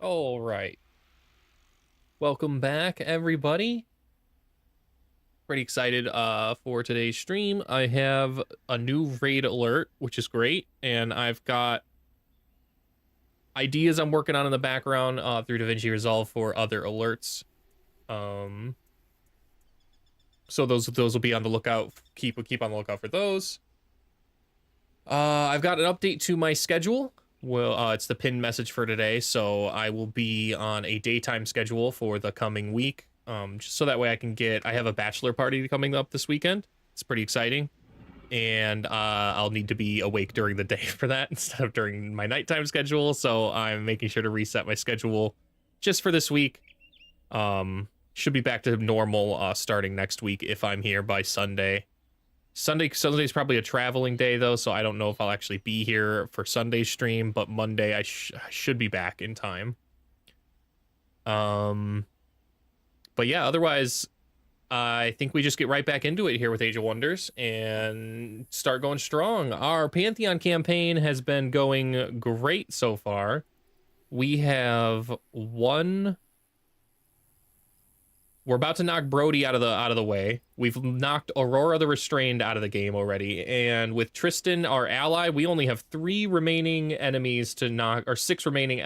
All right. Welcome back, everybody. Pretty excited for today's stream. I have a new raid alert, which is great, and I've got ideas I'm working on in the background through DaVinci Resolve for other alerts. So those will be on the lookout. Keep on the lookout for those. I've got an update to my schedule. Well, it's the pinned message for today, so I will be on a daytime schedule for the coming week. Just so that way I have a bachelor party coming up this weekend. It's pretty exciting. And I'll need to be awake during the day for that instead of during my nighttime schedule. So I'm making sure to reset my schedule just for this week. Should be back to normal starting next week if I'm here by Sunday. Sunday's probably a traveling day though, so I don't know if I'll actually be here for Sunday's stream, but Monday I should be back in time. But yeah, otherwise I think we just get right back into it here with Age of Wonders and start going strong. Our Pantheon campaign has been going great so far. We have We're about to knock Brody out of the way. We've knocked Aurora the Restrained out of the game already, and with Tristan, our ally, we only have 3 remaining enemies to knock, or 6 remaining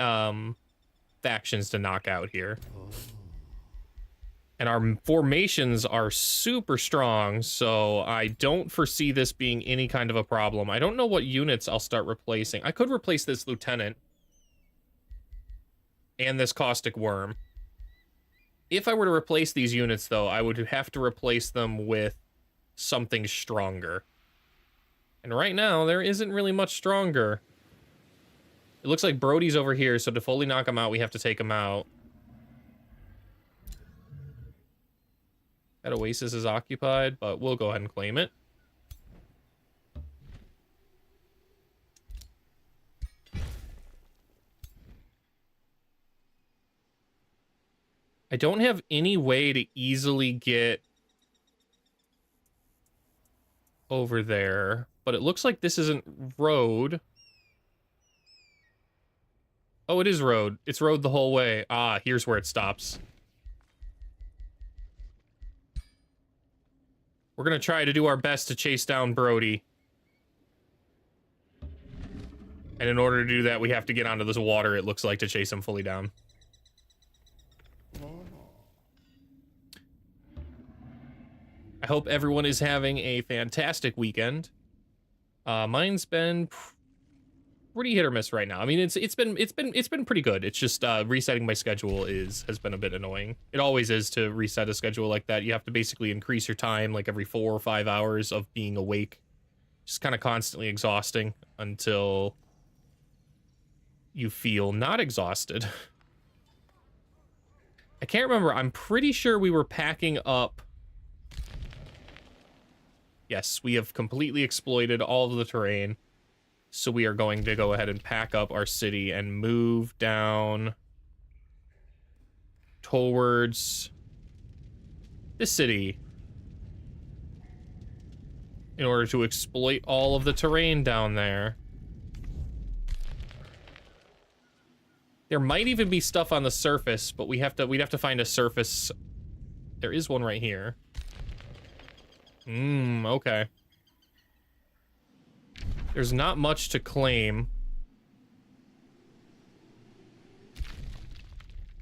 factions to knock out here. And our formations are super strong, so I don't foresee this being any kind of a problem. I don't know what units I'll start replacing. I could replace this Lieutenant and this Caustic Worm. If I were to replace these units, though, I would have to replace them with something stronger. And right now, there isn't really much stronger. It looks like Brody's over here, so to fully knock him out, we have to take him out. That Oasis is occupied, but we'll go ahead and claim it. I don't have any way to easily get over there, but it looks like this isn't road. Oh, it is road. It's road the whole way. Ah, here's where it stops. We're gonna try to do our best to chase down Brody. And in order to do that, we have to get onto this water, it looks like, to chase him fully down. I hope everyone is having a fantastic weekend. Mine's been pretty hit or miss right now. I mean, it's been pretty good. It's just resetting my schedule has been a bit annoying. It always is to reset a schedule like that. You have to basically increase your time like every 4 or 5 hours of being awake. Just kind of constantly exhausting until you feel not exhausted. I can't remember. I'm pretty sure we were packing up. Yes, we have completely exploited all of the terrain. So we are going to go ahead and pack up our city and move down towards this city in order to exploit all of the terrain down there. There might even be stuff on the surface, but we'd have to find a surface. There is one right here. Okay. There's not much to claim.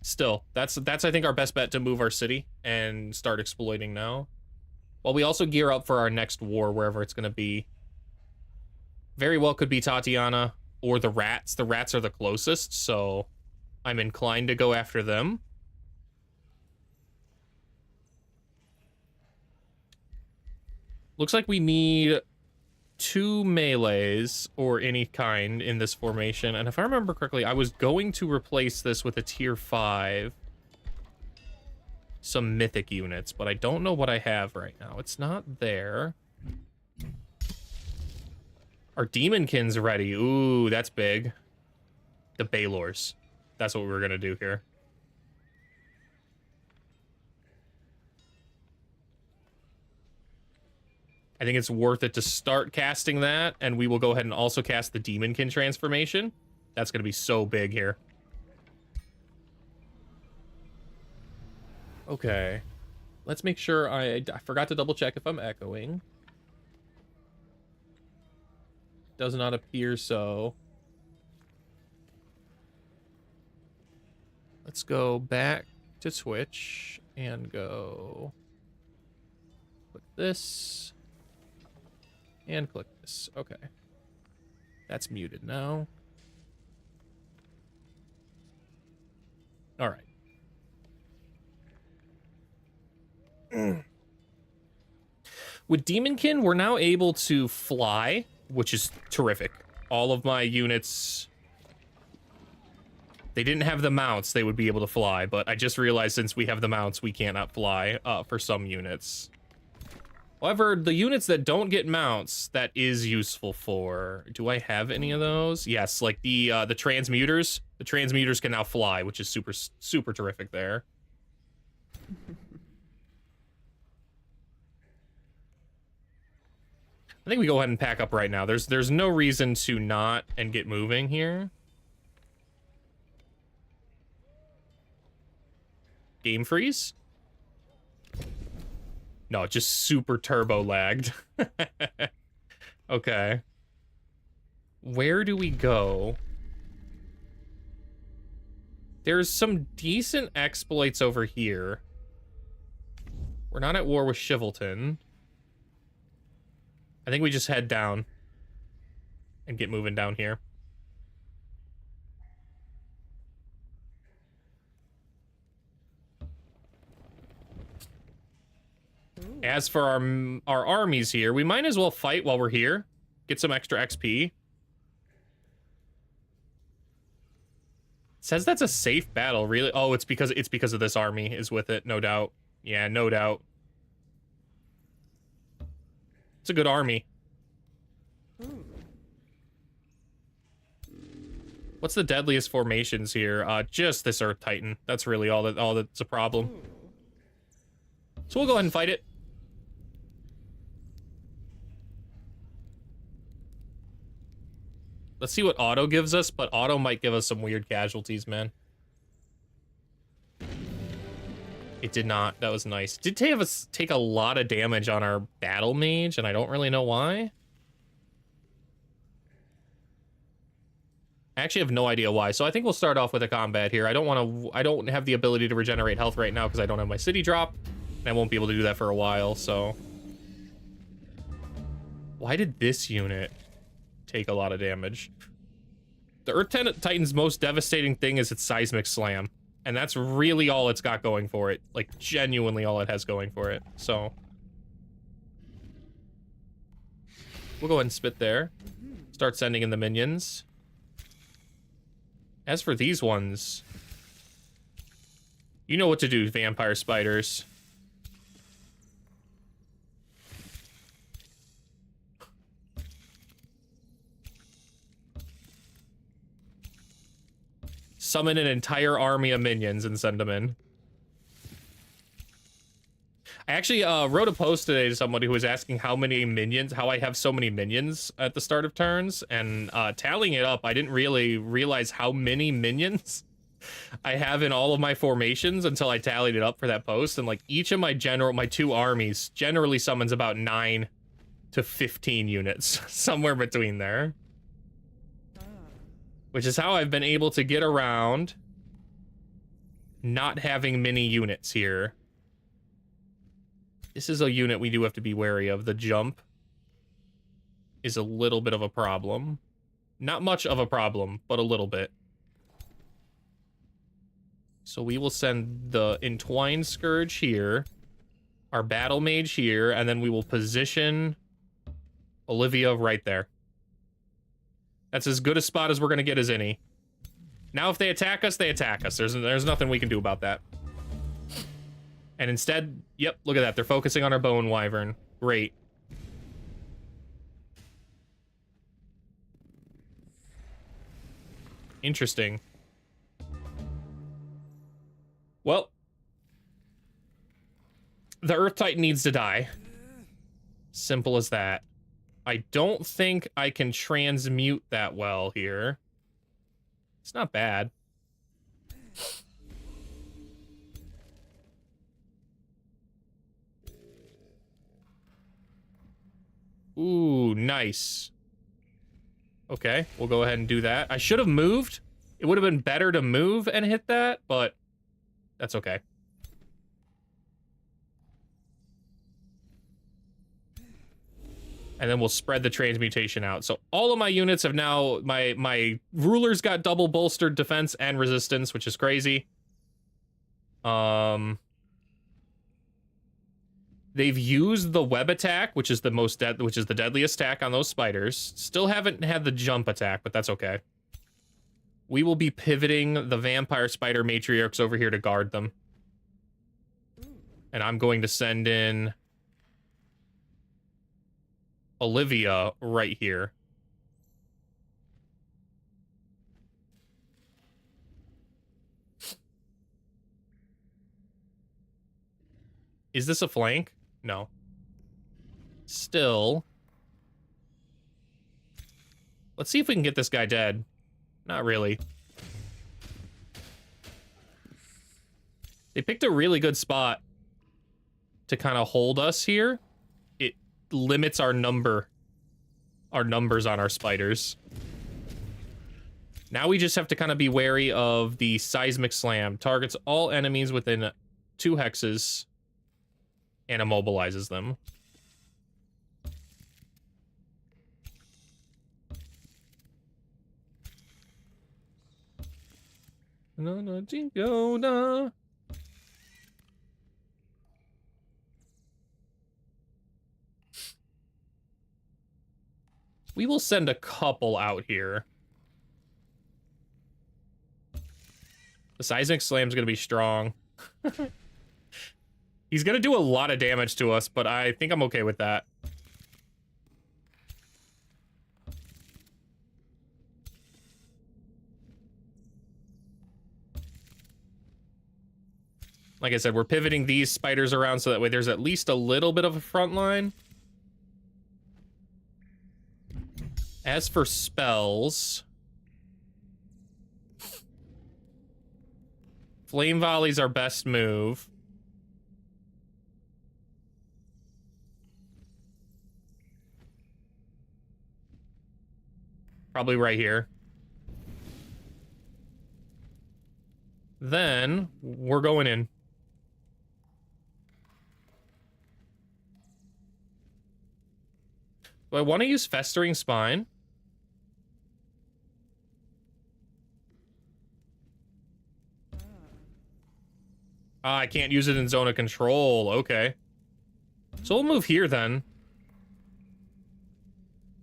Still, that's I think our best bet to move our city and start exploiting now. While we also gear up for our next war, wherever it's gonna be. Very well could be Tatiana or the rats. The rats are the closest, so I'm inclined to go after them. Looks like we need 2 melees or any kind in this formation. And if I remember correctly, I was going to replace this with a tier 5. Some mythic units, but I don't know what I have right now. It's not there. Our Demonkin's ready. Ooh, that's big. The Baylors. That's what we're gonna do here. I think it's worth it to start casting that, and we will go ahead and also cast the Demonkin transformation. That's going to be so big here. Okay. Let's make sure I forgot to double check if I'm echoing. Does not appear so. Let's go back to Twitch and go click this and click this. Okay. That's muted now. All right. With Demonkin, we're now able to fly, which is terrific. All of my units, they didn't have the mounts, they would be able to fly, but I just realized since we have the mounts, we cannot fly for some units. However, the units that don't get mounts, that is useful for. Do I have any of those? Yes, like the transmuters. The transmuters can now fly, which is super terrific there. I think we go ahead and pack up right now. There's no reason to not and get moving here. Game freeze? No, just super turbo lagged. Okay. Where do we go? There's some decent exploits over here. We're not at war with Shivelton. I think we just head down and get moving down here. As for our armies here, we might as well fight while we're here. Get some extra XP. It says that's a safe battle, really? Oh, it's because of this army is with it, no doubt. Yeah, no doubt. It's a good army. What's the deadliest formations here? Just this Earth Titan. That's really all that's a problem. So we'll go ahead and fight it. Let's see what auto gives us, but auto might give us some weird casualties, man. It did not. That was nice. It did have us take a lot of damage on our battle mage, and I don't really know why. I actually have no idea why. So I think we'll start off with a combat here. I don't have the ability to regenerate health right now because I don't have my city drop, and I won't be able to do that for a while, so. Why did this unit take a lot of damage? The Earth Titan's most devastating thing is its seismic slam. And that's really all it's got going for it. Like, genuinely all it has going for it. So. We'll go ahead and spit there. Start sending in the minions. As for these ones, you know what to do, vampire spiders. Summon an entire army of minions and send them in. I actually wrote a post today to somebody who was asking how I have so many minions at the start of turns, and tallying it up, I didn't really realize how many minions I have in all of my formations until I tallied it up for that post, and like each of my two armies generally summons about 9 to 15 units, somewhere between there. Which is how I've been able to get around not having many units here. This is a unit we do have to be wary of. The jump is a little bit of a problem. Not much of a problem, but a little bit. So we will send the Entwined Scourge here, our Battle Mage here, and then we will position Olivia right there. That's as good a spot as we're going to get as any. Now, if they attack us, they attack us. There's nothing we can do about that. And instead, yep, look at that. They're focusing on our Bone Wyvern. Great. Interesting. Well, the Earth Titan needs to die. Simple as that. I don't think I can transmute that well here. It's not bad. nice. Okay, we'll go ahead and do that. I should have moved. It would have been better to move and hit that, but that's okay. And then we'll spread the transmutation out. So all of my units have now, my rulers got double bolstered defense and resistance, which is crazy. They've used the web attack, which is the deadliest attack on those spiders. Still haven't had the jump attack, but that's okay. We will be pivoting the vampire spider matriarchs over here to guard them. And I'm going to send in Olivia right here. Is this a flank? No. Still. Let's see if we can get this guy dead. Not really. They picked a really good spot to kind of hold us here. It limits our numbers on our spiders. Now we just have to kind of be wary of the seismic slam. Targets all enemies within 2 hexes and immobilizes them. No, jingo, no. We will send a couple out here. The seismic slam's gonna be strong. He's gonna do a lot of damage to us, but I think I'm okay with that. Like I said, we're pivoting these spiders around so that way there's at least a little bit of a front line. As for spells, Flame Volley's our best move. Probably right here. Then we're going in. Do I want to use Festering Spine? I can't use it in zone of control. Okay. So we'll move here then.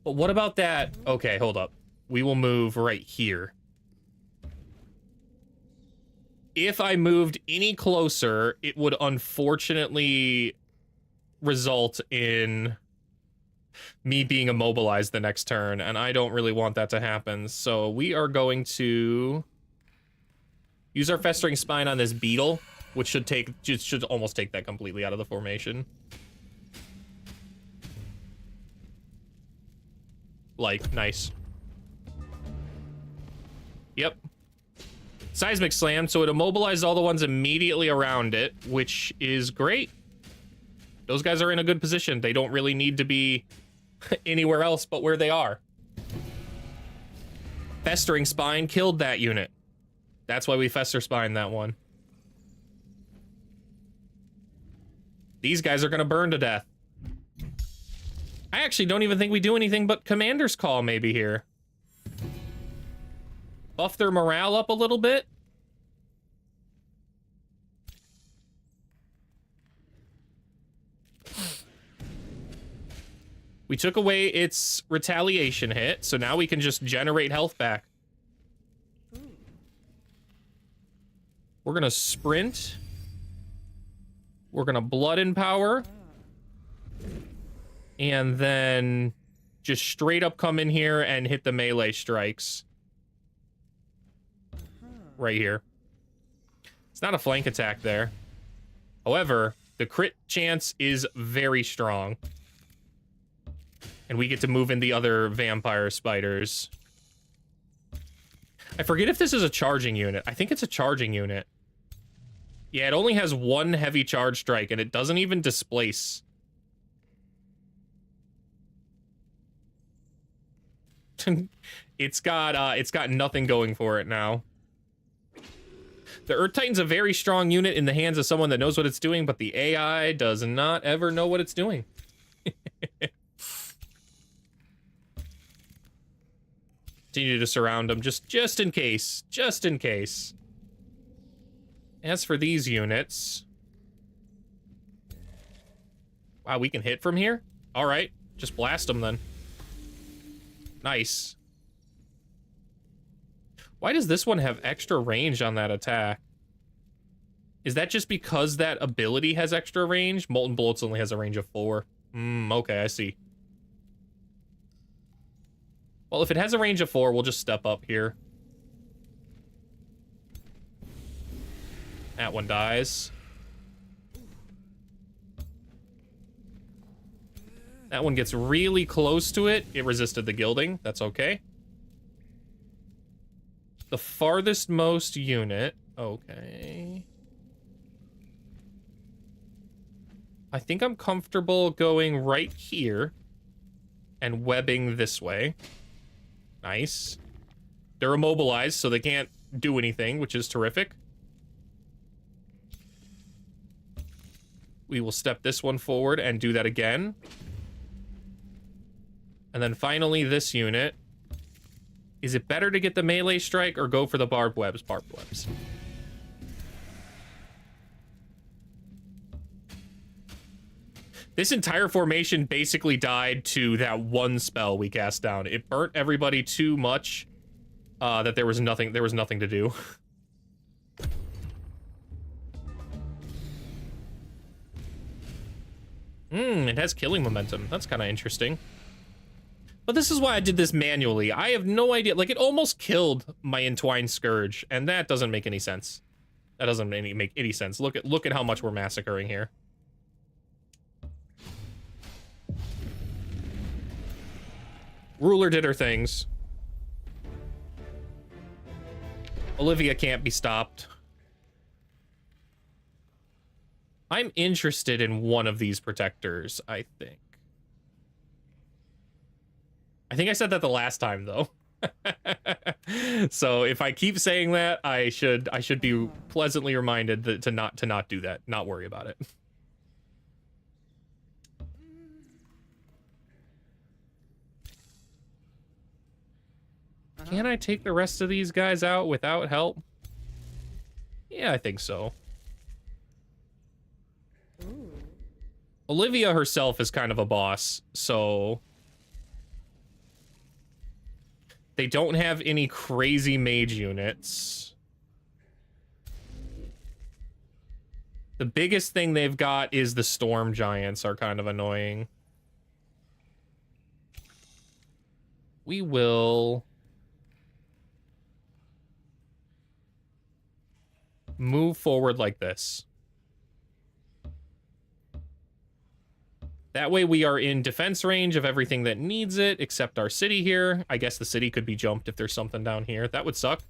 But what about that? Okay, hold up. We will move right here. If I moved any closer, it would unfortunately result in me being immobilized the next turn, and I don't really want that to happen. So we are going to use our Festering Spine on this beetle, which should almost take that completely out of the formation. Like, nice. Yep. Seismic Slam, so it immobilized all the ones immediately around it, which is great. Those guys are in a good position. They don't really need to be anywhere else but where they are. Festering Spine killed that unit. That's why we Fester Spine that one. These guys are gonna burn to death. I actually don't even think we do anything but Commander's Call maybe here. Buff their morale up a little bit. We took away its retaliation hit, so now we can just generate health back. We're gonna sprint. We're gonna Blood and Power. And then just straight up come in here and hit the melee strikes. Right here. It's not a flank attack there. However, the crit chance is very strong. And we get to move in the other vampire spiders. I forget if this is a charging unit. I think it's a charging unit. Yeah, it only has 1 heavy charge strike, and it doesn't even displace. It's got nothing going for it now. The Earth Titan's a very strong unit in the hands of someone that knows what it's doing, but the AI does not ever know what it's doing. Continue to surround them just in case. Just in case. As for these units... Wow, we can hit from here? Alright, just blast them then. Nice. Why does this one have extra range on that attack? Is that just because that ability has extra range? Molten Bullets only has a range of 4. Okay, I see. Well, if it has a range of 4, we'll just step up here. That one dies. That one gets really close to it. It resisted the gilding. That's okay. The farthest most unit. Okay. I think I'm comfortable going right here and webbing this way. Nice. They're immobilized, so they can't do anything, which is terrific. We will step this one forward and do that again. And then finally, this unit. Is it better to get the melee strike or go for the barbed webs? Barbed webs. This entire formation basically died to that one spell we cast down. It burnt everybody too much that there was nothing to do. It has killing momentum. That's kind of interesting. But this is why I did this manually. I have no idea. Like, it almost killed my Entwined Scourge, and that doesn't make any sense. That doesn't make any sense. Look at how much we're massacring here. Ruler did her things. Olivia can't be stopped. I'm interested in one of these protectors, I think. I think I said that the last time, though. So if I keep saying that, I should be pleasantly reminded to not do that. Not worry about it. Can I take the rest of these guys out without help? Yeah, I think so. Ooh. Olivia herself is kind of a boss, so... They don't have any crazy mage units. The biggest thing they've got is the storm giants are kind of annoying. We will... move forward like this. That way we are in defense range of everything that needs it, except our city here. I guess the city could be jumped if there's something down here. That would suck.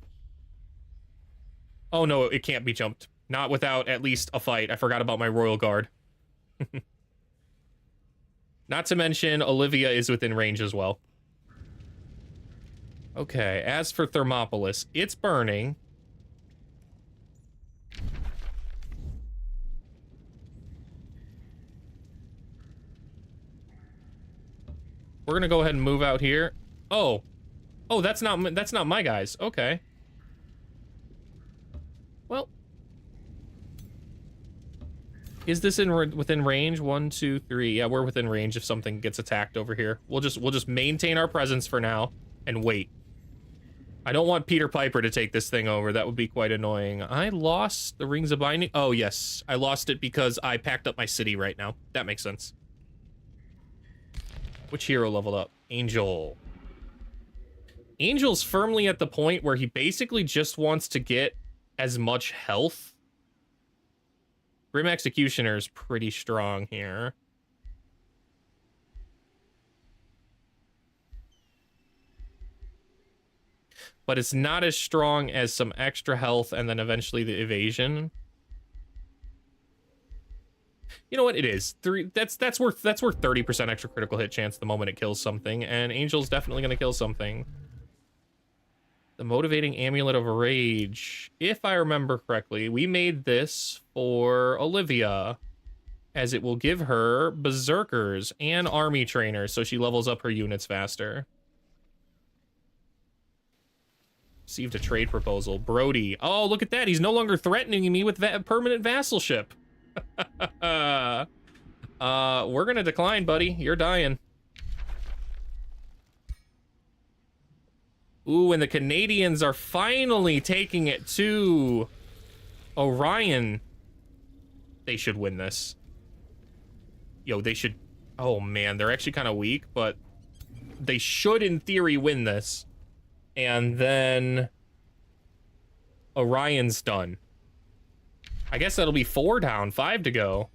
Oh no, it can't be jumped. Not without at least a fight. I forgot about my royal guard. Not to mention, Olivia is within range as well. Okay, as for Thermopolis, it's burning. We're gonna go ahead and move out here. Oh, that's not my guys. Okay. Well, is this within range? 1, 2, 3. Yeah, we're within range if something gets attacked over here. We'll just maintain our presence for now and wait. I don't want Peter Piper to take this thing over. That would be quite annoying. I lost the Rings of Binding. Oh yes, I lost it because I packed up my city right now. That makes sense. Which hero leveled up? Angel. Angel's firmly at the point where he basically just wants to get as much health. Grim Executioner is pretty strong here. But it's not as strong as some extra health and then eventually the evasion. You know what? It is 3. That's worth 30% extra critical hit chance the moment it kills something, and Angel's definitely gonna kill something. The motivating amulet of rage. If I remember correctly, we made this for Olivia, as it will give her berserkers and army trainers, so she levels up her units faster. Received a trade proposal. Brody. Oh, look at that. He's no longer threatening me with permanent vassalship. We're gonna decline, buddy. You're dying. Ooh, and the Canadians are finally taking it to Orion. They should win this. Yo, they should... Oh, man, they're actually kind of weak, but they should, in theory, win this. And then Orion's done. I guess that'll be 4 down, 5 to go.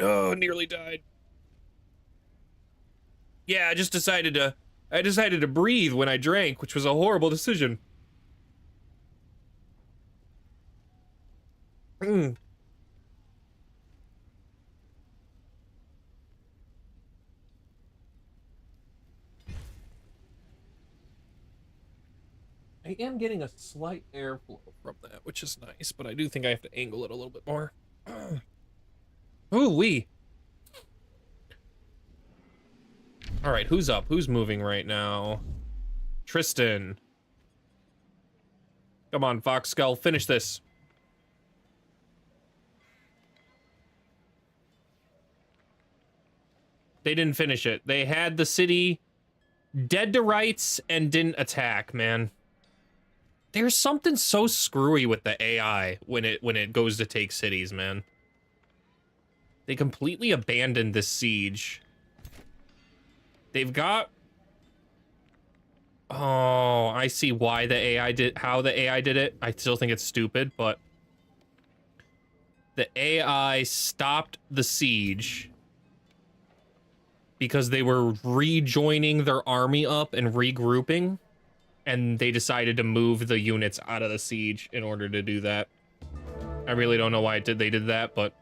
Oh, nearly died. Yeah, I decided to breathe when I drank, which was a horrible decision. I am getting a slight airflow from that, which is nice, but I do think I have to angle it a little bit more. Ooh-wee. All right, who's up? Who's moving right now? Tristan. Come on, Fox Skull, finish this. They didn't finish it. They had the city dead to rights and didn't attack, man. There's something so screwy with the AI when it goes to take cities, man. They completely abandoned this siege. They've got... Oh, I see why the AI did... How the AI did it. I still think it's stupid, but... The AI stopped the siege because they were rejoining their army up and regrouping, and they decided to move the units out of the siege in order to do that. I really don't know why they did that, but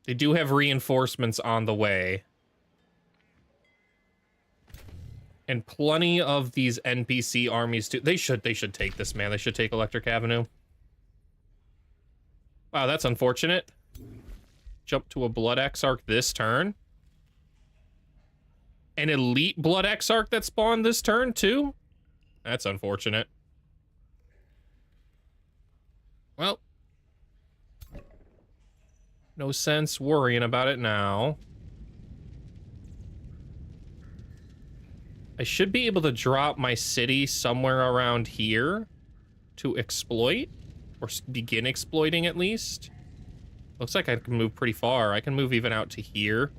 they do have reinforcements on the way. And plenty of these NPC armies too. They should take this, man. They should take Electric Avenue. Wow, that's unfortunate. Jump to a Blood Exarch this turn. An elite Blood Exarch that spawned this turn too? That's unfortunate. Well, no sense worrying about it now. I should be able to drop my city somewhere around here to exploit, or begin exploiting at least. Looks like I can move pretty far. I can move even out to here.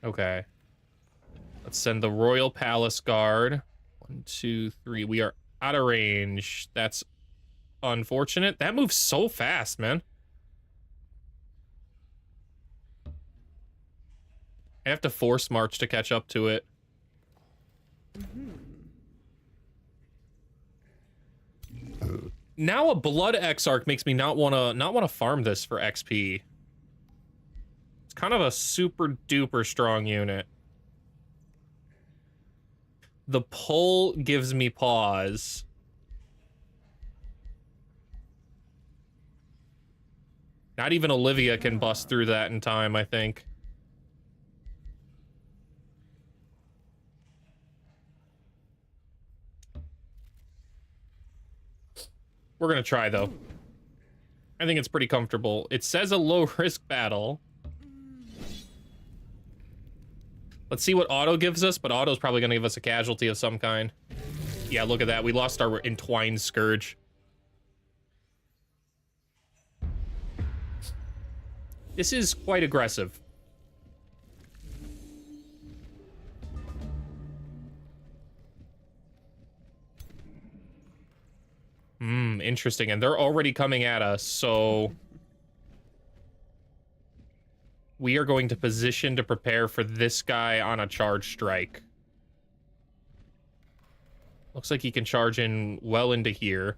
Okay. Let's send the Royal Palace Guard. 1, 2, 3. We are out of range. That's unfortunate. That moves so fast, man. I have to force march to catch up to it. Now a Blood Exarch makes me not wanna farm this for XP. It's kind of a super duper strong unit. The pull gives me pause. Not even Olivia can bust through that in time, I think. We're gonna try, though. I think it's pretty comfortable. It says a low-risk battle. Let's see what auto gives us, but auto's probably gonna give us a casualty of some kind. Yeah, look at that. We lost our entwined scourge. This is quite aggressive. Interesting. And they're already coming at us, so we are going to position to prepare for this guy on a charge strike. Looks like he can charge in well into here.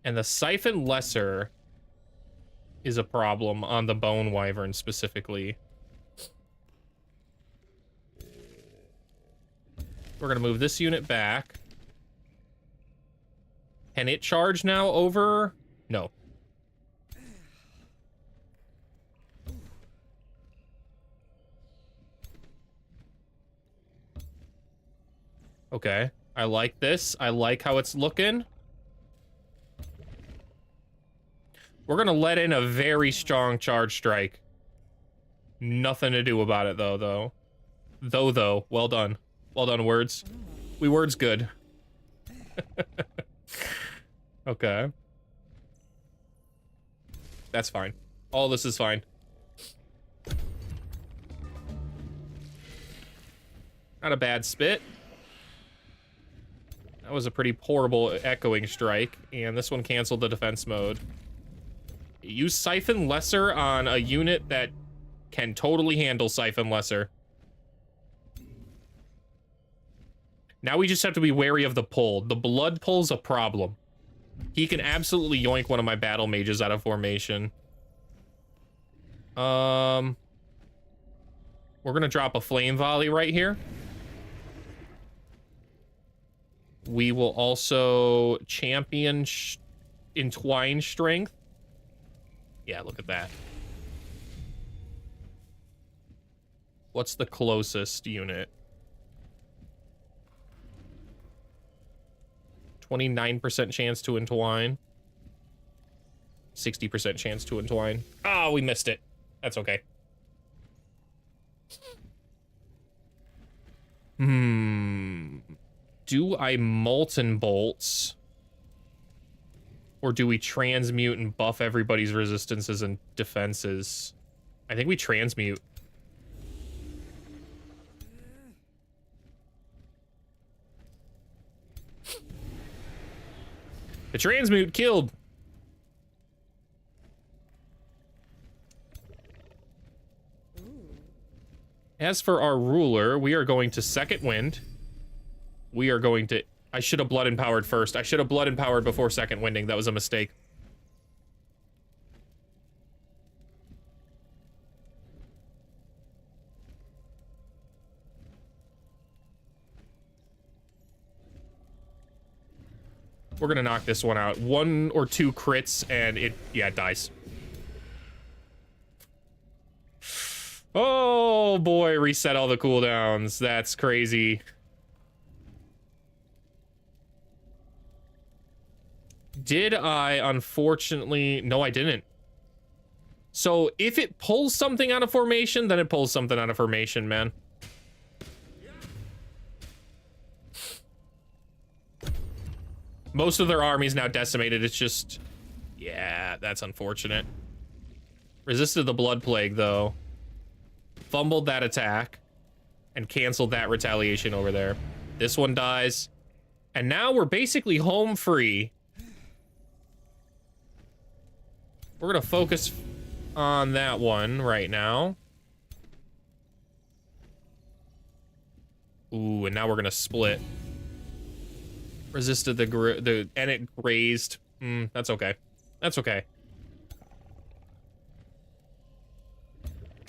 And the Siphon Lesser is a problem on the Bone Wyvern specifically. We're going to move this unit back. Can it charge now over? No. Okay. I like this. I like how it's looking. We're going to let in a very strong charge strike. Nothing to do about it, though. Though. Well done. Well done, words. We words good. Okay. That's fine. All this is fine. Not a bad spit. That was a pretty horrible echoing strike, and this one canceled the defense mode. Use Siphon Lesser on a unit that can totally handle Siphon Lesser. Now we just have to be wary of the pull. The blood pull's a problem. He can absolutely yoink one of my battle mages out of formation. We're gonna drop a flame volley right here. We will also champion entwine strength. Yeah, look at that. What's the closest unit? 29% chance to entwine. 60% chance to entwine. Oh, we missed it. That's okay. Do I Molten Bolts? Or do we transmute and buff everybody's resistances and defenses? I think we transmute. The transmute killed. As for our ruler, we are going to Second Wind. We are going to... I should have Blood Empowered first. I should have Blood Empowered before Second Winding. That was a mistake. We're gonna knock this one out. 1 or 2 crits and it dies. Oh boy, reset all the cooldowns. That's crazy. Did I, unfortunately... No, I didn't. So, if it pulls something out of formation, then it pulls something out of formation, man. Most of their army's now decimated. It's just... Yeah, that's unfortunate. Resisted the Blood Plague, though. Fumbled that attack. And canceled that retaliation over there. This one dies. And now we're basically home free. We're gonna focus on that one right now. Ooh, and now we're gonna split. Resisted and it grazed. That's okay. That's okay.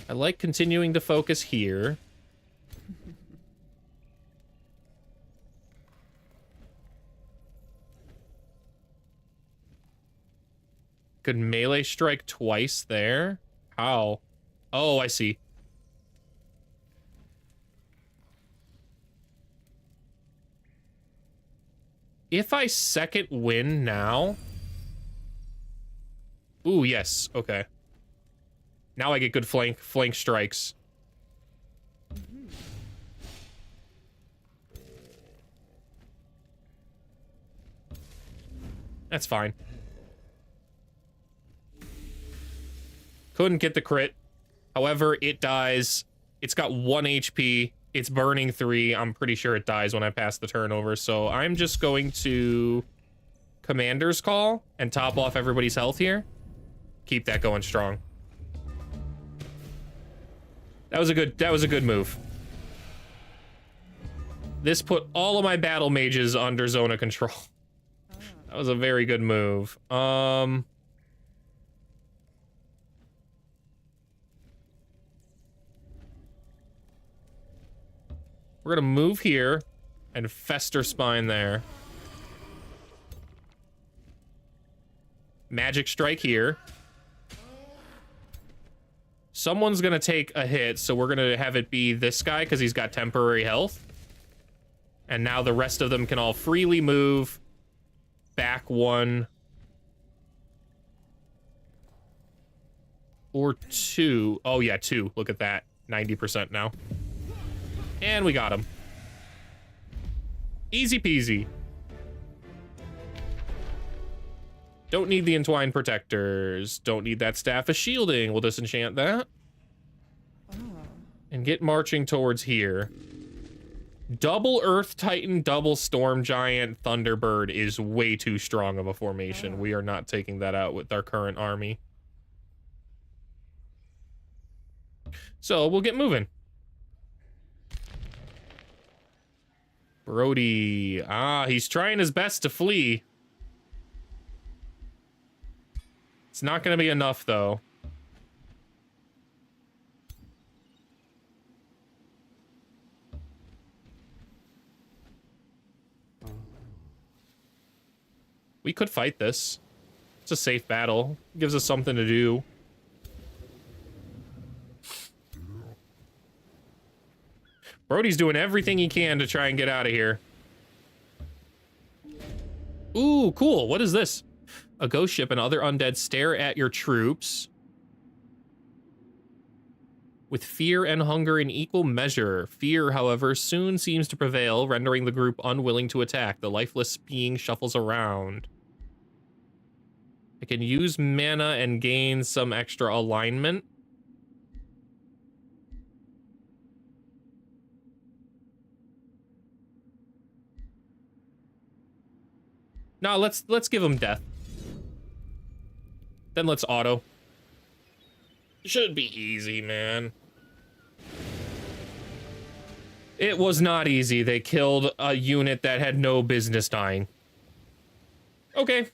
I like continuing to focus here. Could melee strike twice there? How? Oh, I see. If I Second Wind now... Ooh, yes. Okay. Now I get good flank strikes. That's fine. Couldn't get the crit. However, it dies. It's got 1 HP. It's burning 3. I'm pretty sure it dies when I pass the turnover, so I'm just going to Commander's Call and top off everybody's health here. Keep that going strong. That was a good move. This put all of my battle mages under zone of control. That was a very good move. We're gonna move here and Fester Spine there. Magic Strike here. Someone's gonna take a hit, so we're gonna have it be this guy because he's got temporary health. And now the rest of them can all freely move back 1 or 2. Oh yeah, 2. Look at that. 90% now. And we got him. Easy peasy. Don't need the Entwined Protectors. Don't need that Staff of Shielding. We'll disenchant that. And get marching towards here. Double Earth Titan, double Storm Giant, Thunderbird is way too strong of a formation. We are not taking that out with our current army. So we'll get moving. Brody. Ah, he's trying his best to flee. It's not going to be enough, though. We could fight this. It's a safe battle. Gives us something to do. Brody's doing everything he can to try and get out of here. Ooh, cool. What is this? A ghost ship and other undead stare at your troops with fear and hunger in equal measure. Fear, however, soon seems to prevail, rendering the group unwilling to attack. The lifeless being shuffles around. I can use mana and gain some extra alignment. No, let's give him death. Then let's auto. Should be easy, man. It was not easy. They killed a unit that had no business dying. Okay.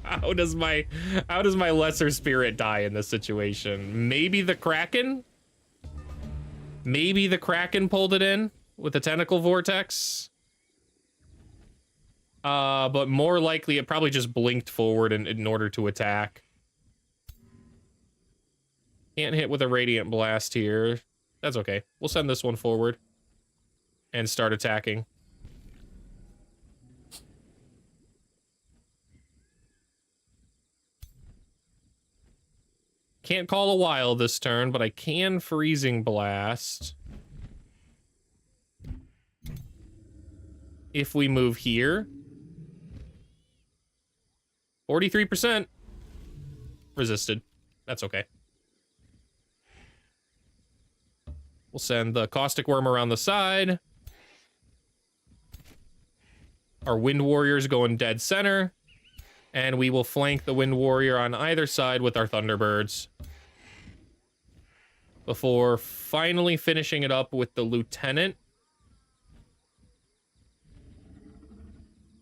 How does my lesser spirit die in this situation? Maybe the Kraken? Maybe the Kraken pulled it in with the tentacle vortex? But more likely it probably just blinked forward in order to attack. Can't hit with a Radiant Blast here. That's okay. We'll send this one forward and start attacking. Can't call a wild this turn, but I can Freezing Blast. If we move here. 43%. Resisted. That's okay. We'll send the Caustic Worm around the side. Our Wind Warrior's going dead center. And we will flank the Wind Warrior on either side with our Thunderbirds. Before finally finishing it up with the Lieutenant.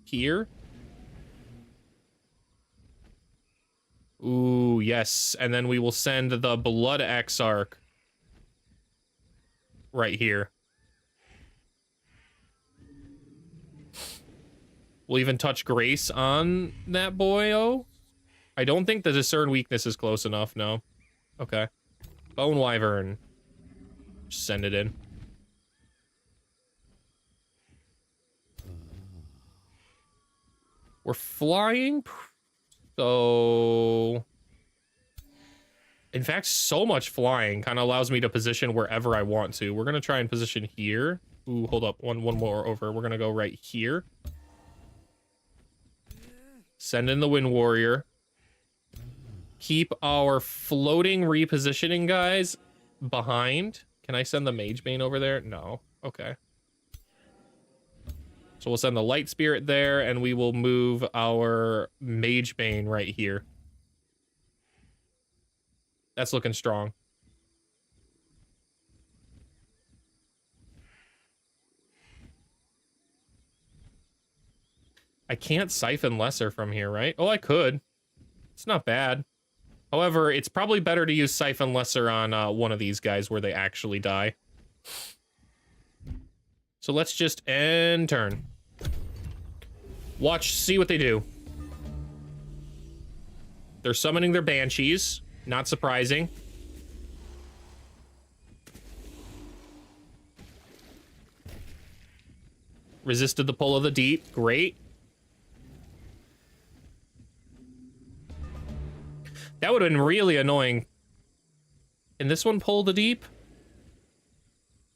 Here. Ooh, yes. And then we will send the Blood Exarch right here. We'll even touch Grace on that boy-o. I don't think the Discern Weakness is close enough, no. Okay. Bone Wyvern. Just send it in. We're flying, so... In fact, so much flying kind of allows me to position wherever I want to. We're going to try and position here. Ooh, hold up. One more over. We're going to go right here. Send in the Wind Warrior. Keep our floating repositioning guys behind. Can I send the Mage Bane over there? No. Okay. So we'll send the Light Spirit there, and we will move our Mage Bane right here. That's looking strong. I can't Siphon Lesser from here, right? Oh, I could. It's not bad. However, it's probably better to use Siphon Lesser on one of these guys where they actually die. So let's just end turn. Watch, see what they do. They're summoning their Banshees. Not surprising. Resisted the pull of the deep. Great. That would have been really annoying. Can this one pull the deep?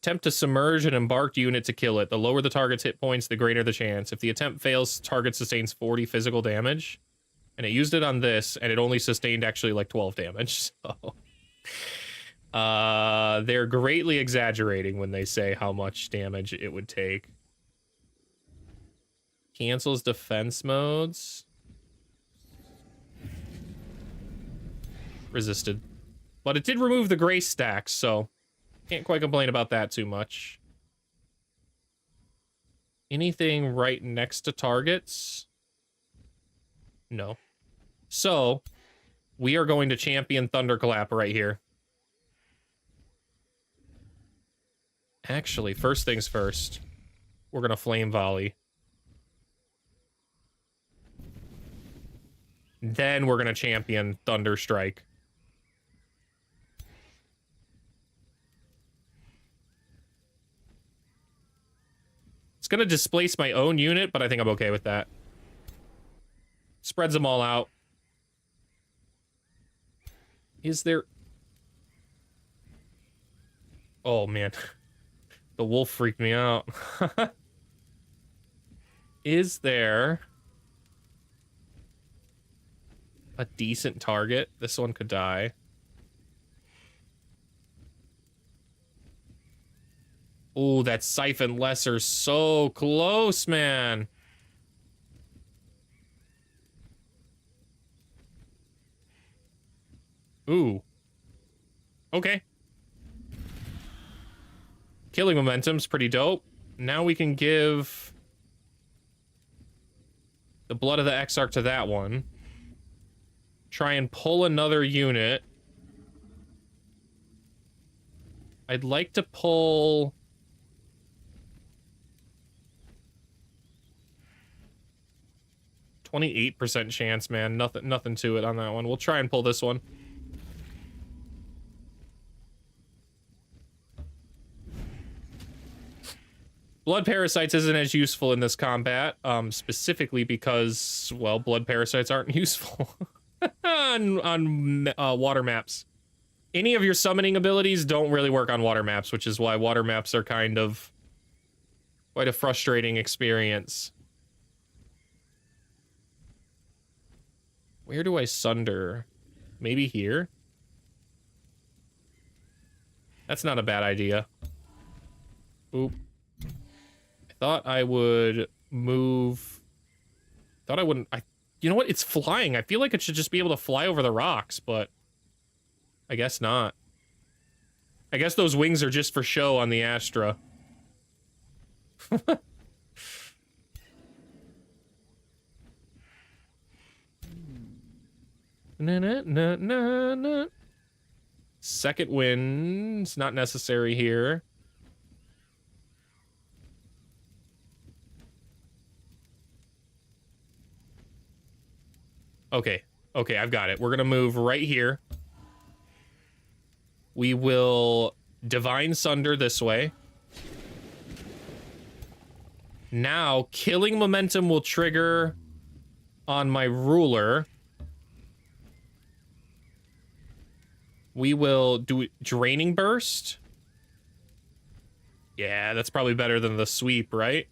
Attempt to submerge an embarked unit to kill it. The lower the target's hit points, the greater the chance. If the attempt fails, target sustains 40 physical damage. And it used it on this, and it only sustained actually like 12 damage. So, they're greatly exaggerating when they say how much damage it would take. Cancels defense modes. Resisted. But it did remove the grace stacks, so can't quite complain about that too much. Anything right next to targets? No. So, we are going to champion Thunderclap right here. Actually, first things first. We're going to Flame Volley. Then we're going to champion Thunderstrike. It's going to displace my own unit, but I think I'm okay with that. Spreads them all out. Is there... Oh, man. The wolf freaked me out. Is there a decent target? This one could die. Oh, that Siphon Lesser so close, man. Ooh. Okay. Killing Momentum's pretty dope. Now we can give the Blood of the Exarch to that one. Try and pull another unit. I'd like to pull... 28% chance, man. Nothing to it on that one. We'll try and pull this one. Blood Parasites isn't as useful in this combat, specifically because, well, Blood Parasites aren't useful on water maps. Any of your summoning abilities don't really work on water maps, which is why water maps are kind of quite a frustrating experience. Where do I sunder? Maybe here? That's not a bad idea. Oop. I thought I would move... Thought I wouldn't... You know what? It's flying. I feel like it should just be able to fly over the rocks, but... I guess not. I guess those wings are just for show on the Astra. Na. Second wind's not necessary here. Okay, I've got it. We're gonna move right here. We will Divine Sunder this way. Now, killing Momentum will trigger on my ruler. We will do Draining Burst. Yeah, that's probably better than the sweep, right?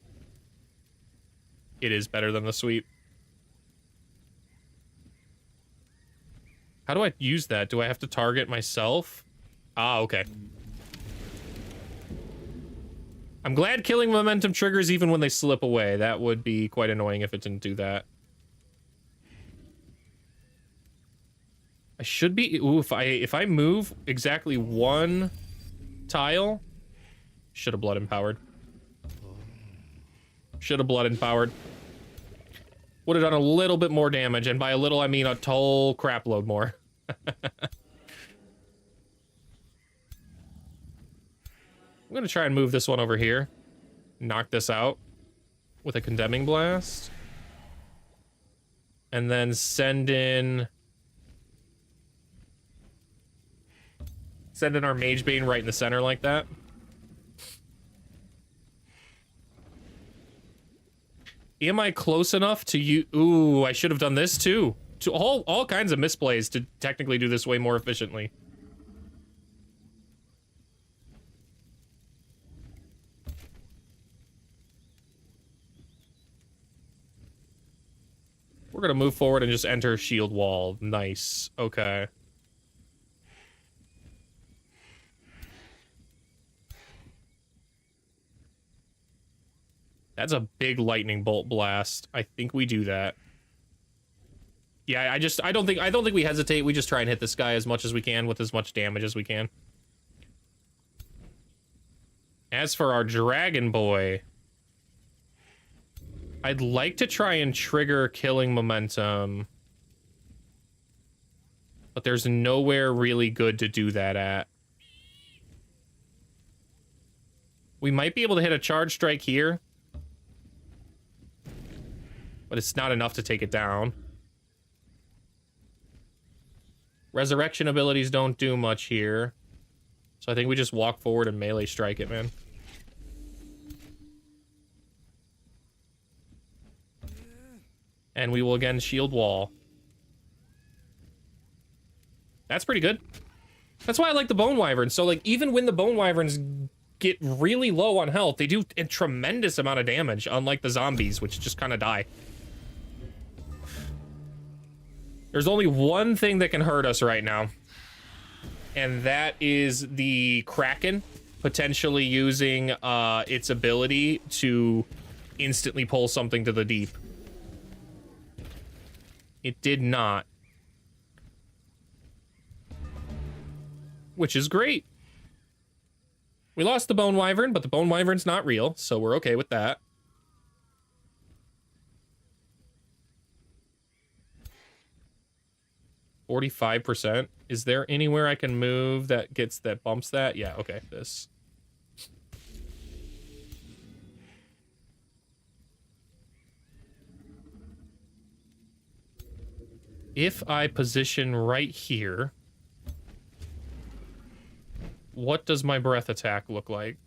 It is better than the sweep. How do I use that? Do I have to target myself? Ah, okay. I'm glad killing momentum triggers even when they slip away. That would be quite annoying if it didn't do that. I should be... Ooh, if I move exactly one tile... Should have blood empowered. Should have blood empowered. Would have done a little bit more damage, and by a little I mean a whole crap load more. I'm gonna try and move this one over here. Knock this out with a condemning blast. And then send in our Mage Bane right in the center like that. Am I close enough to you? Ooh, I should have done this too. To all kinds of misplays to technically do this way more efficiently. We're gonna move forward and just enter shield wall. Nice. Okay. That's a big lightning bolt blast. I think we do that. Yeah, I don't think we hesitate. We just try and hit this guy as much as we can with as much damage as we can. As for our dragon boy, I'd like to try and trigger killing momentum. But there's nowhere really good to do that at. We might be able to hit a charge strike here. But it's not enough to take it down. Resurrection abilities don't do much here. So I think we just walk forward and melee strike it, man. And we will again shield wall. That's pretty good. That's why I like the Bone Wyverns. So, like, even when the Bone Wyverns get really low on health, they do a tremendous amount of damage, unlike the zombies, which just kind of die. There's only one thing that can hurt us right now. And that is the Kraken potentially using its ability to instantly pull something to the deep. It did not. Which is great. We lost the Bone Wyvern, but the Bone Wyvern's not real, so we're okay with that. %. Is there anywhere I can move that bumps that? Yeah, okay, this. If I position right here, what does my breath attack look like?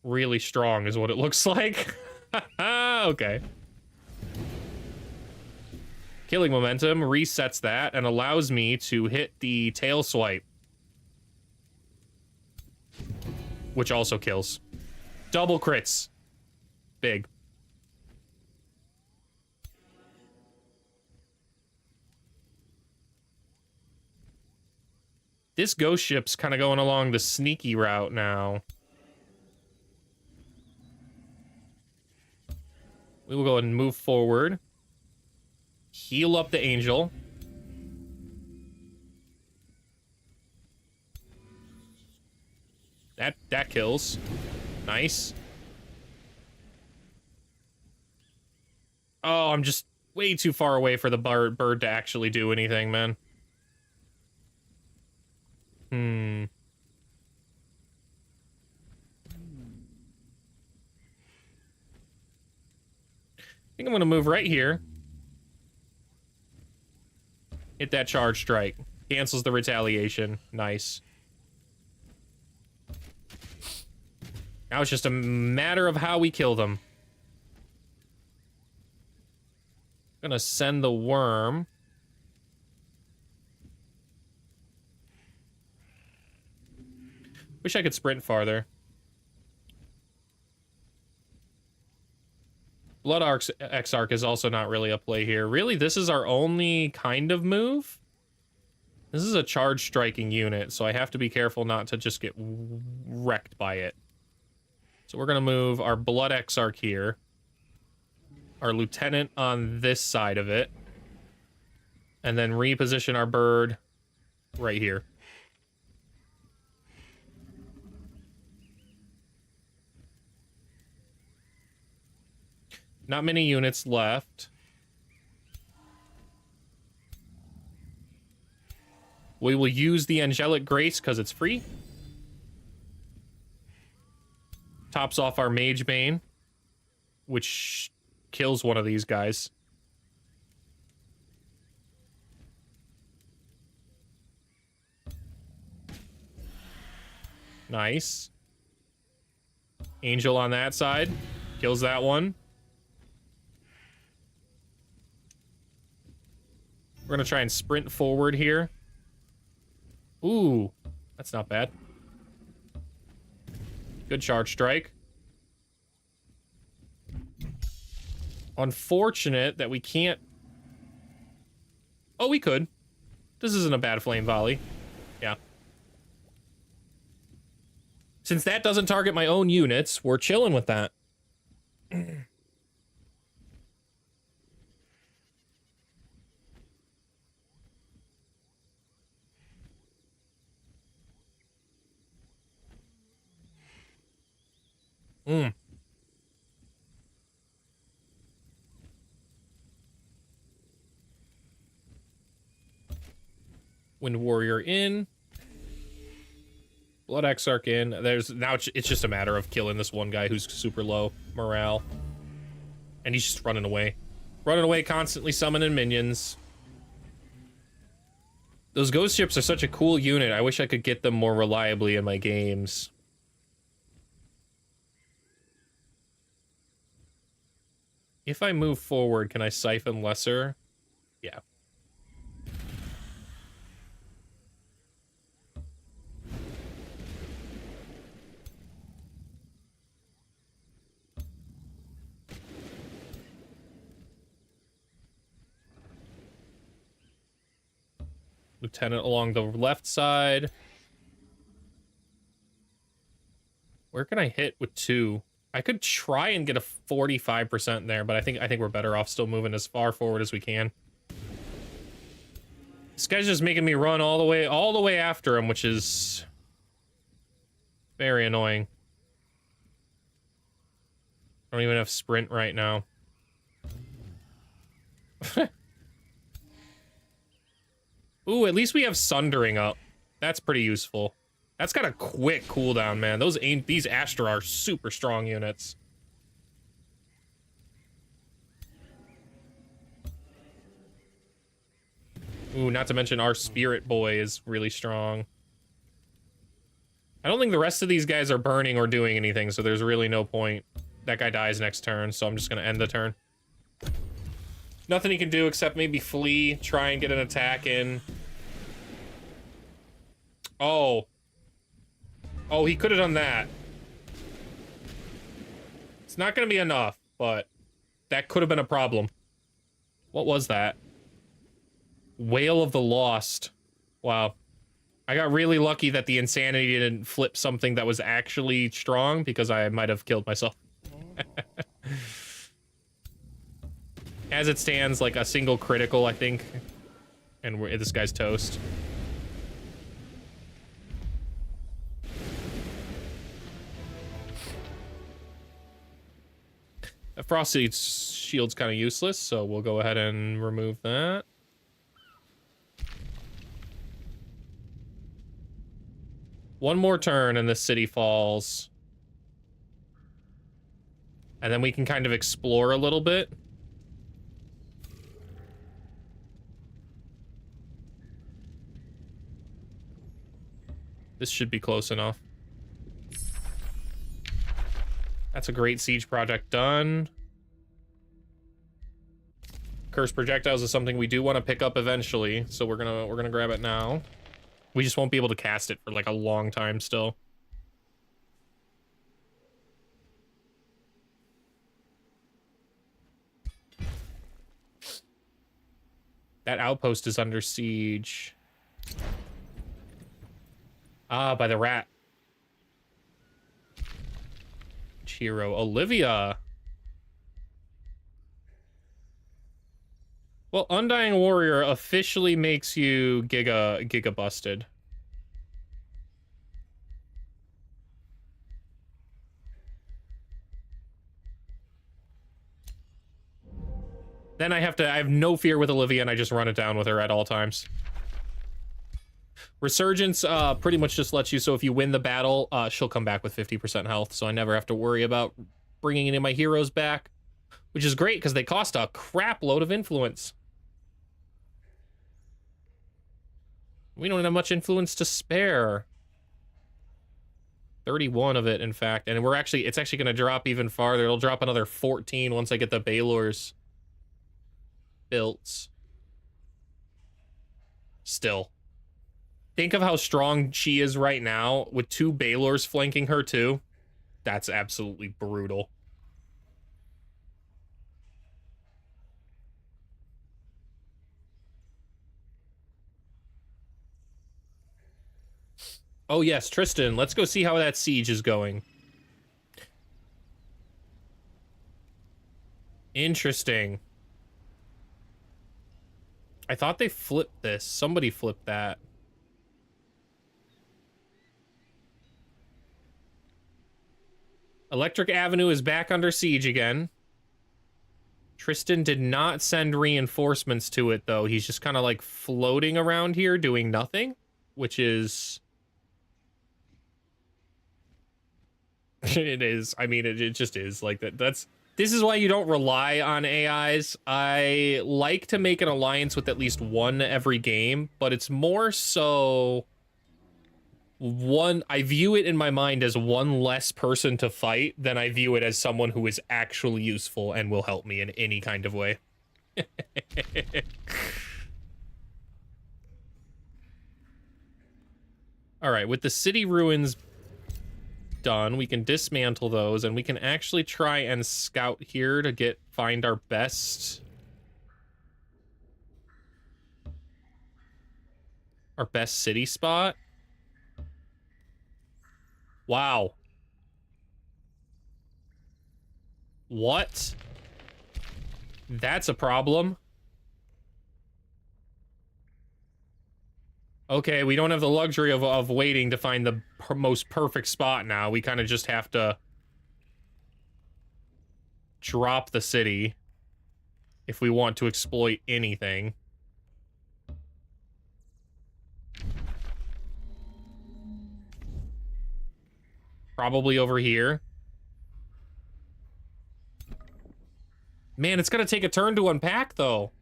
Really strong is what it looks like. Okay. Killing momentum resets that and allows me to hit the tail swipe. Which also kills. Double crits. Big. This ghost ship's kind of going along the sneaky route now. We will go ahead and move forward. Heal up the angel. That kills. Nice. Oh, I'm just way too far away for the bird to actually do anything, man. I think I'm gonna move right here. Hit that charge strike. Cancels the retaliation. Nice. Now it's just a matter of how we kill them. Gonna send the worm. Wish I could sprint farther. Blood Exarch is also not really a play here. Really, this is our only kind of move. This is a charge striking unit, so I have to be careful not to just get wrecked by it. So we're gonna move our Blood Exarch here. Our Lieutenant on this side of it. And then reposition our bird right here. Not many units left. We will use the Angelic Grace because it's free. Tops off our Mage Bane, which kills one of these guys. Nice. Angel on that side. Kills that one. We're going to try and sprint forward here. Ooh, that's not bad. Good charge strike. Unfortunate that we can't... Oh, we could. This isn't a bad flame volley. Yeah. Since that doesn't target my own units, we're chilling with that. Wind Warrior in. Blood Exarch in. There's now it's just a matter of killing this one guy who's super low morale. And he's just running away. Running away, constantly summoning minions. Those ghost ships are such a cool unit. I wish I could get them more reliably in my games. If I move forward, can I siphon lesser? Yeah. Lieutenant along the left side. Where can I hit with 2? I could try and get a 45% there, but I think we're better off still moving as far forward as we can. This guy's just making me run all the way after him, which is very annoying. I don't even have sprint right now. Ooh, at least we have Sundering up. That's pretty useful. That's got a quick cooldown, man. These Astra are super strong units. Ooh, not to mention our Spirit Boy is really strong. I don't think the rest of these guys are burning or doing anything, so there's really no point. That guy dies next turn, so I'm just gonna end the turn. Nothing he can do except maybe flee, try and get an attack in. Oh. Oh, he could have done that. It's not gonna be enough, but that could have been a problem. What was that? Whale of the Lost. Wow. I got really lucky that the insanity didn't flip something that was actually strong, because I might have killed myself. As it stands, like a single critical, I think. And this guy's toast. That Frosty shield's kind of useless, so we'll go ahead and remove that. One more turn and the city falls. And then we can kind of explore a little bit. This should be close enough. That's a great siege project done. Cursed projectiles is something we do want to pick up eventually, so we're gonna grab it now. We just won't be able to cast it for like a long time still. That outpost is under siege. Ah, by the rat. hero? Olivia. Well, Undying Warrior officially makes you Giga busted. Then I have no fear with Olivia, and I just run it down with her at all times. Resurgence pretty much just lets you, so if you win the battle, she'll come back with 50% health, so I never have to worry about bringing any of my heroes back, which is great because they cost a crap load of influence. We don't have much influence to spare. 31 of it, in fact, and it's actually going to drop even farther. It'll drop another 14 once I get the Baylors built. Still. Think of how strong she is right now with 2 Baylors flanking her too. That's absolutely brutal. Oh yes, Tristan, let's go see how that siege is going. Interesting. I thought they flipped this. Somebody flipped that. Electric Avenue is back under siege again. Tristan did not send reinforcements to it, though. He's just kind of like floating around here doing nothing, which is... It is. I mean, it just is like that. This is why you don't rely on AIs. I like to make an alliance with at least one every game, but it's more so I view it in my mind as one less person to fight than I view it as someone who is actually useful and will help me in any kind of way. All right, with the city ruins done, we can dismantle those, and we can actually try and scout here to find our best city spot. Wow. What? That's a problem. Okay, we don't have the luxury of waiting to find the most perfect spot now. We kind of just have to drop the city if we want to exploit anything. Probably over here. Man, it's gonna take a turn to unpack, though.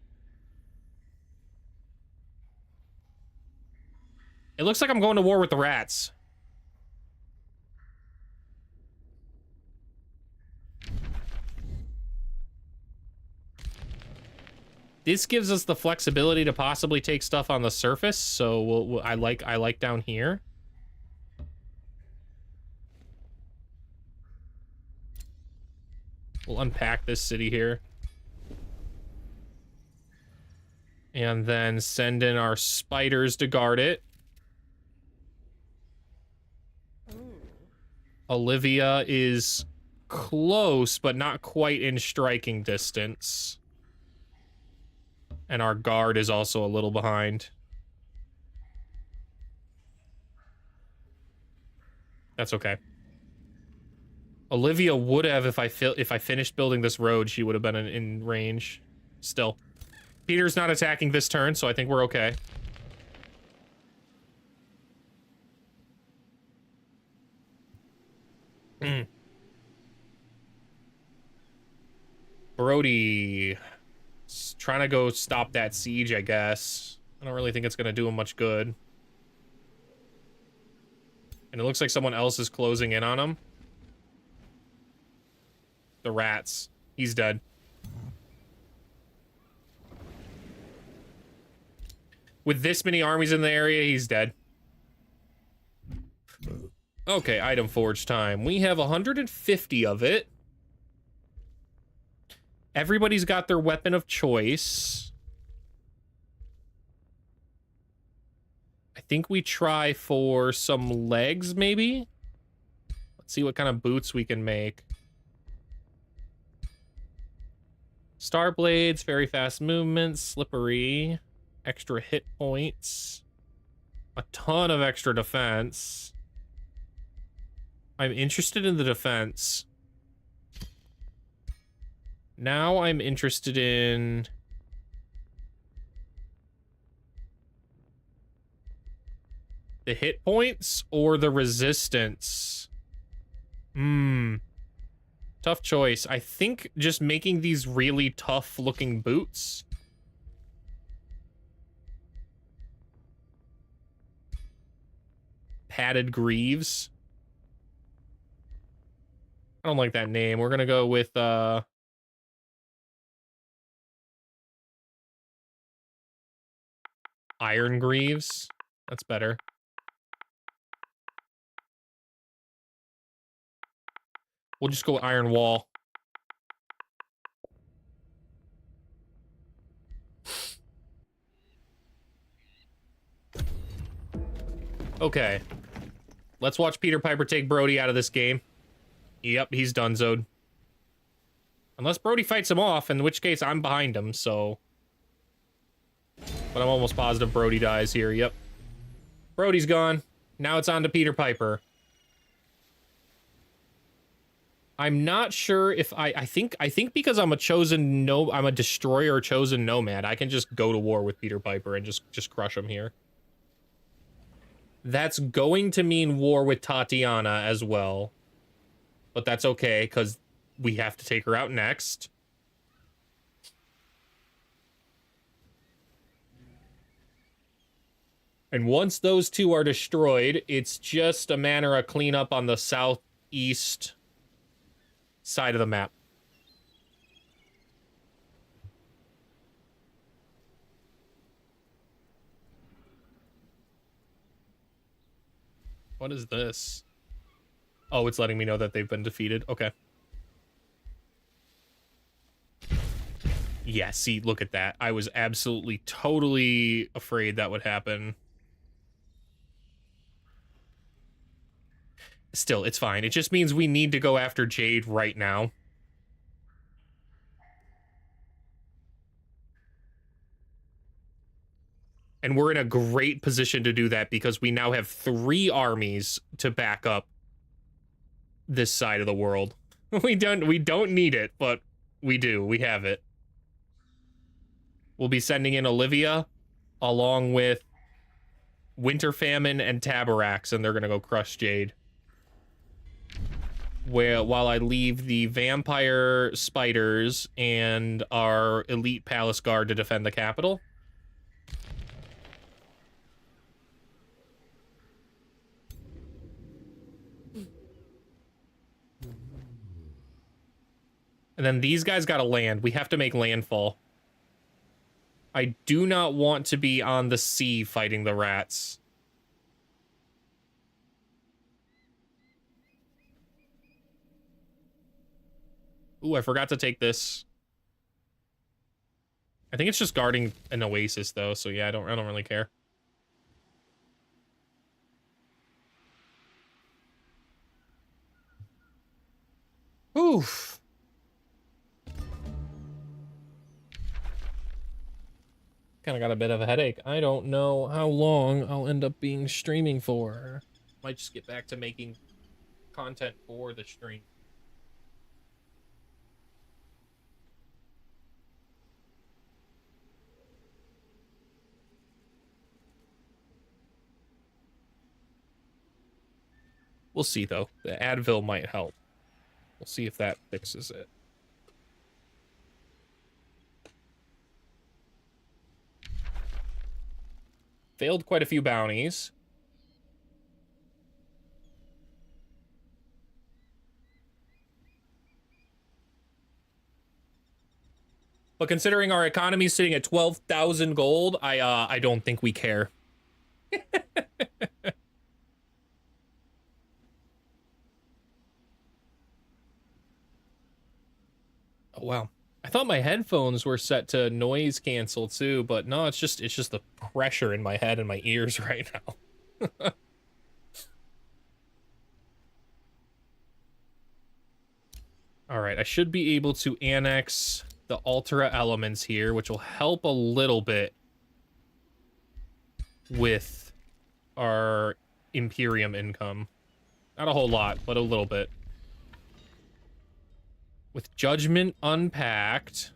It looks like I'm going to war with the rats. This gives us the flexibility to possibly take stuff on the surface, so I like down here. We'll unpack this city here. And then send in our spiders to guard it. Olivia is close, but not quite in striking distance. And our guard is also a little behind. That's okay. Olivia would have, if I finished building this road, she would have been in range. Still. Peter's not attacking this turn, so I think we're okay. Brody trying to go stop that siege, I guess. I don't really think it's going to do him much good. And it looks like someone else is closing in on him. The rats. He's dead. With this many armies in the area, he's dead. Okay, item forge time. We have 150 of it. Everybody's got their weapon of choice. I think we try for some legs, maybe? Let's see what kind of boots we can make. Star Blades, very fast movement, slippery, extra hit points, a ton of extra defense. I'm interested in the defense. Now I'm interested in... the hit points or the resistance? Tough choice. I think just making these really tough looking boots. Padded greaves. I don't like that name. We're gonna go with iron greaves. That's better. We'll just go with iron wall. Okay. Let's watch Peter Piper take Brody out of this game. Yep, he's donezoed. Unless Brody fights him off, in which case I'm behind him, so... But I'm almost positive Brody dies here, yep. Brody's gone. Now it's on to Peter Piper. I'm not sure if I think because I'm a destroyer chosen nomad, I can just go to war with Peter Piper and just crush him here. That's going to mean war with Tatiana as well. But that's okay, because we have to take her out next. And once those two are destroyed, it's just a matter of cleanup on the southeast side of the map. What is this? Oh, it's letting me know that they've been defeated. Okay. Yeah, see, look at that. I was absolutely, totally afraid that would happen. Still, it's fine. It just means we need to go after Jade right now. And we're in a great position to do that because we now have 3 armies to back up this side of the world. We don't need it, but we do. We have it. We'll be sending in Olivia along with Winter Famine and Tabarax, and they're gonna go crush Jade. While I leave the vampire spiders and our elite palace guard to defend the capital. And then these guys gotta land. We have to make landfall. I do not want to be on the sea fighting the rats. Ooh, I forgot to take this. I think it's just guarding an oasis though, so yeah, I don't really care. Oof. Kind of got a bit of a headache. I don't know how long I'll end up being streaming for. Might just get back to making content for the stream. We'll see, though. The Advil might help. We'll see if that fixes it. Failed quite a few bounties. But considering our economy is sitting at 12,000 gold, I don't think we care. Oh wow. I thought my headphones were set to noise cancel too, but no, it's just the pressure in my head and my ears right now. All right, I should be able to annex the Altera elements here, which will help a little bit with our Imperium income. Not a whole lot, but a little bit. With Judgment unpacked,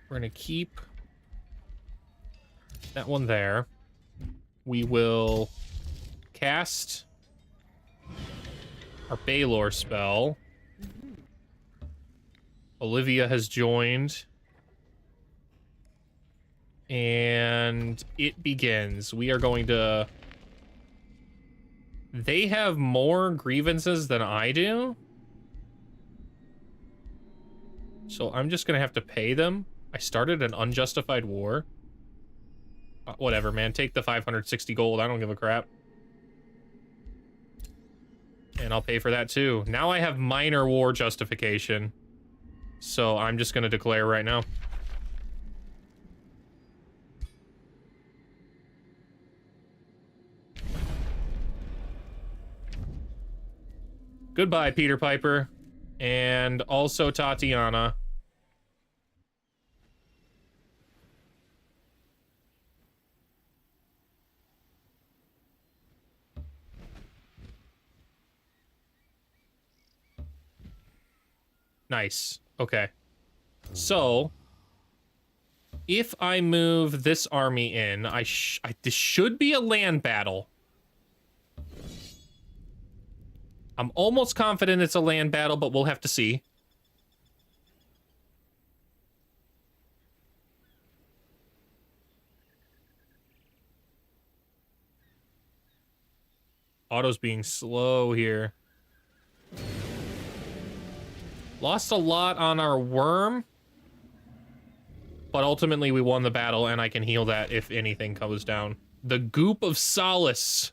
we're gonna keep that one there. We will cast our Baylor spell. Olivia has joined. And it begins. We are going to... They have more grievances than I do. So I'm just gonna have to pay them. I started an unjustified war. Whatever, man. Take the 560 gold. I don't give a crap. And I'll pay for that too. Now I have minor war justification. So I'm just gonna declare right now. Goodbye, Peter Piper. And also Tatiana. Nice. Okay. So, if I move this army in, this should be a land battle. I'm almost confident it's a land battle, but we'll have to see. Auto's being slow here. Lost a lot on our worm. But ultimately we won the battle, and I can heal that if anything goes down. The Goop of Solace.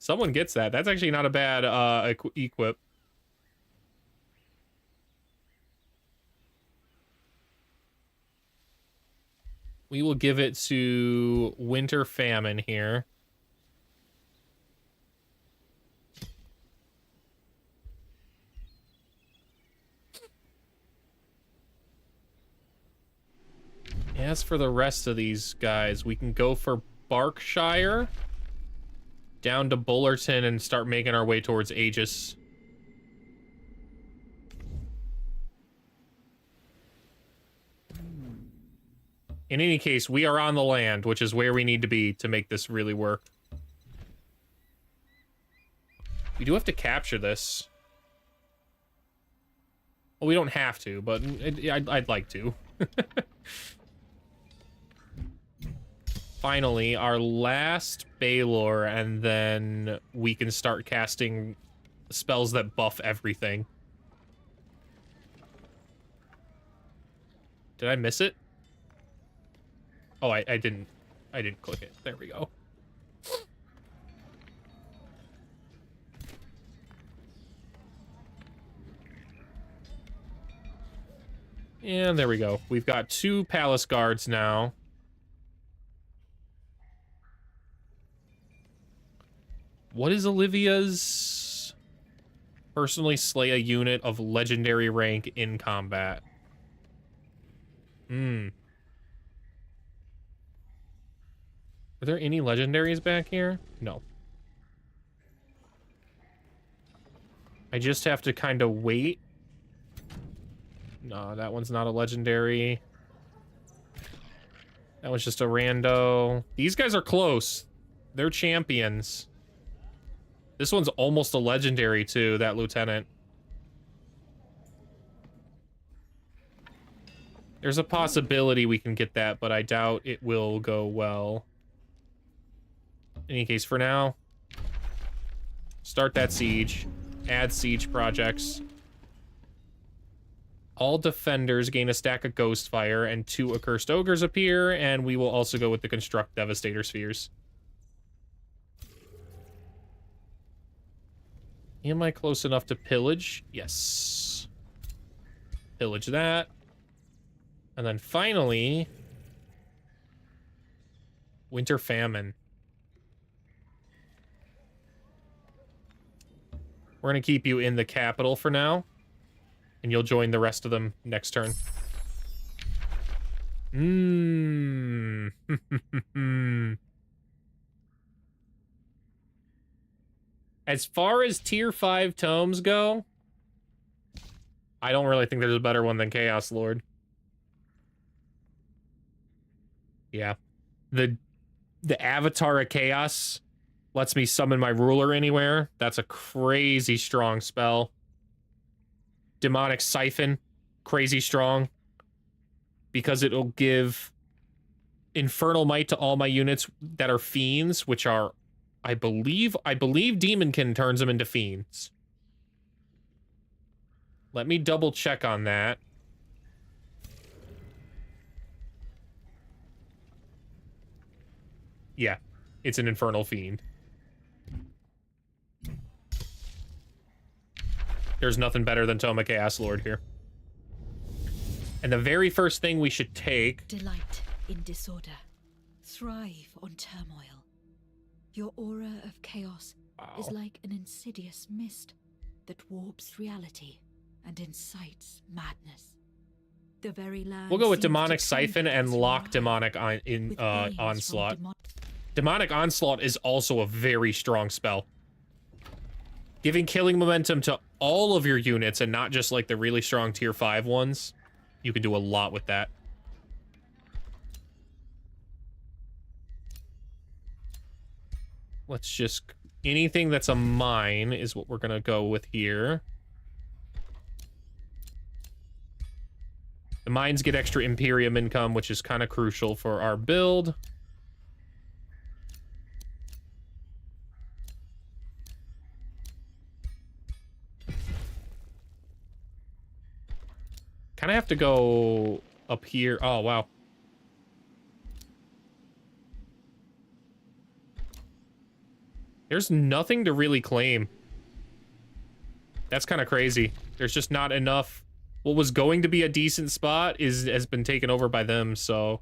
Someone gets that. That's actually not a bad equip. We will give it to Winter Famine here. As for the rest of these guys, we can go for Berkshire, down to Bullerton, and start making our way towards Aegis. In any case, we are on the land, which is where we need to be to make this really work. We do have to capture this. Well, we don't have to, but I'd like to. Finally, our last Baylor, and then we can start casting spells that buff everything. Did I miss it? Oh, I didn't click it. There we go. And there we go. We've got 2 palace guards now. What is Olivia's? Personally slay a unit of legendary rank in combat. Are there any legendaries back here? No. I just have to kind of wait. No, that one's not a legendary. That was just a rando. These guys are close. They're champions. This one's almost a legendary, too, that lieutenant. There's a possibility we can get that, but I doubt it will go well. In any case, for now, start that siege. Add siege projects. All defenders gain a stack of Ghost Fire, and 2 Accursed Ogres appear, and we will also go with the Construct Devastator Spheres. Am I close enough to pillage? Yes. Pillage that. And then finally, Winter Famine. We're going to keep you in the capital for now. And you'll join the rest of them next turn. As far as tier 5 tomes go, I don't really think there's a better one than Chaos Lord. Yeah. The Avatar of Chaos lets me summon my ruler anywhere. That's a crazy strong spell. Demonic Siphon, crazy strong. Because it'll give Infernal Might to all my units that are fiends, which are, I believe Demonkin turns them into fiends. Let me double check on that. Yeah, it's an Infernal Fiend. There's nothing better than Tome of Chaos Lord here. And the very first thing we should take... Delight in disorder. Thrive on turmoil. Your aura of chaos is like an insidious mist that warps reality and incites madness. The very land we'll go with Demonic Siphon and lock Demonic Onslaught. Demonic Onslaught is also a very strong spell. Giving killing momentum to all of your units and not just like the really strong tier 5 ones. You can do a lot with that. Let's just... anything that's a mine is what we're gonna go with here. The mines get extra Imperium income, which is kind of crucial for our build. Kind of have to go up here. Oh, wow. There's nothing to really claim. That's kind of crazy. There's just not enough. What was going to be a decent spot has been taken over by them, so...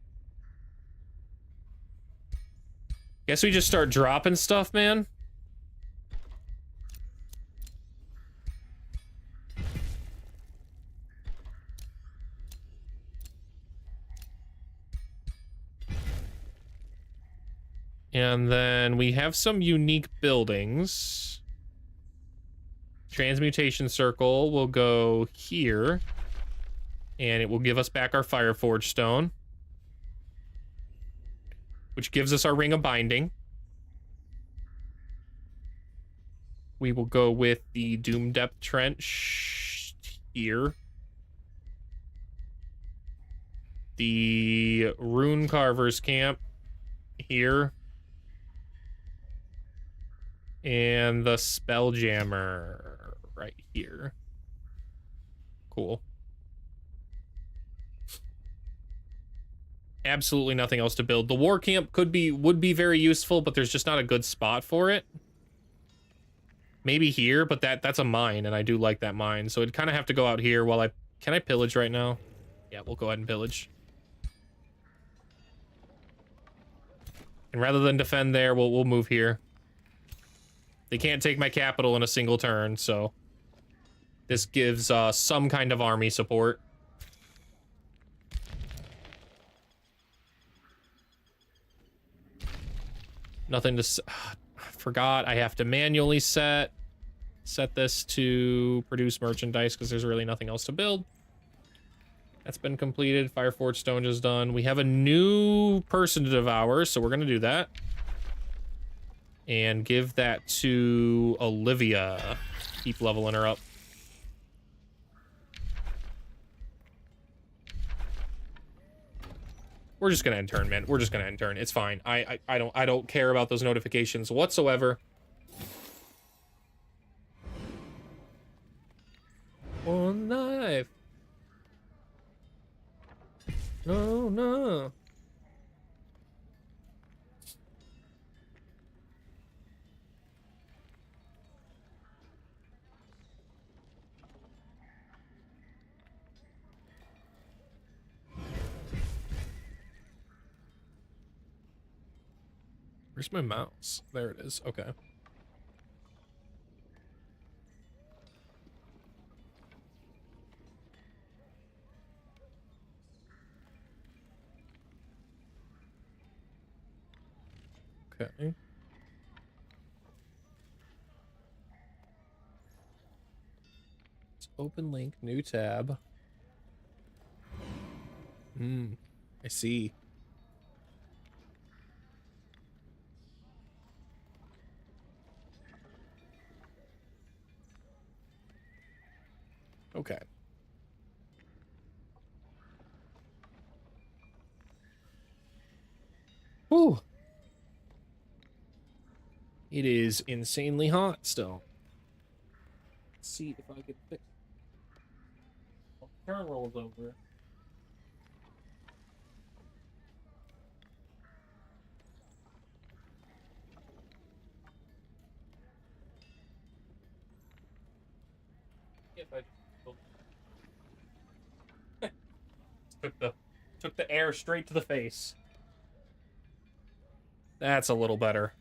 guess we just start dropping stuff, man. And then we have some unique buildings. Transmutation Circle will go here. And it will give us back our Fireforge Stone. Which gives us our Ring of Binding. We will go with the Doom Depth Trench here. The Rune Carver's Camp here. And the Spelljammer right here. Cool. Absolutely nothing else to build. The War Camp would be very useful, but there's just not a good spot for it. Maybe here, but that's a mine, and I do like that mine. So it'd kind of have to go out here while can I pillage right now? Yeah, we'll go ahead and pillage. And rather than defend there, we'll move here. They can't take my capital in a single turn, so this gives some kind of army support. Nothing to... forgot I have to manually set this to produce merchandise because there's really nothing else to build. That's been completed. Fireforge Stone is done. We have a new person to devour, so we're going to do that. And give that to Olivia. Keep leveling her up. We're just gonna end turn, man. We're just gonna end turn. It's fine. I don't care about those notifications whatsoever. One life. No, no. Where's my mouse? There it is. Okay. Okay. Let's open link, new tab. I see. Okay. Whew. It is insanely hot still. Let's see if I can fix it. Turn rolls over. If I took the air straight to the face. That's a little better.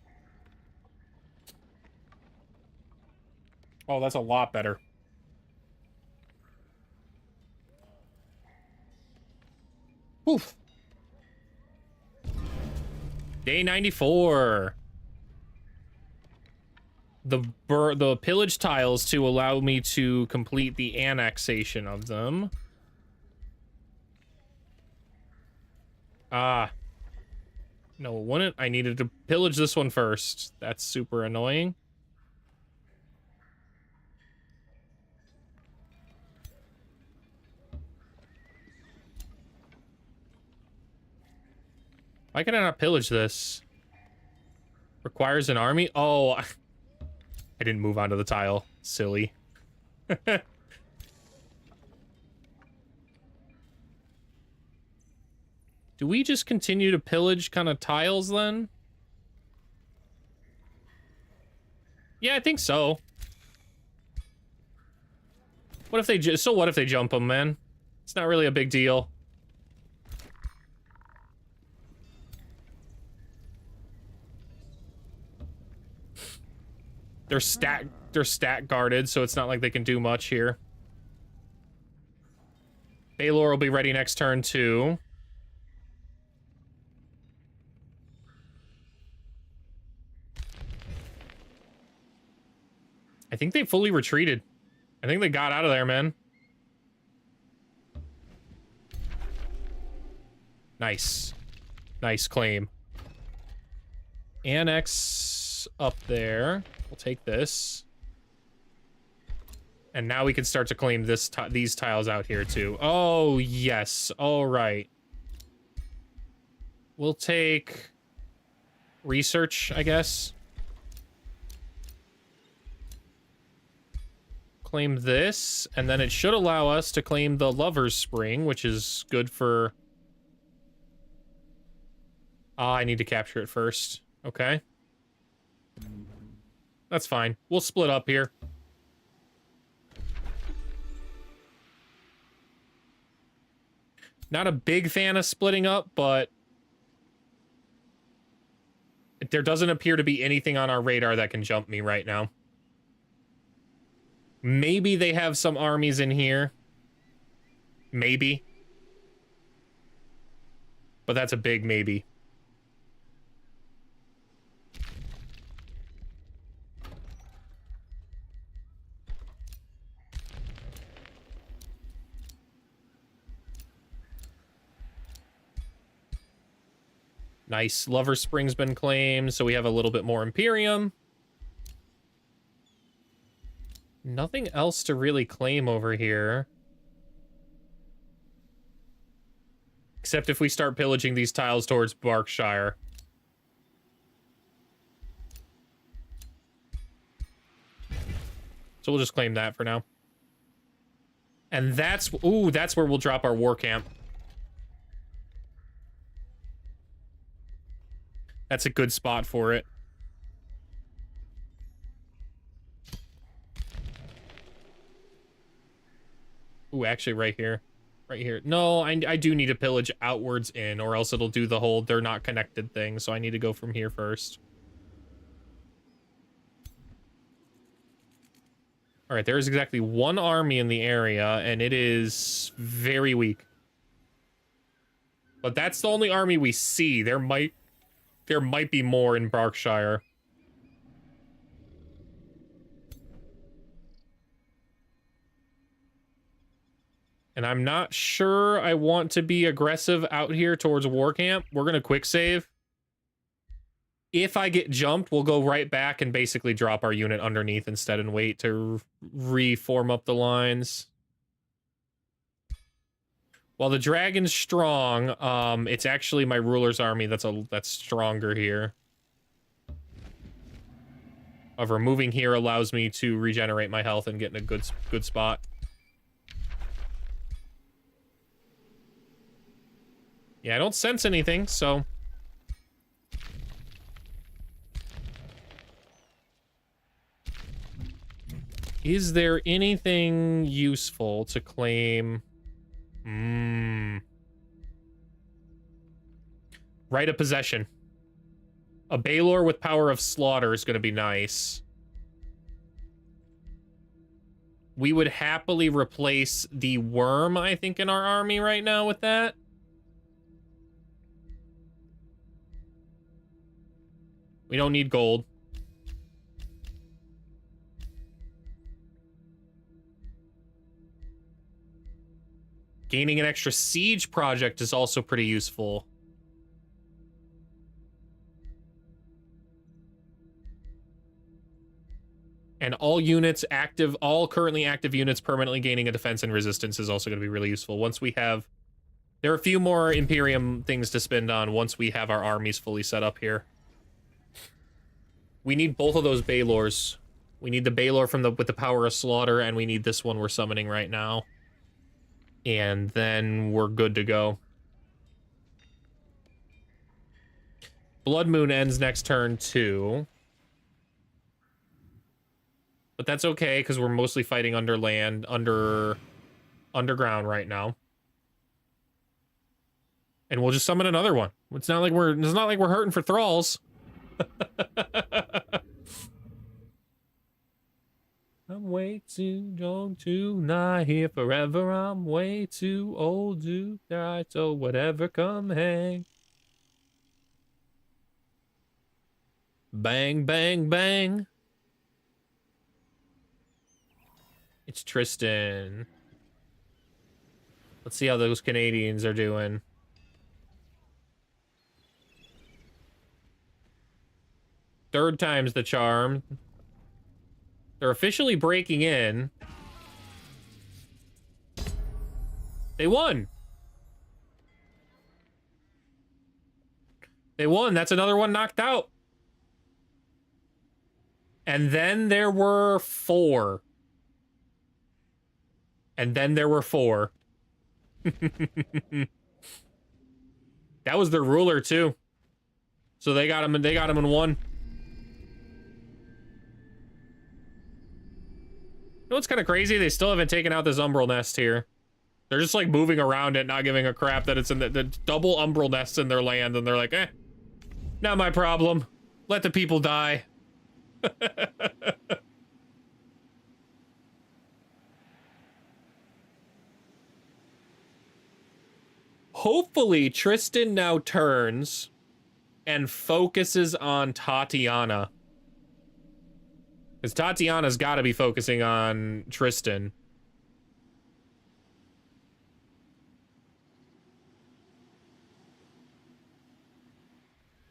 Oh, that's a lot better. Oof. Day 94. The pillage tiles to allow me to complete the annexation of them. Ah. No, it wouldn't. I needed to pillage this one first. That's super annoying. Why can I not pillage this? Requires an army? Oh, I didn't move onto the tile. Silly. Do we just continue to pillage kind of tiles then? Yeah, I think so. What if they what if they jump them, man? It's not really a big deal. They're stat guarded, so it's not like they can do much here. Baylor will be ready next turn too. I think they fully retreated. I think they got out of there, man. Nice. Nice claim. Annex up there. We'll take this. And now we can start to claim these tiles out here too. Oh, yes. All right. We'll take research, I guess. Claim this, and then it should allow us to claim the Lover's Spring, which is good for... I need to capture it first. Okay. That's fine. We'll split up here. Not a big fan of splitting up, but there doesn't appear to be anything on our radar that can jump me right now. Maybe they have some armies in here. Maybe. But that's a big maybe. Nice. Lover Spring's been claimed, so we have a little bit more Imperium. Nothing else to really claim over here. Except if we start pillaging these tiles towards Berkshire. So we'll just claim that for now. And that's... Ooh, that's where we'll drop our war camp. That's a good spot for it. Ooh, actually right here. Right here. No, I do need to pillage outwards in, or else it'll do the whole they're not connected thing, so I need to go from here first. Alright, there's exactly one army in the area, and it is very weak. But that's the only army we see. There might there might be more in Berkshire. And I'm not sure I want to be aggressive out here towards war camp. We're gonna quick save. If I get jumped, we'll go right back and basically drop our unit underneath instead and wait to reform up the lines. While the dragon's strong, it's actually my ruler's army that's stronger here. However, moving here allows me to regenerate my health and get in a good spot. Yeah, I don't sense anything, so... Is there anything useful to claim? Right of possession. A Baylor with power of slaughter is going to be nice. We would happily replace the worm, I think, in our army right now with that. We don't need gold. Gaining an extra siege project is also pretty useful. And all currently active units permanently gaining a defense and resistance is also going to be really useful. Once we have... There are a few more Imperium things to spend on once we have our armies fully set up here. We need both of those Baylors. We need the Baylor with the power of slaughter, and we need this one we're summoning right now. And then we're good to go. Blood Moon ends next turn, too. But that's okay, because we're mostly fighting underground right now. And we'll just summon another one. It's not like we're hurting for thralls. I'm way too young to not here forever. I'm way too old to die, so whatever, come hang. Bang, bang, bang. It's Tristan. Let's see how those Canadians are doing. Third time's the charm. They're officially breaking in. They won. They won. That's another one knocked out. And then there were 4. And then there were 4. That was their ruler too. So they got him in 1. You know what's kind of crazy? They still haven't taken out this umbral nest here. They're just like moving around it, not giving a crap that it's in the double umbral nests in their land, and they're like, eh, not my problem. Let the people die. Hopefully, Tristan now turns and focuses on Tatiana. Because Tatiana's got to be focusing on Tristan.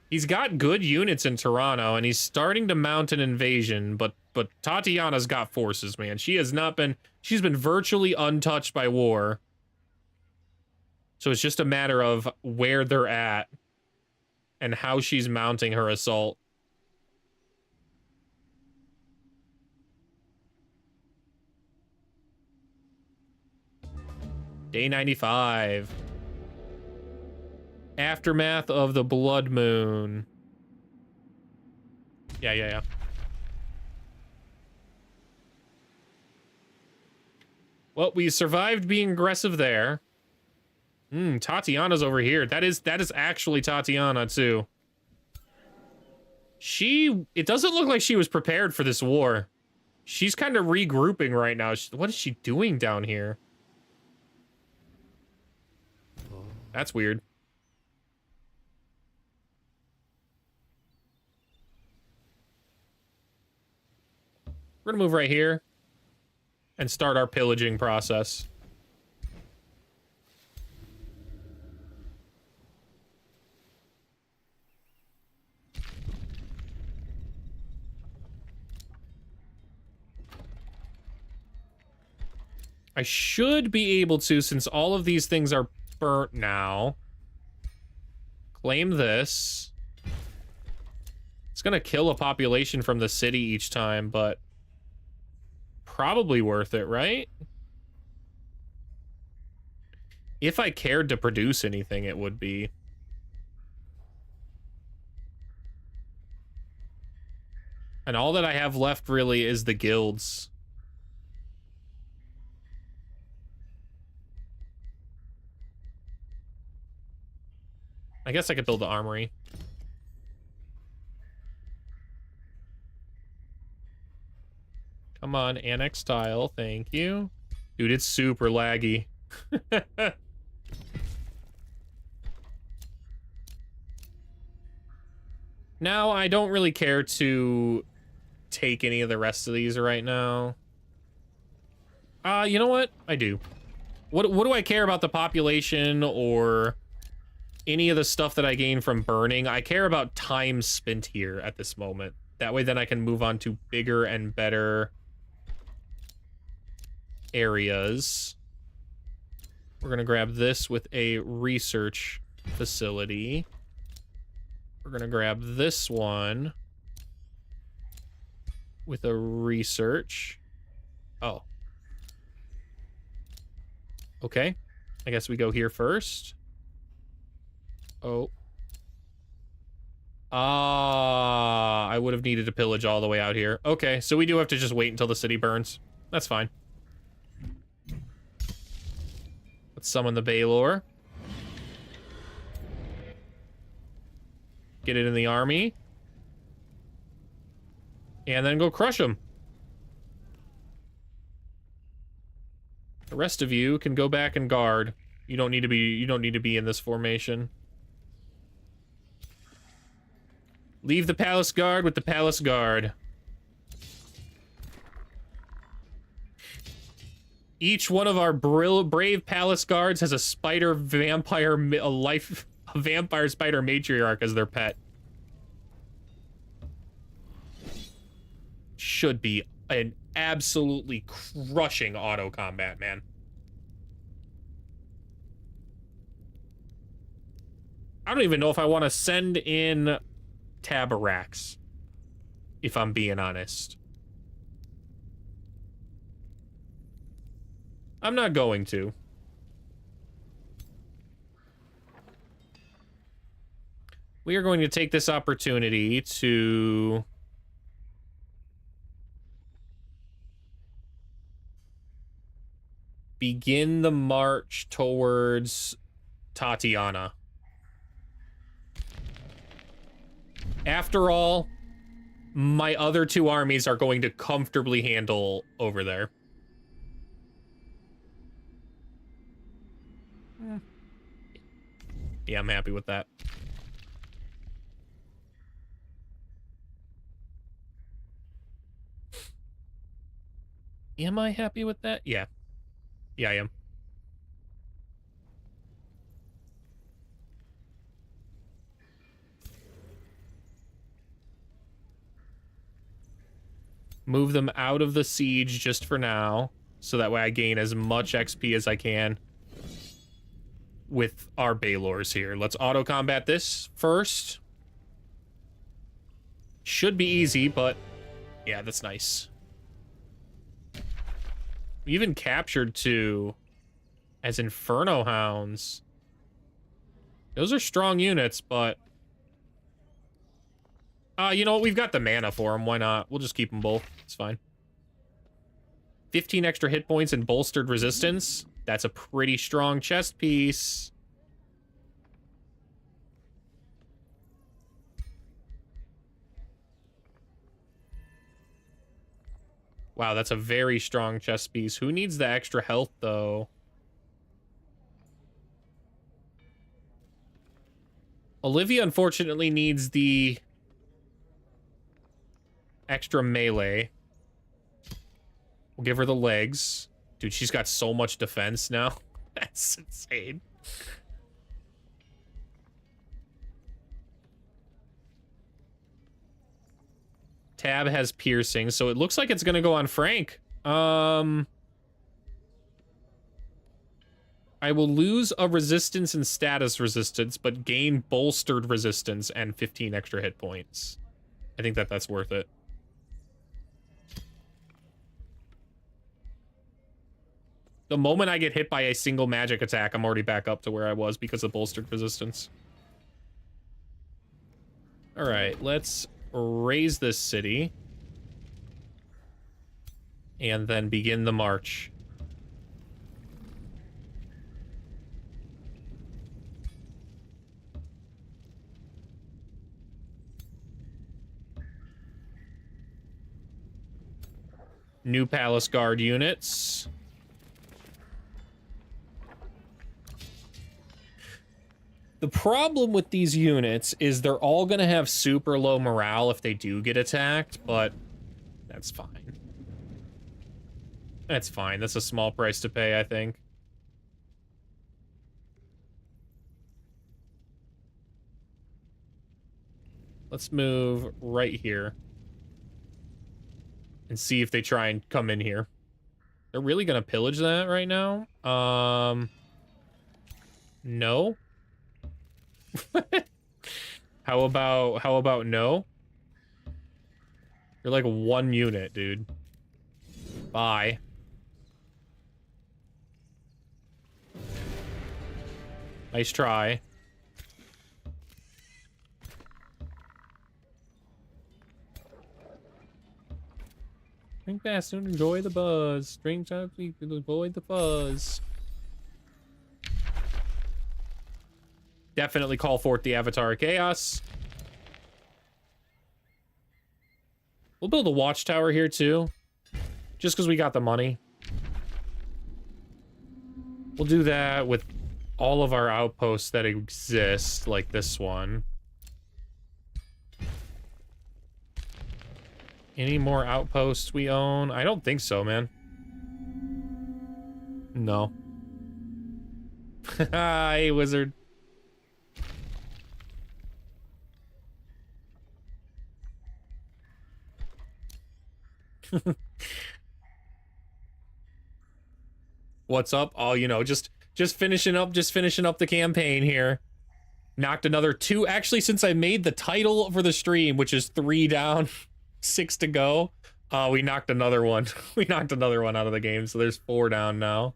He's got good units in Toronto, and he's starting to mount an invasion, but Tatiana's got forces, man. She's been virtually untouched by war. So it's just a matter of where they're at and how she's mounting her assault. Day 95. Aftermath of the Blood Moon. Yeah. Well, we survived being aggressive there. Tatiana's over here. That is actually Tatiana, too. It doesn't look like she was prepared for this war. She's kind of regrouping right now. What is she doing down here? That's weird. We're gonna move right here and start our pillaging process. I should be able to, since all of these things are burnt now, claim this. It's gonna kill a population from the city each time, but probably worth it, right? If I cared to produce anything, it would be. And all that I have left really is the guilds. I guess I could build the armory. Come on, annex tile, thank you. Dude, it's super laggy. Now, I don't really care to take any of the rest of these right now. You know what? I do. What do I care about the population or any of the stuff that I gain from burning? I care about time spent here at this moment. That way then I can move on to bigger and better areas. We're gonna grab this with a research facility. We're gonna grab this one with a research. Oh. Okay. I guess we go here first. Oh. I would have needed to pillage all the way out here. Okay, so we do have to just wait until the city burns. That's fine. Let's summon the Baylor. Get it in the army. And then go crush them. The rest of you can go back and guard. You don't need to be in this formation. Leave the palace guard with the palace guard. Each one of our brave palace guards has a spider vampire, a vampire spider matriarch as their pet. Should be an absolutely crushing auto combat, man. I don't even know if I want to send in Tabaraks, if I'm being honest. I'm not going to. We are going to take this opportunity to begin the march towards Tatiana. After all, my other two armies are going to comfortably handle over there. Yeah, I'm happy with that. Am I happy with that? Yeah. Yeah, I am. Move them out of the siege just for now, so that way I gain as much XP as I can with our Baylors here. Let's auto combat this first. Should be easy, but yeah, that's nice. We even captured two as Inferno Hounds. Those are strong units, but you know what? We've got the mana for them. Why not? We'll just keep them both. It's fine. 15 extra hit points and bolstered resistance. That's a pretty strong chest piece. Wow, that's a very strong chest piece. Who needs the extra health, though? Olivia, unfortunately, needs the extra melee. We'll give her the legs. Dude, she's got so much defense now. That's insane. Tab has piercing, so it looks like it's gonna go on Frank. I will lose a resistance and status resistance, but gain bolstered resistance and 15 extra hit points. I think that's worth it. The moment I get hit by a single magic attack, I'm already back up to where I was because of bolstered resistance. All right, let's raise this city. And then begin the march. New Palace Guard units. The problem with these units is they're all going to have super low morale if they do get attacked, but that's fine. That's fine. That's a small price to pay, I think. Let's move right here and see if they try and come in here. They're really going to pillage that right now? No. How about no? You're like one unit, dude. Bye. Nice try. Drink fast and enjoy the buzz. Drink fast and avoid the fuzz. Definitely call forth the Avatar of Chaos. We'll build a watchtower here too. Just because we got the money. We'll do that with all of our outposts that exist, like this one. Any more outposts we own? I don't think so, man. No. Hey, wizard. What's up? Oh, you know, just finishing up the campaign here. Knocked another 2. Actually, since I made the title for the stream, which is 3 down, 6 to go, we knocked another one. We knocked another one out of the game, so there's 4 down now.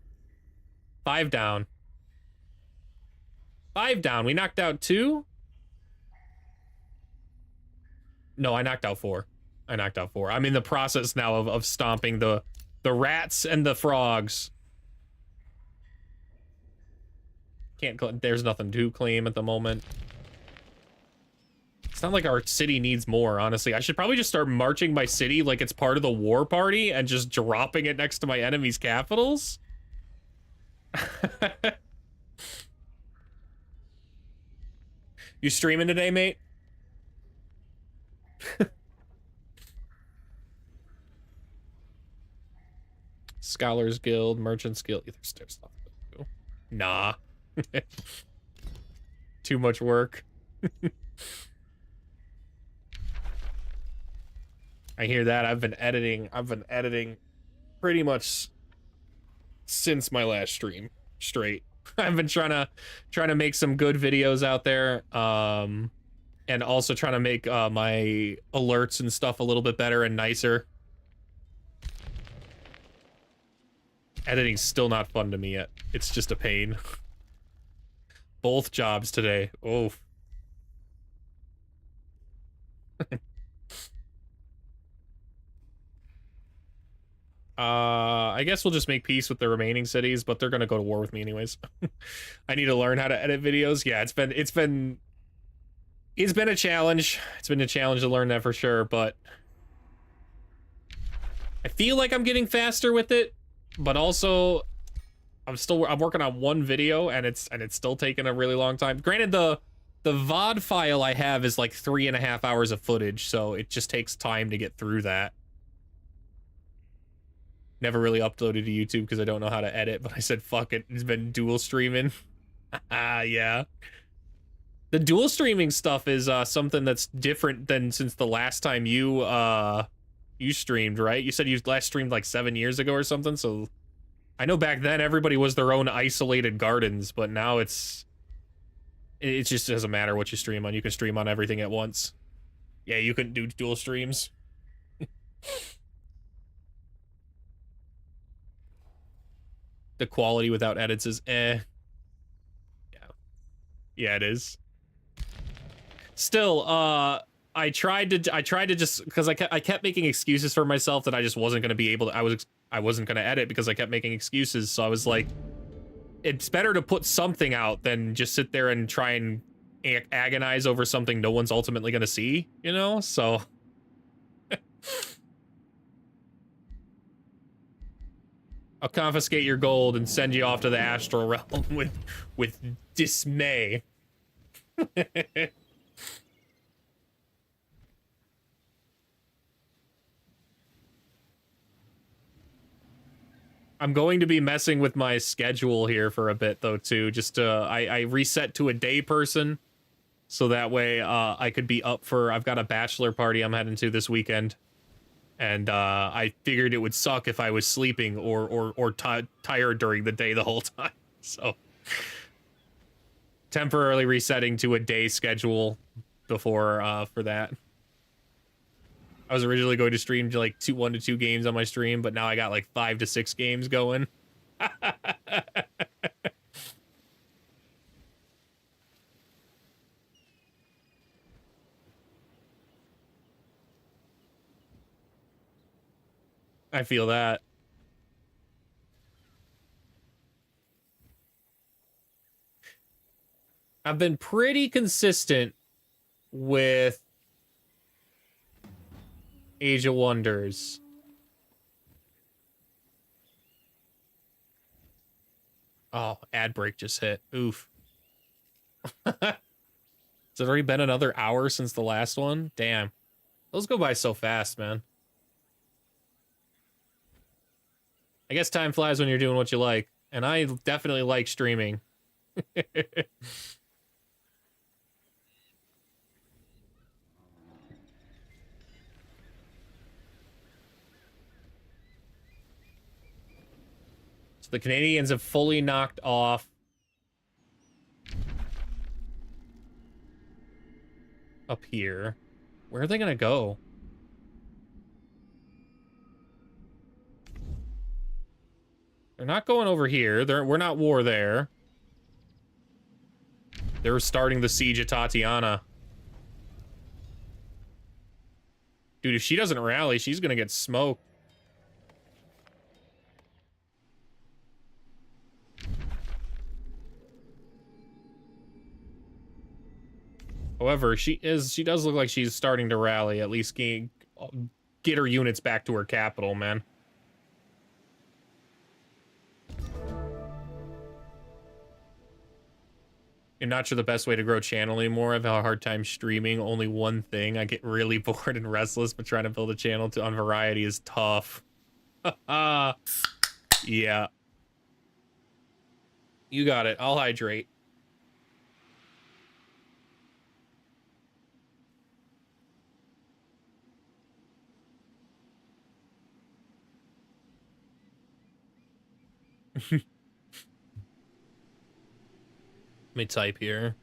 5 down. 5 down. We knocked out 2? No, I knocked out 4. I knocked out 4. I'm in the process now of stomping the rats and the frogs. There's nothing to claim at the moment. It's not like our city needs more, honestly. I should probably just start marching my city like it's part of the war party and just dropping it next to my enemy's capitals. You streaming today, mate? Scholars Guild, Merchants Guild. There's nothing to do. Nah. Too much work. I hear that. I've been editing pretty much since my last stream straight. I've been trying to make some good videos out there, and also trying to make my alerts and stuff a little bit better and nicer. Editing's still not fun to me yet. It's just a pain. Both jobs today. Oh. I guess we'll just make peace with the remaining cities, but they're gonna go to war with me anyways. I need to learn how to edit videos. Yeah, it's been a challenge. It's been a challenge to learn that for sure, but I feel like I'm getting faster with it, but also I'm working on one video and it's still taking a really long time. Granted, the VOD file I have is like 3.5 hours of footage, so it just takes time to get through that. Never really uploaded to YouTube because I don't know how to edit, but I said, fuck it. It's been dual streaming. Ah, yeah. The dual streaming stuff is something that's different than since the last time you streamed, right? You said you last streamed like 7 years ago or something, so I know back then everybody was their own isolated gardens, but now it just doesn't matter what you stream on. You can stream on everything at once. Yeah, you couldn't do dual streams. The quality without edits is eh. Yeah. Yeah, it is. Still, I tried to just because I kept making excuses for myself that I just wasn't going to be able to, I wasn't going to edit because I kept making excuses. So I was like, it's better to put something out than just sit there and try and agonize over something no one's ultimately going to see, you know? So I'll confiscate your gold and send you off to the astral realm with dismay. I'm going to be messing with my schedule here for a bit though too. Just I reset to a day person, so that way I could be up for. I've got a bachelor party I'm heading to this weekend, and I figured it would suck if I was sleeping or tired during the day the whole time. So temporarily resetting to a day schedule before for that. I was originally going to stream like 1 to 2 games on my stream, but now I got like 5 to 6 games going. I feel that. I've been pretty consistent with Age of Wonders. Oh, ad break just hit. Oof. Has it already been another hour since the last one? Damn. Those go by so fast, man. I guess time flies when you're doing what you like. And I definitely like streaming. So the Canadians have fully knocked off up here. Where are they gonna go? They're not going over here. We're not war there. They're starting the siege of Tatiana. Dude, if she doesn't rally, she's gonna get smoked. However, she does look like she's starting to rally, at least get her units back to her capital, man. I'm not sure the best way to grow channel anymore. I've had a hard time streaming only one thing. I get really bored and restless, but trying to build a channel on variety is tough. Yeah. You got it. I'll hydrate. Let me type here.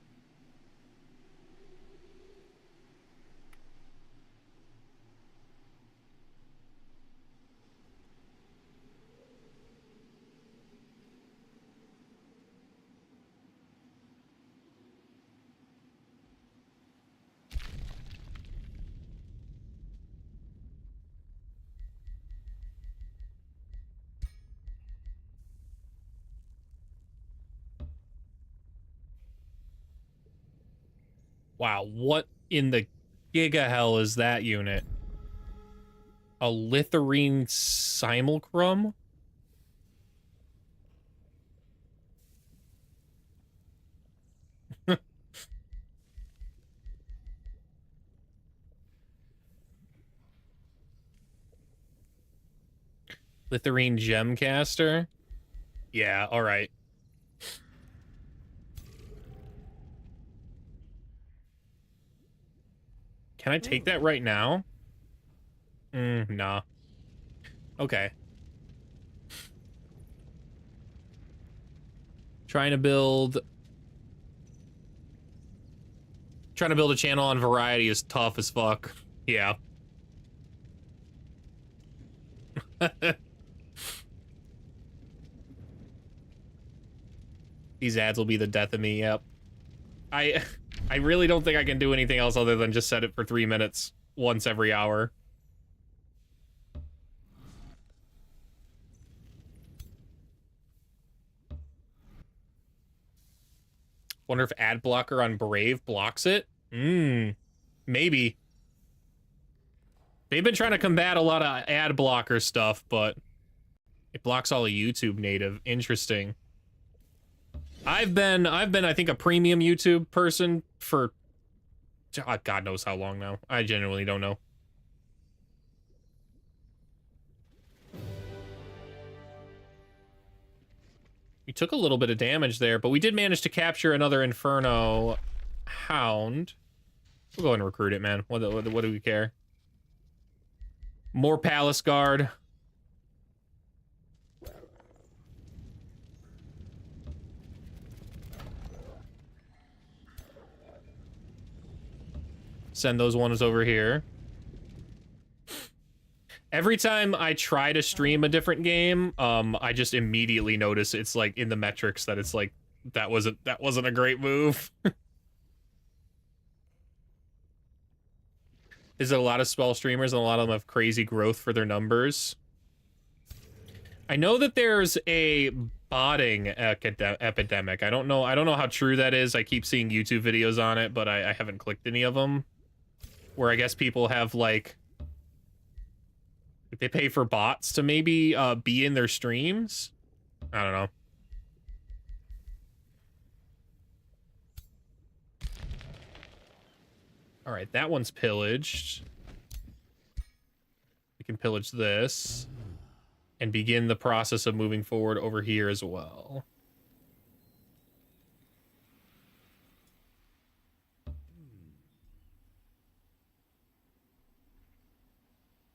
Wow, what in the giga hell is that unit? A Litharine Simulcrum? Litharine Gemcaster. Yeah, all right. Can I take that right now? Nah. Okay. Trying to build a channel on variety is tough as fuck. Yeah. These ads will be the death of me, yep. I really don't think I can do anything else other than just set it for 3 minutes once every hour. Wonder if ad blocker on Brave blocks it? Maybe. They've been trying to combat a lot of ad blocker stuff, but it blocks all of YouTube native. Interesting. I've been, I think, a premium YouTube person for God knows how long now. I genuinely don't know. We took a little bit of damage there, but we did manage to capture another Inferno Hound. We'll go ahead and recruit it, man. What do we care? More Palace Guard. Send those ones over here. Every time I try to stream a different game, I just immediately notice it's like in the metrics that it's like that wasn't a great move. Is it a lot of spell streamers and a lot of them have crazy growth for their numbers? I know that there's a botting epidemic. I don't know how true that is. I keep seeing YouTube videos on it, but I haven't clicked any of them. Where I guess people have like they pay for bots to maybe be in their streams. I don't know. All right, that one's pillaged. We can pillage this and begin the process of moving forward over here as well.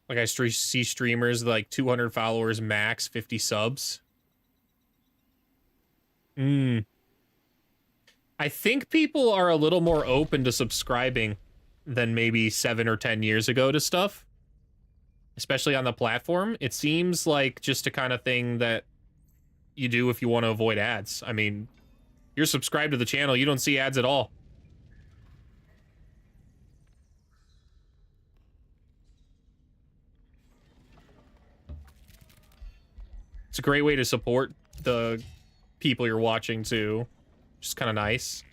Like I see streamers like 200 followers max, 50 subs. I think people are a little more open to subscribing than maybe 7 or 10 years ago to stuff. Especially on the platform. It seems like just a kind of thing that you do if you want to avoid ads. I mean, you're subscribed to the channel, you don't see ads at all. It's a great way to support the people you're watching too. Just kind of nice.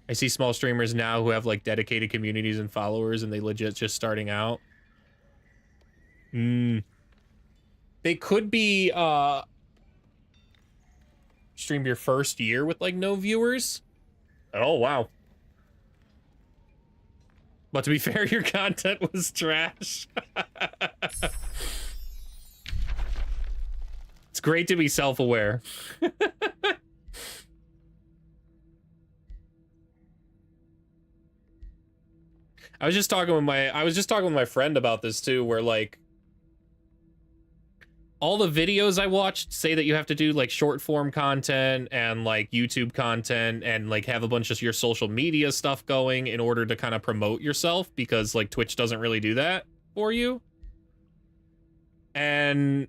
I see small streamers now who have like dedicated communities and followers and they legit just starting out. They could be stream your first year with like no viewers. Oh wow. But to be fair, your content was trash. It's great to be self-aware. I was just talking with my friend about this too, where like all the videos I watched say that you have to do like short form content and like YouTube content and like have a bunch of your social media stuff going in order to kind of promote yourself, because like Twitch doesn't really do that for you. And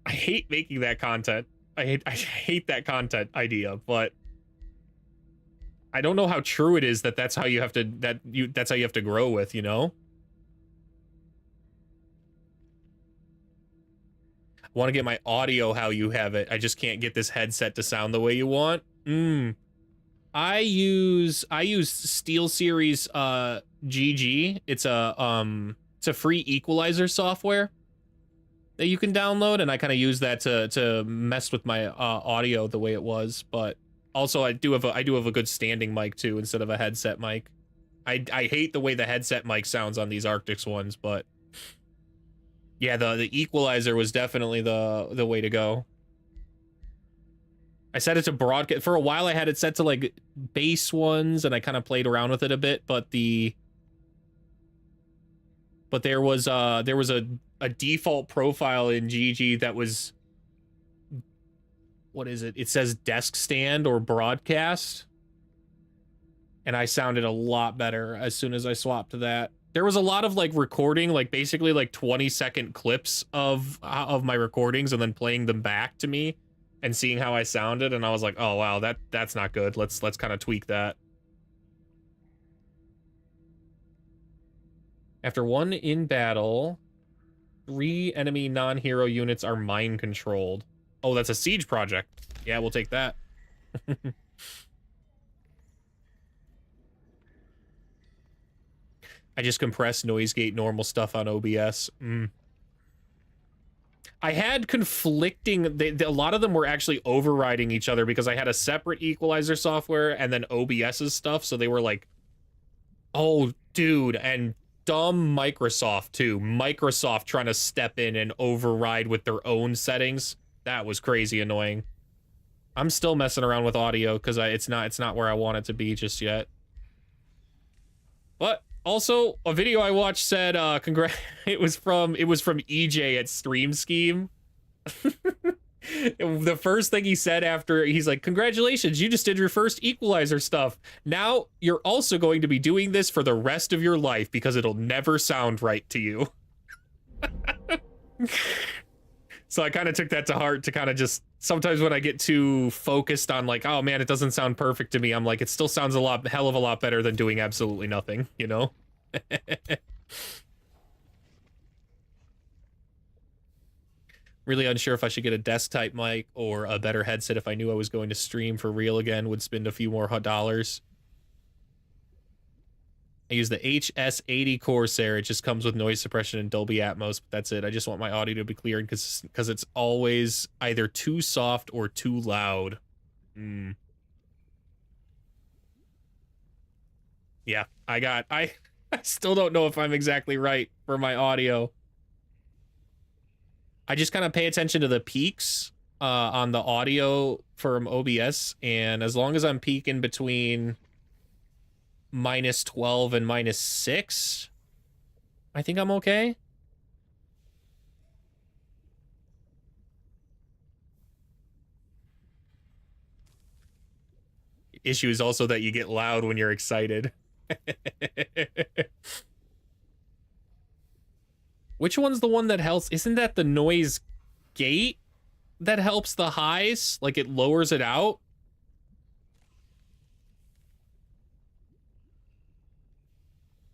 I hate making that content. I hate that content idea, but I don't know how true it is that that's how you have to that's how you have to grow with, you know? I want to get my audio how you have it. I just can't get this headset to sound the way you want. I use SteelSeries GG. It's a free equalizer software that you can download, and I kind of use that to mess with my audio the way it was. But also I do have a good standing mic too instead of a headset mic. I hate the way the headset mic sounds on these Arctics ones, but yeah, the equalizer was definitely the way to go. I set it to broadcast. For a while, I had it set to, like, bass ones, and I kind of played around with it a bit, but there was a default profile in GG that was, what is it? It says desk stand or broadcast. And I sounded a lot better as soon as I swapped to that. There was a lot of, like, recording, like, basically, like, 20-second clips of my recordings and then playing them back to me and seeing how I sounded, and I was like, oh, wow, that's not good. Let's kind of tweak that. After one in battle, 3 enemy non-hero units are mind-controlled. Oh, that's a siege project. Yeah, we'll take that. I just compressed noise gate normal stuff on OBS. I had conflicting, a lot of them were actually overriding each other because I had a separate equalizer software and then OBS's stuff, so they were like, oh, dude, and dumb Microsoft, too. Microsoft trying to step in and override with their own settings. That was crazy annoying. I'm still messing around with audio because it's not where I want it to be just yet. But also, a video I watched said, it was from EJ at Stream Scheme. The first thing he said after, he's like, congratulations, you just did your first equalizer stuff. Now you're also going to be doing this for the rest of your life because it'll never sound right to you. So I kind of took that to heart to kind of just, sometimes when I get too focused on like, oh man, it doesn't sound perfect to me, I'm like, it still sounds hell of a lot better than doing absolutely nothing, you know? Really unsure if I should get a desk type mic or a better headset if I knew I was going to stream for real again, would spend a few more dollars. I use the HS80 Corsair. It just comes with noise suppression and Dolby Atmos, but that's it. I just want my audio to be clear because it's always either too soft or too loud. Yeah, I still don't know if I'm exactly right for my audio. I just kind of pay attention to the peaks on the audio from OBS, and as long as I'm peaking between -12 and -6, I think I'm okay. Issue is also that you get loud when you're excited. Which one's the one that helps? Isn't that the noise gate that helps the highs? Like, it lowers it out?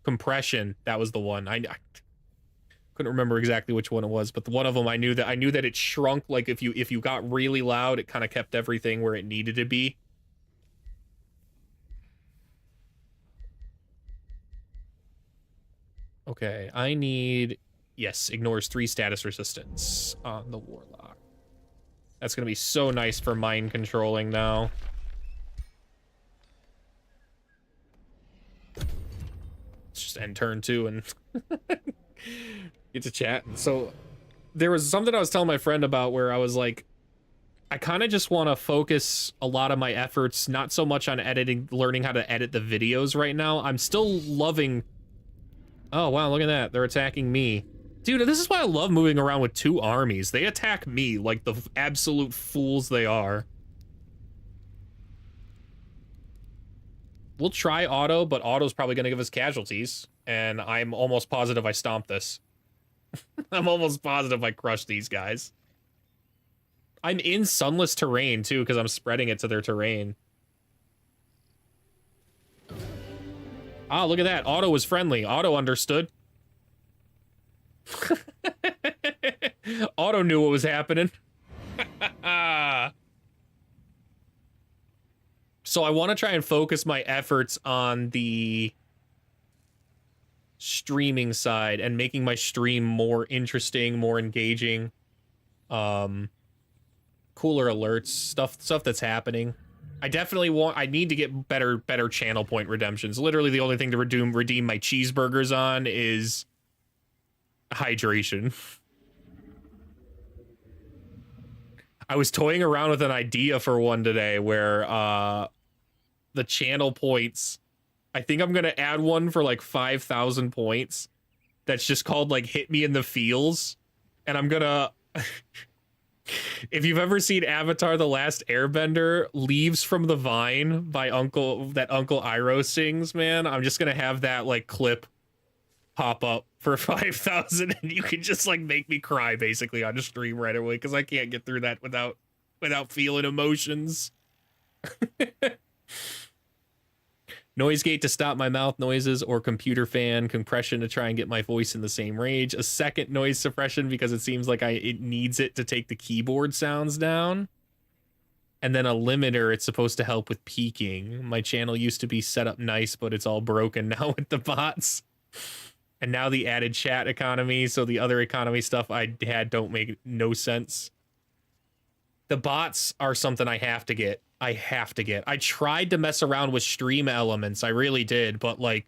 Compression, that was the one. I couldn't remember exactly which one it was, but one of them I knew that it shrunk. Like, if you got really loud, it kind of kept everything where it needed to be. Okay, I need... Yes, ignores 3 status resistance on the Warlock. That's gonna be so nice for mind controlling now. Let's just end turn 2 and get to chat. So there was something I was telling my friend about where I was like, I kind of just want to focus a lot of my efforts, not so much on editing, learning how to edit the videos right now. I'm still loving... Oh, wow, look at that. They're attacking me. Dude, this is why I love moving around with 2 armies. They attack me like the absolute fools they are. We'll try auto, but auto's probably going to give us casualties. And I'm almost positive I stomp this. I'm almost positive I crush these guys. I'm in sunless terrain, too, because I'm spreading it to their terrain. Ah, look at that. Auto was friendly. Auto understood. Auto knew what was happening. So I want to try and focus my efforts on the streaming side and making my stream more interesting, more engaging. Cooler alerts, stuff that's happening. I definitely want, I need to get better channel point redemptions. Literally the only thing to redeem my cheeseburgers on is hydration. I was toying around with an idea for one today where the channel points, I think I'm gonna add one for like 5,000 points that's just called like hit me in the feels, and I'm gonna if you've ever seen Avatar The Last Airbender, Leaves from the Vine by Uncle Iroh sings, man, I'm just gonna have that like clip pop up for 5,000 and you can just like make me cry basically on the stream right away because I can't get through that without feeling emotions. Noise gate to stop my mouth noises, or computer fan compression to try and get my voice in the same range. A second noise suppression because it seems like it needs it to take the keyboard sounds down. And then a limiter, it's supposed to help with peaking. My channel used to be set up nice, but it's all broken now with the bots. And now the added chat economy, so the other economy stuff I had don't make no sense. The bots are something I have to get. I tried to mess around with stream elements, I really did, but like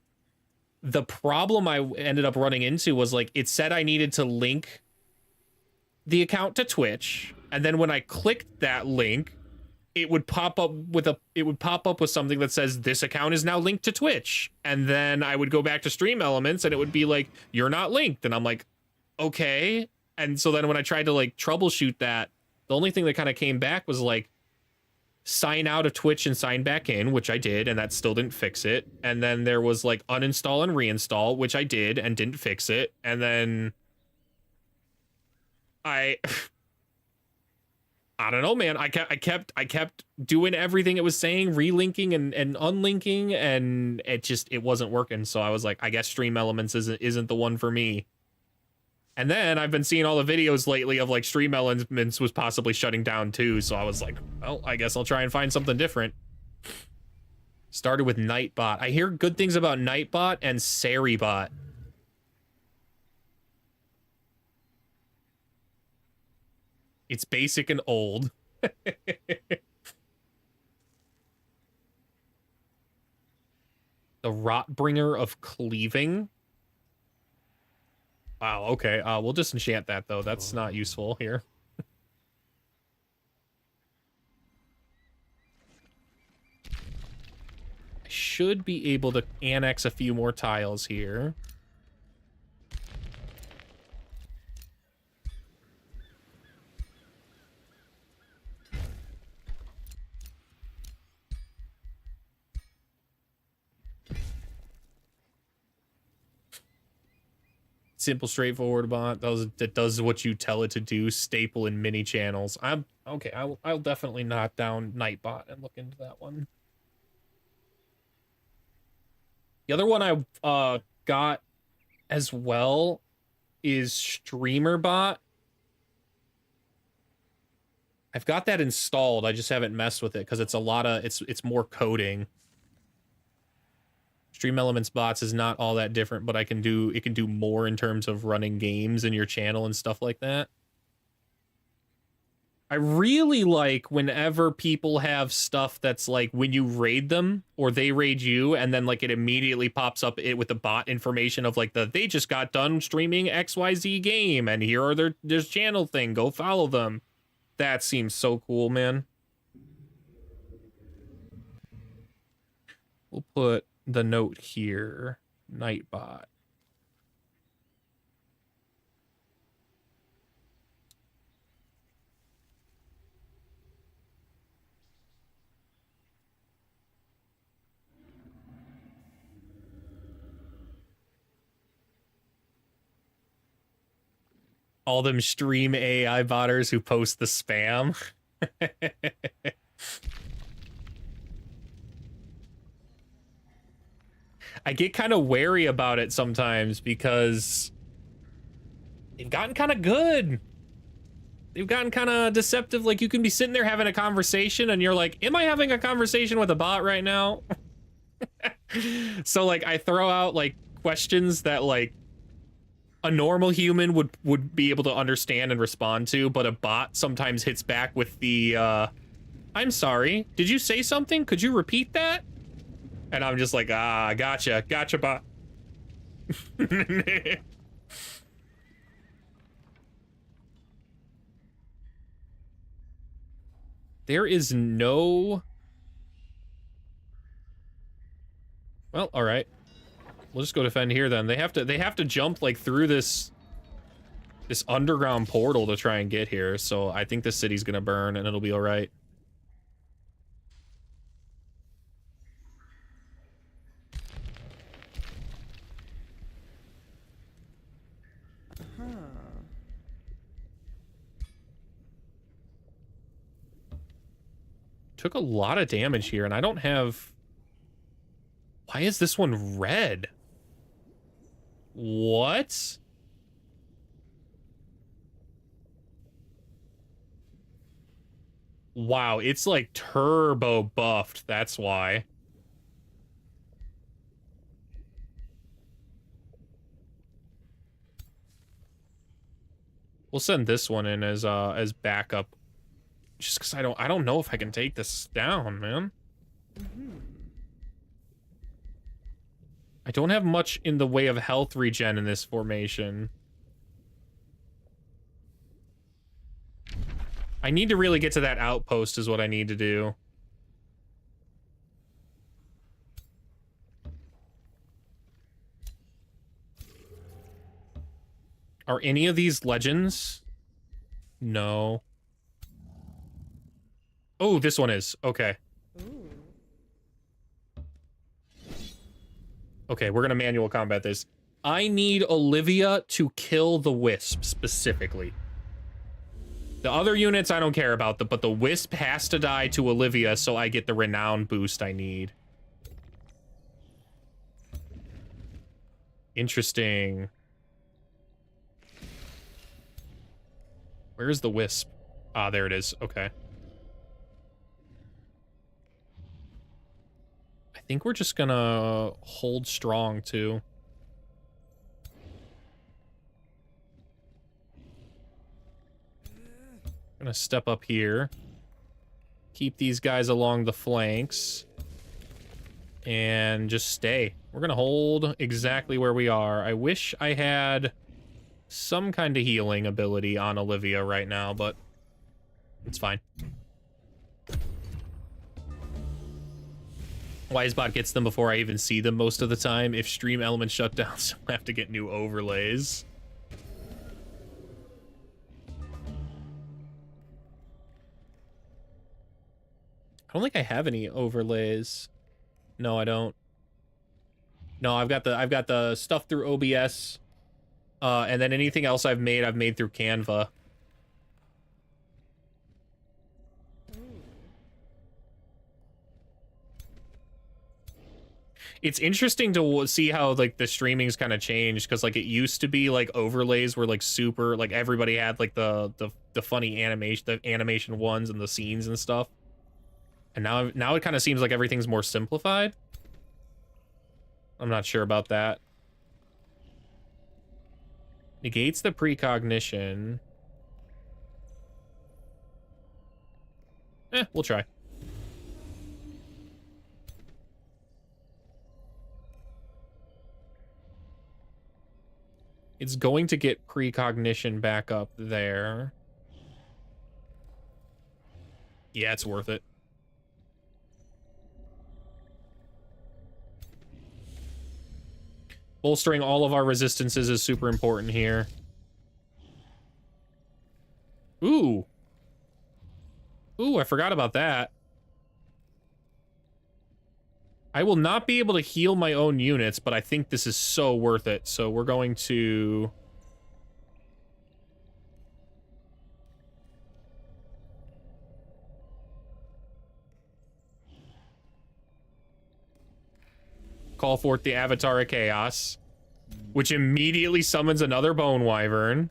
the problem I ended up running into was like it said I needed to link the account to Twitch, and then when I clicked that link, it would pop up with something that says this account is now linked to Twitch, and then I would go back to stream elements and it would be like you're not linked, and I'm like okay. And so then when I tried to like troubleshoot that, the only thing that kind of came back was like sign out of Twitch and sign back in, which I did, and that still didn't fix it. And then there was like uninstall and reinstall, which I did and didn't fix it. And then I don't know, man. I kept doing everything it was saying, relinking and unlinking, and it wasn't working. So I was like, I guess Stream Elements isn't the one for me. And then I've been seeing all the videos lately of like Stream Elements was possibly shutting down too. So I was like, well, I guess I'll try and find something different. Started with Nightbot. I hear good things about Nightbot and Seribot. It's basic and old. The Rotbringer of Cleaving. Wow, okay. We'll disenchant that, though. That's not useful here. I should be able to annex a few more tiles here. Simple, straightforward bot that does what you tell it to do. Staple in mini channels. I'm okay. I'll definitely knock down Nightbot and look into that one. The other one I got as well is StreamerBot. I've got that installed. I just haven't messed with it because it's a lot of it's more coding. Stream Elements bots is not all that different, but it can do more in terms of running games in your channel and stuff like that. I really like whenever people have stuff that's like when you raid them or they raid you, and then like it immediately pops up with the bot information of like they just got done streaming XYZ game and here are their channel thing. Go follow them. That seems so cool, man. We'll put the note here, Nightbot. All them stream AI botters who post the spam. I get kind of wary about it sometimes because they've gotten kind of good. They've gotten kind of deceptive. Like you can be sitting there having a conversation and you're like, am I having a conversation with a bot right now? So like I throw out like questions that like a normal human would be able to understand and respond to, but a bot sometimes hits back with the I'm sorry. Did you say something? Could you repeat that? And I'm just like, ah, gotcha. Gotcha, bot. There is no... Well, all right. We'll just go defend here then. They have to jump like through this underground portal to try and get here. So I think the city's gonna burn and it'll be all right. Took a lot of damage here, and I don't have... Why is this one red? What? Wow, it's like turbo buffed, that's why. We'll send this one in as backup. Just because I don't know if I can take this down, man. I don't have much in the way of health regen in this formation. I need to really get to that outpost is what I need to do. Are any of these legends? No. Oh, this one is. Okay. Ooh. Okay, we're gonna manual combat this. I need Olivia to kill the Wisp, specifically. The other units I don't care about, but the Wisp has to die to Olivia so I get the renown boost I need. Interesting. Where's the Wisp? Ah, there it is. Okay. I think we're just gonna hold strong, too. Gonna step up here. Keep these guys along the flanks. And just stay. We're gonna hold exactly where we are. I wish I had some kind of healing ability on Olivia right now, but it's fine. Wisebot gets them before I even see them most of the time. If stream element shutdowns, I have to get new overlays. I don't think I have any overlays. No, I don't. No, I've got the stuff through OBS. And then anything else I've made through Canva. It's interesting to see how like the streaming's kind of changed, because like it used to be like overlays were like super, like everybody had like the funny animation, the animation ones and the scenes and stuff. And now it kind of seems like everything's more simplified. I'm not sure about that. Negates the precognition. We'll try. It's going to get precognition back up there. Yeah, it's worth it. Bolstering all of our resistances is super important here. Ooh. Ooh, I forgot about that. I will not be able to heal my own units, but I think this is so worth it. So we're going to... call forth the Avatar of Chaos, which immediately summons another Bone Wyvern.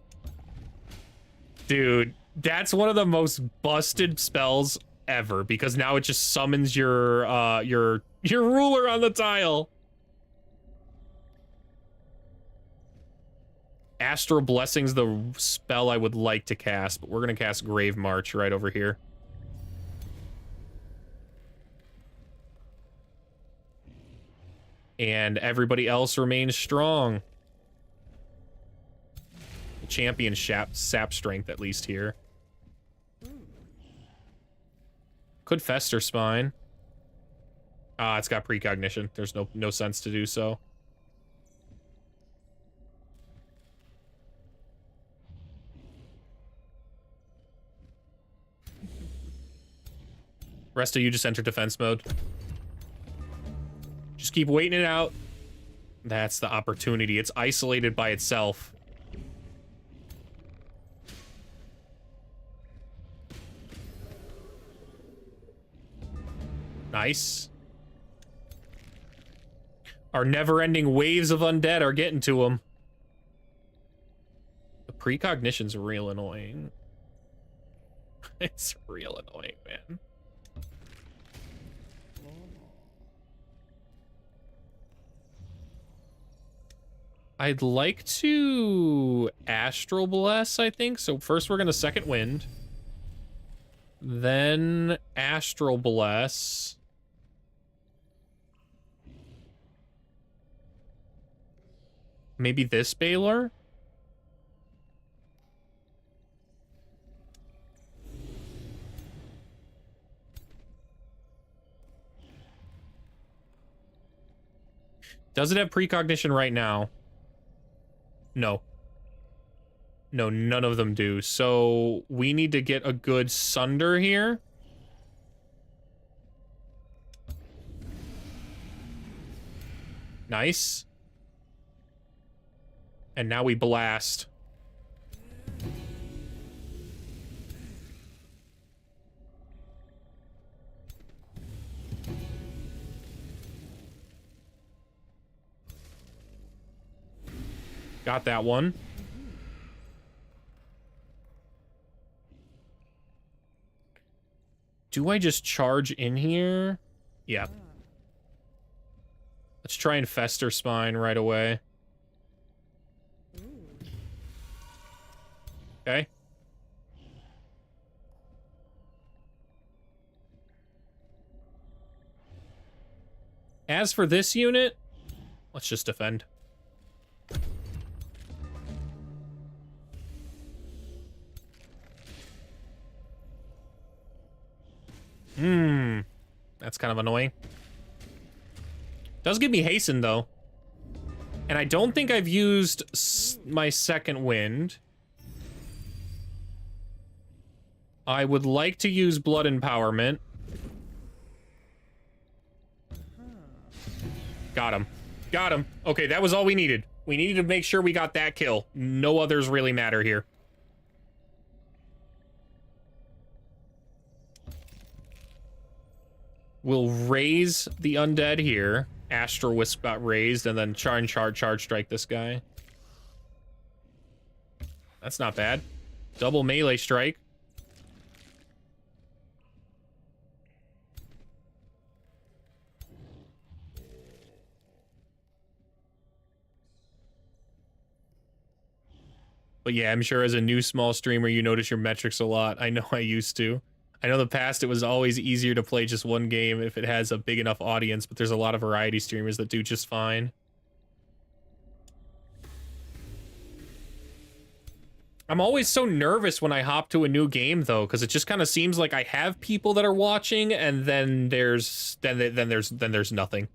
Dude, that's one of the most busted spells ever, because now it just summons your ruler on the tile. Astral Blessing's the spell I would like to cast, but we're gonna cast Grave March right over here. And everybody else remains strong. Champion sap strength at least here. Could Fester Spine. Ah, it's got precognition. There's no sense to do so. Rest of you just enter defense mode. Just keep waiting it out. That's the opportunity. It's isolated by itself. Nice. Our never-ending waves of undead are getting to him. The precognition's real annoying. It's real annoying, man. I'd like to Astral Bless, I think. So first we're going to Second Wind. Then Astral Bless. Maybe this Baylor? Does it have precognition right now? No. No, none of them do. So we need to get a good Sunder here. Nice. And now we blast. Got that one. Do I just charge in here? Yeah. Let's try and Fester Spine right away. Okay. As for this unit, let's just defend. That's kind of annoying. Does give me hasten, though. And I don't think I've used my Second Wind. I would like to use Blood Empowerment. Got him. Got him. Okay, that was all we needed. We needed to make sure we got that kill. No others really matter here. We'll raise the undead here. Astral Wisp got raised, and then charge strike this guy. That's not bad. Double melee strike. But yeah, I'm sure as a new small streamer, you notice your metrics a lot. I know I used to. I know in the past it was always easier to play just one game if it has a big enough audience, but there's a lot of variety streamers that do just fine. I'm always so nervous when I hop to a new game though, because it just kind of seems like I have people that are watching, and then there's nothing.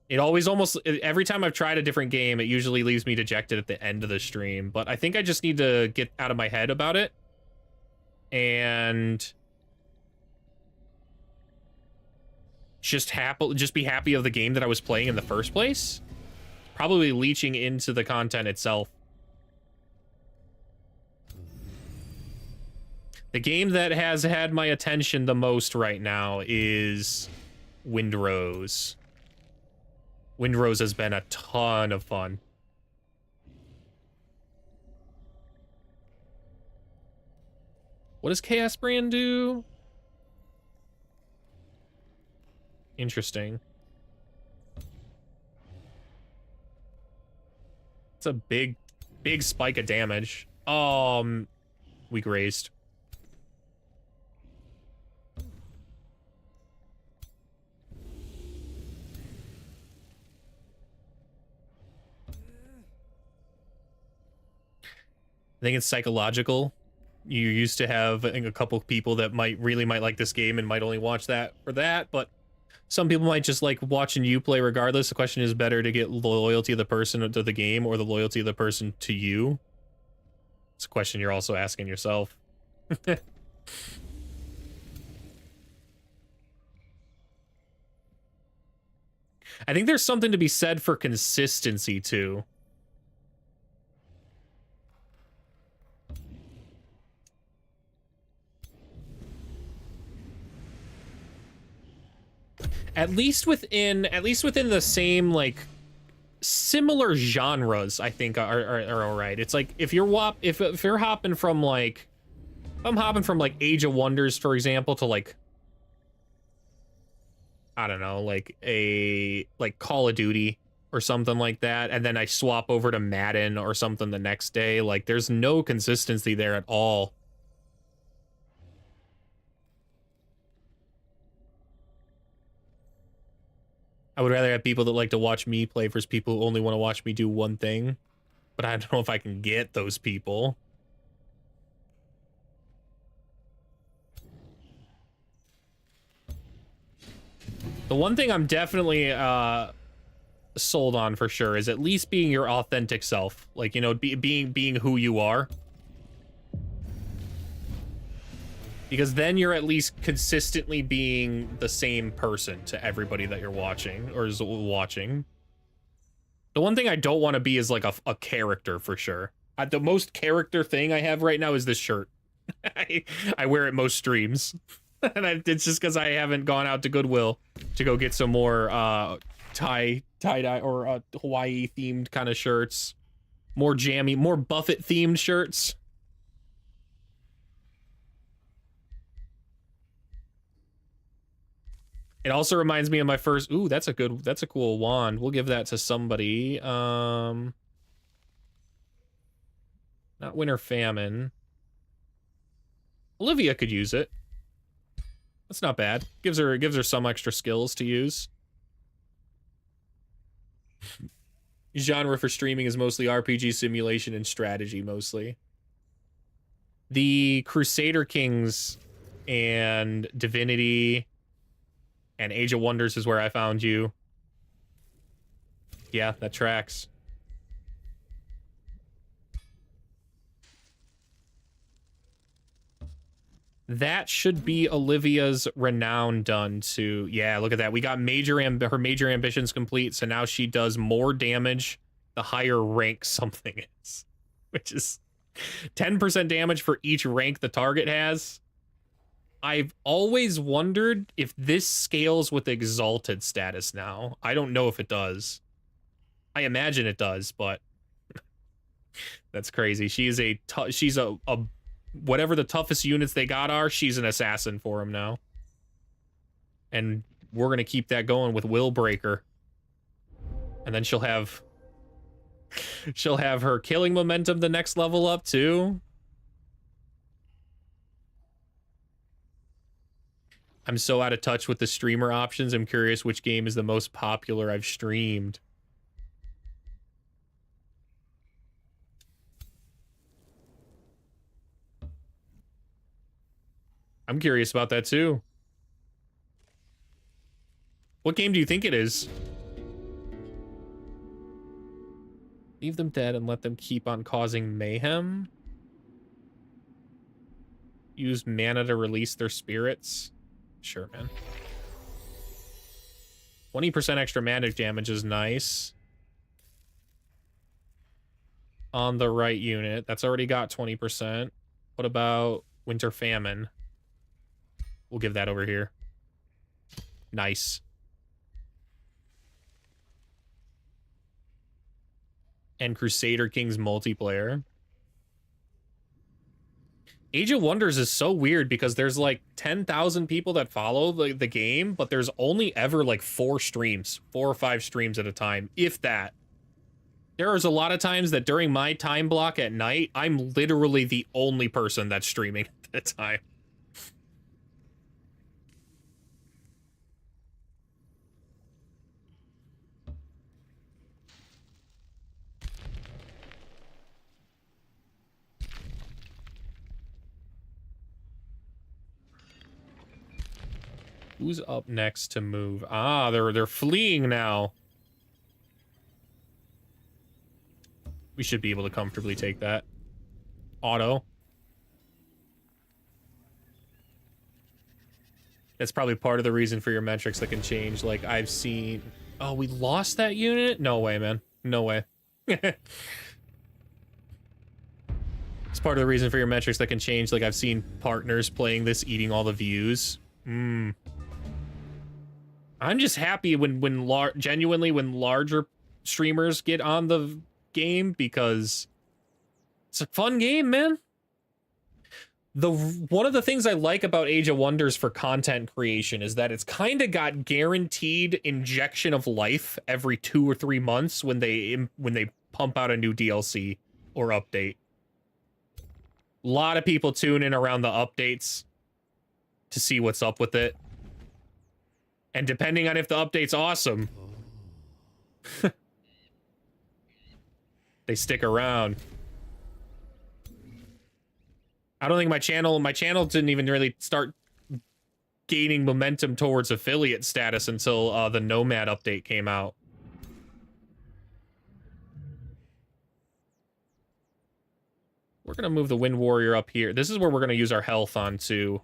It always every time I've tried a different game, it usually leaves me dejected at the end of the stream. But I think I just need to get out of my head about it. And just be happy of the game that I was playing in the first place. Probably leeching into the content itself. The game that has had my attention the most right now is Windrose. Windrose has been a ton of fun. What does Chaos Brand do? Interesting. It's a big spike of damage. Weak raised. think it's psychological. You used to have, I think, a couple people that might like this game and might only watch that for that, but some people might just like watching you play regardless. The question is, better to get the loyalty of the person to the game or the loyalty of the person to you? It's a question you're also asking yourself. I think there's something to be said for consistency too. At least within the same, like, similar genres, I think are all right. It's like if you're hopping from like, if I'm hopping from like Age of Wonders, for example, to like, I don't know, like Call of Duty or something like that, and then I swap over to Madden or something the next day, like there's no consistency there at all. I would rather have people that like to watch me play versus people who only want to watch me do one thing. But I don't know if I can get those people. The one thing I'm definitely sold on for sure is at least being your authentic self. Like, you know, being who you are. Because then you're at least consistently being the same person to everybody that you're watching or is watching. The one thing I don't want to be is like a character for sure. The most character thing I have right now is this shirt. I wear it most streams. And it's just because I haven't gone out to Goodwill to go get some more tie-dye or Hawaii themed kind of shirts. More Jammy, more Buffett themed shirts. It also reminds me of my first, ooh, that's a cool wand. We'll give that to somebody. Not Winter Famine. Olivia could use it. That's not bad. Gives her some extra skills to use. Genre for streaming is mostly RPG simulation and strategy, mostly. The Crusader Kings and Divinity and Age of Wonders is where I found you. Yeah, that tracks. That should be Olivia's renown done to... Yeah, look at that. We got her major ambitions complete, so now she does more damage the higher rank something is. Which is 10% damage for each rank the target has. I've always wondered if this scales with Exalted status now. I don't know if it does. I imagine it does, but... That's crazy. She's a whatever the toughest units they got are, she's an assassin for him now. And we're gonna keep that going with Willbreaker. And then she'll have her killing momentum the next level up too. I'm so out of touch with the streamer options. I'm curious which game is the most popular I've streamed. I'm curious about that too. What game do you think it is? Leave them dead and let them keep on causing mayhem. Use mana to release their spirits. Sure, man. 20% extra magic damage is nice. On the right unit. That's already got 20%. What about Winter Famine? We'll give that over here. Nice. And Crusader Kings multiplayer. Age of Wonders is so weird because there's like 10,000 people that follow the game, but there's only ever like 4 or 5 streams at a time, if that. There is a lot of times that during my time block at night, I'm literally the only person that's streaming at that time. Who's up next to move? Ah, they're fleeing now. We should be able to comfortably take that. Auto. That's probably part of the reason for your metrics that can change. Like, I've seen... Oh, we lost that unit? No way, man. No way. It's part of the reason for your metrics that can change. Like, I've seen partners playing this, eating all the views. I'm just happy when genuinely when larger streamers get on the game, because it's a fun game, man. One of the things I like about Age of Wonders for content creation is that it's kind of got guaranteed injection of life every 2 or 3 months when they pump out a new DLC or update. A lot of people tune in around the updates to see what's up with it. And depending on if the update's awesome, they stick around. I don't think my channel didn't even really start gaining momentum towards affiliate status until the Nomad update came out. We're gonna move the Wind Warrior up here. This is where we're gonna use our health on too.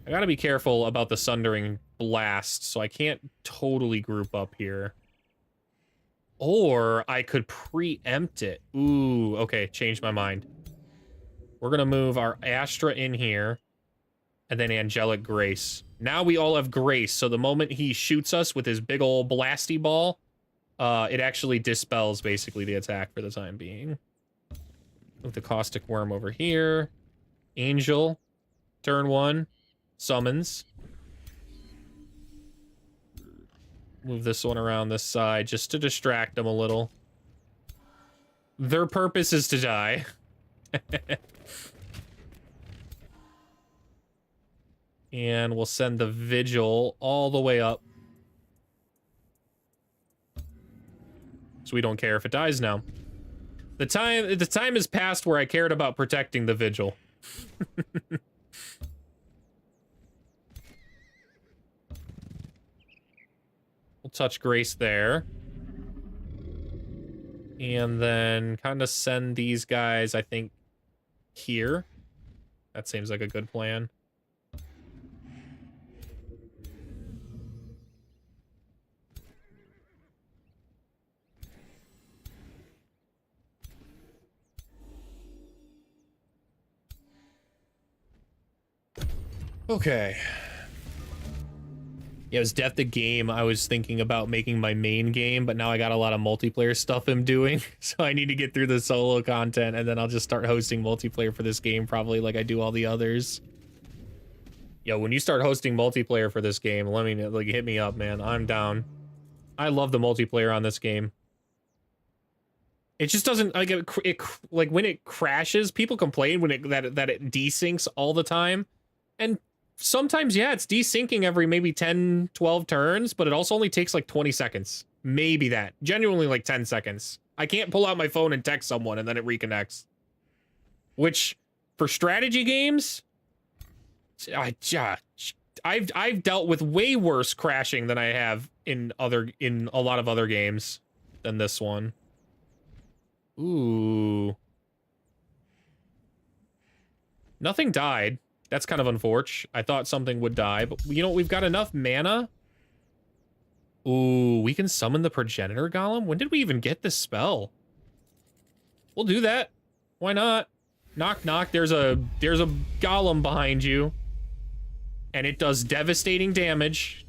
I gotta be careful about the Sundering Blast, so I can't totally group up here. Or I could preempt it. Ooh, okay, changed my mind. We're gonna move our Astra in here, and then Angelic Grace. Now we all have Grace, so the moment he shoots us with his big ol' blasty ball, it actually dispels basically the attack for the time being. Move the Caustic Worm over here. Angel, turn 1, summons. Move this one around this side just to distract them a little. Their purpose is to die. And we'll send the Vigil all the way up. So we don't care if it dies now. The time has passed where I cared about protecting the Vigil. We'll touch Grace there. And then kind of send these guys, I think, here. That seems like a good plan. Okay. Yeah, it was Death the Game. I was thinking about making my main game, but now I got a lot of multiplayer stuff I'm doing. So I need to get through the solo content, and then I'll just start hosting multiplayer for this game, probably like I do all the others. Yo, when you start hosting multiplayer for this game, let me know, like, hit me up, man. I'm down. I love the multiplayer on this game. It just doesn't, like, like when it crashes, people complain when that it desyncs all the time. And sometimes, yeah, it's desyncing every maybe 10, 12 turns, but it also only takes like 20 seconds. Maybe that. Genuinely like 10 seconds. I can't pull out my phone and text someone and then it reconnects. Which, for strategy games, I've dealt with way worse crashing than I have in a lot of other games than this one. Ooh. Nothing died. That's kind of unfortunate. I thought something would die, but you know, we've got enough mana. Ooh, we can summon the Progenitor Golem? When did we even get this spell? We'll do that. Why not? Knock, knock. There's a golem behind you. And it does devastating damage.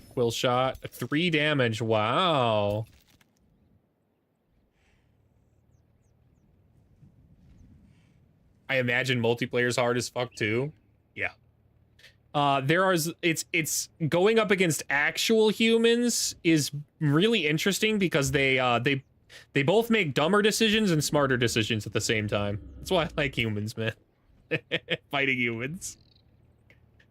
Quill shot, 3 damage. Wow. I imagine multiplayer's hard as fuck too. Yeah. It's going up against actual humans is really interesting because they both make dumber decisions and smarter decisions at the same time. That's why I like humans, man. Fighting humans.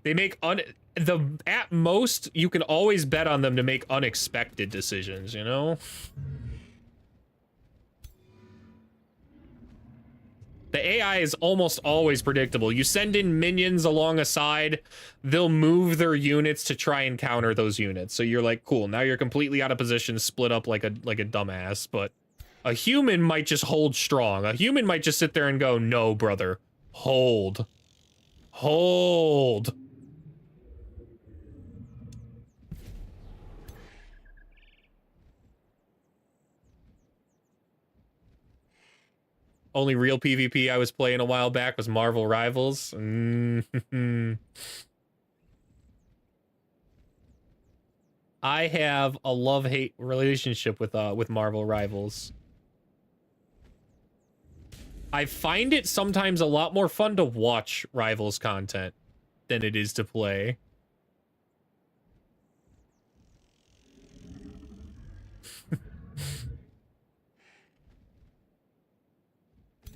They make at most you can always bet on them to make unexpected decisions, you know? The AI is almost always predictable. You send in minions along a side, they'll move their units to try and counter those units. So you're like, cool, now you're completely out of position, split up like a dumbass, but a human might just hold strong. A human might just sit there and go, no, brother, hold. Hold. Only real PvP I was playing a while back was Marvel Rivals. I have a love-hate relationship with Marvel Rivals. I find it sometimes a lot more fun to watch Rivals content than it is to play.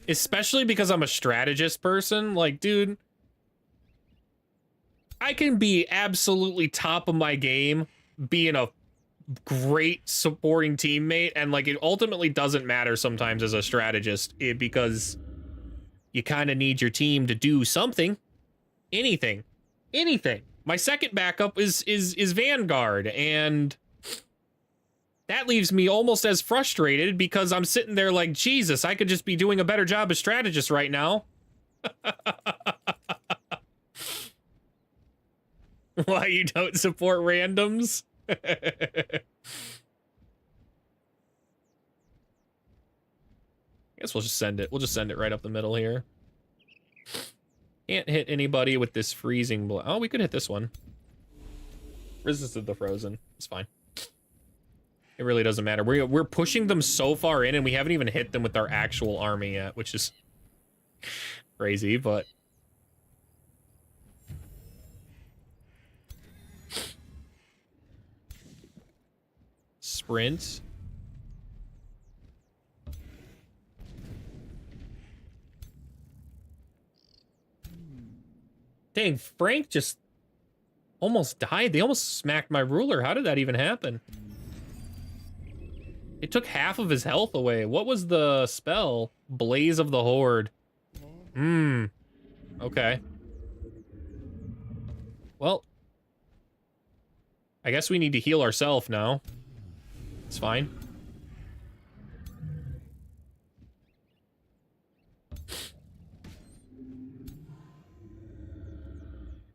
Especially because I'm a strategist person. Like, dude, I can be absolutely top of my game, being a great supporting teammate, and like it ultimately doesn't matter sometimes as a strategist because you kind of need your team to do something. Anything. My second backup is Vanguard, and that leaves me almost as frustrated because I'm sitting there like, Jesus, I could just be doing a better job as strategist right now. Why you don't support randoms? I guess we'll just send it. We'll just send it right up the middle here. Can't hit anybody with this freezing blow. Oh, we could hit this one. Resisted the frozen. It's fine. It really doesn't matter. We're pushing them so far in, and we haven't even hit them with our actual army yet, which is crazy, but... Sprint. Dang, Frank just almost died. They almost smacked my ruler. How did that even happen? It took half of his health away. What was the spell? Blaze of the Horde. Okay. Well, I guess we need to heal ourselves now. It's fine.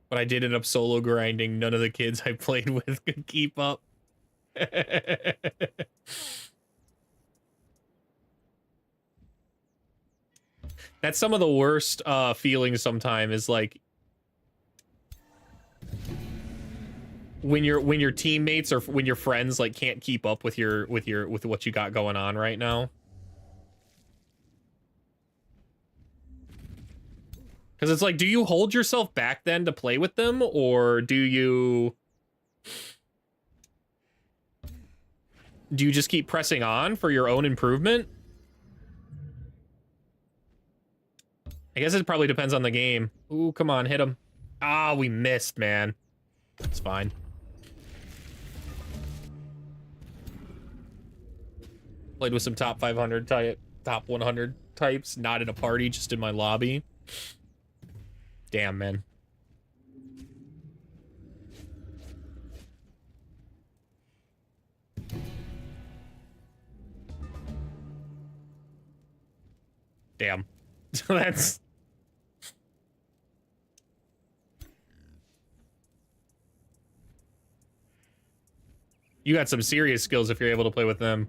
But I did end up solo grinding. None of the kids I played with could keep up. That's some of the worst feelings sometimes, is like when your teammates or when your friends like can't keep up with with what you got going on right now. Because it's like, do you hold yourself back then to play with them, or do you just keep pressing on for your own improvement? I guess it probably depends on the game. Ooh, come on, hit him. Ah, we missed, man. It's fine. Played with some top 500 type, top 100 types, not in a party, just in my lobby. Damn, man. Damn. That's... You got some serious skills if you're able to play with them.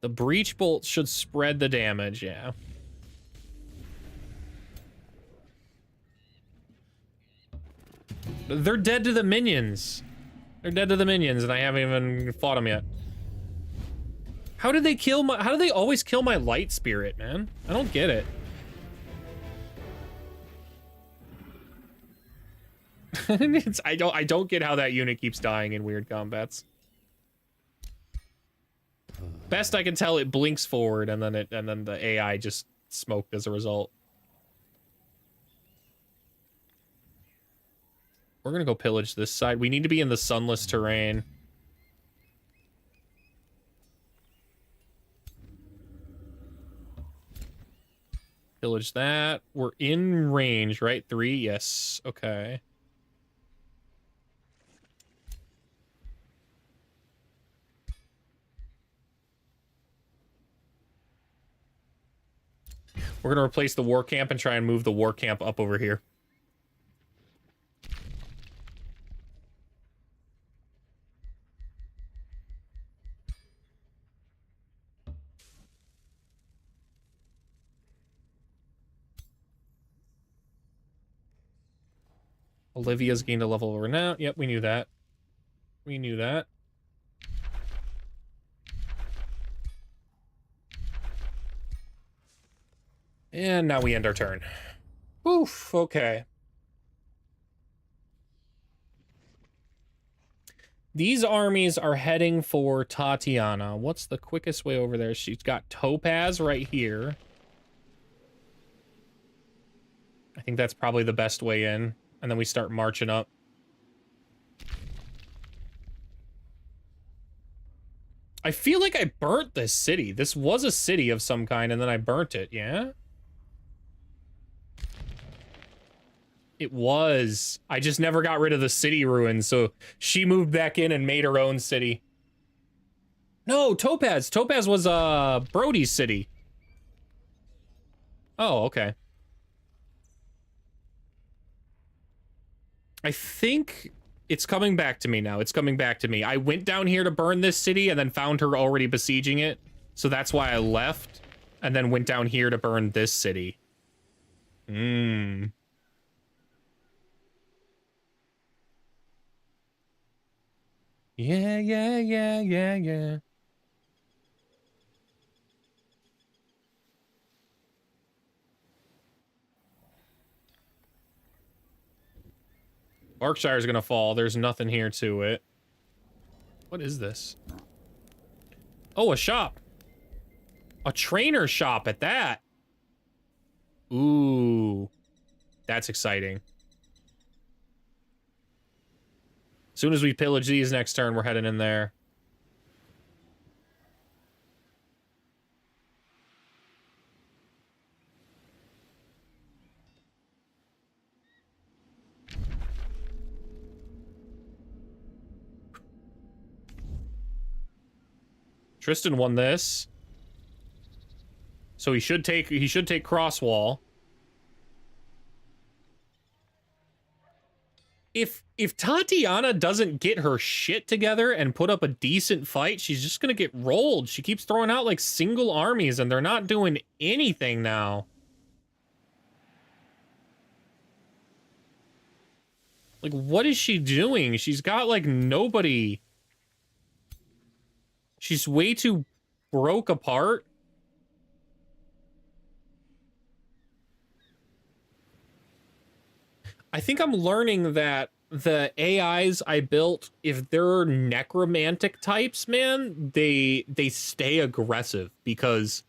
The breach bolt should spread the damage, yeah. They're dead to the minions. They're dead to the minions, and I haven't even fought them yet. How did they kill my... How do they always kill my light spirit, man? I don't get it. I don't get how that unit keeps dying in weird combats. Best I can tell, it blinks forward, and then the AI just smoked as a result. We're gonna go pillage this side. We need to be in the sunless terrain. Pillage that. We're in range, right? 3? Yes. Okay. We're gonna replace the war camp and try and move the war camp up over here. Olivia's gained a level over now. Yep, we knew that. We knew that. And now we end our turn. Oof, okay. These armies are heading for Tatiana. What's the quickest way over there? She's got Topaz right here. I think that's probably the best way in. And then we start marching up. I feel like I burnt this city. This was a city of some kind, and then I burnt it, yeah? It was. I just never got rid of the city ruins, so she moved back in and made her own city. No, Topaz. Topaz was, Brody's city. Oh, okay. I think it's coming back to me now. It's coming back to me. I went down here to burn this city and then found her already besieging it. So that's why I left and then went down here to burn this city. Yeah, yeah, yeah, yeah, yeah. Berkshire's gonna fall. There's nothing here to it. What is this? Oh, a shop. A trainer shop at that. Ooh. That's exciting. As soon as we pillage these next turn, we're heading in there. Tristan won this. So he should take Crosswall. If Tatiana doesn't get her shit together and put up a decent fight, she's just gonna get rolled. She keeps throwing out like single armies and they're not doing anything now. Like, what is she doing? She's got like nobody. She's way too broke apart. I think I'm learning that the AIs I built, if they're necromantic types, man, they stay aggressive because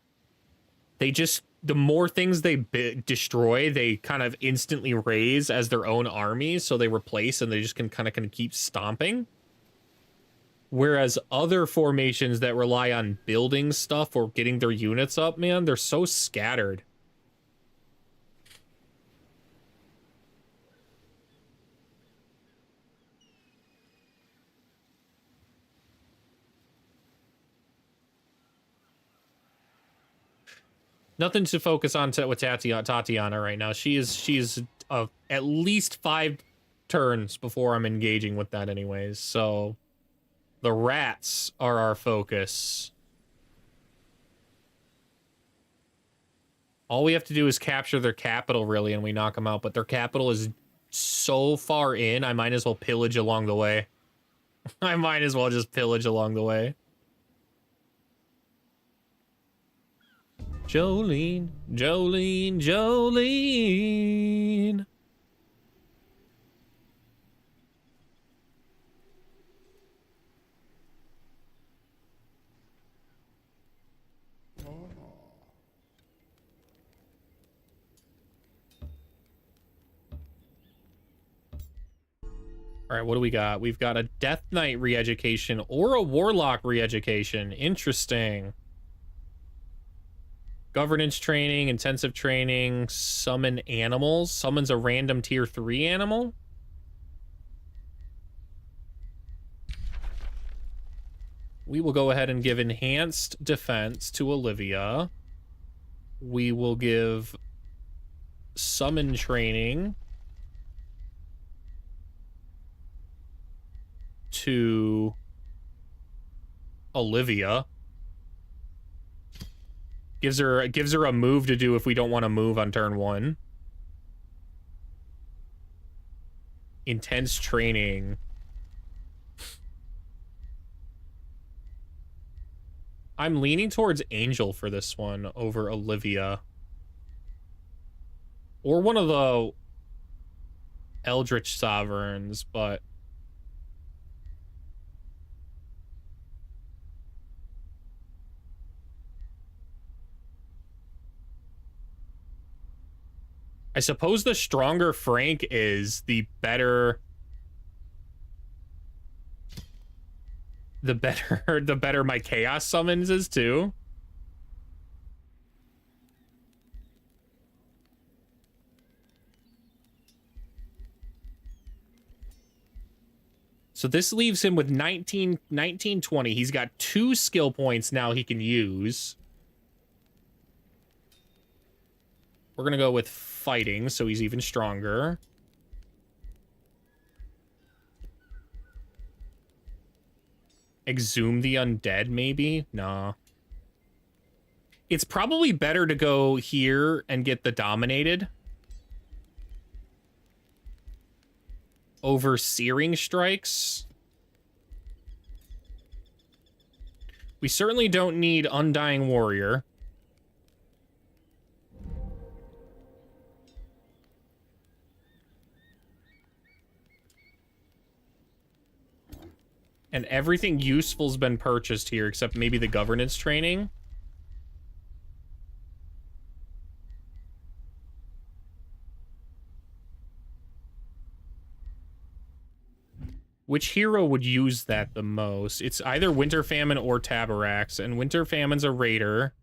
they just, the more things they destroy, they kind of instantly raise as their own armies, so they replace and they just can kind of keep stomping. Whereas other formations that rely on building stuff or getting their units up, man, they're so scattered. Nothing to focus on with Tatiana right now. She's at least 5 turns before I'm engaging with that anyways, so the rats are our focus. All we have to do is capture their capital, really, and we knock them out, but their capital is so far in, I might as well pillage along the way. I might as well just pillage along the way. Jolene, Jolene, Jolene. All right, what do we got? We've got a Death Knight re-education or a Warlock re-education. Interesting. Governance training, intensive training, summon animals. Summons a random tier 3 animal. We will go ahead and give enhanced defense to Olivia. We will give summon training to Olivia. Gives her a move to do if we don't want to move on turn 1. Intense training. I'm leaning towards Angel for this one over Olivia. Or one of the Eldritch Sovereigns, but I suppose the stronger Frank is, the better the better my chaos summons is too. So this leaves him with 19, 20. He's got 2 skill points now he can use. We're going to go with fighting, so he's even stronger. Exhume the undead, maybe? Nah. It's probably better to go here and get the dominated over searing strikes. We certainly don't need Undying Warrior. And everything useful's been purchased here, except maybe the governance training. Which hero would use that the most? It's either Winter Famine or Tabarax, and Winter Famine's a raider.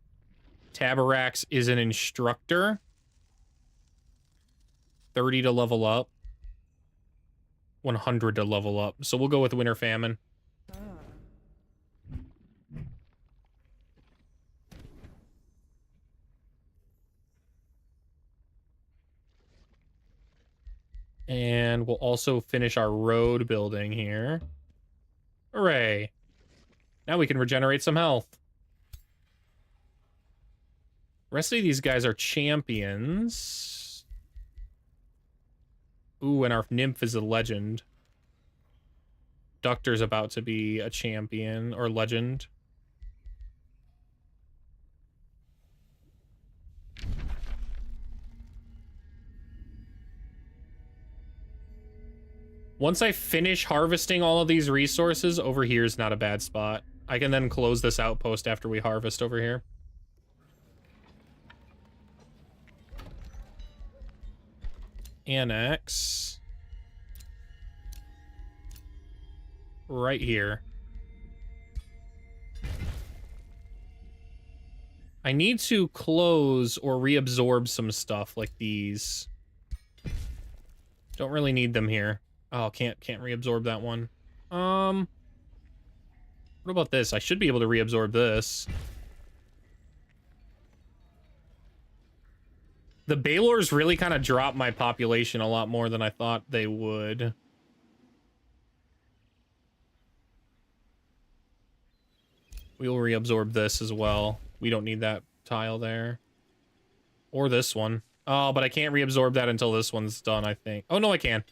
Tabarax is an instructor. 30 to level up. 100 to level up. So we'll go with Winter Famine. And we'll also finish our road building here. Hooray. Now we can regenerate some health. The rest of these guys are champions. Ooh, and our nymph is a legend. Ductor's about to be a champion or legend. Once I finish harvesting all of these resources, over here is not a bad spot. I can then close this outpost after we harvest over here. Annex. Right here. I need to close or reabsorb some stuff like these. Don't really need them here. Oh, can't reabsorb that one. What about this? I should be able to reabsorb this. The Baylors really kind of dropped my population a lot more than I thought they would. We'll reabsorb this as well. We don't need that tile there. Or this one. Oh, but I can't reabsorb that until this one's done, I think. Oh, no, I can.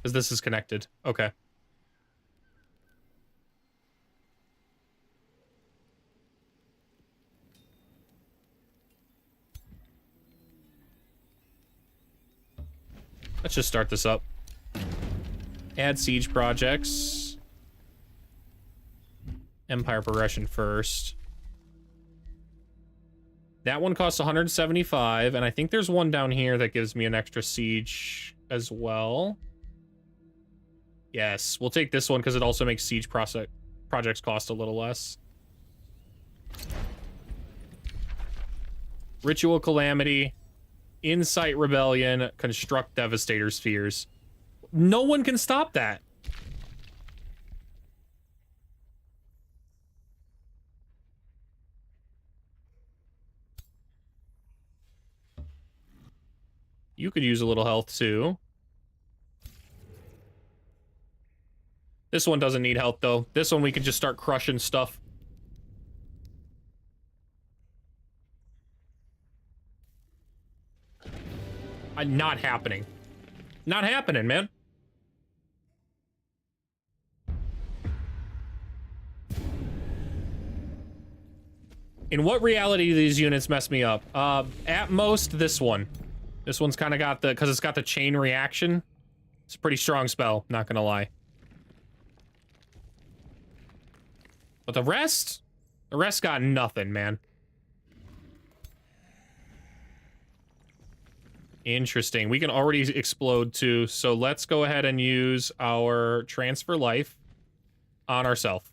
Because this is connected. Okay. Let's just start this up. Add siege projects. Empire progression first. That one costs 175, and I think there's one down here that gives me an extra siege as well. Yes, we'll take this one because it also makes siege projects cost a little less. Ritual Calamity, Incite Rebellion, Construct Devastator Spheres. No one can stop that. You could use a little health too. This one doesn't need health though. This one we can just start crushing stuff. Not happening. Not happening, man. In what reality do these units mess me up? At most, this one. This one's kind of got the... Because it's got the chain reaction. It's a pretty strong spell, not gonna lie. But the rest? The rest got nothing, man. Interesting. We can already explode too, so let's go ahead and use our transfer life on ourselves.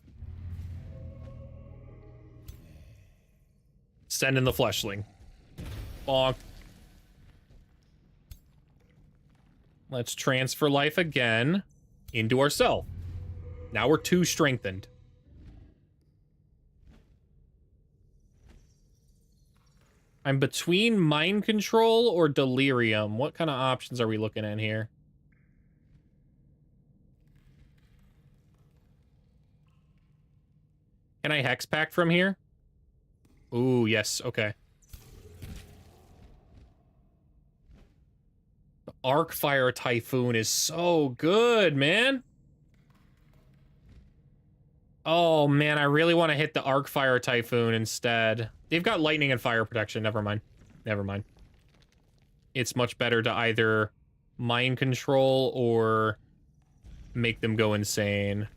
Send in the fleshling. Bonk. Let's transfer life again into ourselves. Now we're 2 strengthened. I'm between mind control or delirium. What kind of options are we looking at here? Can I hex pack from here? Ooh, yes, okay. The Arcfire Typhoon is so good, man. Oh, man, I really want to hit the Arcfire Typhoon instead. They've got lightning and fire protection. Never mind. Never mind. It's much better to either mind control or make them go insane.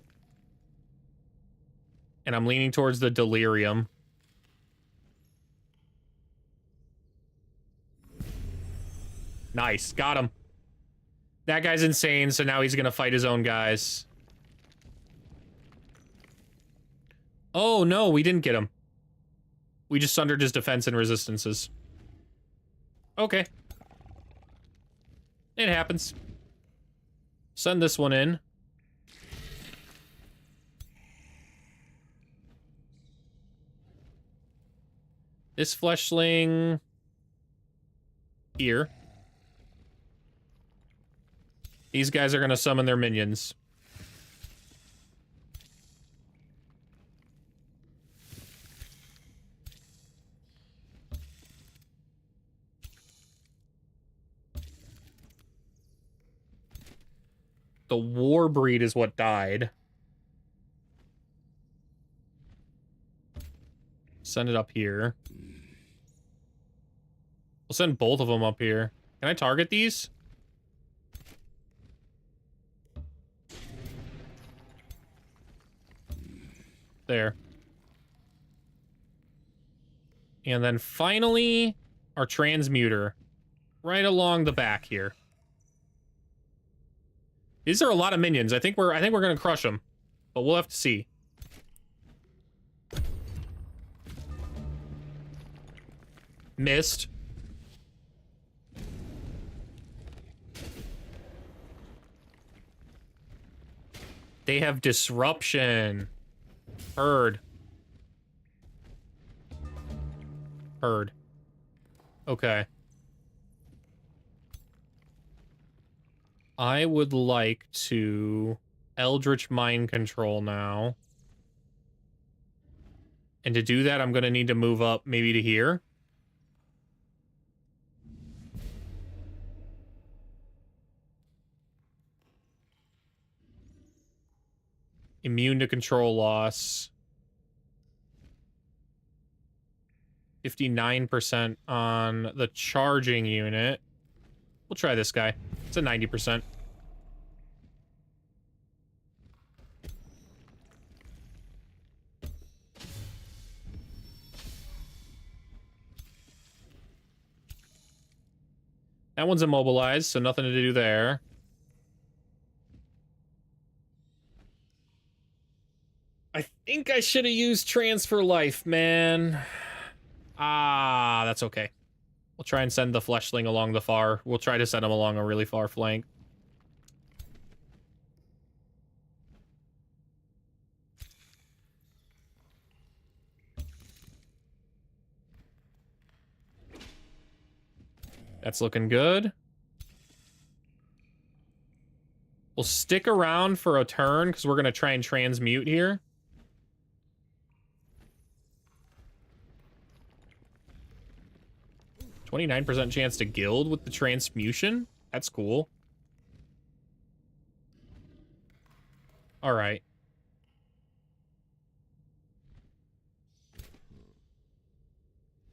And I'm leaning towards the delirium. Nice. Got him. That guy's insane, so now he's gonna fight his own guys. Oh, no, we didn't get him. We just sundered his defense and resistances. Okay. It happens. Send this one in. This fleshling... here. These guys are gonna summon their minions. The Warbreed is what died. Send it up here. We'll send both of them up here. Can I target these? There. And then finally, our transmuter. Right along the back here. These are a lot of minions. I think we're gonna crush them, but we'll have to see. Missed. They have disruption. Heard. Heard. Okay. I would like to Eldritch Mind Control now. And to do that, I'm going to need to move up maybe to here. Immune to control loss. 59% on the charging unit. We'll try this guy. It's a 90%. That one's immobilized, so nothing to do there. think I should have used transfer life, man. Ah, that's okay. We'll try and send the fleshling along the far. We'll try to send him along a really far flank. That's looking good. We'll stick around for a turn because we're going to try and transmute here. %29% chance to guild with the transmutation? That's cool. All right.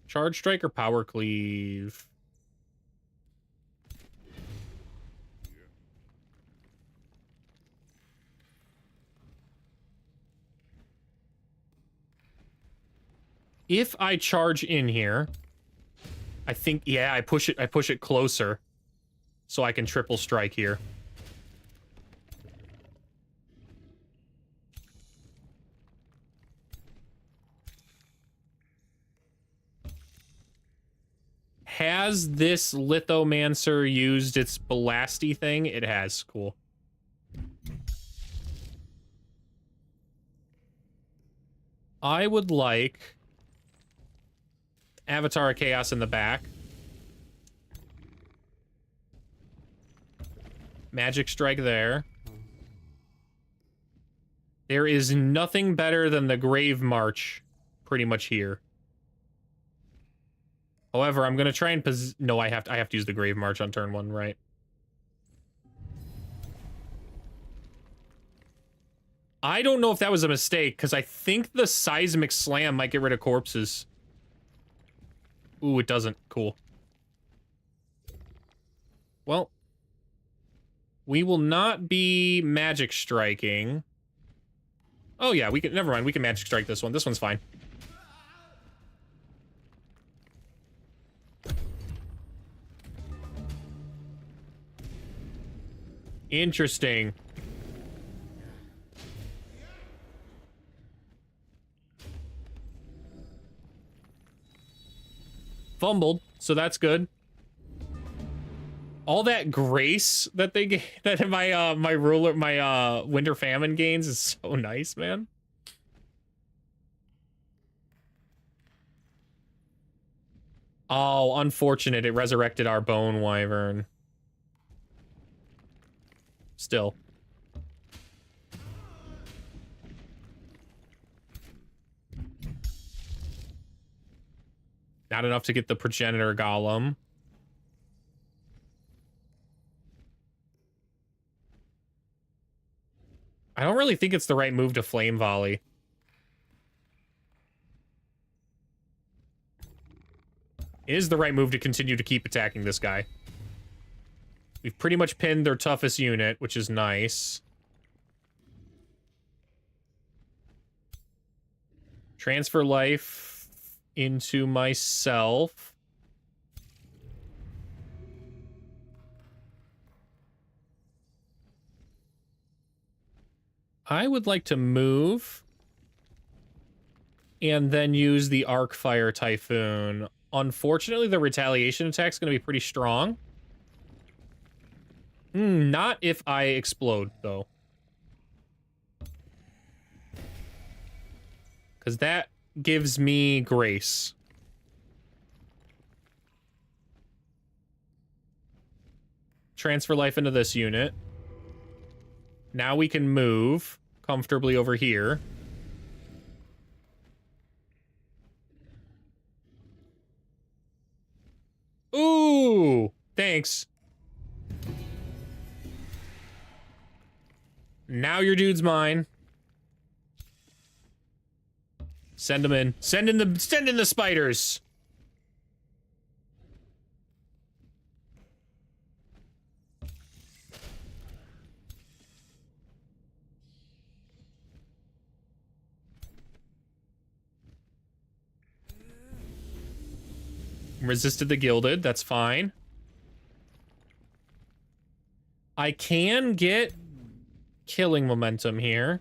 Charge strike or power cleave? If I charge in here, I think, yeah, I push it closer so I can triple strike here. Has this Lithomancer used its Belasty thing? It has. Cool. I would like Avatar of Chaos in the back. Magic Strike there. There is nothing better than the Grave March pretty much here. However, I'm going to try and no, I have to use the Grave March on turn 1, right? I don't know if that was a mistake, because I think the Seismic Slam might get rid of corpses. Ooh, it doesn't. Cool. Well, we will not be Magic Striking. Oh, yeah, we can. Never mind. We can Magic Strike this one. This one's fine. Interesting. Fumbled, so that's good. All that grace that they get, that my ruler, my Winter Famine gains is so nice, man. Oh, unfortunate. It resurrected our Bone Wyvern. Still. Not enough to get the Progenitor Golem. I don't really think it's the right move to Flame Volley. It is the right move to continue to keep attacking this guy. We've pretty much pinned their toughest unit, which is nice. Transfer life into myself. I would like to move and then use the Arcfire Typhoon. Unfortunately, the retaliation attack is going to be pretty strong. Not if I explode, though. Because that gives me grace. Transfer life into this unit. Now we can move comfortably over here. Ooh! Thanks. Now your dude's mine. Send them in. Send in the spiders. Resisted the gilded. That's fine. I can get killing momentum here.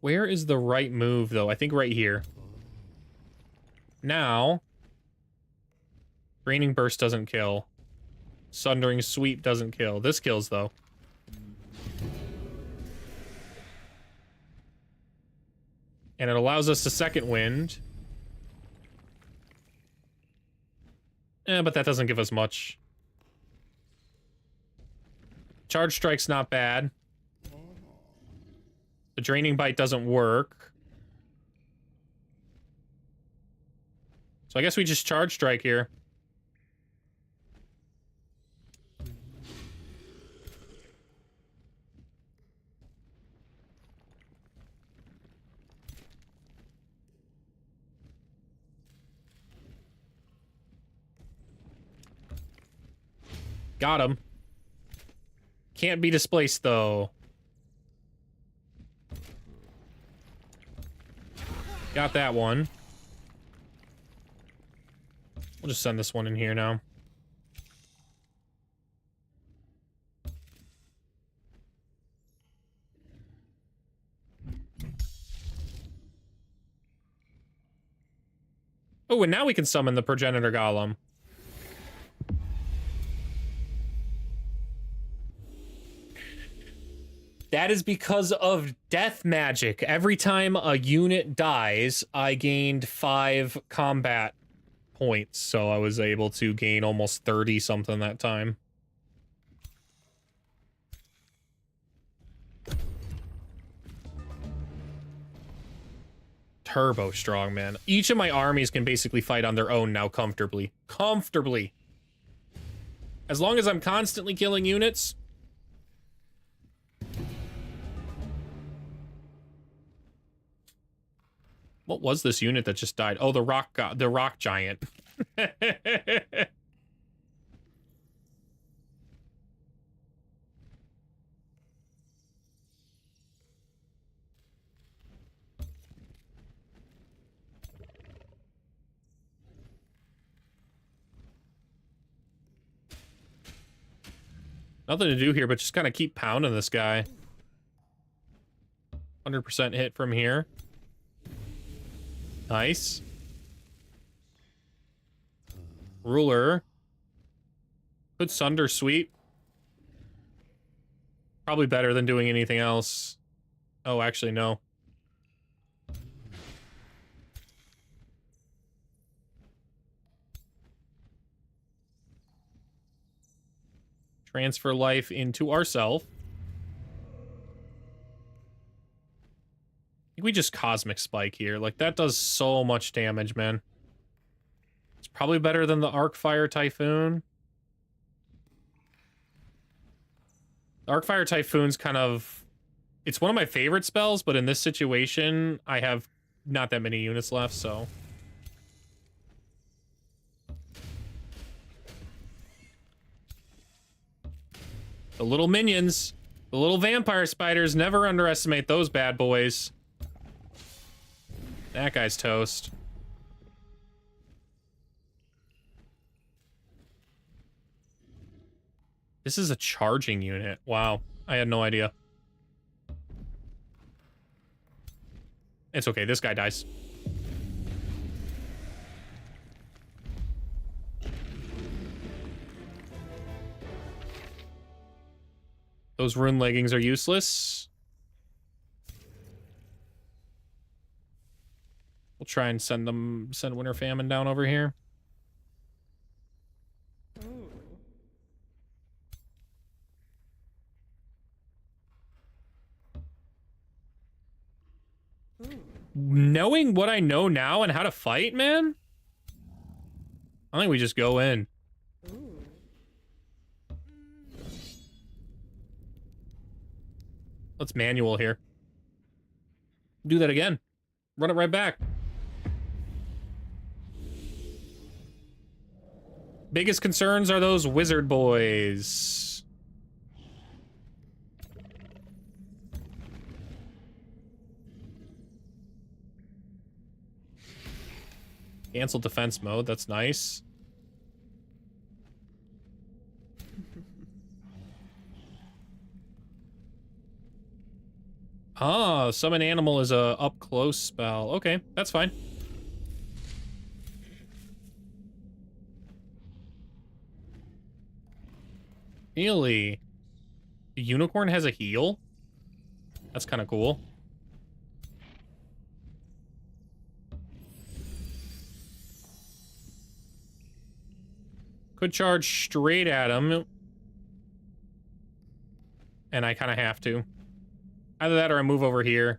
Where is the right move, though? I think right here. Now, Draining Burst doesn't kill. Sundering Sweep doesn't kill. This kills, though. And it allows us to second wind. But that doesn't give us much. Charge Strike's not bad. The Draining Bite doesn't work. So I guess we just Charge Strike here. Got him. Can't be displaced, though. Got that one. We'll just send this one in here now. Oh, and now we can summon the Progenitor Golem. That is because of death magic. Every time a unit dies, I gained 5 combat points, so I was able to gain almost 30 something that time. Turbo strong, man. Each of my armies can basically fight on their own now comfortably. Comfortably. As long as I'm constantly killing units. What was this unit that just died? Oh, the rock giant. Nothing to do here, but just kind of keep pounding this guy. 100% hit from here. Nice. Ruler. Good Sunder Sweep. Probably better than doing anything else. Oh, actually, no. Transfer life into ourself. I think we just Cosmic Spike here. Like, that does so much damage, man. It's probably better than the Arcfire Typhoon. The Arcfire Typhoon's kind of... It's one of my favorite spells, but in this situation, I have not that many units left, so... The little minions, the little vampire spiders, never underestimate those bad boys. That guy's toast. This is a charging unit. Wow, I had no idea. It's okay, this guy dies. Those rune leggings are useless. We'll try and send Winter Famine down over here. Knowing what I know now and how to fight, man, I think we just go in. Let's manual here. Do that again. Run it right back. Biggest concerns are those wizard boys. Cancel defense mode, that's nice. Ah, summon animal is a up close spell. Okay, that's fine. Really? The unicorn has a heal? That's kind of cool. Could charge straight at him. And I kind of have to. Either that or I move over here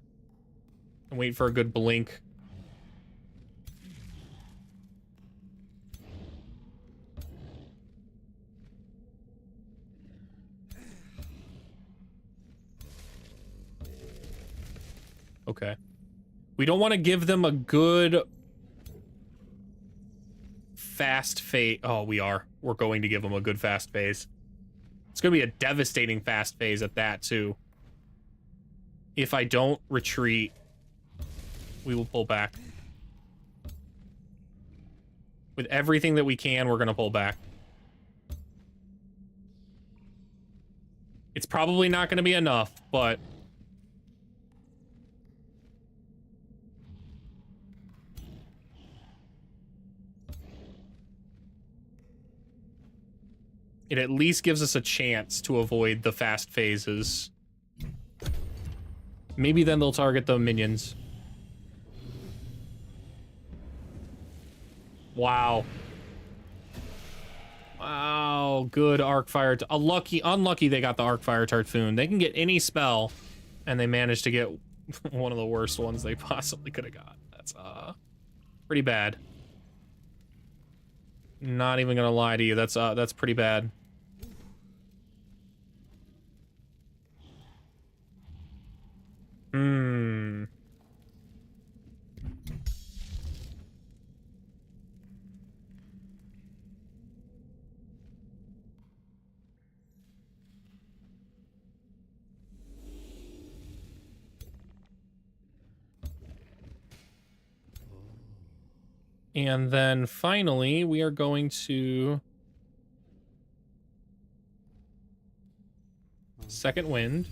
and wait for a good blink. Okay. We don't want to give them a good fast phase. Oh, we are. We're going to give them a good fast phase. It's going to be a devastating fast phase at that, too. If I don't retreat, we will pull back. With everything that we can, we're going to pull back. It's probably not going to be enough, but... it at least gives us a chance to avoid the fast phases. Maybe then they'll target the minions. Wow. Wow, good Arcfire. Unlucky they got the Arcfire Typhoon. They can get any spell, and they managed to get one of the worst ones they possibly could have got. That's pretty bad. Not even gonna lie to you. That's pretty bad. Hmm. And then finally, we are going to Second Wind,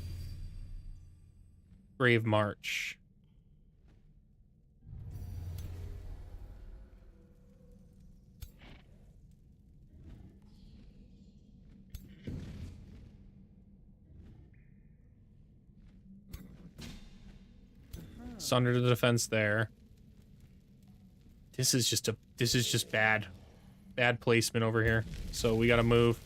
Brave March. Sunder the defense there. This is just bad placement over here. So we gotta move.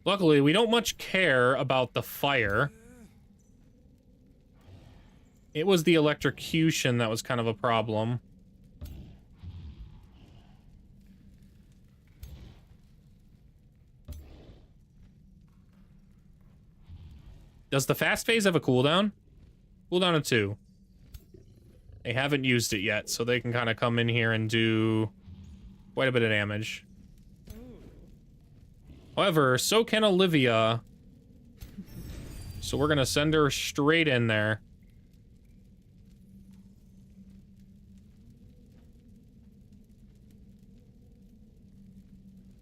Luckily, we don't much care about the fire. It was the electrocution that was kind of a problem. Does the fast phase have a cooldown? Cooldown of 2. They haven't used it yet, so they can kind of come in here and do quite a bit of damage. However, so can Olivia. So we're gonna send her straight in there.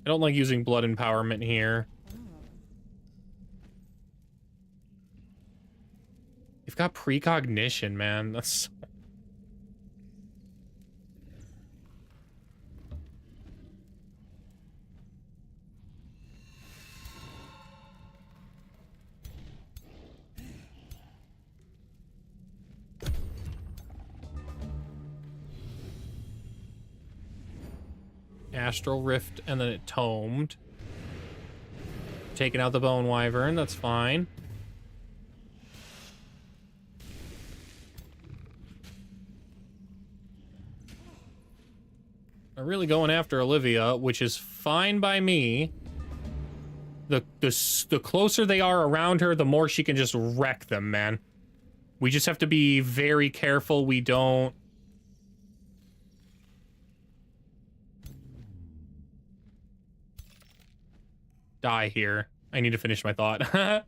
I don't like using blood empowerment here. You've got precognition, man. That's... Astral Rift, and then it tomed. Taking out the Bone Wyvern, that's fine. I'm really going after Olivia, which is fine by me. The closer they are around her, the more she can just wreck them, man. We just have to be very careful we don't... die here. I need to finish my thought.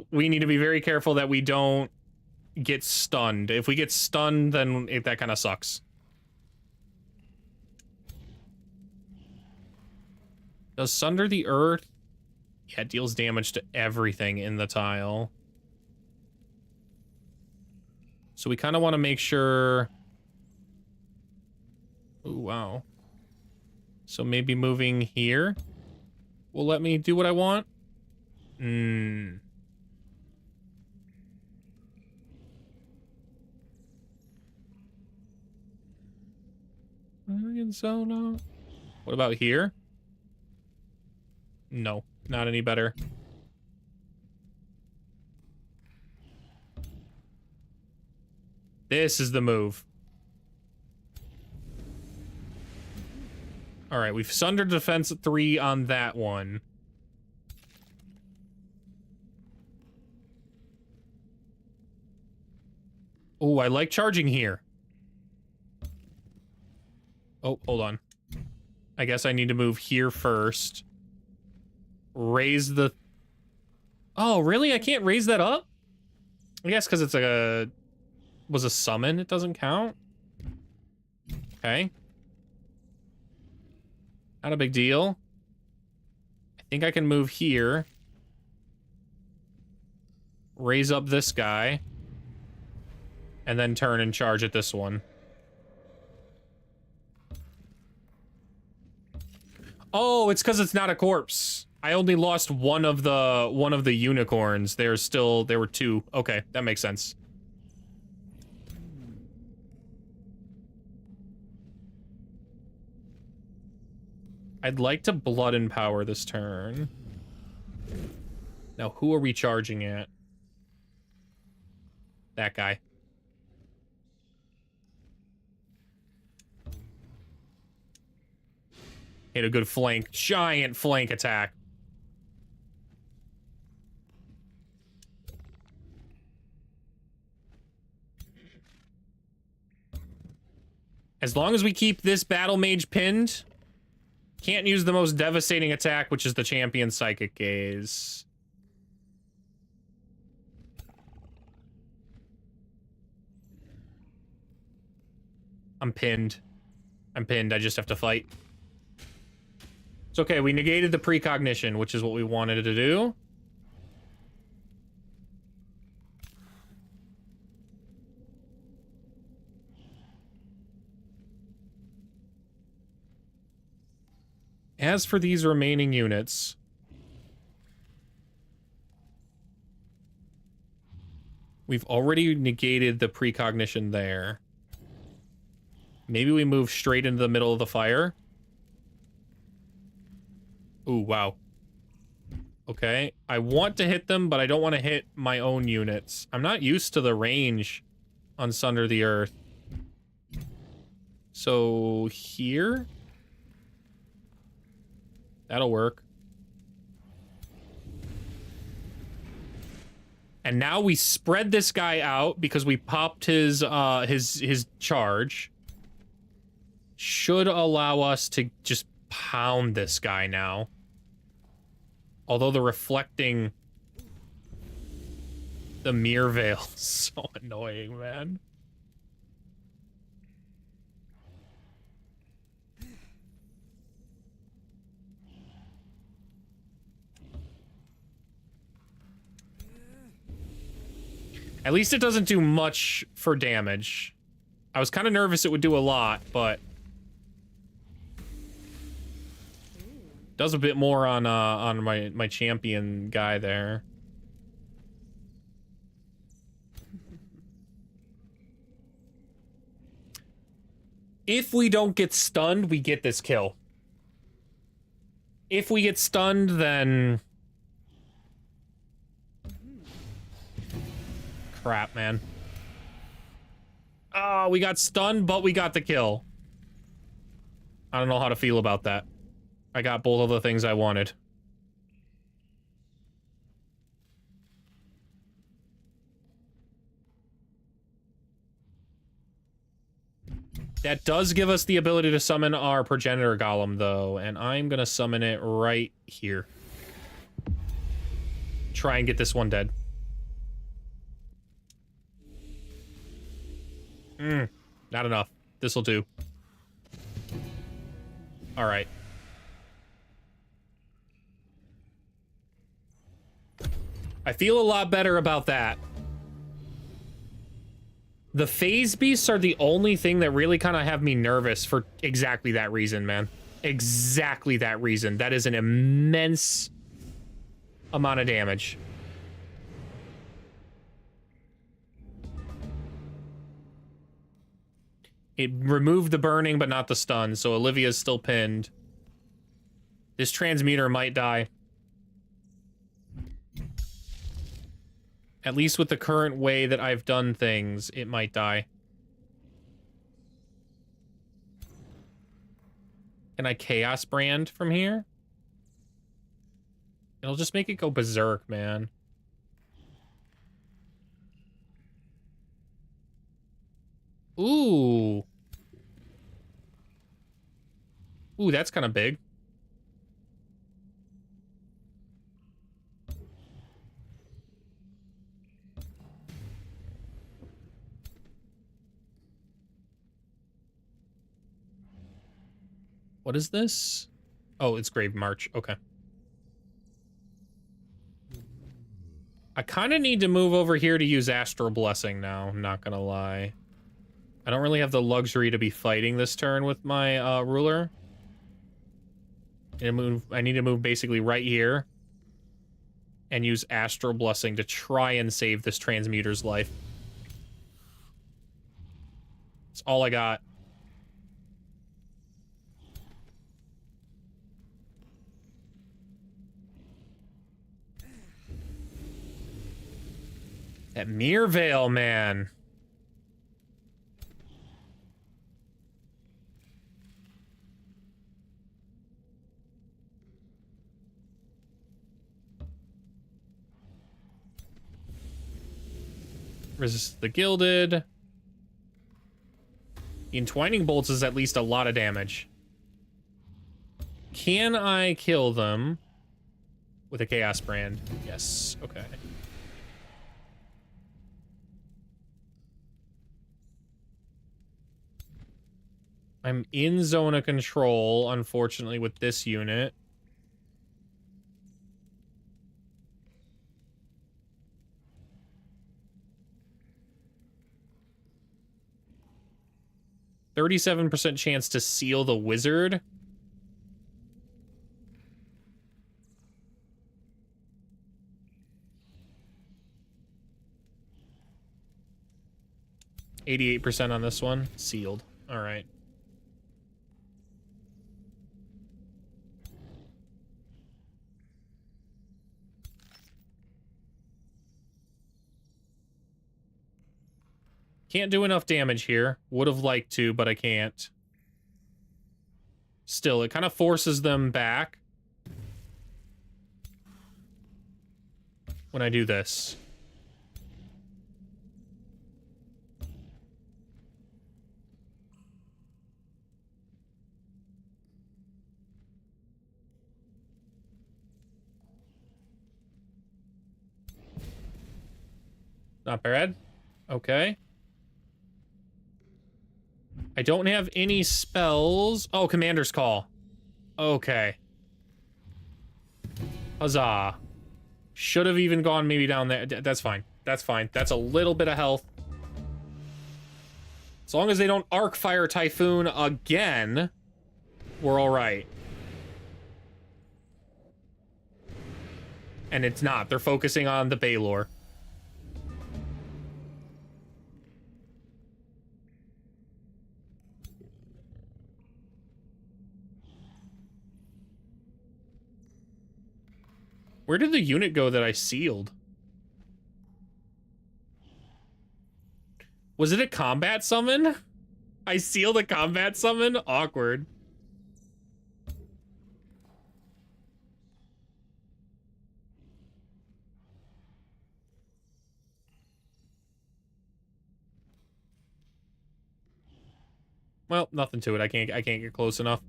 We need to be very careful that we don't get stunned. If we get stunned, then that kind of sucks. Does Sunder the Earth Yeah, it deals damage to everything in the tile. So we kind of want to make sure... Ooh, wow. So maybe moving here will let me do what I want? Hmm. So no. What about here? No, not any better. This is the move. All right, we've sundered defense at 3 on that one. Oh, I like charging here. Oh, hold on. I guess I need to move here first. Raise the... Oh, really? I can't raise that up? I guess because it's a... Was a summon, it doesn't count? Okay. Not a big deal. I think I can move here. Raise up this guy. And then turn and charge at this one. Oh, it's because it's not a corpse. I only lost one of the unicorns. There were 2. Okay, that makes sense. I'd like to blood and power this turn. Now, who are we charging at? That guy. Hit a good flank. Giant flank attack. As long as we keep this battle mage pinned, can't use the most devastating attack, which is the champion psychic gaze. I'm pinned. I'm pinned. I just have to fight. It's okay. We negated the precognition, which is what we wanted to do. As for these remaining units, we've already negated the precognition there. Maybe we move straight into the middle of the fire. Ooh, wow. Okay. I want to hit them, but I don't want to hit my own units. I'm not used to the range on Sunder the Earth. So, here? That'll work. And now we spread this guy out because we popped his charge. Should allow us to just pound this guy now. Although the reflecting... The mirror veil is so annoying, man. At least it doesn't do much for damage. I was kind of nervous it would do a lot, but... Does a bit more on my champion guy there. If we don't get stunned, we get this kill. If we get stunned, then... Crap, man. Oh, we got stunned, but we got the kill. I don't know how to feel about that. I got both of the things I wanted. That does give us the ability to summon our progenitor golem, though, and I'm gonna summon it right here. Try and get this one dead. Not enough. This'll do. Alright. I feel a lot better about that. The phase beasts are the only thing that really kind of have me nervous for exactly that reason, man. Exactly that reason. That is an immense amount of damage. It removed the burning, but not the stun, so Olivia's still pinned. This transmuter might die. At least with the current way that I've done things, it might die. Can I Chaos Brand from here? It'll just make it go berserk, man. Ooh. Ooh, that's kind of big. What is this? Oh, it's Grave March. Okay. I kind of need to move over here to use Astral Blessing now, I'm not gonna lie. I don't really have the luxury to be fighting this turn with my ruler. I need to move basically right here and use Astral Blessing to try and save this transmuter's life. That's all I got. That Mirror Veil, man. Resist the Gilded. The Entwining Bolts is at least a lot of damage. Can I kill them with a Chaos Brand? Yes. Okay. I'm in zone of control, unfortunately, with this unit. %37% chance to seal the wizard. %88% on this one. Sealed. All right. Can't do enough damage here. Would have liked to, but I can't. Still, it kind of forces them back when I do this. Not bad. Okay. I don't have any spells. Oh, Commander's Call. Okay. Huzzah. Should have even gone maybe down there. That's fine. That's fine. That's a little bit of health. As long as they don't Arc Fire Typhoon again, we're all right. And it's not. They're focusing on the Baylor. Where did the unit go that I sealed? Was it a combat summon? I sealed a combat summon? Awkward. Well, nothing to it. I can't get close enough.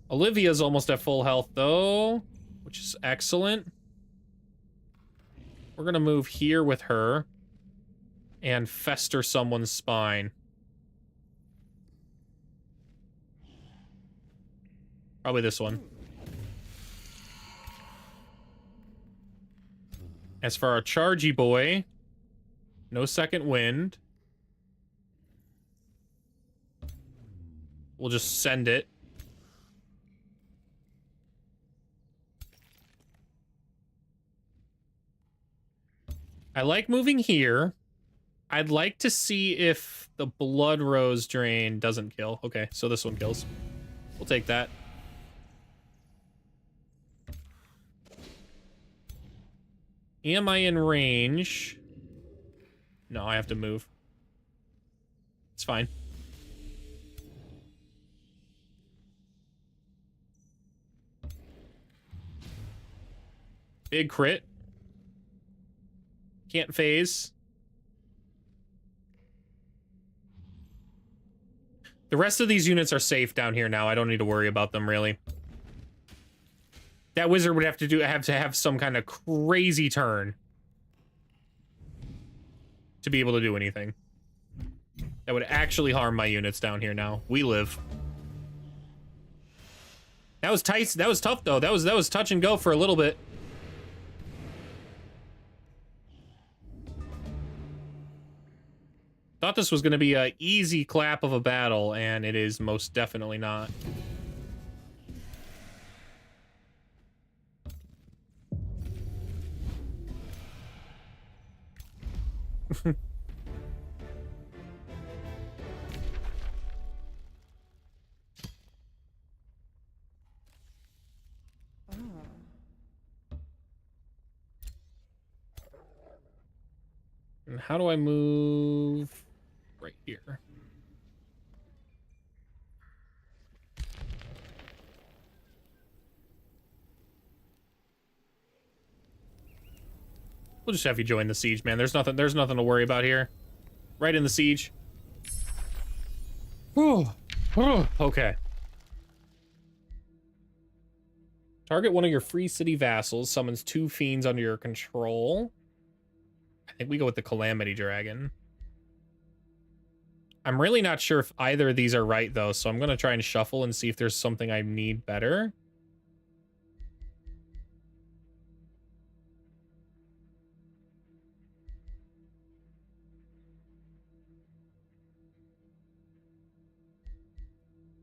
Olivia's almost at full health though, which is excellent. We're gonna move here with her and fester someone's spine. Probably this one. As for our chargy boy, no second wind. We'll just send it. I like moving here. I'd like to see if the Blood Rose Drain doesn't kill. Okay, so this one kills. We'll take that. Am I in range? No, I have to move. It's fine. Big crit. Can't phase. The rest of these units are safe down here now. I don't need to worry about them, really. That wizard would have to have some kind of crazy turn to be able to do anything. That would actually harm my units down here now. We live. That was tight. That was tough, though. That was touch and go for a little bit. Thought this was going to be an easy clap of a battle, and it is most definitely not. And how do I move right here? We'll just have you join the siege, man. There's nothing to worry about here. Right in the siege. Whew. Okay. Target one of your free city vassals, summons 2 fiends under your control. I think we go with the Calamity Dragon. I'm really not sure if either of these are right, though, so I'm going to try and shuffle and see if there's something I need better.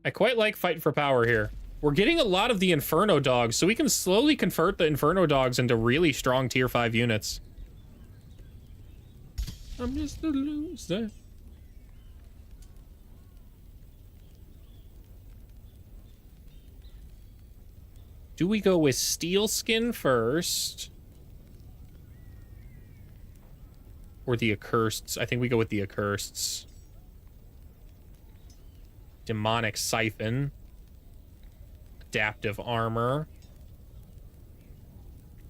I quite like Fight for Power here. We're getting a lot of the Inferno dogs, so we can slowly convert the Inferno dogs into really strong tier 5 units. I'm just a loser. Do we go with Steel Skin first? Or the Accurseds? I think we go with the Accurseds. Demonic Siphon. Adaptive Armor.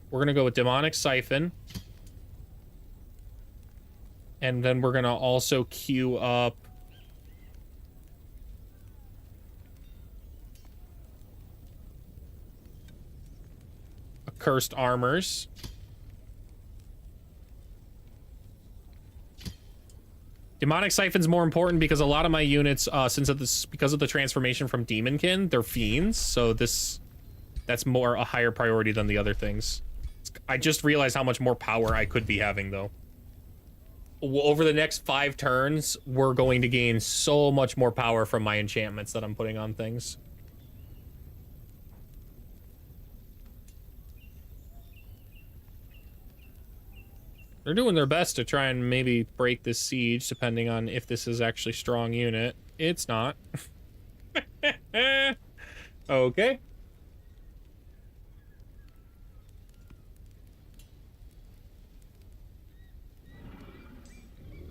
We're going to go with Demonic Siphon. And then we're going to also queue up Accursed Armors. Demonic Siphon's more important because a lot of my units, because of the transformation from Demonkin, they're fiends. So that's more a higher priority than the other things. I just realized how much more power I could be having, though. Over the next 5 turns, we're going to gain so much more power from my enchantments that I'm putting on things. They're doing their best to try and maybe break this siege, depending on if this is actually a strong unit. It's not. Okay.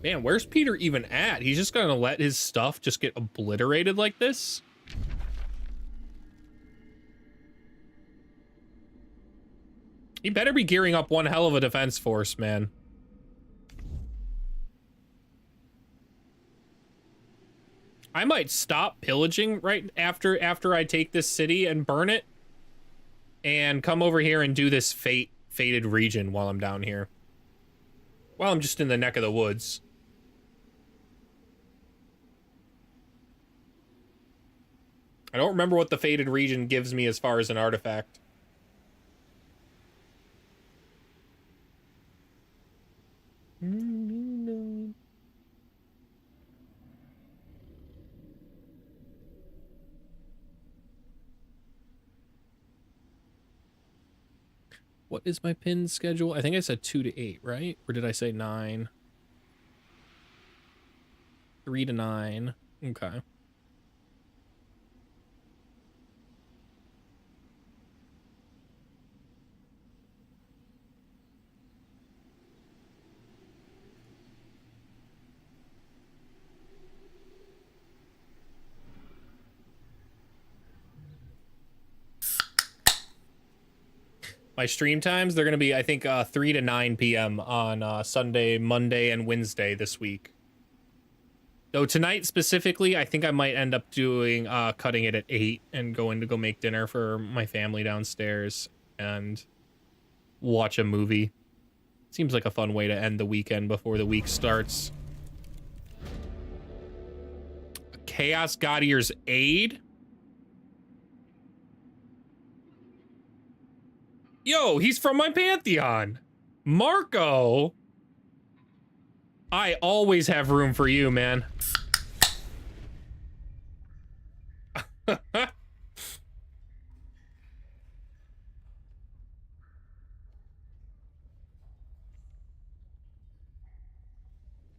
Man, where's Peter even at? He's just gonna let his stuff just get obliterated like this? He better be gearing up one hell of a defense force, man. I might stop pillaging right after I take this city and burn it, and come over here and do this fated region while I'm down here. While I'm just in the neck of the woods. I don't remember what the fated region gives me as far as an artifact. What is my pin schedule? I think I said 2 to 8, right? Or did I say 9? 3 to 9. Okay. My stream times, they're going to be, I think, 3 to 9 p.m. on Sunday, Monday, and Wednesday this week. Though tonight specifically, I think I might end up doing cutting it at 8 and going to go make dinner for my family downstairs and watch a movie. Seems like a fun way to end the weekend before the week starts. Chaos Godier's Aid? Yo, he's from my Pantheon. Marco. I always have room for you, man.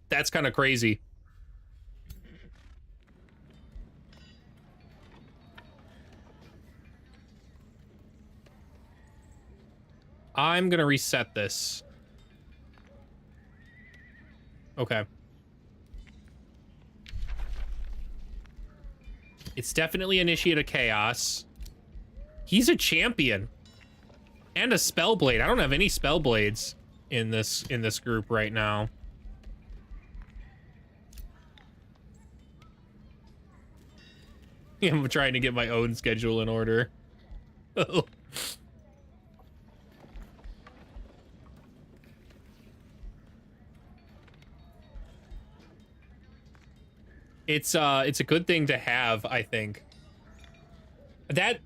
That's kind of crazy. I'm gonna reset this. Okay. It's definitely Initiate of Chaos. He's a champion. And a Spellblade. I don't have any Spellblades in this group right now. I'm trying to get my own schedule in order. It's a good thing to have, I think. It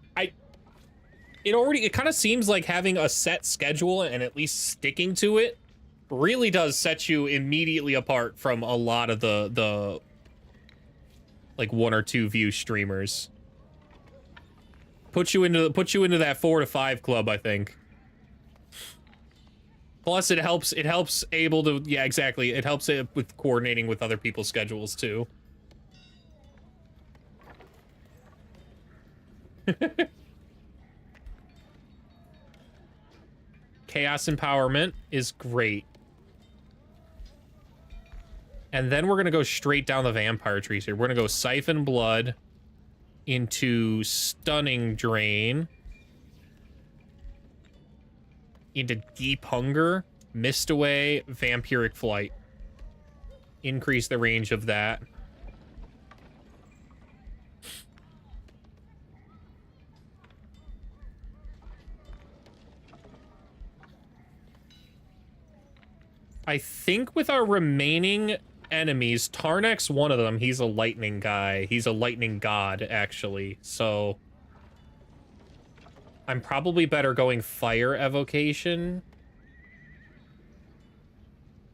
kind of seems like having a set schedule and at least sticking to it really does set you immediately apart from a lot of the like 1 or 2 view streamers. Put you into that 4 to 5 club, I think. Plus it helps able to, yeah, exactly. It helps it with coordinating with other people's schedules too. Chaos Empowerment is great. And then we're going to go straight down the vampire trees here. We're going to go Siphon Blood into Stunning Drain. Into Deep Hunger, Mist Away, Vampiric Flight. Increase the range of that. I think with our remaining enemies, Tarnek's one of them. He's a lightning guy. He's a lightning god, actually. So I'm probably better going Fire Evocation.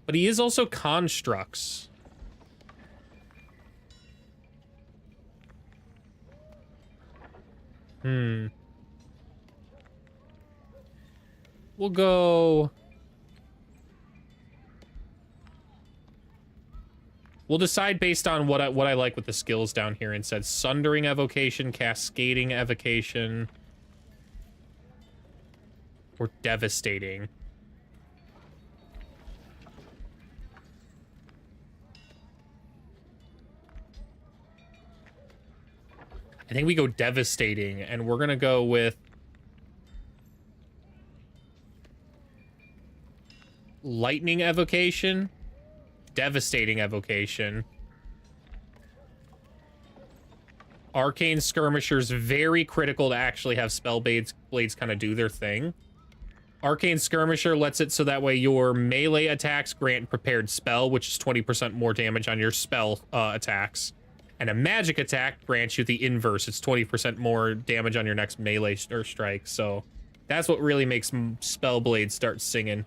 But he is also Constructs. We'll go... We'll decide based on what I like with the skills down here and said Sundering Evocation, Cascading Evocation, or Devastating. I think we go Devastating, and we're gonna go with Lightning Evocation, Devastating Evocation, Arcane Skirmisher's very critical to actually have Spellblades kind of do their thing. Arcane Skirmisher lets it so that way your melee attacks grant prepared spell, which is 20% more damage on your spell attacks. And a magic attack grants you the inverse. It's 20% more damage on your next melee or strike. So that's what really makes Spellblade start singing.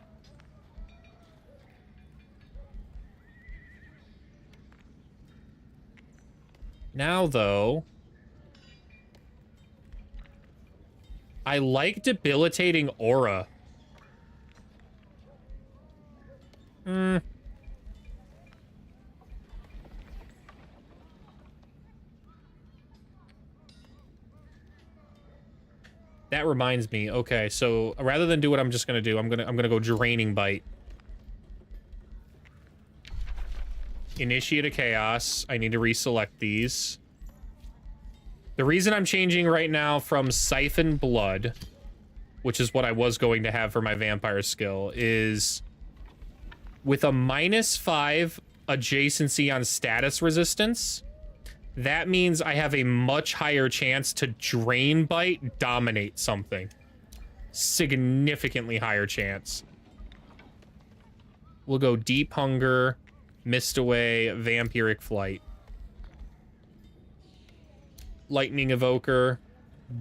Now, though, I like Debilitating Aura Mm. That reminds me. Okay, so rather than do what I'm just gonna do, I'm gonna go Draining Bite. Initiate a Chaos. I need to reselect these. The reason I'm changing right now from Siphon Blood, which is what I was going to have for my vampire skill, is with a -5 adjacency on status resistance. That means I have a much higher chance to Drain Bite dominate something. Significantly higher chance. We'll go Deep Hunger, Mist Away, Vampiric Flight. Lightning Evoker,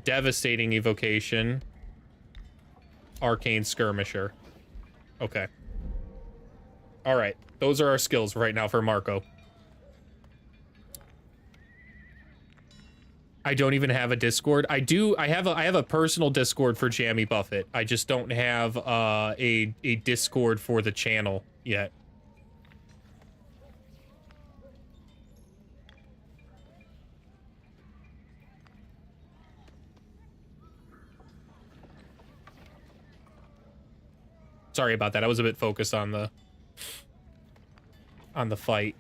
Devastating Evocation, Arcane Skirmisher. Okay. Alright, those are our skills right now for Marco. I don't even have a Discord. I have a personal Discord for Jammy Buffett. I just don't have a Discord for the channel yet. Sorry about that. I was a bit focused on the fight.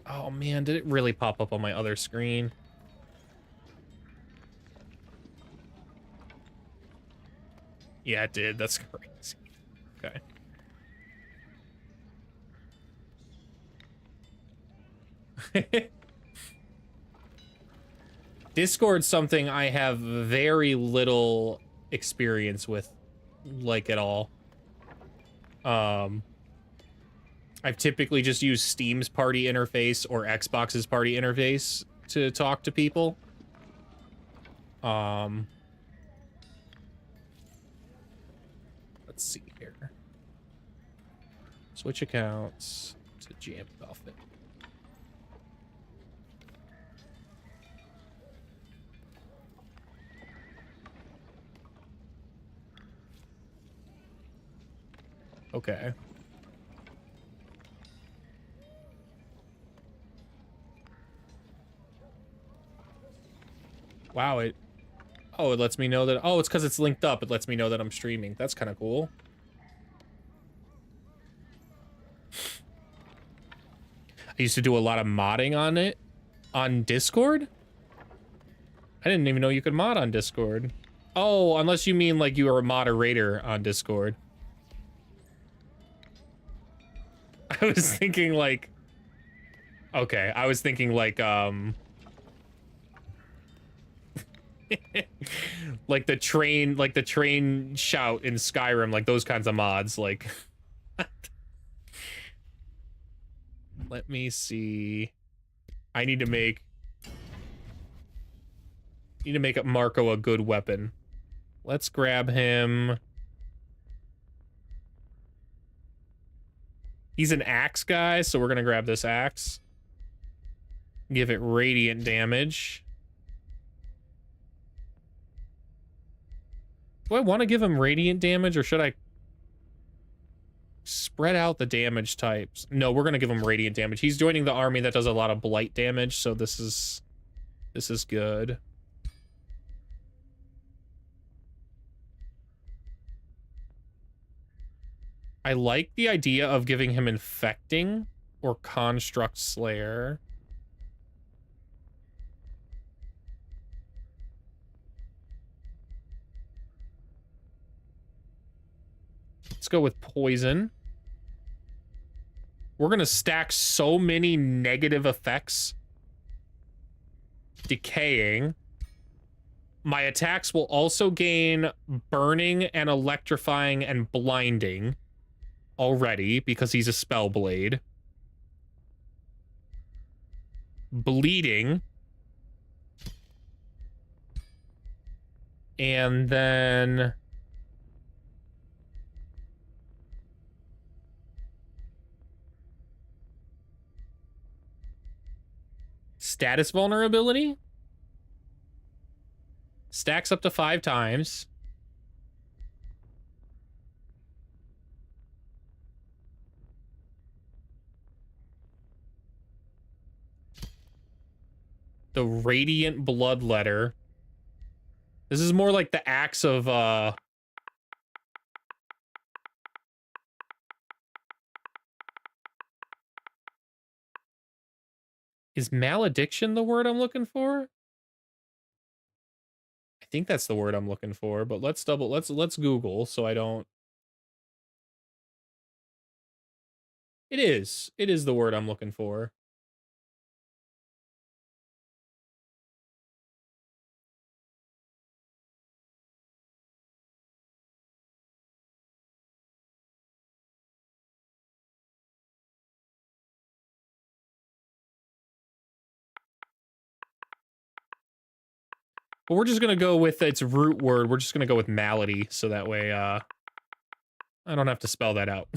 Oh man, did it really pop up on my other screen? Yeah, it did. That's crazy. Okay. Discord's something I have very little experience with, like, at all. I've typically just used Steam's party interface or Xbox's party interface to talk to people. Let's see here. Switch accounts to Jammy Buffett. Okay. Wow, it lets me know that... Oh, it's because it's linked up. It lets me know that I'm streaming. That's kind of cool. I used to do a lot of modding on it. On Discord? I didn't even know you could mod on Discord. Oh, unless you mean like you are a moderator on Discord. I was thinking like... Okay, I was thinking like, like the train shout in Skyrim, like those kinds of mods, like... Let me see. I need to make Marco a good weapon. Let's grab him. He's an axe guy, so we're gonna grab this axe. Give it radiant damage. Do I want to give him radiant damage, or should I spread out the damage types? No, we're gonna give him radiant damage. He's joining the army that does a lot of blight damage, so this is good. I like the idea of giving him infecting or construct slayer. Let's go with poison. We're gonna stack so many negative effects. Decaying. My attacks will also gain burning and electrifying and blinding already because he's a spell blade. Bleeding. And then... status vulnerability? Stacks up to 5 times. The Radiant Bloodletter. This is more like the axe of, Is malediction the word I'm looking for? I think that's the word I'm looking for, but let's Google so I don't. It is. It is the word I'm looking for. But we're just gonna go with its root word. We're just gonna go with malady, so that way, I don't have to spell that out.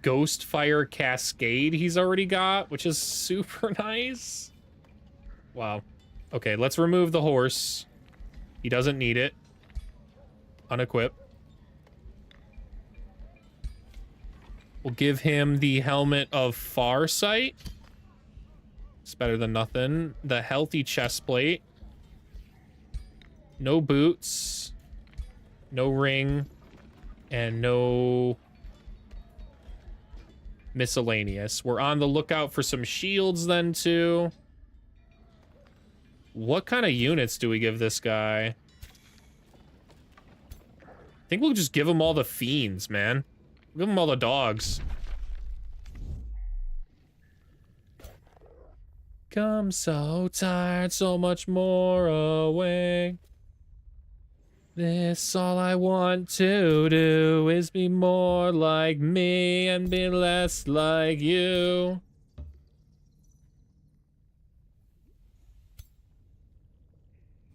Ghostfire Cascade he's already got, which is super nice. Wow. Okay, let's remove the horse. He doesn't need it. Unequip. We'll give him the Helmet of Farsight. It's better than nothing. The Healthy Chestplate. No boots. No ring. And no miscellaneous. We're on the lookout for some shields then, too. What kind of units do we give this guy? I think we'll just give him all the fiends, man. Give him all the dogs. Come so tired, so much more away. This all I want to do is be more like me and be less like you.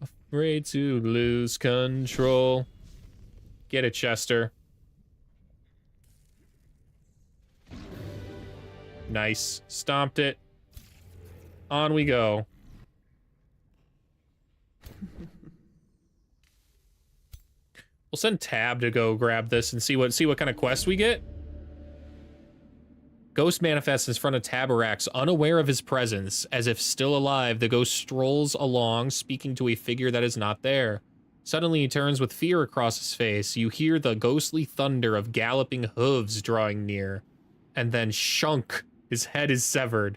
Afraid to lose control. Get it, Chester. Nice. Stomped it. On we go. We'll send Tab to go grab this and see what kind of quest we get. Ghost manifests in front of Tabarax, unaware of his presence. As if still alive, the ghost strolls along, speaking to a figure that is not there. Suddenly he turns with fear across his face. You hear the ghostly thunder of galloping hooves drawing near. And then shunk, his head is severed.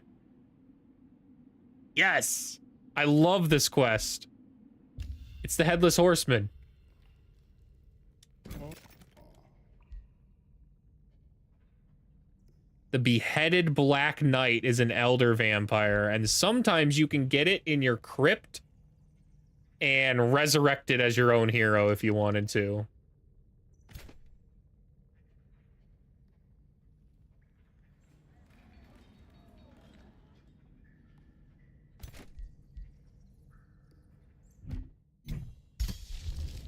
Yes! I love this quest. It's the Headless Horseman. The Beheaded Black Knight is an elder vampire, and sometimes you can get it in your crypt and resurrect it as your own hero if you wanted to.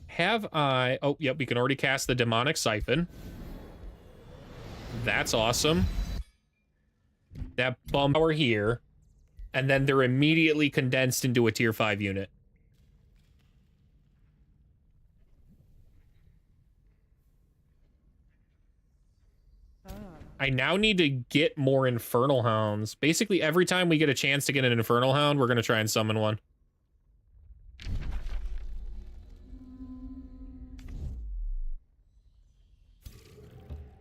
Have I... Oh, yep, we can already cast the Demonic Siphon. That's awesome. That bump power here. And then they're immediately condensed into a tier 5 unit. I now need to get more Infernal Hounds. Basically, every time we get a chance to get an Infernal Hound, we're going to try and summon one.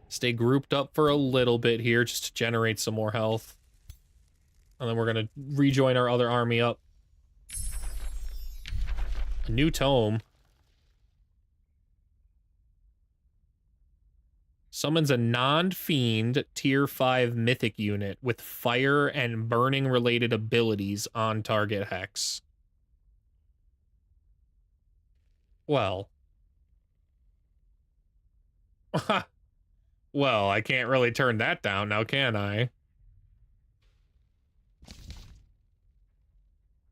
Stay grouped up for a little bit here just to generate some more health. And then we're going to rejoin our other army up. A new tome. Summons a non-fiend tier 5 mythic unit with fire and burning related abilities on target hex. Well. Well, I can't really turn that down now, can I?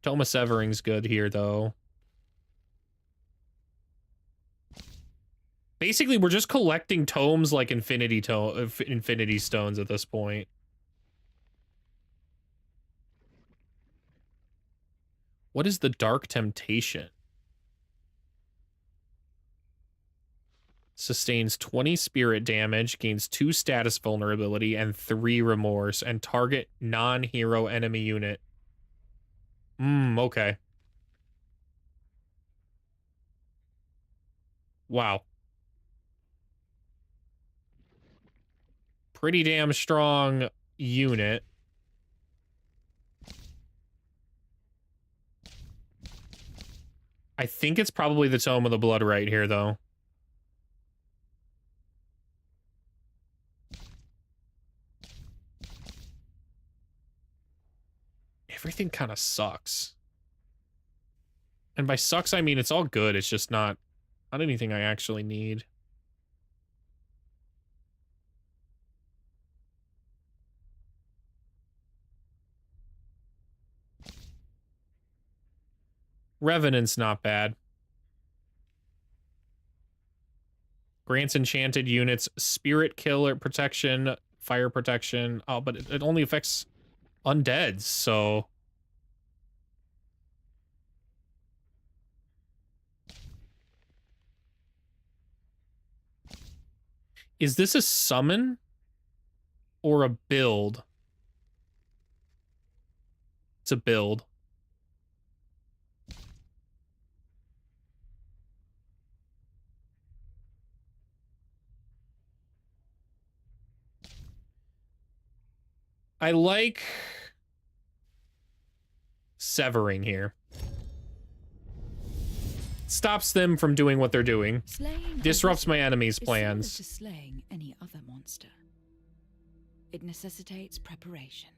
Tome of Severing's good here, though. Basically, we're just collecting tomes like infinity stones at this point. What is the Dark Temptation? Sustains 20 spirit damage, gains 2 status vulnerability, and 3 remorse, and target non-hero enemy unit. Okay. Wow. Pretty damn strong unit. I think it's probably the Tome of the Blood right here, though. Everything kind of sucks. And by sucks, I mean it's all good. It's just not anything I actually need. Revenant's not bad. Grants enchanted units spirit killer protection, fire protection. Oh, but it only affects undeads, so... Is this a summon or a build? It's a build. I like severing here. Stops them from doing what they're doing. Disrupts my enemy's plans. To slaying any other monster. It necessitates preparation.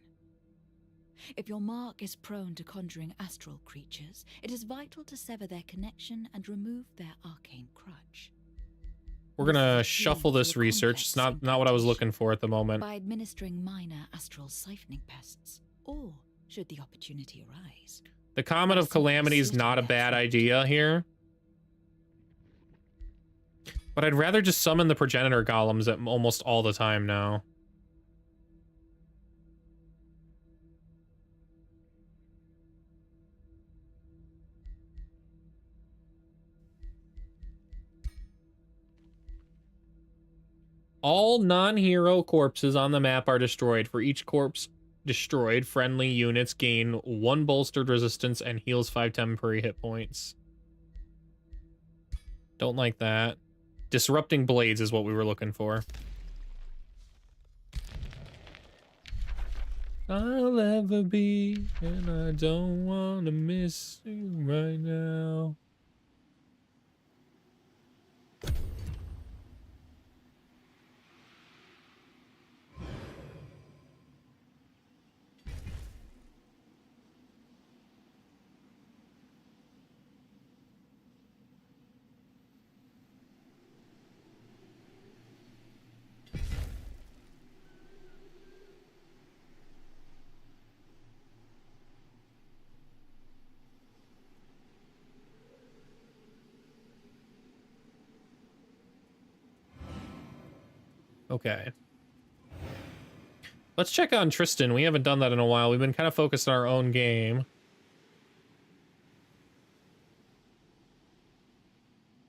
If your mark is prone to conjuring astral creatures, it is vital to sever their connection and remove their arcane crutch. We're gonna shuffle this research. It's not what I was looking for at the moment. By administering minor astral siphoning pests, or should the opportunity arise. The Comet of Calamity is not a bad idea here. But I'd rather just summon the Progenitor Golems at almost all the time now. All non-hero corpses on the map are destroyed. For each corpse destroyed, friendly units gain 1 bolstered resistance and heals 5 temporary hit points. Don't like that. Disrupting Blades is what we were looking for. I'll ever be, and I don't want to miss you right now. Okay. Let's check on Tristan. We haven't done that in a while. We've been kind of focused on our own game.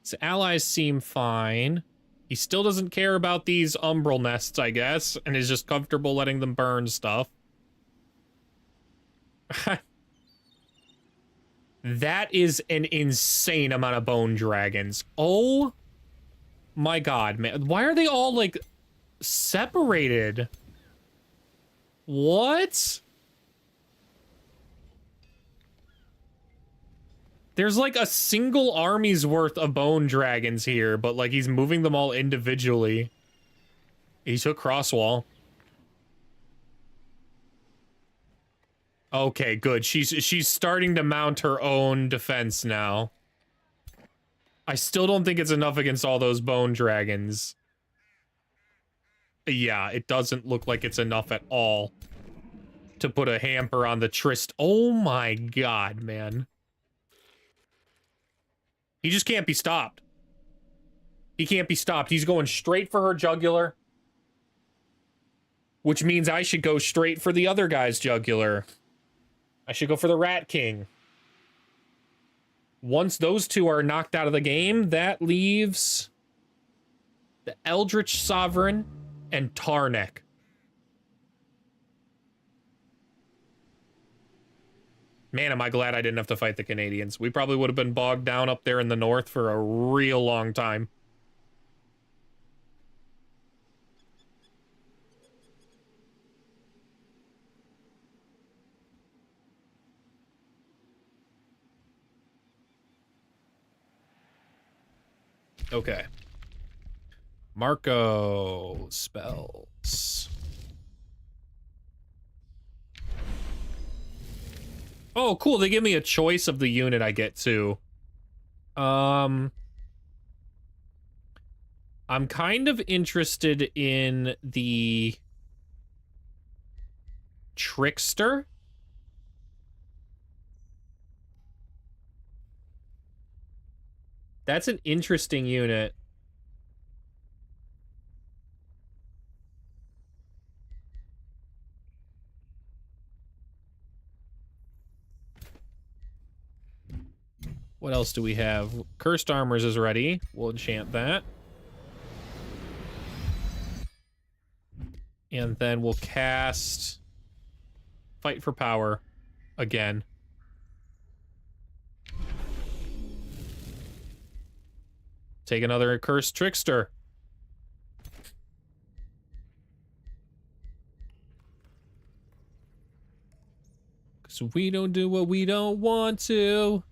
His allies seem fine. He still doesn't care about these umbral nests, I guess, and is just comfortable letting them burn stuff. That is an insane amount of bone dragons. Oh my god, man. Why are they all, like, separated? What? There's like a single army's worth of bone dragons here, but like he's moving them all individually. He took Crosswall. Okay, good. She's starting to mount her own defense now. I still don't think it's enough against all those bone dragons. Yeah, it doesn't look like it's enough at all to put a hamper on the Trist. Oh my god, man. He just can't be stopped. He can't be stopped. He's going straight for her jugular. Which means I should go straight for the other guy's jugular. I should go for the Rat King. Once those two are knocked out of the game, that leaves the Eldritch Sovereign and Tarnek. Man, am I glad I didn't have to fight the Canadians. We probably would have been bogged down up there in the north for a real long time. Okay. Marco spells. Oh, cool. They give me a choice of the unit I get to. I'm kind of interested in the Trickster. That's an interesting unit. What else do we have? Cursed Armors is ready. We'll enchant that. And then we'll cast Fight for Power again. Take another Cursed Trickster. Because we don't do what we don't want to.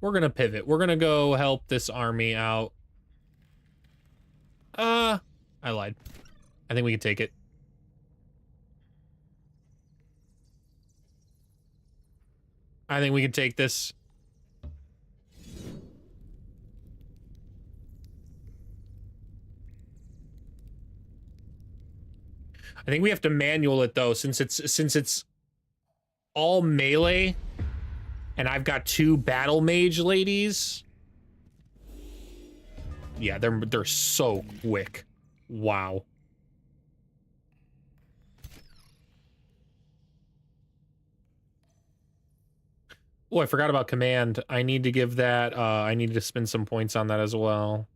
We're gonna pivot. We're gonna go help this army out. I lied. I think we can take it. I think we can take this. I think we have to manual it though, since it's all melee, and I've got 2 battle mage ladies. Yeah, they're so quick. Wow. Oh, I forgot about command. I need to give that, I need to spend some points on that as well.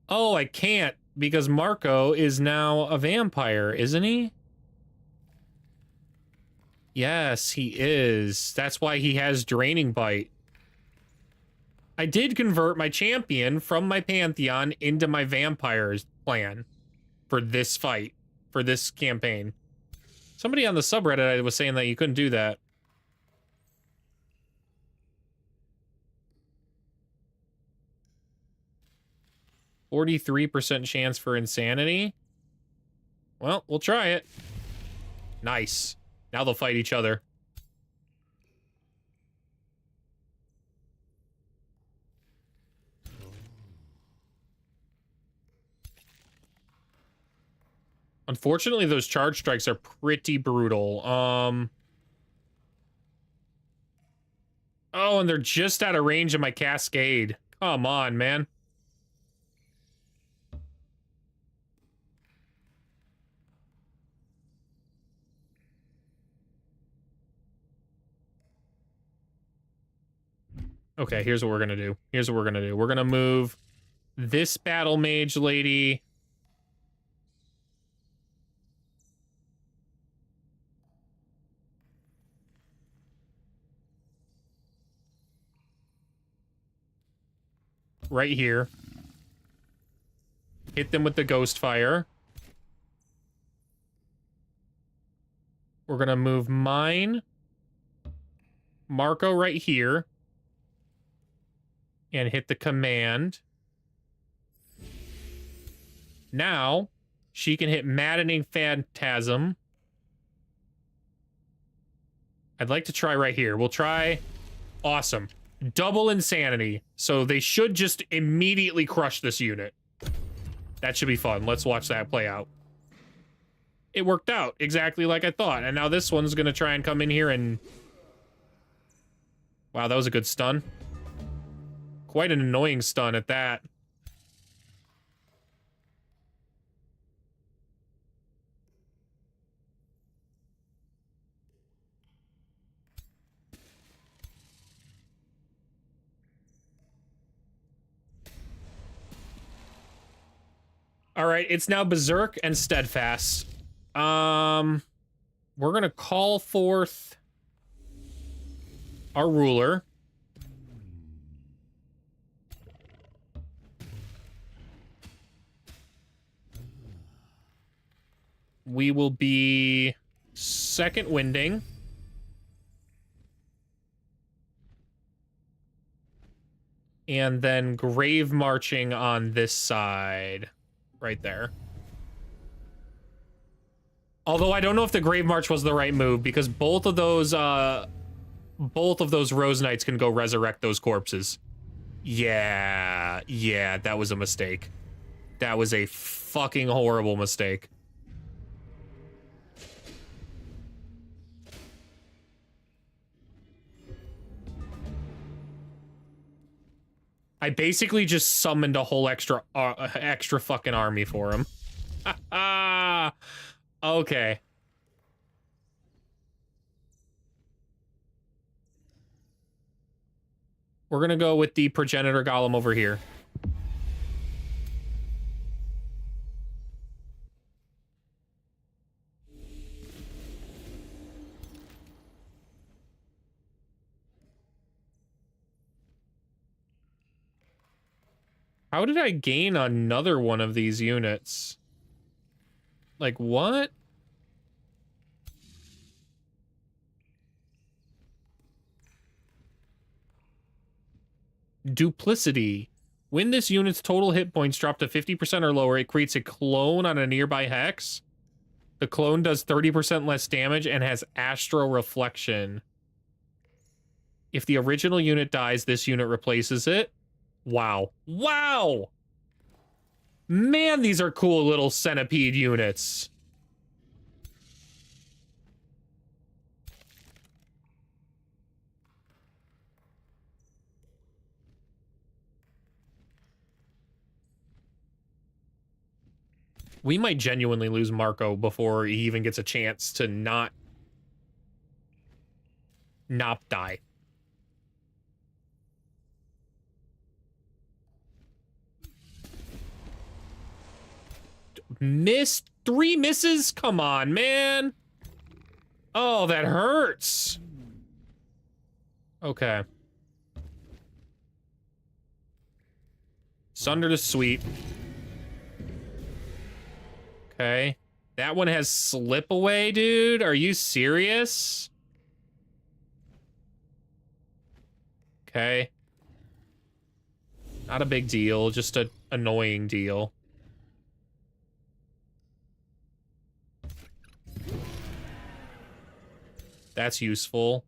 Oh, I can't, because Marco is now a vampire, isn't he? Yes, he is. That's why he has Draining Bite. I did convert my champion from my Pantheon into my vampires plan for this fight, for this campaign. Somebody on the subreddit was saying that you couldn't do that. %43% chance for insanity. Well, we'll try it. Nice. Now they'll fight each other. Unfortunately, those charge strikes are pretty brutal. Oh, and they're just out of range of my cascade. Come on, man. Okay, here's what we're gonna do. Here's what we're gonna do. We're gonna move this battle mage lady right here. Hit them with the ghost fire. We're gonna move mine, Marco right here, and hit the command. Now, she can hit Maddening Phantasm. I'd like to try right here. We'll try... Awesome. Double insanity. So they should just immediately crush this unit. That should be fun. Let's watch that play out. It worked out exactly like I thought. And now this one's going to try and come in here and... Wow, that was a good stun. Quite an annoying stun at that. All right, it's now Berserk and Steadfast. We're gonna call forth our ruler. We will be second winding. And then grave marching on this side. Right there. Although I don't know if the Grave March was the right move, because both of those Rose Knights can go resurrect those corpses. Yeah, that was a mistake. That was a fucking horrible mistake. I basically just summoned a whole extra fucking army for him. Okay. We're gonna go with the Progenitor Golem over here. How did I gain another one of these units? Like, what? Duplicity. When this unit's total hit points drop to 50% or lower, it creates a clone on a nearby hex. The clone does 30% less damage and has Astral Reflection. If the original unit dies, this unit replaces it. Wow. Wow! Man, these are cool little centipede units. We might genuinely lose Marco before he even gets a chance to not die. Missed 3 misses? Come on, man. Oh, that hurts. Okay. Sunder to Sweep. Okay. That one has Slip Away, dude. Are you serious? Okay. Not a big deal, just an annoying deal. That's useful.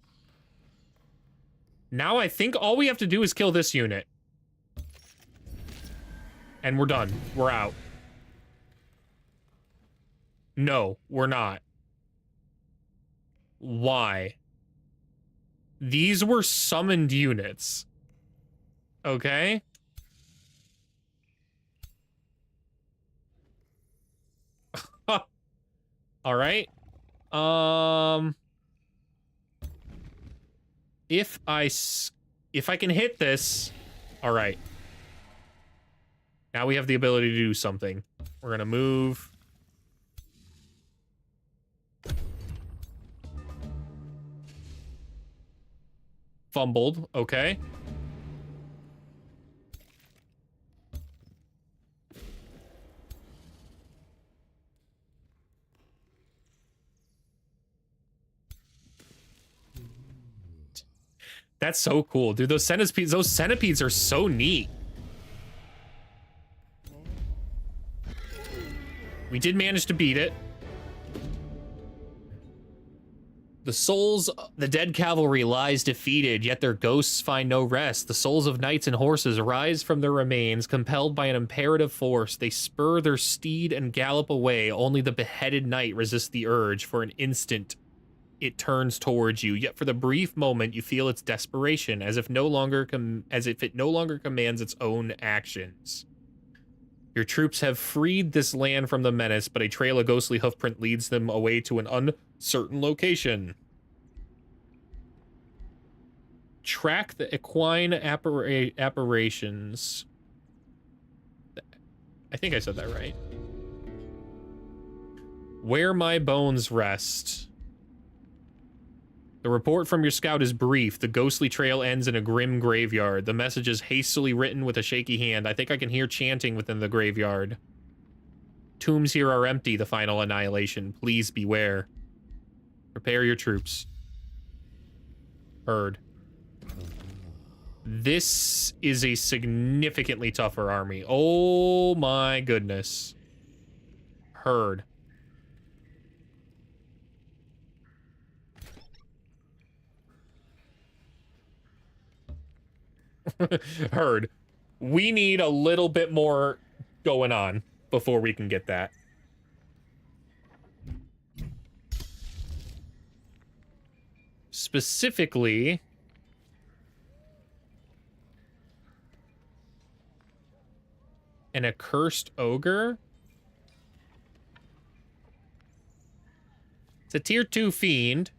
Now I think all we have to do is kill this unit. And we're done. We're out. No, we're not. Why? These were summoned units. Okay? All right. If I can hit this, all right. Now we have the ability to do something. We're gonna move. Fumbled, okay. That's so cool, dude. Those centipedes are so neat. We did manage to beat it. The dead cavalry lies defeated, yet their ghosts find no rest. The souls of knights and horses arise from their remains, compelled by an imperative force. They spur their steed and gallop away. Only the beheaded knight resists the urge. For an instant, it turns towards you. Yet for the brief moment, you feel its desperation, as if it no longer commands its own actions. Your troops have freed this land from the menace, but a trail of ghostly hoofprint leads them away to an uncertain location. Track the equine apparitions. I think I said that right. Where my bones rest. The report from your scout is brief. The ghostly trail ends in a grim graveyard. The message is hastily written with a shaky hand. I think I can hear chanting within the graveyard. Tombs here are empty, the final annihilation. Please beware. Prepare your troops. Heard. This is a significantly tougher army. Oh my goodness. Heard. Heard. We need a little bit more going on before we can get that. Specifically, an accursed ogre. It's a tier 2 fiend.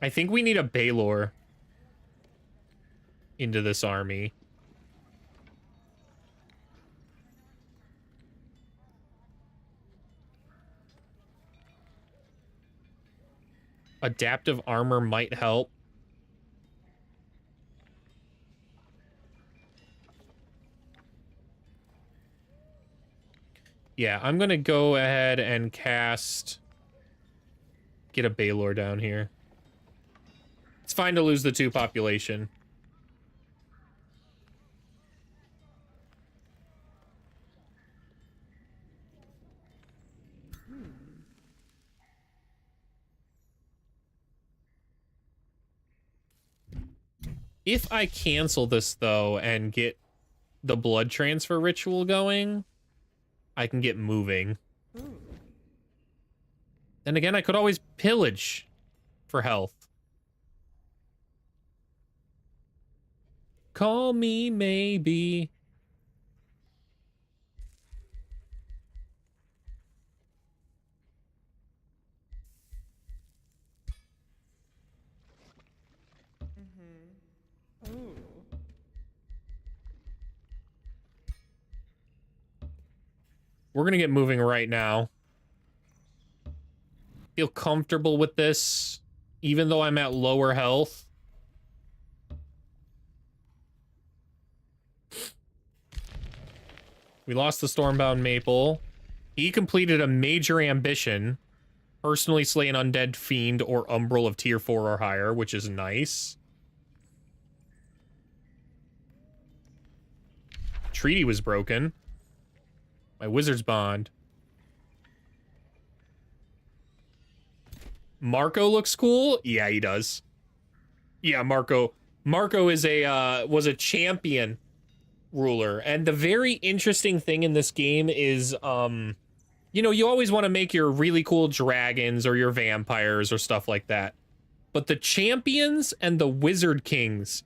I think we need a Baylor into this army. Adaptive armor might help. Yeah, I'm gonna go ahead and cast... Get a Baylor down here. It's fine to lose the 2 population. If I cancel this, though, and get the blood transfer ritual going, I can get moving. Then again, I could always pillage for health. Call me maybe. We're gonna get moving right now. Feel comfortable with this, even though I'm at lower health. We lost the Stormbound Maple. He completed a major ambition. Personally slay an undead fiend or umbral of tier 4 or higher, which is nice. Treaty was broken. My wizard's bond. Marco looks cool. Yeah, he does. Yeah, Marco. Marco is was a champion ruler, and the very interesting thing in this game is, you know, you always want to make your really cool dragons or your vampires or stuff like that, but the champions and the wizard kings,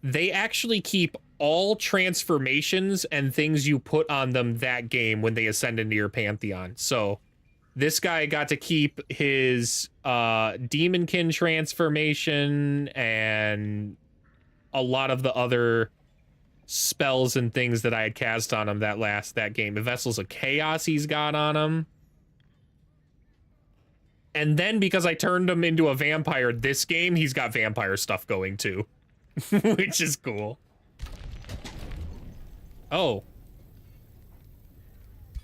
they actually keep all transformations and things you put on them that game when they ascend into your pantheon. So this guy got to keep his demonkin transformation and a lot of the other spells and things that I had cast on him that game. The Vessels of Chaos he's got on him. And then because I turned him into a vampire this game, he's got vampire stuff going too. Which is cool. Oh.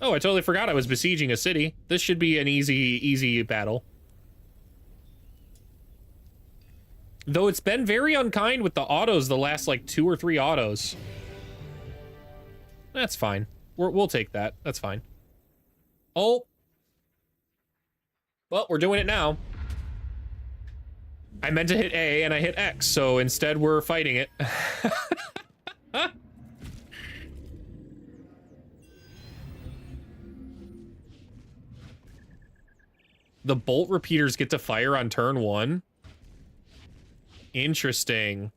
Oh, I totally forgot I was besieging a city. This should be an easy battle. Though it's been very unkind with the autos the last, like, 2 or 3 autos. That's fine. We'll take that. That's fine. Oh. Well, we're doing it now. I meant to hit A and I hit X, so instead we're fighting it. The bolt repeaters get to fire on turn 1. Interesting.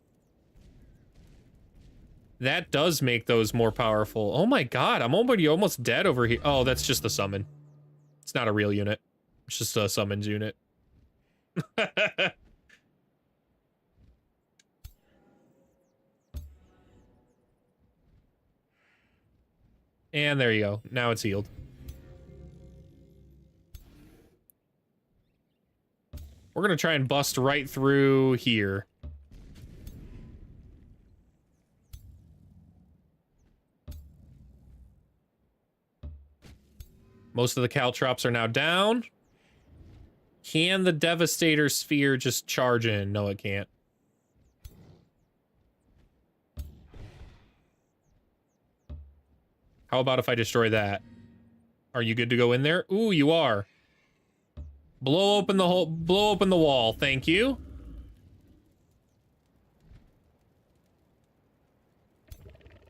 That does make those more powerful. Oh my god, I'm almost dead over here. Oh, that's just the summon. It's not a real unit. It's just a summons unit. And there you go. Now it's healed. We're gonna try and bust right through here. Most of the caltrops are now down. Can the Devastator Sphere just charge in? No, it can't. How about if I destroy that? Are you good to go in there? Ooh, you are. Blow open the wall. Thank you.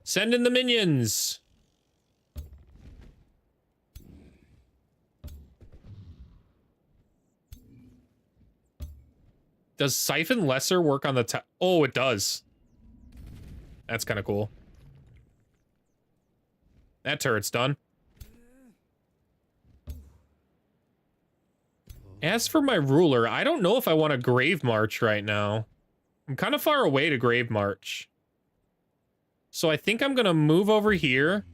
Send in the minions. Does Siphon Lesser work on the oh, it does. That's kind of cool. That turret's done. As for my ruler, I don't know if I want a Grave March right now. I'm kind of far away to Grave March. So I think I'm going to move over here.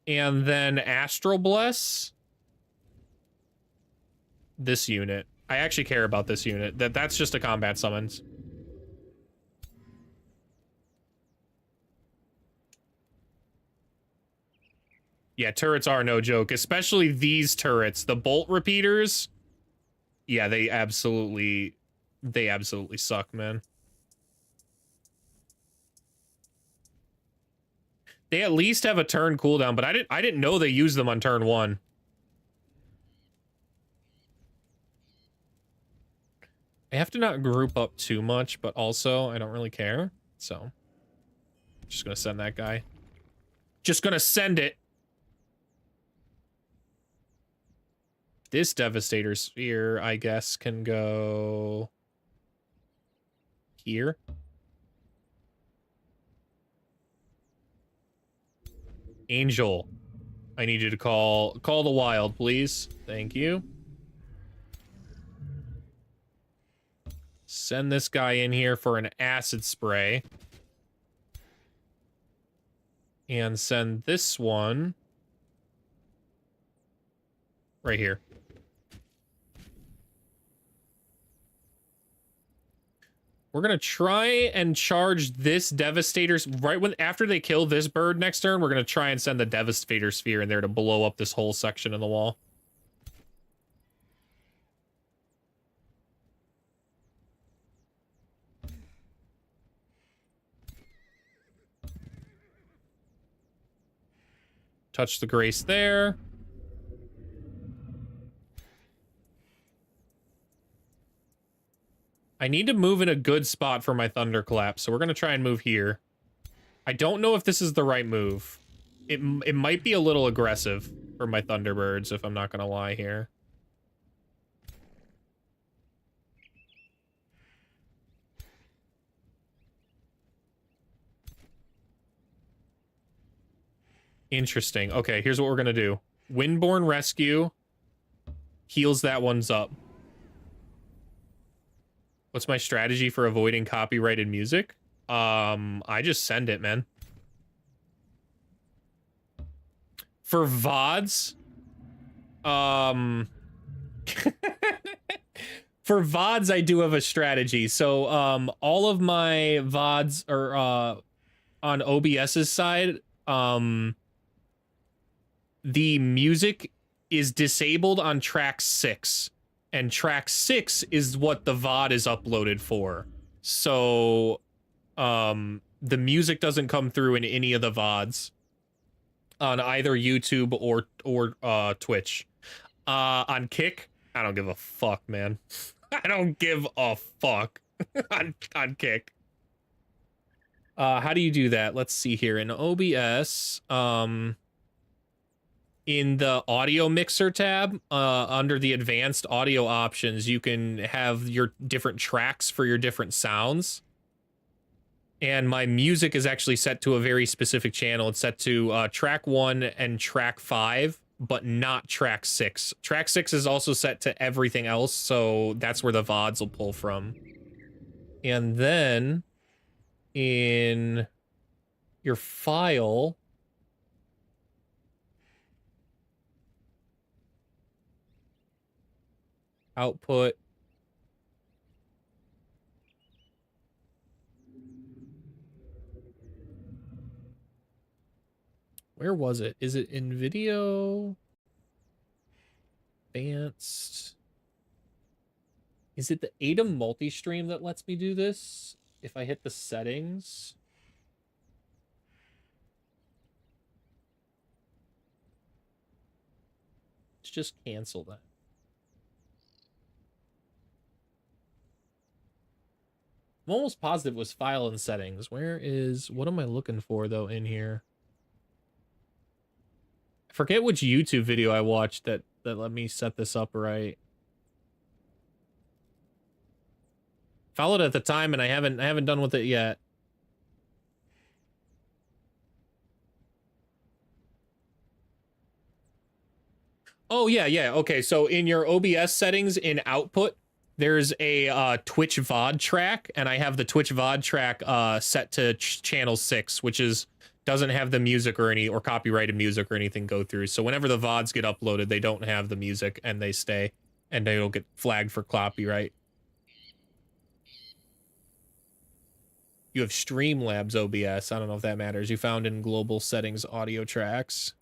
And then Astral Bless this unit. I actually care about this unit. That's just a combat summons. Yeah, turrets are no joke, especially these turrets. The bolt repeaters. Yeah, they absolutely suck, man. They at least have a turn cooldown, but I didn't know they used them on turn 1. I have to not group up too much, but also I don't really care. So, just gonna send that guy. Just gonna send it. This Devastator Sphere, I guess, can go here. Angel, I need you to call the wild, please. Thank you. Send this guy in here for an acid spray. And send this one right here. We're gonna try and charge this Devastator's right when after they kill this bird next turn. We're gonna try and send the Devastator Sphere in there to blow up this whole section of the wall. Touch the Grace there. I need to move in a good spot for my Thunderclap, so we're going to try and move here. I don't know if this is the right move. It might be a little aggressive for my Thunderbirds, if I'm not going to lie here. Interesting. Okay, here's what we're going to do. Windborne Rescue heals that one's up. What's my strategy for avoiding copyrighted music? I just send it, man. For VODs, for VODs, I do have a strategy. So, all of my VODs are, on OBS's side, the music is disabled on track 6. And track 6 is what the VOD is uploaded for. So, the music doesn't come through in any of the VODs. on either YouTube or Twitch. On Kick, I don't give a fuck, man. I don't give a fuck on Kick. How do you do that? Let's see here in OBS. In the audio mixer tab, under the advanced audio options, you can have your different tracks for your different sounds. And my music is actually set to a very specific channel. It's set to track 1 and track 5, but not track 6. Track 6 is also set to everything else, so that's where the VODs will pull from. And then in your file, output, where was it? Is it in video? Advanced. Is it the ADAM multi-stream that lets me do this? If I hit the settings. Let's just cancel that. I'm almost positive it was file and settings. Where is, what am I looking for though in here? I forget which YouTube video I watched that let me set this up right. Followed at the time and I haven't done with it yet. Oh yeah. Okay, so in your OBS settings in output, there's a Twitch VOD track, and I have the Twitch VOD track set to channel 6, which doesn't have the music or copyrighted music or anything go through. So whenever the VODs get uploaded, they don't have the music and they stay, and they don't get flagged for copyright. You have Streamlabs OBS. I don't know if that matters. You found in global settings audio tracks.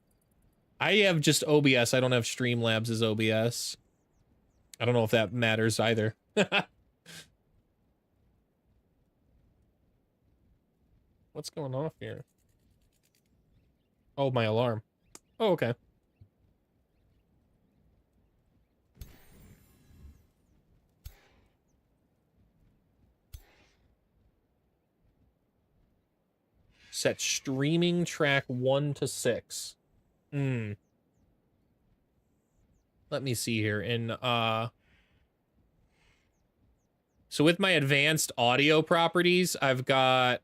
I have just OBS. I don't have Streamlabs as OBS. I don't know if that matters either. What's going off here? Oh, my alarm. Oh, okay. Set streaming track 1 to 6. Let me see here. So with my advanced audio properties, I've got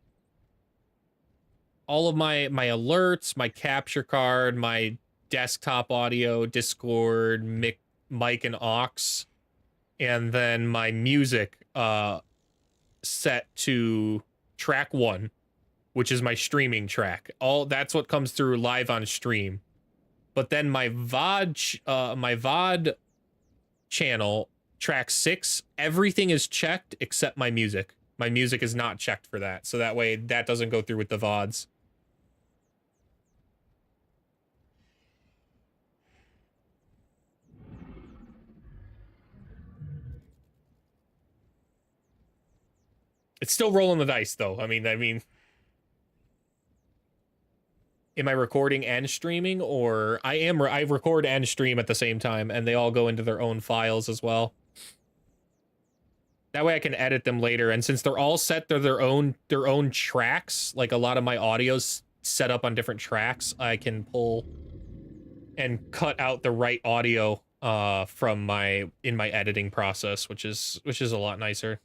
all of my alerts, my capture card, my desktop audio, Discord, mic and aux, and then my music set to track 1, which is my streaming track. That's what comes through live on stream. But then my VOD channel, track 6, everything is checked except my music. My music is not checked for that, so that way that doesn't go through with the VODs. It's still rolling the dice, though. I mean, am I recording and streaming, or I record and stream at the same time, and they all go into their own files as well. That way I can edit them later, and since they're all set to their own tracks, like a lot of my audio's set up on different tracks, I can pull and cut out the right audio from in my editing process, which is a lot nicer.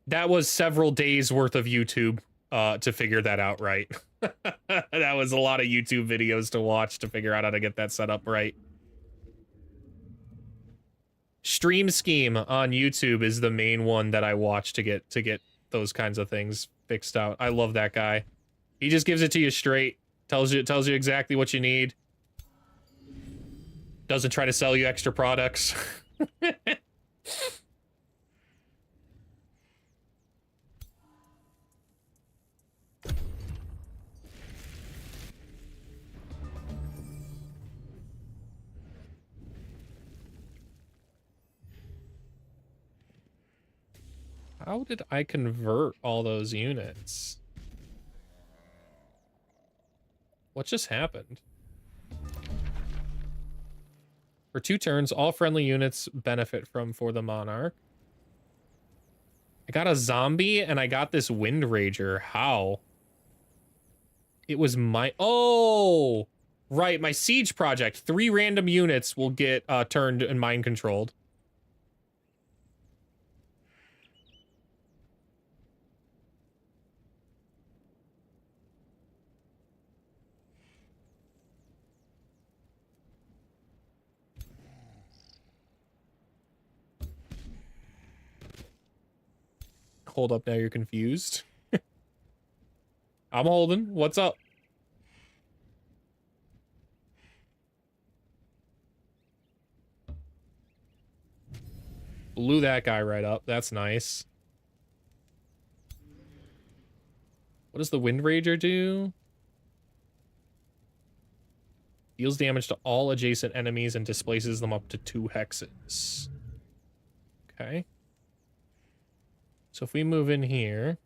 That was several days worth of YouTube to figure that out right. That was a lot of YouTube videos to watch to figure out how to get that set up right. Stream Scheme on YouTube is the main one that I watch to get those kinds of things fixed out. I love that guy. He just gives it to you straight. Tells you exactly what you need. Doesn't try to sell you extra products. How did I convert all those units? What just happened? For 2 turns, all friendly units benefit for the Monarch. I got a zombie and I got this Wind Rager. How? It was my... Oh! Right, my siege project. 3 random units will get turned and mind controlled. Hold up, now you're confused. I'm holding. What's up? Blew that guy right up. That's nice. What does the Wind Rager do? Deals damage to all adjacent enemies and displaces them up to 2 hexes. Okay. So if we move in here...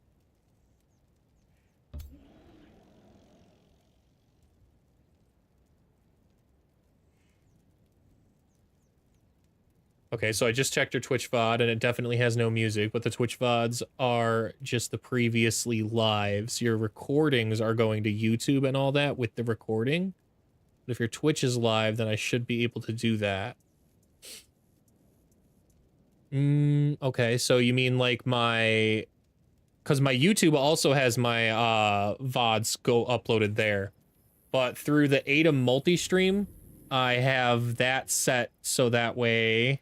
Okay, so I just checked your Twitch VOD, and it definitely has no music, but the Twitch VODs are just the previously lives. Your recordings are going to YouTube and all that with the recording. But if your Twitch is live, then I should be able to do that. Okay, so you mean like my... Because my YouTube also has my VODs go uploaded there. But through the ATOM multi-stream, I have that set so that way...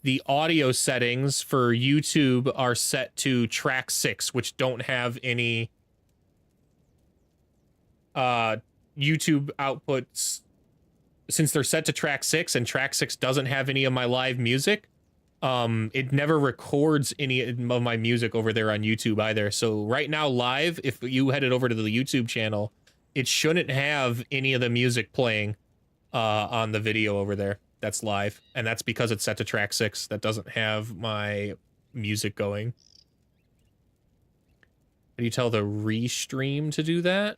The audio settings for YouTube are set to track 6, which don't have any YouTube outputs. Since they're set to track 6 and track 6 doesn't have any of my live music, it never records any of my music over there on YouTube either. So right now live, if you headed over to the YouTube channel, it shouldn't have any of the music playing on the video over there. That's live, and that's because it's set to track 6. That doesn't have my music going. How do you tell the restream to do that?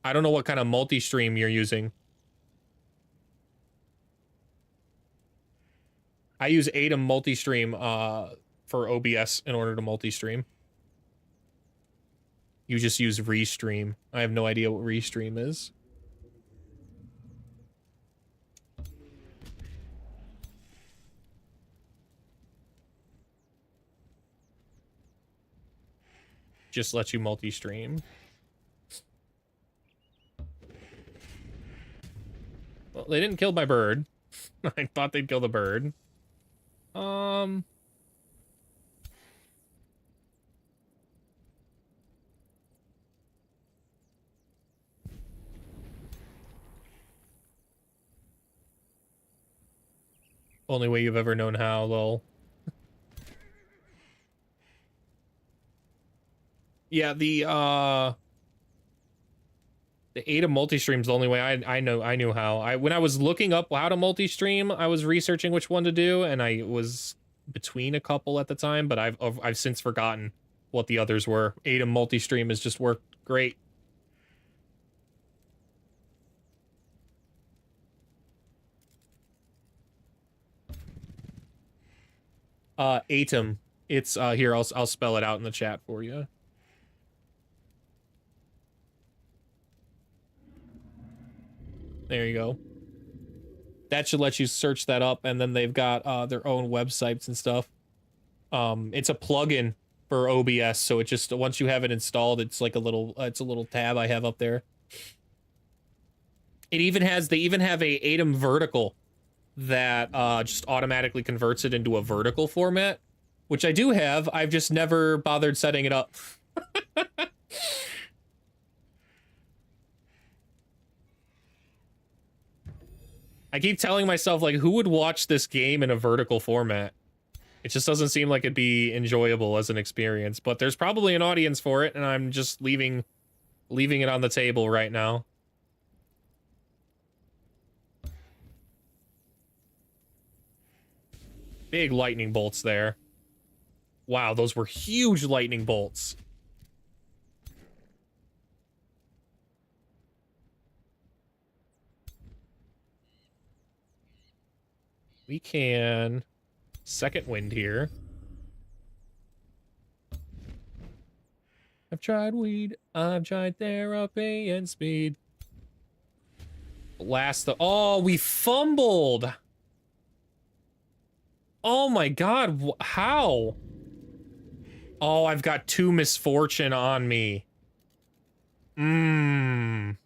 I don't know what kind of multi-stream you're using. I use ATOM multi-stream for OBS in order to multi-stream. You just use restream. I have no idea what restream is. Just lets you multi-stream. Well, they didn't kill my bird. I thought they'd kill the bird. Only way you've ever known how, lol. Yeah, the ATOM multi-stream's the only way I knew how. When I was looking up how to multi-stream, I was researching which one to do, and I was between a couple at the time, but I've since forgotten what the others were. ATOM multi-stream has just worked great. ATOM. It's here, I'll spell it out in the chat for you. There you go. That should let you search that up, and then they've got their own websites and stuff. It's a plugin for OBS, so it just once you have it installed, it's like a little tab I have up there. They even have a ATOM vertical that just automatically converts it into a vertical format, which I do have. I've just never bothered setting it up. I keep telling myself, like, who would watch this game in a vertical format? It just doesn't seem like it'd be enjoyable as an experience, but there's probably an audience for it, and I'm just leaving it on the table right now. Big lightning bolts there. Wow, those were huge lightning bolts. We can second wind here. I've tried weed, I've tried therapy and speed. Blast the... Oh, we fumbled! Oh my god, how? Oh, I've got 2 misfortune on me. Heard.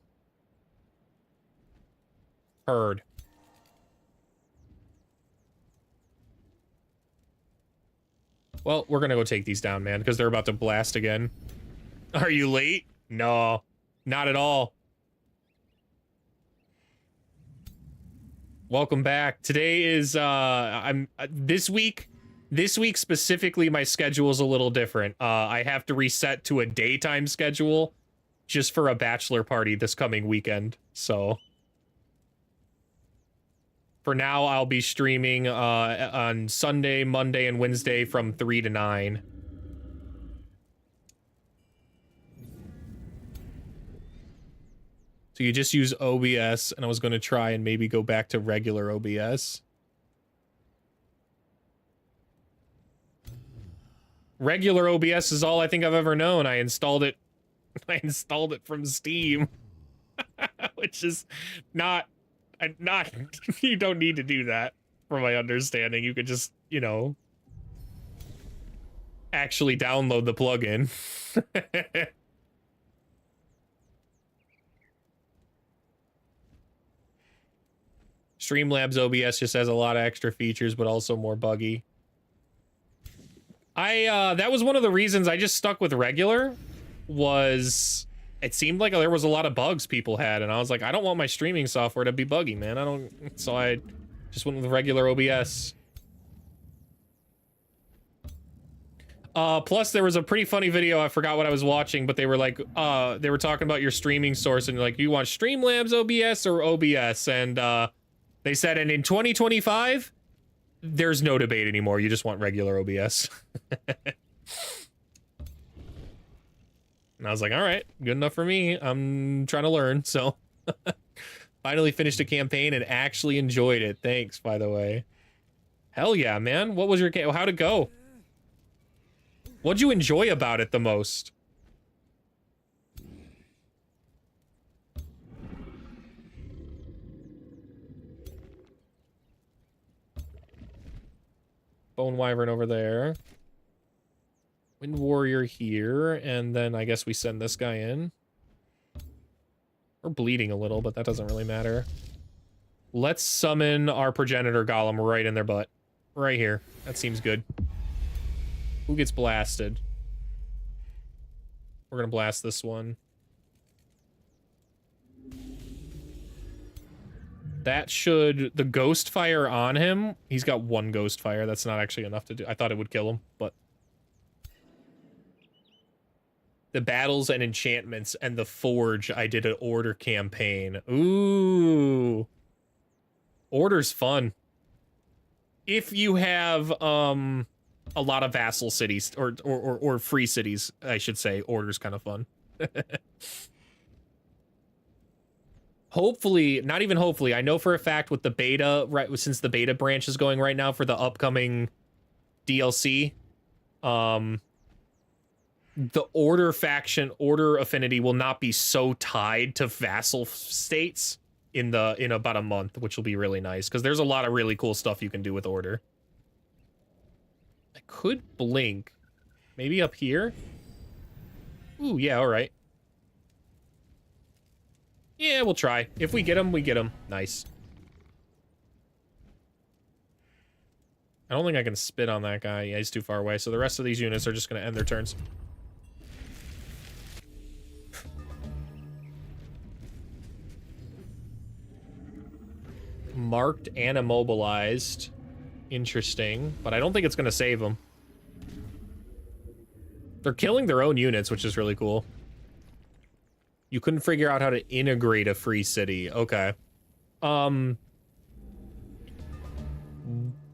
Well, we're gonna go take these down, man, because they're about to blast again. Are you late? No, not at all. Welcome back. Today is, this week specifically, my schedule is a little different. I have to reset to a daytime schedule just for a bachelor party this coming weekend, so... For now, I'll be streaming on Sunday, Monday, and Wednesday from 3 to 9. So you just use OBS, and I was going to try and maybe go back to regular OBS. Regular OBS is all I think I've ever known. I installed it from Steam, which is not... you don't need to do that, from my understanding. You could just, you know, actually download the plugin. Streamlabs OBS just has a lot of extra features, but also more buggy. That was one of the reasons I just stuck with regular, was... It seemed like there was a lot of bugs people had, and I was like, I don't want my streaming software to be buggy, man. So I just went with regular OBS. Plus, there was a pretty funny video, I forgot what I was watching, but they were like, they were talking about your streaming source, and like, you want Streamlabs OBS or OBS? And they said, and in 2025, there's no debate anymore. You just want regular OBS. And I was like, all right, good enough for me. I'm trying to learn, so. Finally finished a campaign and actually enjoyed it. Thanks, by the way. Hell yeah, man. What was your game? How'd it go? What'd you enjoy about it the most? Bone Wyvern over there. Wind Warrior here, and then I guess we send this guy in. We're bleeding a little, but that doesn't really matter. Let's summon our Progenitor Golem right in their butt. Right here. That seems good. Who gets blasted? We're gonna blast this one. That should... The Ghost Fire on him, he's got 1 Ghost Fire. That's not actually enough to do... I thought it would kill him, but... The battles and enchantments and the forge, I did an order campaign. Ooh. Order's fun. If you have a lot of vassal cities or free cities, I should say, order's kind of fun. Hopefully, not even hopefully, I know for a fact with the beta, right, since the beta branch is going right now for the upcoming DLC, the order faction, order affinity will not be so tied to vassal states in about a month, which will be really nice, because there's a lot of really cool stuff you can do with order. I could blink. Maybe up here? Ooh, yeah, all right. Yeah, we'll try. If we get him, we get him. Nice. I don't think I can spit on that guy. Yeah, he's too far away, so the rest of these units are just going to end their turns. Marked and immobilized. Interesting, but I don't think it's going to save them. They're killing their own units, which is really cool. You couldn't figure out how to integrate a free city. Okay.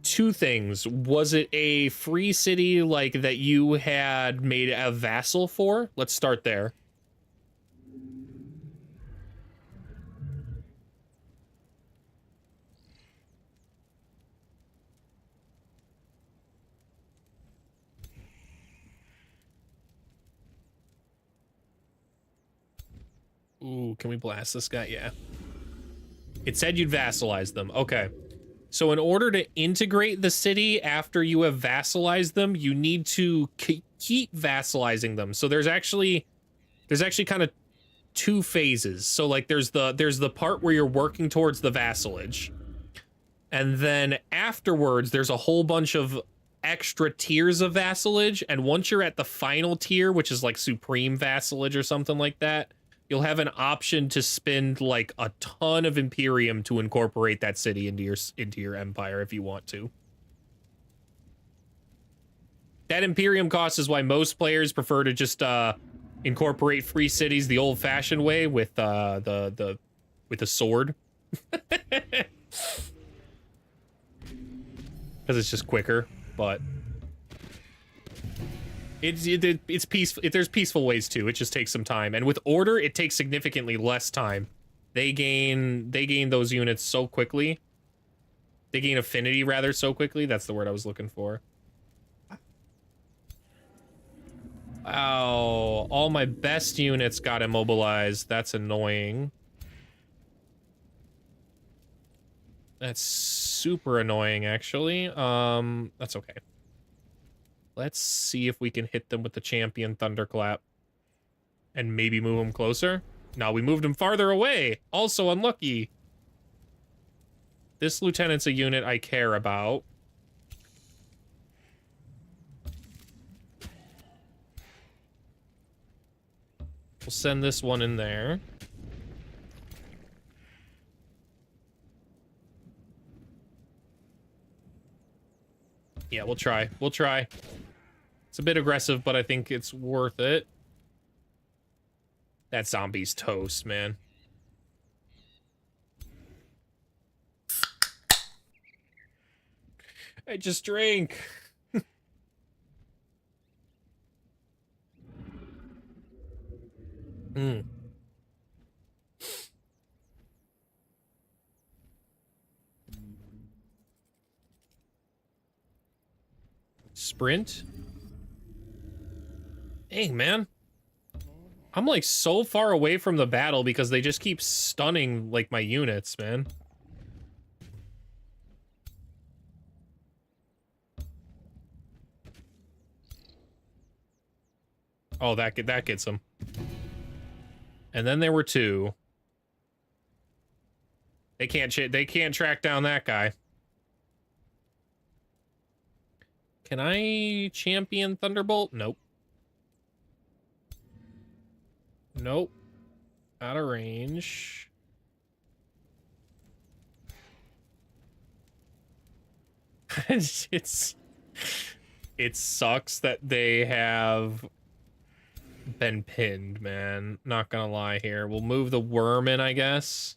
two things. Was it a free city like that you had made a vassal for? Let's start there. Ooh, can we blast this guy? Yeah. It said you'd vassalize them. Okay. So in order to integrate the city after you have vassalized them, you need to keep vassalizing them. So there's actually kind of two phases. So like there's the part where you're working towards the vassalage. And then afterwards there's a whole bunch of extra tiers of vassalage, and once you're at the final tier, which is like supreme vassalage or something like that, you'll have an option to spend like a ton of Imperium to incorporate that city into your empire if you want to. That Imperium cost is why most players prefer to just incorporate free cities the old-fashioned way with the sword. Because it's just quicker, but it's peaceful. There's peaceful ways too. It just takes some time, and with order, it takes significantly less time. They gain those units so quickly. They gain affinity rather so quickly. That's the word I was looking for. Wow, all my best units got immobilized. That's annoying. That's super annoying, actually. That's okay. Let's see if we can hit them with the champion thunderclap. And maybe move them closer. No, we moved them farther away. Also unlucky. This lieutenant's a unit I care about. We'll send this one in there. Yeah, we'll try. We'll try. It's a bit aggressive, but I think it's worth it. That zombie's toast, man. I just drank. Mm. Sprint? Dang, man. I'm like so far away from the battle because they just keep stunning like my units, man. Oh, that gets them. And then there were two. They can't track down that guy. Can I champion Thunderbolt? Nope. Nope. Out of range. It sucks that they have been pinned, man. Not gonna lie here. We'll move the worm in, I guess.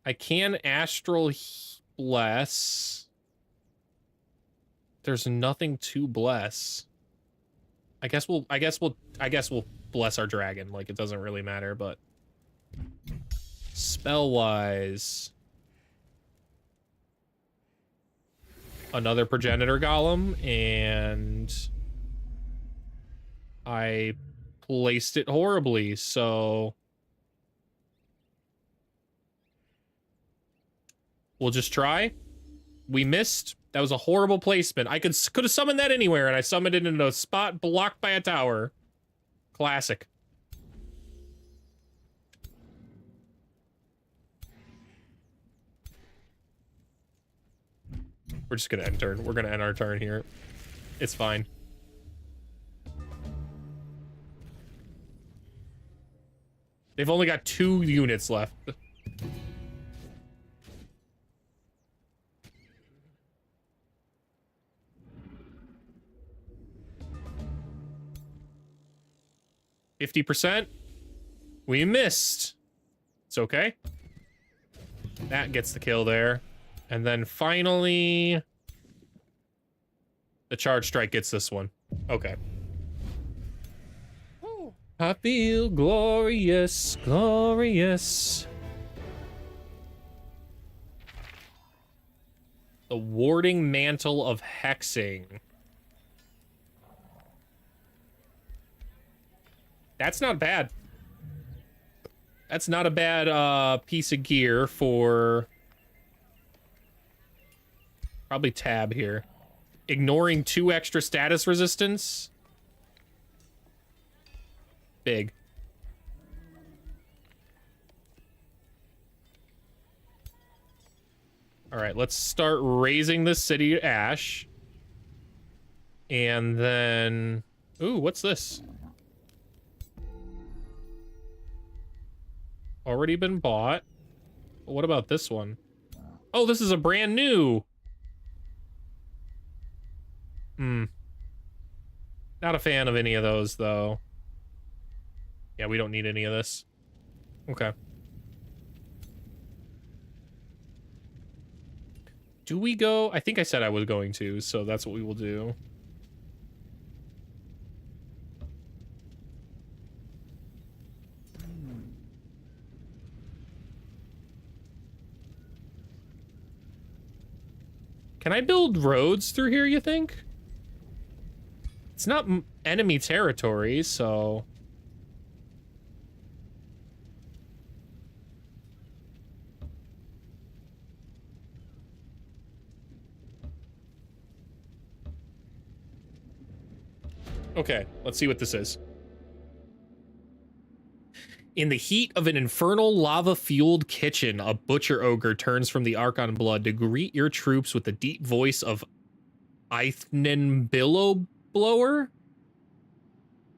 I can astral bless. There's nothing to bless. I guess we'll bless our dragon. Like, it doesn't really matter, but spell-wise, another progenitor golem, and I placed it horribly, so we'll just try. We missed. That was a horrible placement. I could have summoned that anywhere, and I summoned it in a spot blocked by a tower. Classic. We're just gonna end turn. We're gonna end our turn here. It's fine. They've only got 2 units left. %. We missed. It's okay. That gets the kill there. And then finally, the charge strike gets this one. Okay. I feel glorious, glorious. The warding mantle of hexing. That's not bad. That's not a bad piece of gear for probably tab here. Ignoring 2 extra status resistance. Big. All right, let's start raising the city ash. And then... Ooh, what's this? Already been bought. What about this one? Oh, this is a brand new. Not a fan of any of those, though. Yeah, we don't need any of this. Okay. Do we go? I think I said I was going to, so that's what we will do. Can I build roads through here, you think? It's not enemy territory, so... Okay, let's see what this is. In the heat of an infernal lava-fueled kitchen, a butcher ogre turns from the Archon blood to greet your troops with the deep voice of Eithnen Billowblower?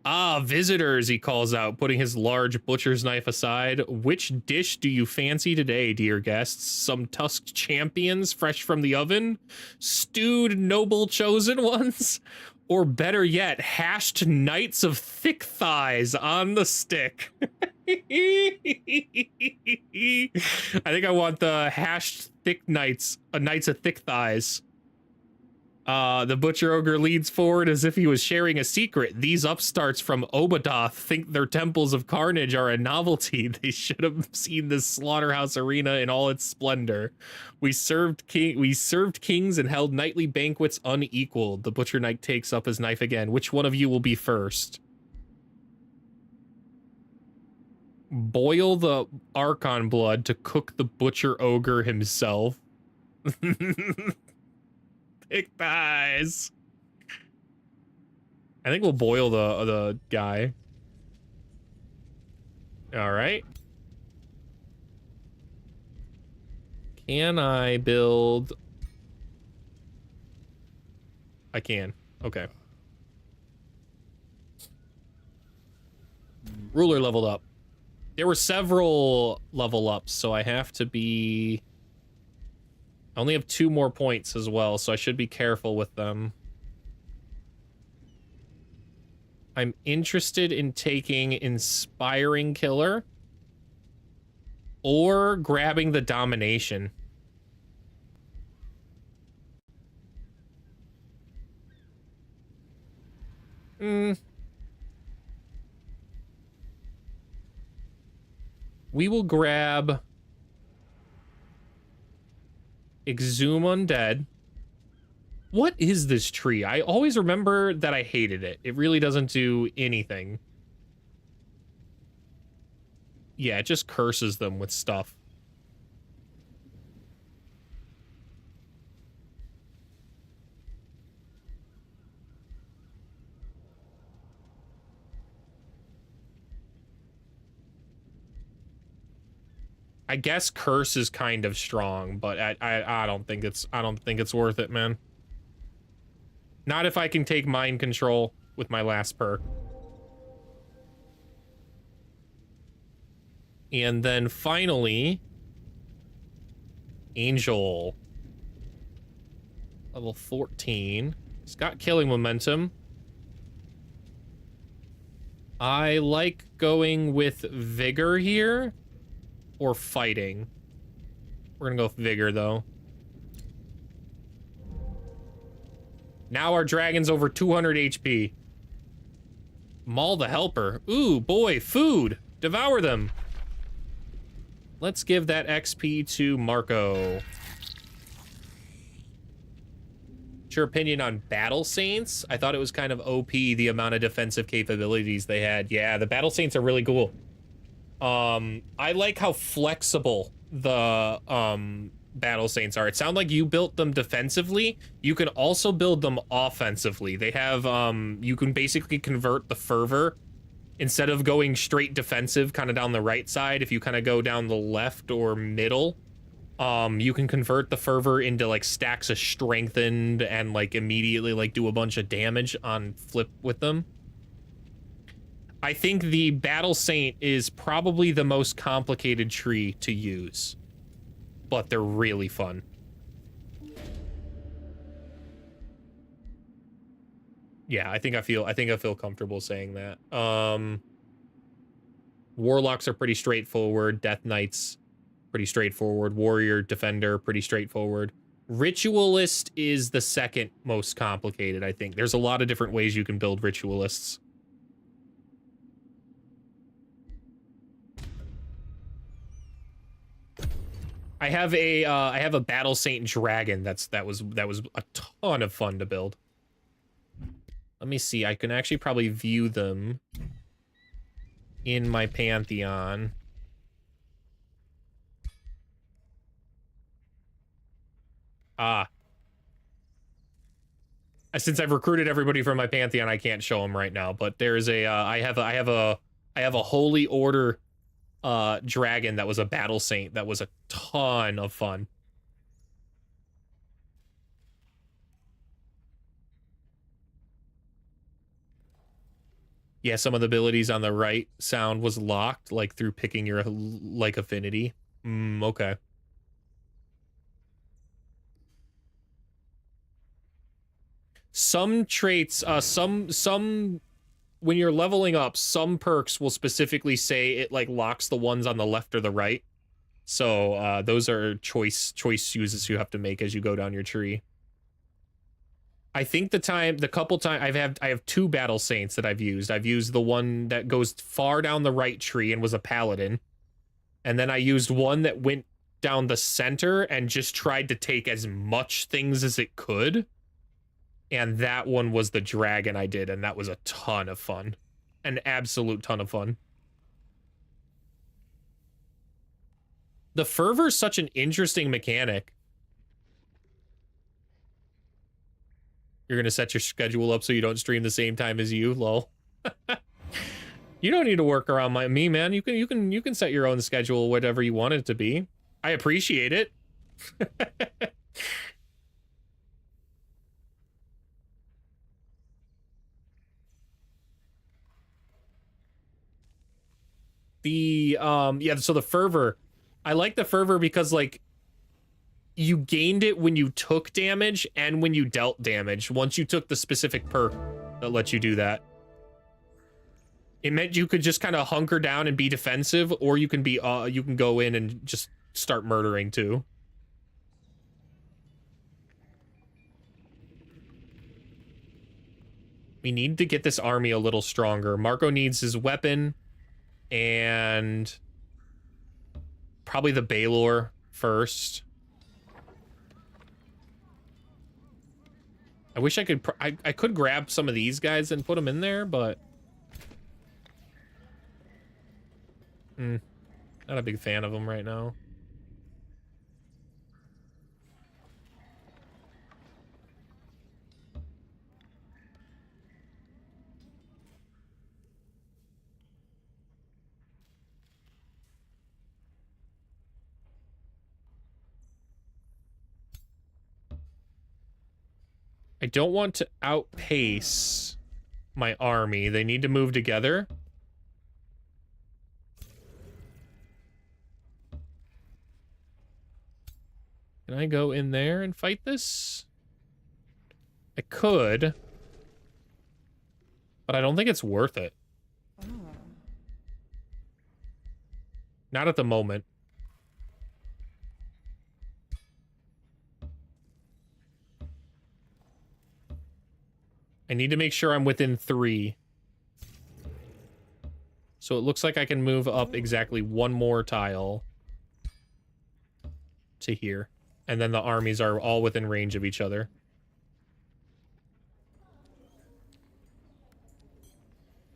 Ah, visitors, he calls out, putting his large butcher's knife aside. Which dish do you fancy today, dear guests? Some tusked champions fresh from the oven? Stewed noble chosen ones? Or better yet, hashed knights of thick thighs on the stick. I think I want the hashed thick knights, knights of thick thighs. The butcher ogre leads forward as if he was sharing a secret. These upstarts from Obadoth think their temples of carnage are a novelty. They should have seen this slaughterhouse arena in all its splendor. We served kings and held nightly banquets unequaled. The butcher knight takes up his knife again. Which one of you will be first? Boil the Archon blood to cook the butcher ogre himself. Thick thighs. I think we'll boil the guy. All right. Can I build? I can. Okay. Ruler leveled up. There were several level ups, so I have to be... I only have 2 more points as well, so I should be careful with them. I'm interested in taking Inspiring Killer or grabbing the Domination. We will grab Exhume Undead. What is this tree? I always remember that I hated it. It really doesn't do anything. Yeah, it just curses them with stuff. I guess curse is kind of strong, but I don't think it's worth it, man. Not if I can take mind control with my last perk. And then finally, Angel. Level 14. It's got killing momentum. I like going with Vigor here. Or fighting. We're gonna go vigor, though. Now our dragon's over 200 HP. Maul the Helper. Ooh, boy, food. Devour them. Let's give that XP to Marco. What's your opinion on Battle Saints? I thought it was kind of OP, the amount of defensive capabilities they had. Yeah, the Battle Saints are really cool. I like how flexible the Battle Saints are. It sounds like you built them defensively. You can also build them offensively. They have, you can basically convert the fervor. Instead of going straight defensive kind of down the right side, if you kind of go down the left or middle, you can convert the fervor into like stacks of strengthened and like immediately like do a bunch of damage on flip with them. I think the Battle Saint is probably the most complicated tree to use, but they're really fun. Yeah, I think I feel comfortable saying that. Warlocks are pretty straightforward. Death Knights, pretty straightforward. Warrior, Defender, pretty straightforward. Ritualist is the second most complicated, I think. There's a lot of different ways you can build Ritualists. I have a Battle Saint Dragon that was a ton of fun to build. Let me see. I can actually probably view them in my Pantheon. Ah. Since I've recruited everybody from my Pantheon, I can't show them right now, but there's a I have a Holy Order dragon that was a Battle Saint that was a ton of fun. Yeah, some of the abilities on the right sound was locked, like through picking your like affinity. Okay. Some traits, some when you're leveling up, some perks will specifically say it like locks the ones on the left or the right. So those are choice uses you have to make as you go down your tree. I think the couple times I have two Battle Saints that I've used. I've used the one that goes far down the right tree and was a paladin. And then I used one that went down the center and just tried to take as much things as it could. And that one was the dragon I did, and that was a ton of fun. An absolute ton of fun. The fervor is such an interesting mechanic. You're gonna set your schedule up so you don't stream the same time as you, lol. You don't need to work around me, man. You can set your own schedule, whatever you want it to be. I appreciate it. Yeah, so the fervor, I like the fervor because like you gained it when you took damage and when you dealt damage once you took the specific perk that lets you do that. It meant you could just kind of hunker down and be defensive, or you can be you can go in and just start murdering too. We need to get this army a little stronger. Marco needs his weapon and probably the Baylor first. I wish I could I could grab some of these guys and put them in there, but not a big fan of them right now. I don't want to outpace my army. They need to move together. Can I go in there and fight this? I could. But I don't think it's worth it. Not at the moment. I need to make sure I'm within 3. So it looks like I can move up exactly 1 more tile to here. And then the armies are all within range of each other.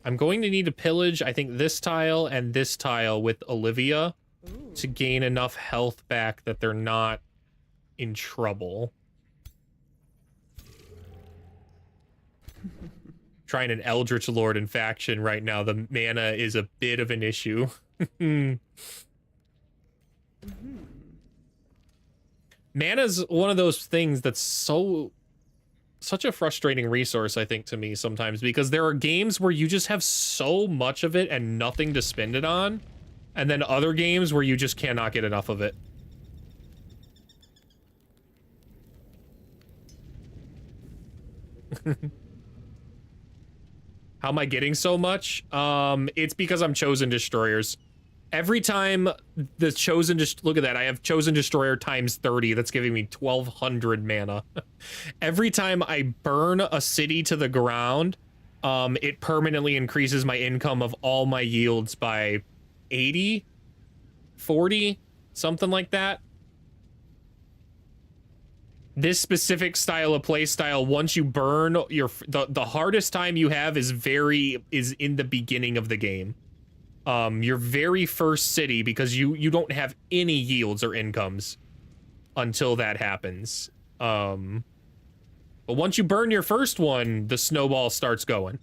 I'm going to need to pillage, I think, this tile and this tile with Olivia to gain enough health back that they're not in trouble. Trying an Eldritch Lord in faction right now. The mana is a bit of an issue. Mana's one of those things that's such a frustrating resource, I think, to me sometimes, because there are games where you just have so much of it and nothing to spend it on, and then other games where you just cannot get enough of it. How am I getting so much? It's because I'm Chosen Destroyers. Every time the Chosen look at that, I have Chosen Destroyer times 30. That's giving me 1,200 mana. Every time I burn a city to the ground, it permanently increases my income of all my yields by 80, 40, something like that. This specific style of play style, once you burn the hardest time you have is in the beginning of the game. Your very first city, because you don't have any yields or incomes until that happens. But once you burn your first one, the snowball starts going.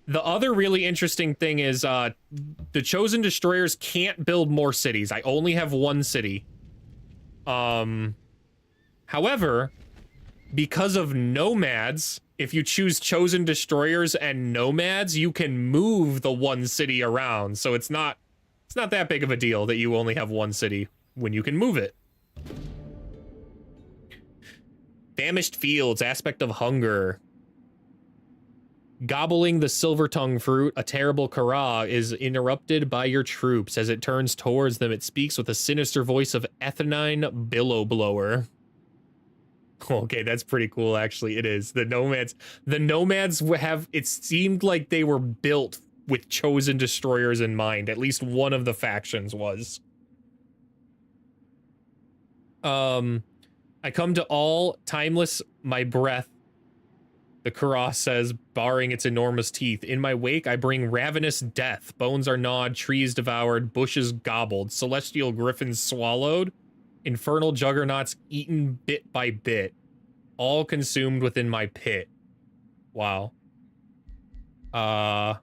The other really interesting thing is the Chosen Destroyers can't build more cities. I only have 1 city. However, because of nomads, if you choose Chosen Destroyers and nomads, you can move the 1 city around. So it's not that big of a deal that you only have 1 city when you can move it. Famished Fields, Aspect of Hunger. Gobbling the silver tongue fruit, a terrible Kara is interrupted by your troops. As it turns towards them, it speaks with a sinister voice of Ethanine Billowblower. Okay, that's pretty cool, actually. It is. The nomads have, it seemed like they were built with Chosen Destroyers in mind. At least one of the factions was. I come to all, timeless my breath, the Kara says, barring its enormous teeth. In my wake, I bring ravenous death. Bones are gnawed, trees devoured, bushes gobbled, celestial griffins swallowed, infernal juggernauts eaten bit by bit, all consumed within my pit. Wow. I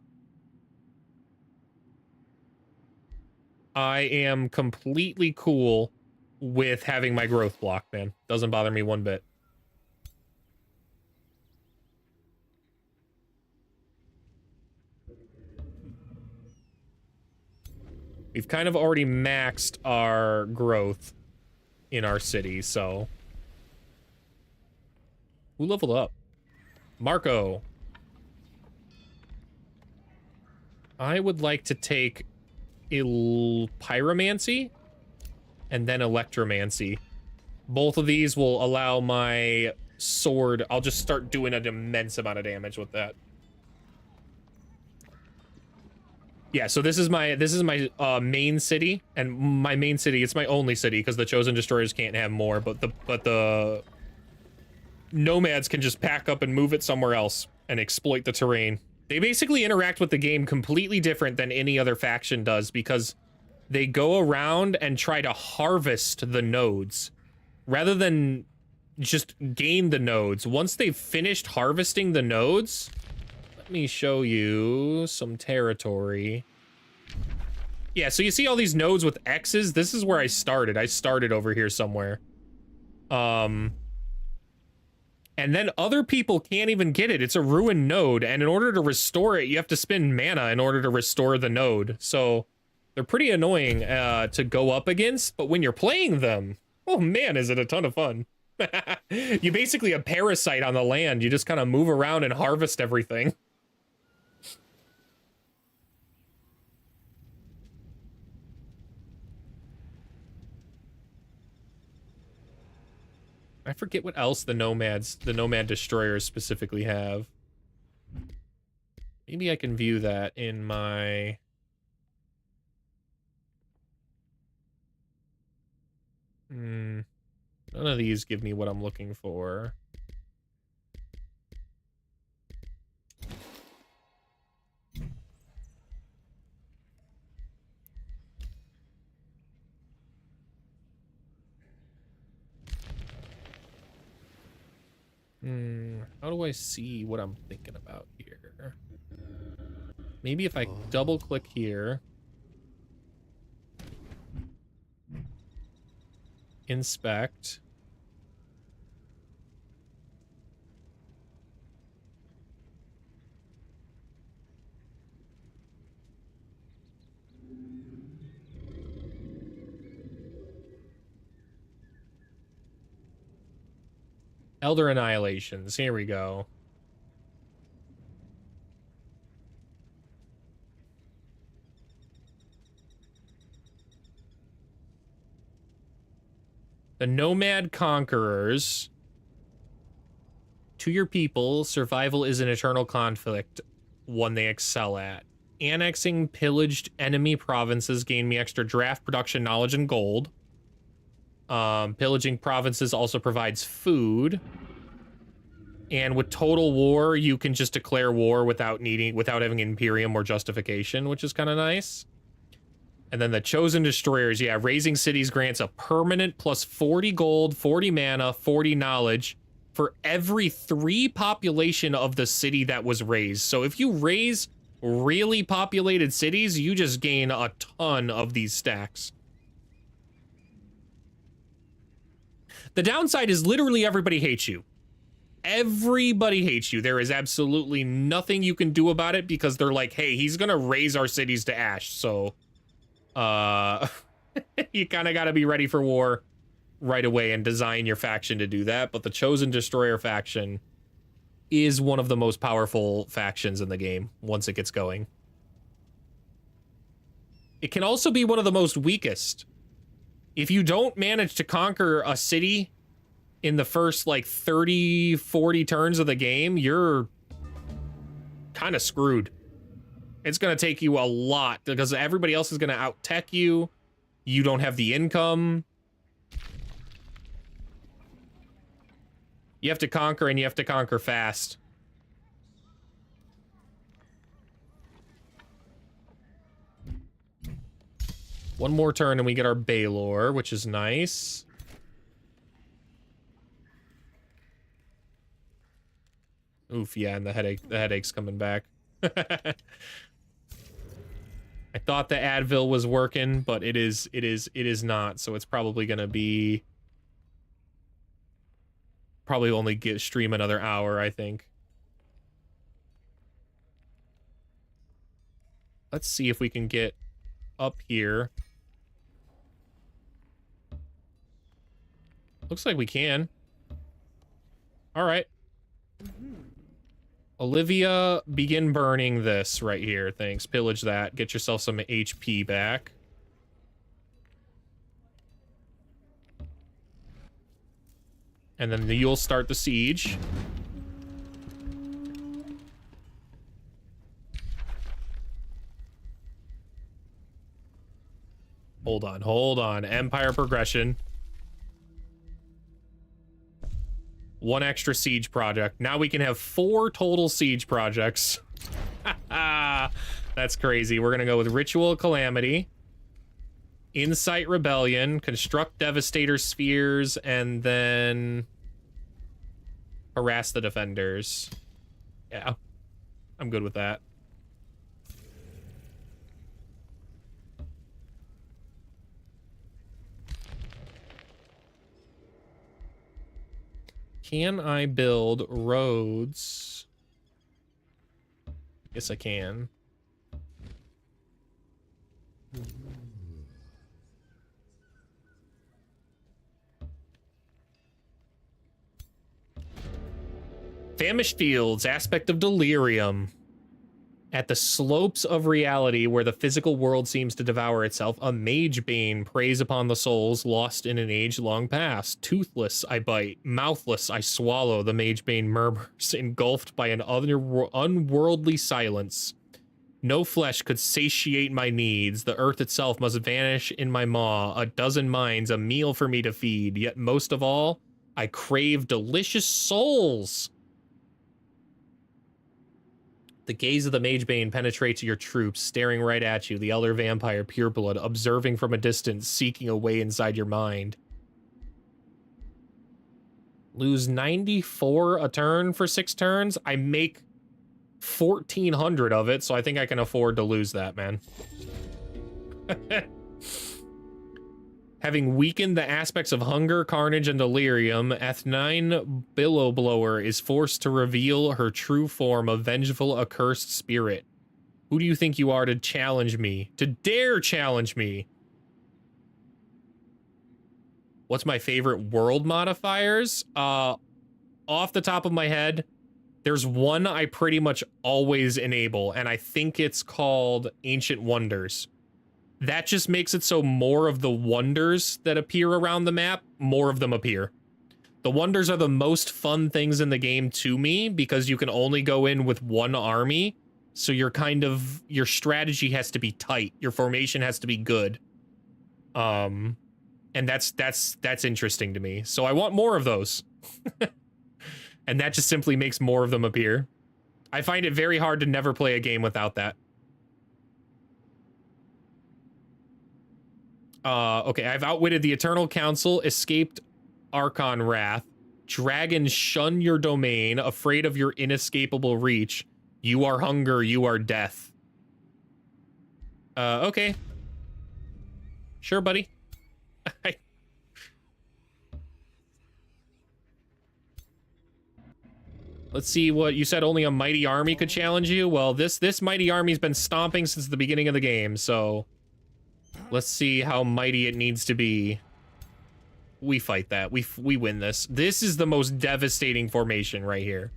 am completely cool with having my growth block, man. Doesn't bother me one bit. We've kind of already maxed our growth in our city, so... Who leveled up? Marco. I would like to take Pyromancy and then Electromancy. Both of these will allow my sword... I'll just start doing an immense amount of damage with that. Yeah, so this is my main city, and my main city, it's my only city because the Chosen Destroyers can't have more, but the nomads can just pack up and move it somewhere else and exploit the terrain. They basically interact with the game completely different than any other faction does because they go around and try to harvest the nodes rather than just gain the nodes. Once they've finished harvesting the nodes, let me show you some territory. Yeah, so you see all these nodes with X's? This is where I started. I started over here somewhere. And then other people can't even get it. It's a ruined node, and in order to restore it, you have to spend mana in order to restore the node. So they're pretty annoying to go up against, but when you're playing them, oh man, is it a ton of fun. You basically a parasite on the land. You just kind of move around and harvest everything. I forget what else the Nomad Destroyers specifically have. Maybe I can view that in my... None of these give me what I'm looking for. How do I see what I'm thinking about here? Maybe if I double click here. Inspect. Elder Annihilations. Here we go. The Nomad Conquerors. To your people, survival is an eternal conflict, one they excel at. Annexing pillaged enemy provinces gain me extra draft production knowledge and gold. Pillaging provinces also provides food. And with Total War, you can just declare war without having Imperium or justification, which is kind of nice. And then the Chosen Destroyers, yeah, raising cities grants a permanent plus 40 gold, 40 mana, 40 knowledge for every 3 population of the city that was raised. So if you raise really populated cities, you just gain a ton of these stacks. The downside is literally everybody hates you. Everybody hates you. There is absolutely nothing you can do about it because they're like, hey, he's gonna raise our cities to ash, so... you kind of got to be ready for war right away and design your faction to do that. But the Chosen Destroyer faction is one of the most powerful factions in the game once it gets going. It can also be one of the most weakest. If you don't manage to conquer a city in the first like 30, 40 turns of the game, you're kind of screwed. It's going to take you a lot because everybody else is going to out-tech you. You don't have the income. You have to conquer, and you have to conquer fast. One more turn and we get our Baylor, which is nice. Oof, yeah, and the headache's coming back. I thought the Advil was working, but it is not. So it's probably gonna be only stream another hour, I think. Let's see if we can get up here. Looks like we can. All right. Olivia, begin burning this right here. Thanks. Pillage that. Get yourself some HP back. And then you'll start the siege. Hold on. Empire progression. 1 extra siege project. Now we can have 4 total siege projects. That's crazy. We're gonna go with Ritual Calamity, Incite Rebellion, Construct Devastator Spheres, and then Harass the Defenders. Yeah, I'm good with that. Can I build roads? Yes, I can. Famished Fields, Aspect of Delirium. At the slopes of reality, where the physical world seems to devour itself, a mage bane preys upon the souls lost in an age long past. Toothless, I bite. Mouthless, I swallow. The mage bane murmurs, engulfed by an unworldly silence. No flesh could satiate my needs. The earth itself must vanish in my maw. A dozen minds, a meal for me to feed. Yet most of all, I crave delicious souls. The gaze of the Magebane penetrates your troops, staring right at you, the elder vampire, pureblood, observing from a distance, seeking a way inside your mind. Lose 94 a turn for 6 turns? I make 1,400 of it, so I think I can afford to lose that, man. Having weakened the aspects of hunger, carnage, and delirium, Eth9 Billowblower is forced to reveal her true form, a vengeful, accursed spirit. Who do you think you are to challenge me? To dare challenge me? What's my favorite world modifiers? Off the top of my head, there's one I pretty much always enable, and I think it's called Ancient Wonders. That just makes it so more of the wonders that appear around the map, more of them appear. The wonders are the most fun things in the game to me because you can only go in with one army. So you're your strategy has to be tight. Your formation has to be good. And that's interesting to me. So I want more of those. And that just simply makes more of them appear. I find it very hard to never play a game without that. Okay, I've outwitted the Eternal Council, escaped Archon Wrath. Dragon, shun your domain, afraid of your inescapable reach. You are hunger, you are death. Okay. Sure, buddy. Let's see what you said. Only a mighty army could challenge you. Well, this mighty army's been stomping since the beginning of the game, so let's see how mighty it needs to be. We fight that. We win this. This is the most devastating formation right here.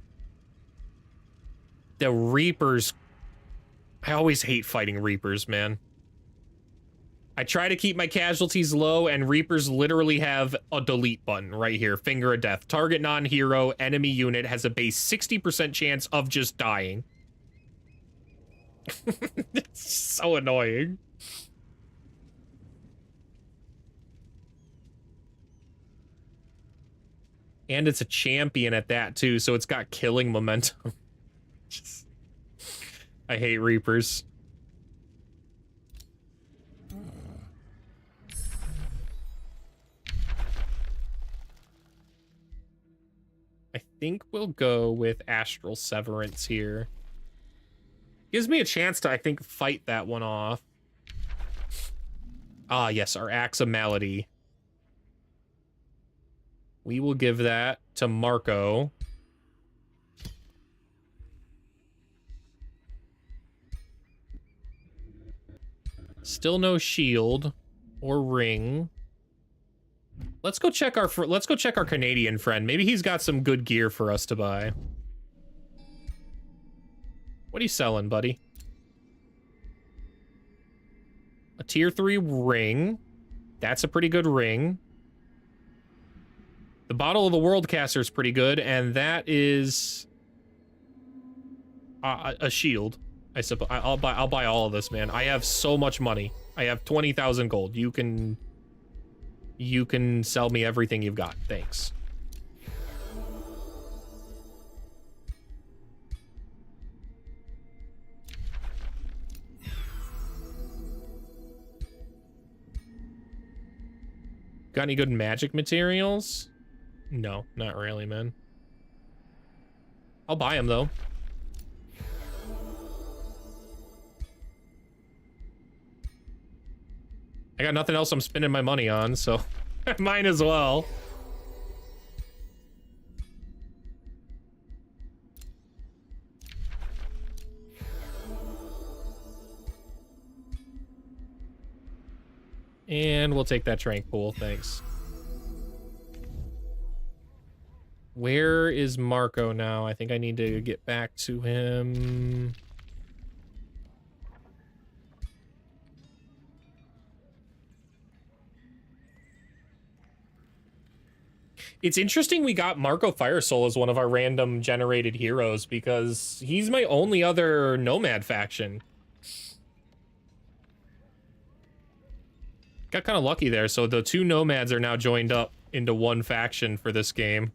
The Reapers. I always hate fighting Reapers, man. I try to keep my casualties low, and Reapers literally have a delete button right here. Finger of death. Target non-hero enemy unit has a base 60% chance of just dying. It's so annoying. And it's a champion at that, too, so it's got killing momentum. I hate Reapers. I think we'll go with Astral Severance here. Gives me a chance to, I think, fight that one off. Ah, yes, our Axe of Malady. We will give that to Marco. Still no shield or ring. Let's go check our Canadian friend. Maybe he's got some good gear for us to buy. What are you selling, buddy? A tier 3 ring. That's a pretty good ring. The Bottle of the Worldcaster is pretty good, and that is a shield. I suppose I'll buy all of this, man. I have so much money. I have 20,000 gold. You can sell me everything you've got. Thanks. Got any good magic materials? No, not really, man. I'll buy them, though. I got nothing else I'm spending my money on, so might as well. And we'll take that trank pool, thanks. Where is Marco now? I think I need to get back to him. It's interesting we got Marco Firesoul as one of our random generated heroes because he's my only other Nomad faction. Got kind of lucky there, so the 2 Nomads are now joined up into one faction for this game.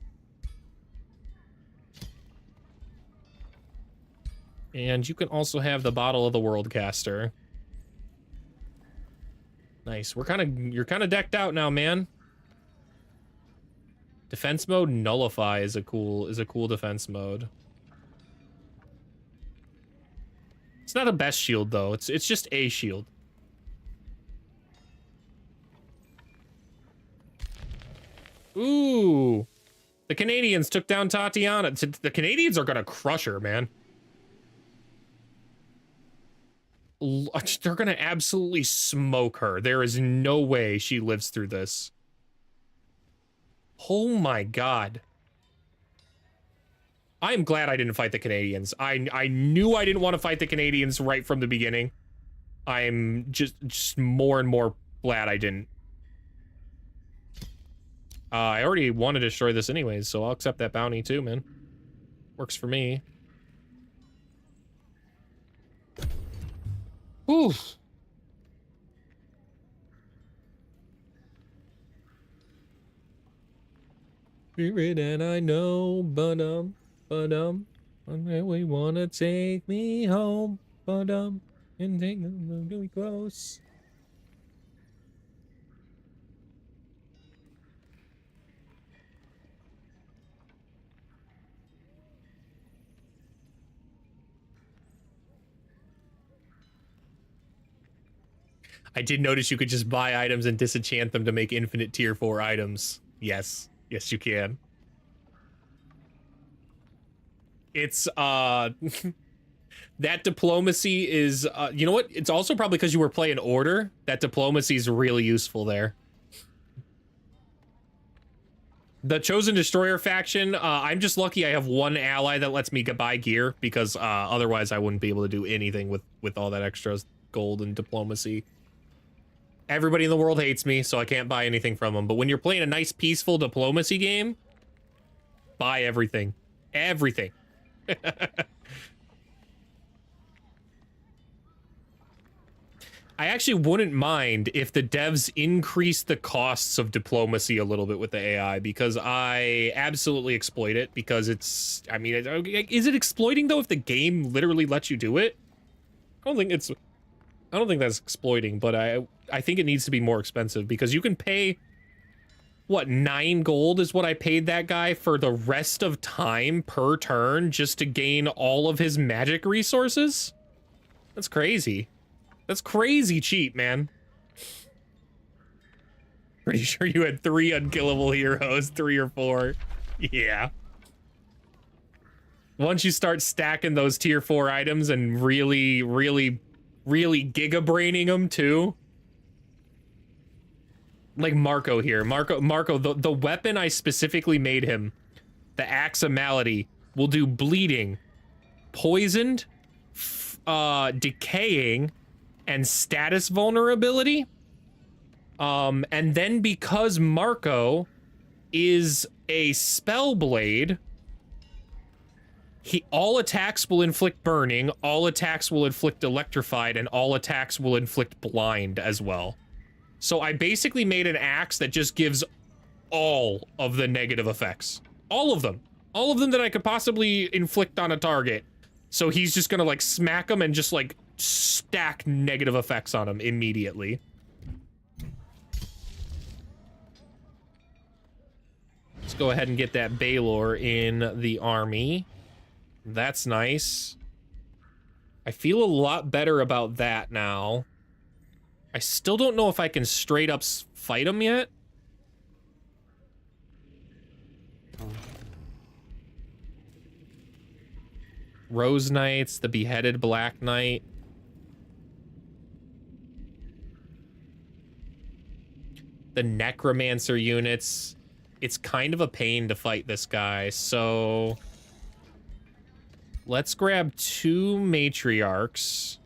And you can also have the Bottle of the Worldcaster. Nice. You're kind of decked out now, man. Defense mode Nullify is a cool defense mode. It's not a best shield though. It's just a shield. Ooh. The Canadians took down Tatiana. The Canadians are gonna crush her, man. They're gonna absolutely smoke her. There is no way she lives through this. Oh my god. I'm glad I didn't fight the Canadians. I knew I didn't want to fight the Canadians right from the beginning. I'm just more and more glad I didn't. I already want to destroy this anyways, so I'll accept that bounty too, man. Works for me. Oof. Spirit and I know, but we wanna take me home, and take me really close. I did notice you could just buy items and disenchant them to make infinite tier 4 items. Yes. Yes, you can. It's, that diplomacy is, you know what? It's also probably because you were playing Order. That diplomacy is really useful there. The Chosen Destroyer faction, I'm just lucky I have one ally that lets me buy gear, because otherwise I wouldn't be able to do anything with all that extra gold and diplomacy. Everybody in the world hates me, so I can't buy anything from them. But when you're playing a nice, peaceful diplomacy game, buy everything. Everything. I actually wouldn't mind if the devs increased the costs of diplomacy a little bit with the AI, because I absolutely exploit it, because it's, I mean, is it exploiting though if the game literally lets you do it? I don't think that's exploiting, but I think it needs to be more expensive, because you can pay, what, 9 gold is what I paid that guy for the rest of time per turn just to gain all of his magic resources? That's crazy. That's crazy cheap, man. Pretty sure you had 3 unkillable heroes, 3 or 4. Yeah. Once you start stacking those tier 4 items and really giga-braining them too. Like Marco here. Marco, the weapon I specifically made him, the Axe of Malady, will do bleeding, poisoned, decaying, and status vulnerability. And then because Marco is a spell blade, all attacks will inflict burning, all attacks will inflict electrified, and all attacks will inflict blind as well. So I basically made an axe that just gives all of the negative effects. All of them. All of them that I could possibly inflict on a target. So he's just gonna like smack them and just like stack negative effects on him immediately. Let's go ahead and get that Baylor in the army. That's nice. I feel a lot better about that now. I still don't know if I can straight up fight him yet. Rose Knights, the Beheaded Black Knight. The Necromancer units. It's kind of a pain to fight this guy, so let's grab 2 Matriarchs.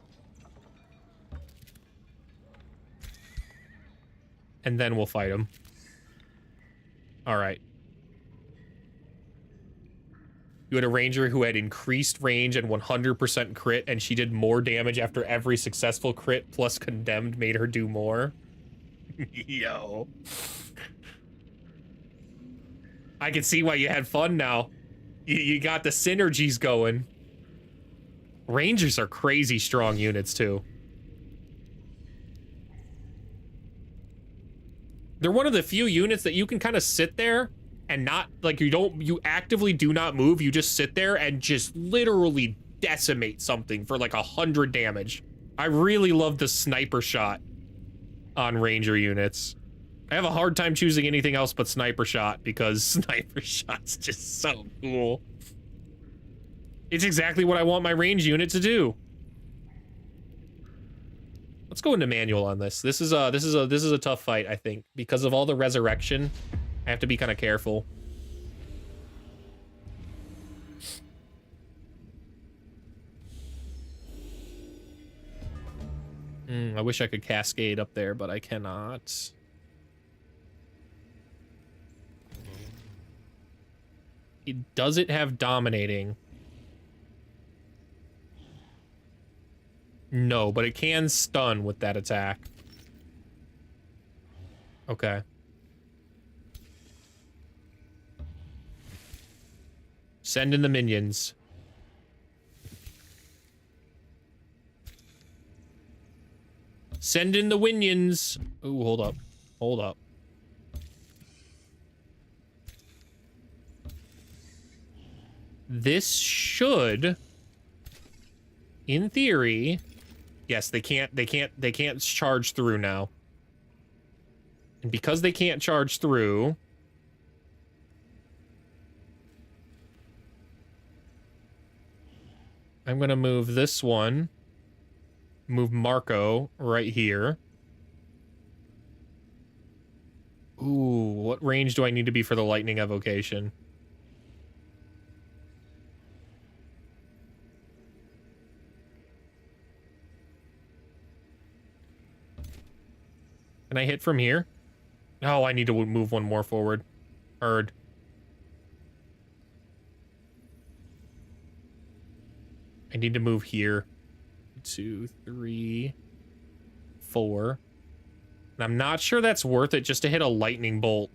And then we'll fight him. All right. You had a ranger who had increased range and 100% crit, and she did more damage after every successful crit, plus condemned made her do more. Yo. I can see why you had fun now. You got the synergies going. Rangers are crazy strong units, too. They're one of the few units that you can kind of sit there and not, like, you actively do not move. You just sit there and just literally decimate something for like 100 damage. I really love the sniper shot on ranger units. I have a hard time choosing anything else but sniper shot because sniper shot's just so cool. It's exactly what I want my range unit to do. Let's go into manual on this. This is a tough fight, I think, because of all the resurrection. I have to be kind of careful. I wish I could cascade up there, but I cannot. Does it have dominating? No, but it can stun with that attack. Okay. Send in the minions. Send in the winions. Ooh, hold up. Hold up. This should, in theory, yes, they can't charge through now. And because they can't charge through, I'm gonna move this one, move Marco right here. Ooh, what range do I need to be for the lightning evocation? Can I hit from here? Oh, I need to move one more forward. Heard. I need to move here. 2, 3, 4. And I'm not sure that's worth it just to hit a lightning bolt.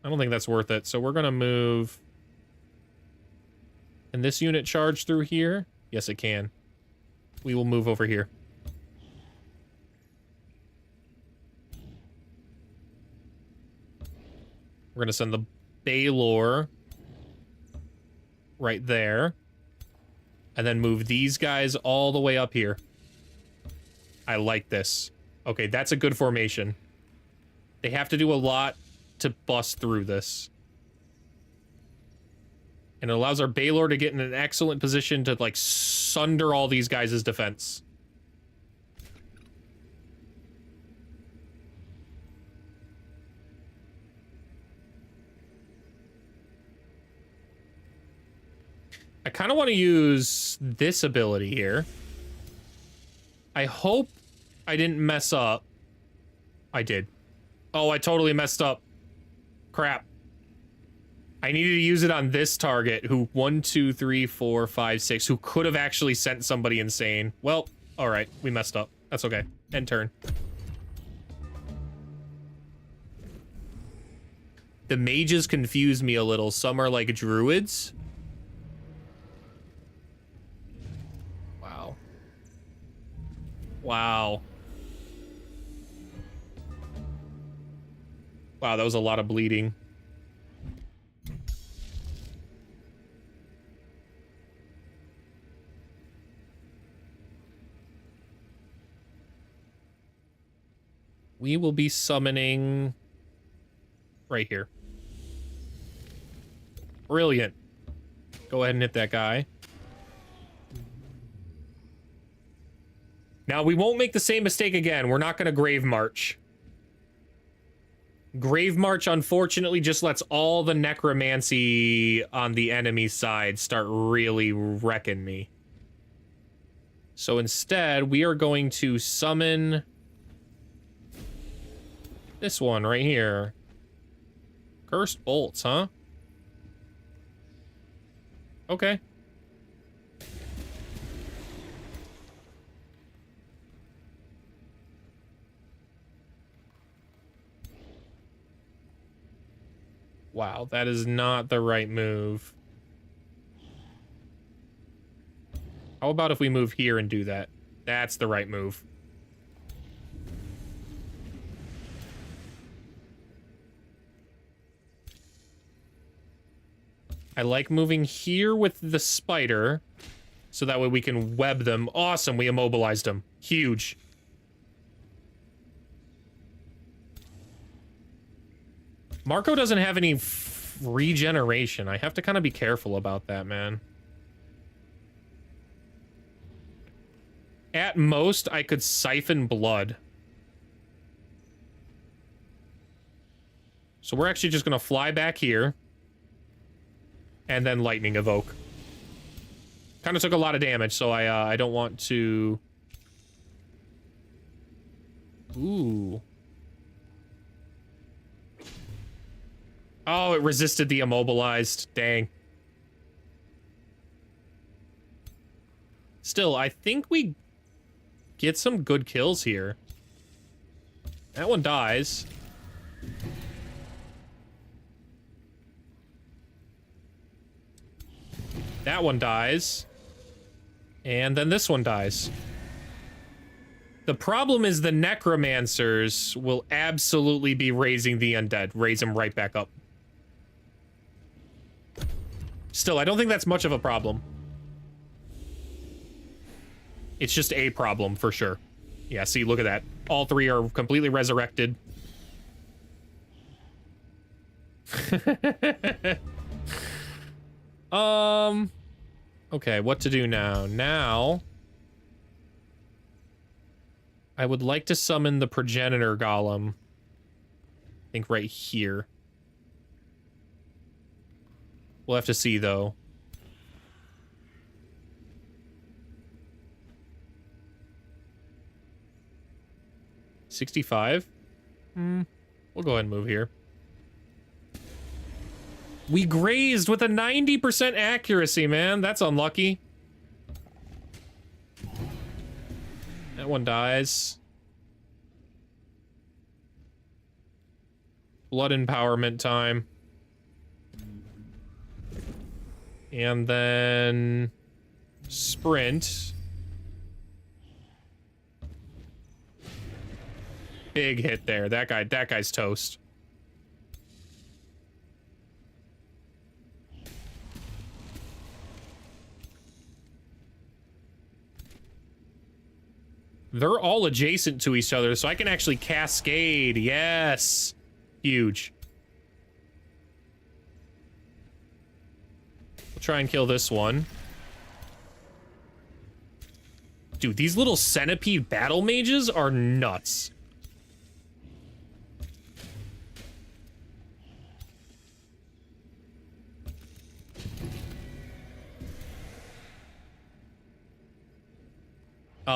I don't think that's worth it. So we're going to move. Can this unit charge through here? Yes, it can. We will move over here. We're going to send the Baylor right there. And then move these guys all the way up here. I like this. Okay, that's a good formation. They have to do a lot to bust through this. And it allows our Baylor to get in an excellent position to, like, sunder all these guys' defense. I kind of want to use this ability here. I hope I didn't mess up. I did. Oh, I totally messed up. Crap. I needed to use it on this target who 1, 2, 3, 4, 5, 6, who could have actually sent somebody insane. Well, all right, we messed up. That's okay. End turn. The mages confuse me a little. Some are like druids. Wow. Wow, that was a lot of bleeding. We will be summoning right here. Brilliant. Go ahead and hit that guy. Now, we won't make the same mistake again. We're not going to Grave March. Grave March, unfortunately, just lets all the necromancy on the enemy side start really wrecking me. So instead, we are going to summon this one right here. Cursed Bolts, huh? Okay. Wow, that is not the right move. How about if we move here and do that? That's the right move. I like moving here with the spider, so that way we can web them. Awesome, we immobilized them. Huge. Marco doesn't have any regeneration. I have to kind of be careful about that, man. At most, I could siphon blood. So we're actually just gonna fly back here. And then lightning evoke. Kind of took a lot of damage, so I don't want to... Ooh. Oh, it resisted the immobilized. Dang. Still, I think we get some good kills here. That one dies. That one dies. And then this one dies. The problem is the necromancers will absolutely be raising the undead. Raise them right back up. Still, I don't think that's much of a problem. It's just a problem for sure. Yeah, see, look at that. All three are completely resurrected. Okay, what to do now? Now, I would like to summon the progenitor golem. I think right here. We'll have to see, though. $65? We'll go ahead and move here. We grazed with a 90% accuracy, man. That's unlucky. That one dies. Blood empowerment time. And then... sprint. Big hit there. That guy's toast. They're all adjacent to each other, so I can actually cascade. Yes. Huge. We'll try and kill this one. Dude, these little centipede battle mages are nuts.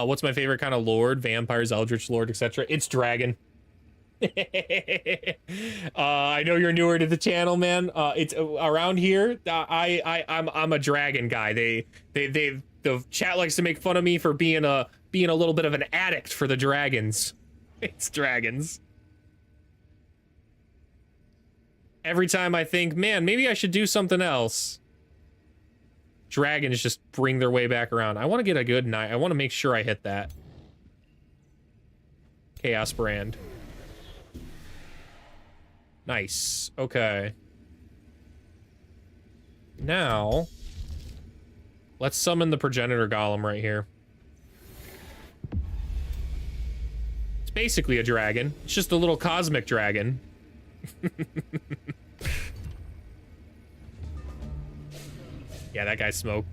What's my favorite kind of lord? Vampires, eldritch lord, etc. It's dragon. I know you're newer to the channel, man. It's around here. I'm a dragon guy. The chat likes to make fun of me for being a little bit of an addict for the dragons. It's dragons. Every time I think, man, maybe I should do something else. Dragons just bring their way back around. I want to get a good night. I want to make sure I hit that. Chaos brand. Nice. Okay. Now, let's summon the progenitor golem right here. It's basically a dragon. It's just a little cosmic dragon. Yeah, that guy's smoke.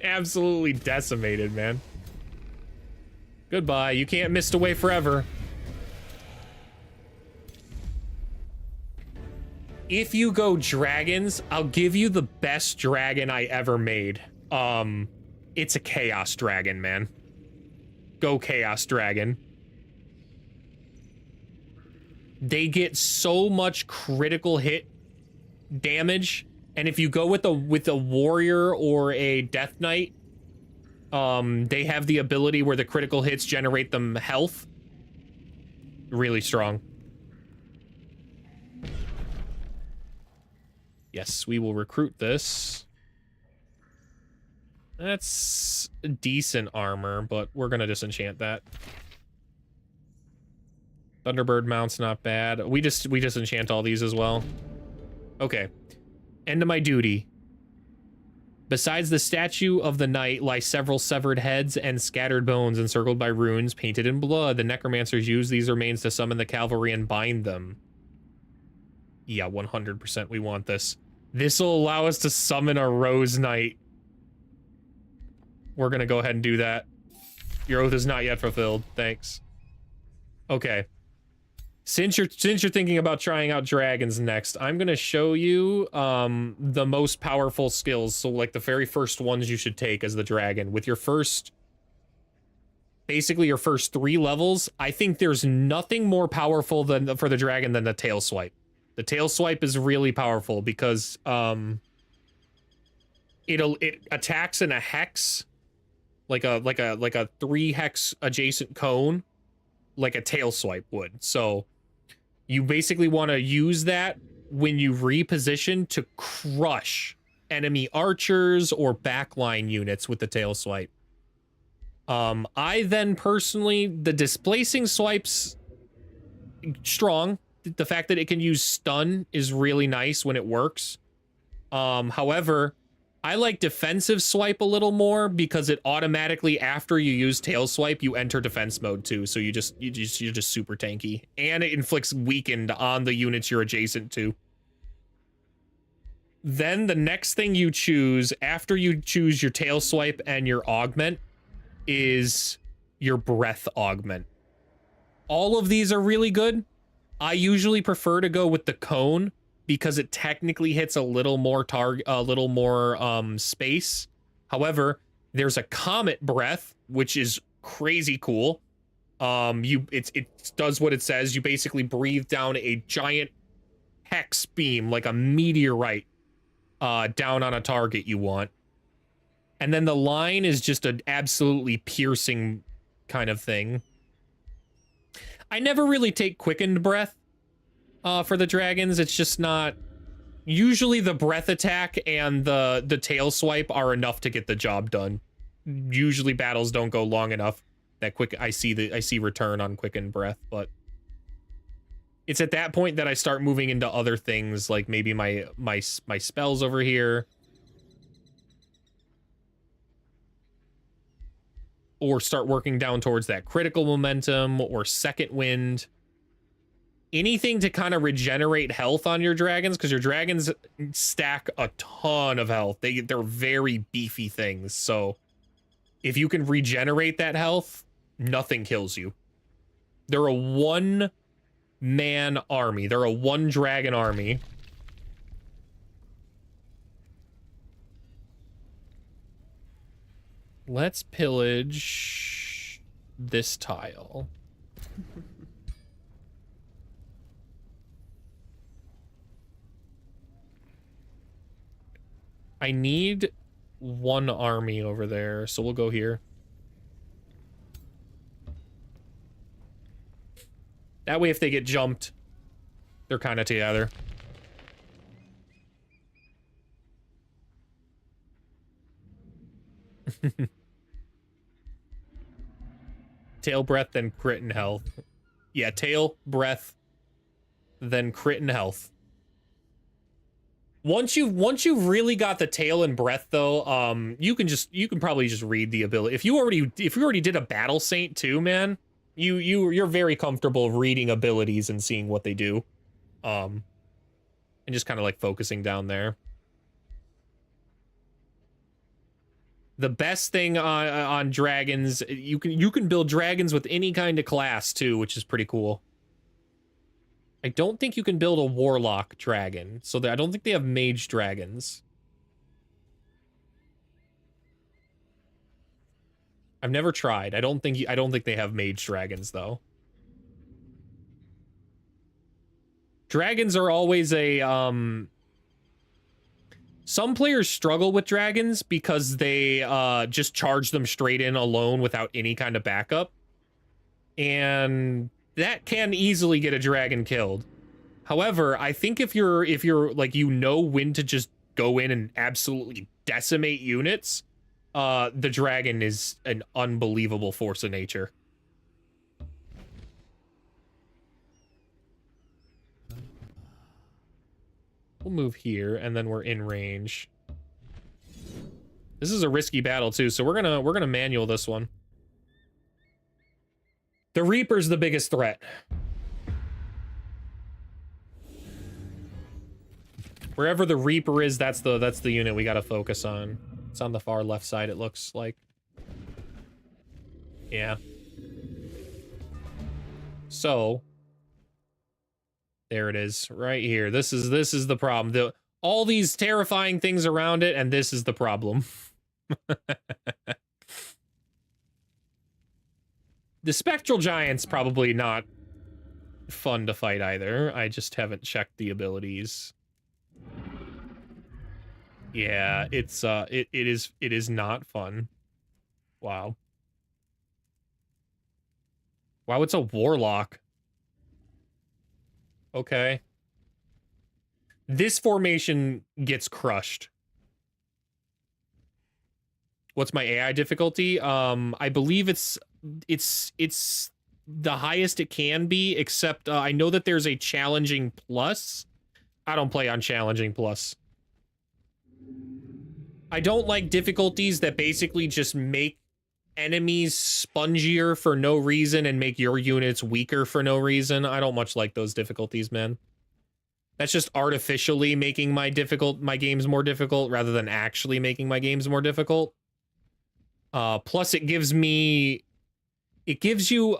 Absolutely decimated, man. Goodbye. You can't mist away forever. If you go dragons, I'll give you the best dragon I ever made. It's a Chaos Dragon, man. Go Chaos Dragon. They get so much critical hit damage, and if you go with a warrior or a Death Knight, they have the ability where the critical hits generate them health. Really strong. Yes, we will recruit this. That's decent armor, but we're gonna disenchant that. Thunderbird mount's not bad. We disenchant all these as well. Okay. End of my duty. Besides the statue of the knight lie several severed heads and scattered bones encircled by runes painted in blood. The necromancers use these remains to summon the cavalry and bind them. Yeah, 100% we want this. This will allow us to summon a Rose Knight. We're gonna go ahead and do that. Your oath is not yet fulfilled. Thanks. Okay. Since you're thinking about trying out dragons next, I'm gonna show you the most powerful skills. So like the very first ones you should take as the dragon. With your first, basically your first 3 levels, I think there's nothing more powerful than for the dragon than the tail swipe. The tail swipe is really powerful because it attacks in a hex, like a 3 hex adjacent cone, like a tail swipe would. So you basically want to use that when you reposition to crush enemy archers or backline units with the tail swipe. I then personally, the displacing swipes, strong. The fact that it can use stun is really nice when it works. However, I like defensive swipe a little more because it automatically, after you use tail swipe, you enter defense mode too. So you're just super tanky, and it inflicts weakened on the units you're adjacent to. Then the next thing you choose after you choose your tail swipe and your augment is your breath augment. All of these are really good. I usually prefer to go with the cone because it technically hits a little more space. However, there's a comet breath, which is crazy cool. It does what it says. You basically breathe down a giant hex beam, like a meteorite, down on a target you want. And then the line is just an absolutely piercing kind of thing. I never really take quickened breath for the dragons. It's just not, usually the breath attack and the tail swipe are enough to get the job done. Usually battles don't go long enough that I see return on quickened breath, but it's at that point that I start moving into other things, like maybe my spells over here, or start working down towards that critical momentum or second wind. Anything to kind of regenerate health on your dragons, because your dragons stack a ton of health. They're very beefy things. So if you can regenerate that health, nothing kills you. They're a 1-man army. They're a 1-dragon army. Let's pillage this tile. I need 1 army over there, so we'll go here. That way, if they get jumped, they're kind of together. Tail, breath, then crit and health. Yeah, tail, breath, then crit and health. Once you've really got the tail and breath though, you can probably just read the ability. If you already did a battle saint too, man, you're very comfortable reading abilities and seeing what they do. And just kind of like focusing down there. The best thing on dragons, you can build dragons with any kind of class too, which is pretty cool. I don't think you can build a warlock dragon, so I don't think they have mage dragons. I've never tried. I don't think they have mage dragons though. Dragons are always a some players struggle with dragons because they just charge them straight in alone without any kind of backup. And that can easily get a dragon killed. However, I think if you're like, you know when to just go in and absolutely decimate units, the dragon is an unbelievable force of nature. We'll move here, and then we're in range. This is a risky battle too, so we're gonna manual this one. The Reaper's the biggest threat. Wherever the Reaper is, that's the unit we gotta focus on. It's on the far left side, it looks like. Yeah. So there it is, right here. This is the problem. All these terrifying things around it, and this is the problem. The Spectral Giant's probably not fun to fight either. I just haven't checked the abilities. Yeah, it's it is not fun. Wow. Wow, it's a warlock. Okay. This formation gets crushed. What's my AI difficulty? I believe it's the highest it can be, except I know that there's a challenging plus. I don't play on challenging plus. I don't like difficulties that basically just make enemies spongier for no reason and make your units weaker for no reason. I don't much like those difficulties, man. That's just artificially making my games more difficult rather than actually making my games more difficult. Plus it gives you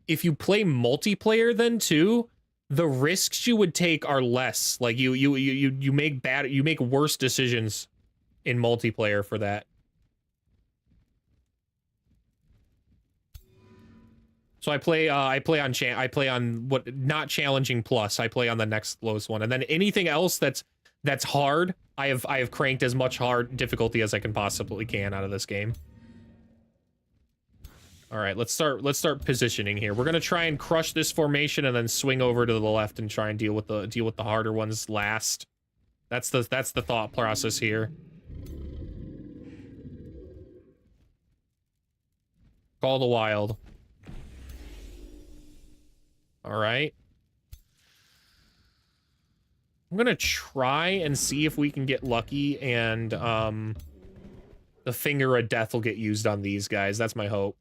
if you play multiplayer then too, the risks you would take are less. Like you make worse decisions in multiplayer for that. So I play on what, not challenging plus. I play on the next lowest one, and then anything else that's hard, I have cranked as much hard difficulty as I can possibly can out of this game. All right, let's start positioning here. We're gonna try and crush this formation and then swing over to the left and try and deal with the harder ones last. That's the thought process here. Call the Wild. All right. I'm gonna try and see if we can get lucky and the Finger of Death will get used on these guys. That's my hope.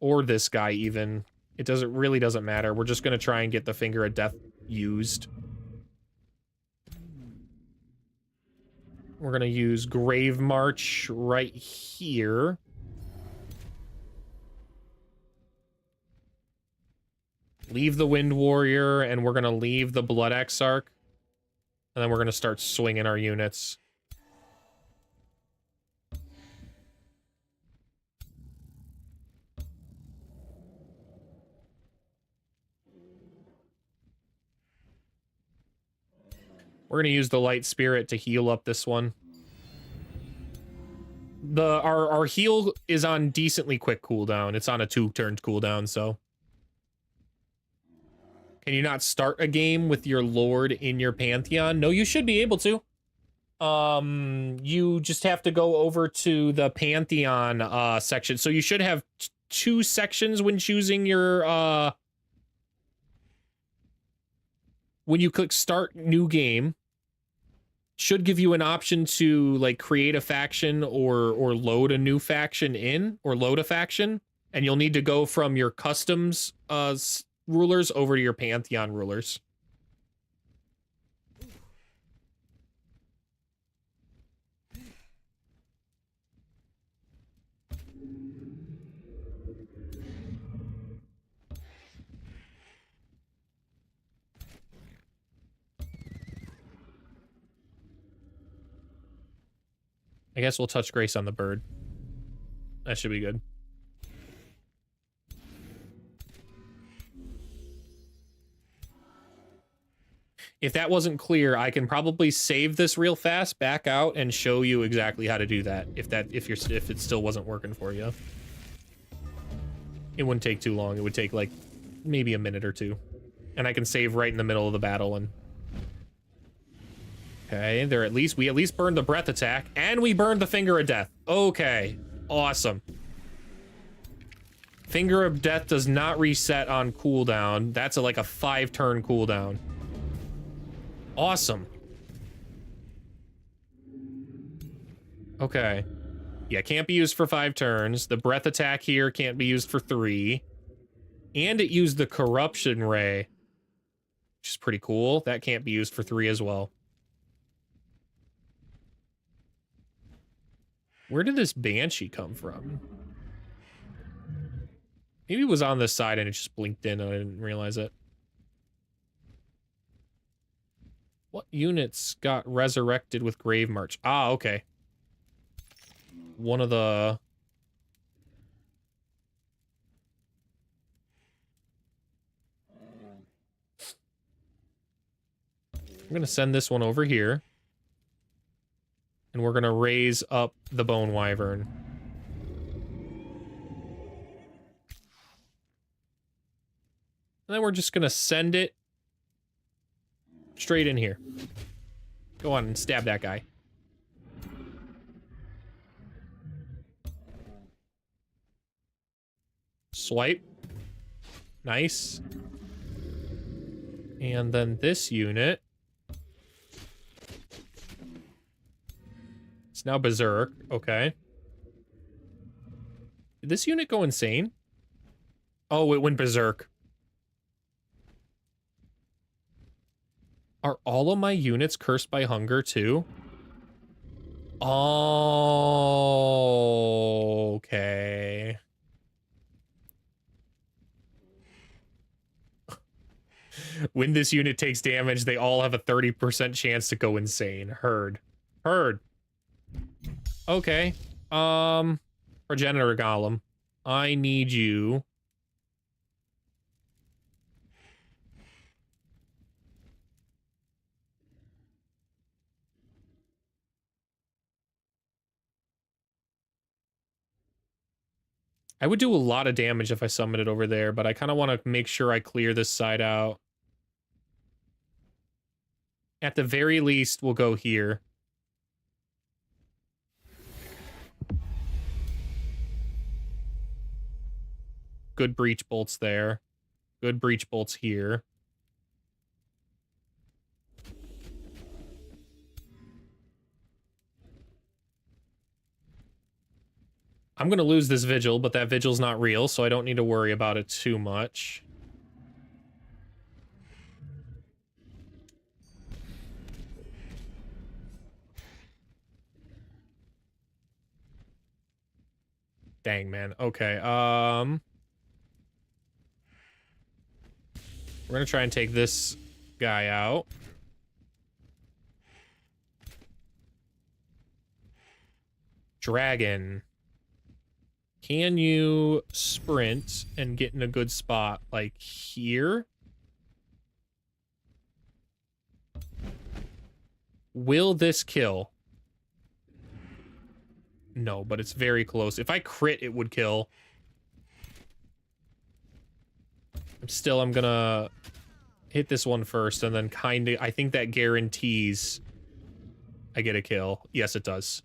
Or this guy even. It really doesn't matter. We're just gonna try and get the Finger of Death used. We're gonna use Grave March right here. Leave the Wind Warrior, and we're gonna leave the Blood Exarch. And then we're gonna start swinging our units. We're gonna use the Light Spirit to heal up this one. Our heal is on decently quick cooldown. It's on a 2-turn cooldown, so. Can you not start a game with your Lord in your Pantheon? No, you should be able to. You just have to go over to the Pantheon section. So you should have 2 sections when choosing your when you click start new game. Should give you an option to like create a faction or load a new faction in, or load a faction, and you'll need to go from your customs rulers over to your Pantheon rulers. I guess we'll touch Grace on the bird. That should be good. If that wasn't clear, I can probably save this real fast, back out, and show you exactly how to do that. If it still wasn't working for you, it wouldn't take too long. It would take like maybe a minute or two, and I can save right in the middle of the battle. And okay, we at least burned the breath attack, and we burned the finger of death. Okay, awesome. Finger of death does not reset on cooldown. That's like a 5-turn cooldown. Awesome. Okay. Yeah, can't be used for 5 turns. The breath attack here can't be used for 3. And it used the corruption ray, which is pretty cool. That can't be used for 3 as well. Where did this banshee come from? Maybe it was on this side and it just blinked in and I didn't realize it. What units got resurrected with Grave March? Ah, okay. One of the... I'm gonna send this one over here. And we're gonna raise up the Bone Wyvern. And then we're just gonna send it straight in here. Go on and stab that guy. Swipe. Nice. And then this unit. It's now Berserk. Okay. Did this unit go insane? Oh, it went Berserk. Are all of my units cursed by hunger too? Oh, okay. When this unit takes damage, they all have a 30% chance to go insane. Heard. Heard. Okay. Progenitor Golem. I need you. I would do a lot of damage if I summoned it over there, but I kind of want to make sure I clear this side out. At the very least, we'll go here. Good breach bolts there. Good breach bolts here. I'm going to lose this vigil, but that vigil's not real, so I don't need to worry about it too much. Dang, man. Okay, we're going to try and take this guy out. Dragon. Can you sprint and get in a good spot, like here? Will this kill? No, but it's very close. If I crit, it would kill. I'm gonna hit this one first, and then kinda... I think that guarantees I get a kill. Yes, it does.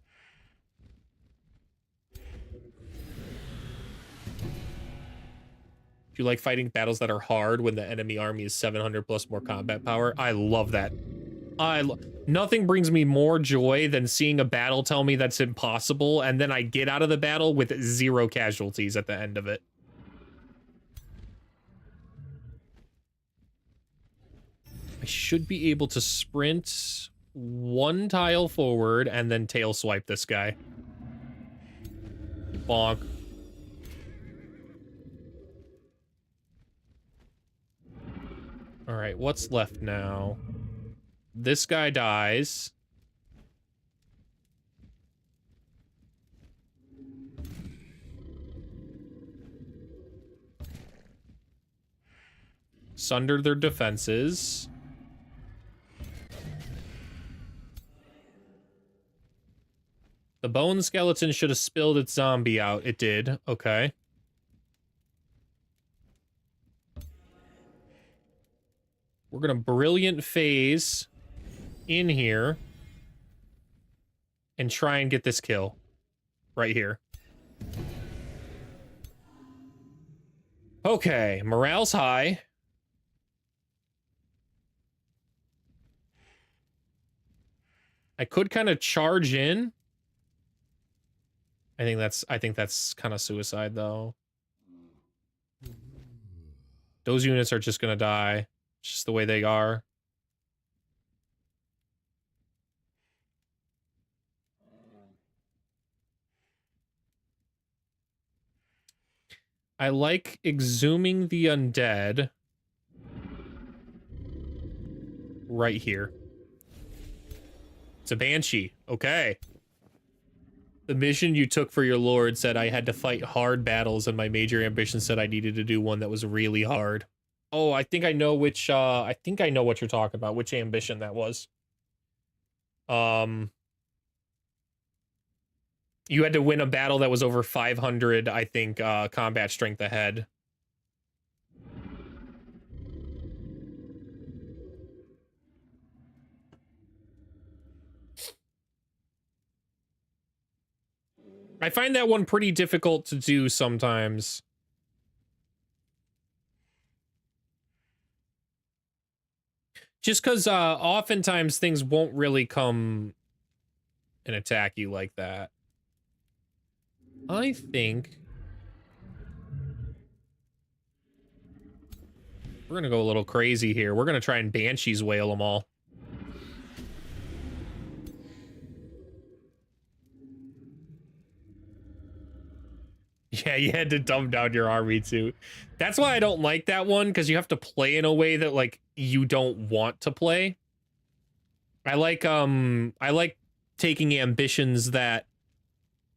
Do you like fighting battles that are hard when the enemy army is 700 plus more combat power? I love that. Nothing brings me more joy than seeing a battle tell me that's impossible, and then I get out of the battle with 0 casualties at the end of it. I should be able to sprint 1 tile forward and then tail swipe this guy. Bonk. All right, what's left now? This guy dies. Sunder their defenses. The bone skeleton should have spilled its zombie out. It did. Okay. We're gonna brilliant phase in here and try and get this kill right here. Okay, morale's high. I could kind of charge in. I think that's kind of suicide though. Those units are just gonna die. It's just the way they are. I like exhuming the undead right here. It's a banshee. Okay. The mission you took for your lord said I had to fight hard battles, and my major ambition said I needed to do one that was really hard. Oh, I think I know which, I think I know what you're talking about, which ambition that was. You had to win a battle that was over 500, I think, combat strength ahead. I find that one pretty difficult to do sometimes. Just because oftentimes things won't really come and attack you like that. I think we're gonna go a little crazy here. We're gonna try and Banshees whale them all. Yeah, you had to dumb down your army too. That's why I don't like that one, because you have to play in a way that like you don't want to play. I like taking ambitions that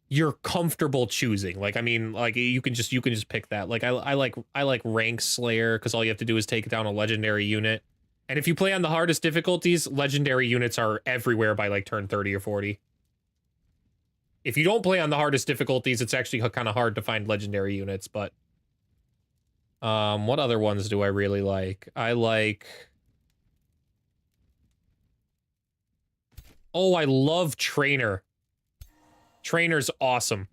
you're comfortable choosing. Like, I mean, like you can just pick that. Like I like Rank Slayer, because all you have to do is take down a legendary unit. And if you play on the hardest difficulties, legendary units are everywhere by like turn 30 or 40. If you don't play on the hardest difficulties, it's actually kind of hard to find legendary units, but what other ones do I really like? I like, oh, I love Trainer. Trainer's awesome.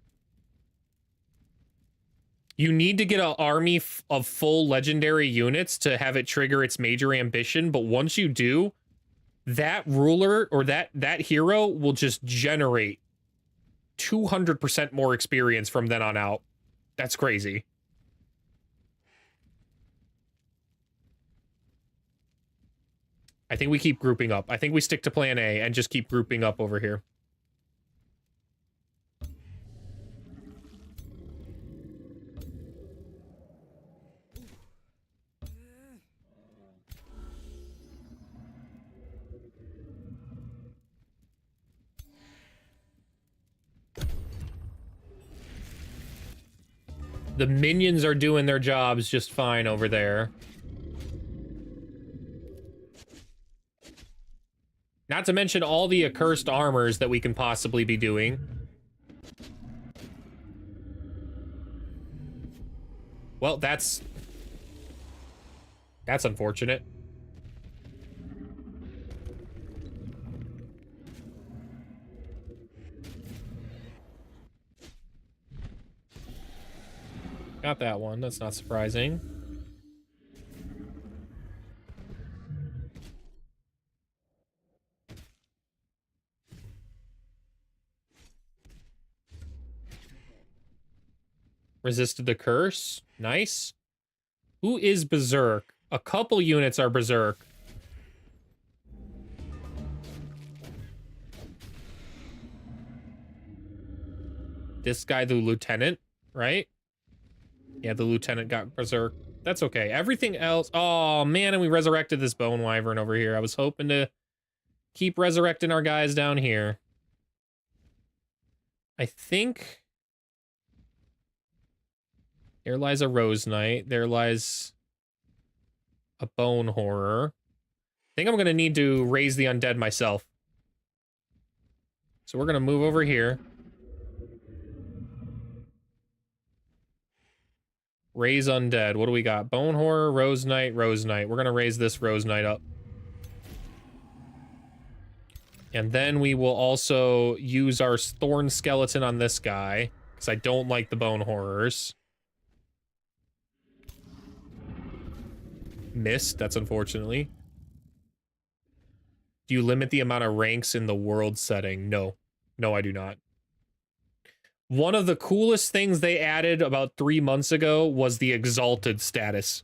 You need to get an army of full legendary units to have it trigger its major ambition, but once you do, that ruler or that hero will just generate 200% more experience from then on out. That's crazy. I think we keep grouping up. I think we stick to plan A and just keep grouping up over here. The minions are doing their jobs just fine over there. Not to mention all the accursed armors that we can possibly be doing. Well, that's unfortunate. Got that one. That's not surprising. Resisted the curse. Nice. Who is Berserk? A couple units are Berserk. This guy, the lieutenant, right? Yeah, the lieutenant got Berserk. That's okay. Everything else... Oh, man, and we resurrected this bone wyvern over here. I was hoping to keep resurrecting our guys down here. I think... There lies a Rose Knight. There lies a Bone Horror. I think I'm going to need to raise the undead myself. So we're going to move over here. Raise undead. What do we got? Bone Horror, Rose Knight, Rose Knight. We're going to raise this Rose Knight up. And then we will also use our Thorn Skeleton on this guy, because I don't like the Bone Horrors. Missed, that's unfortunately. Do you limit the amount of ranks in the world setting? No. No, I do not. One of the coolest things they added about 3 months ago was the Exalted status.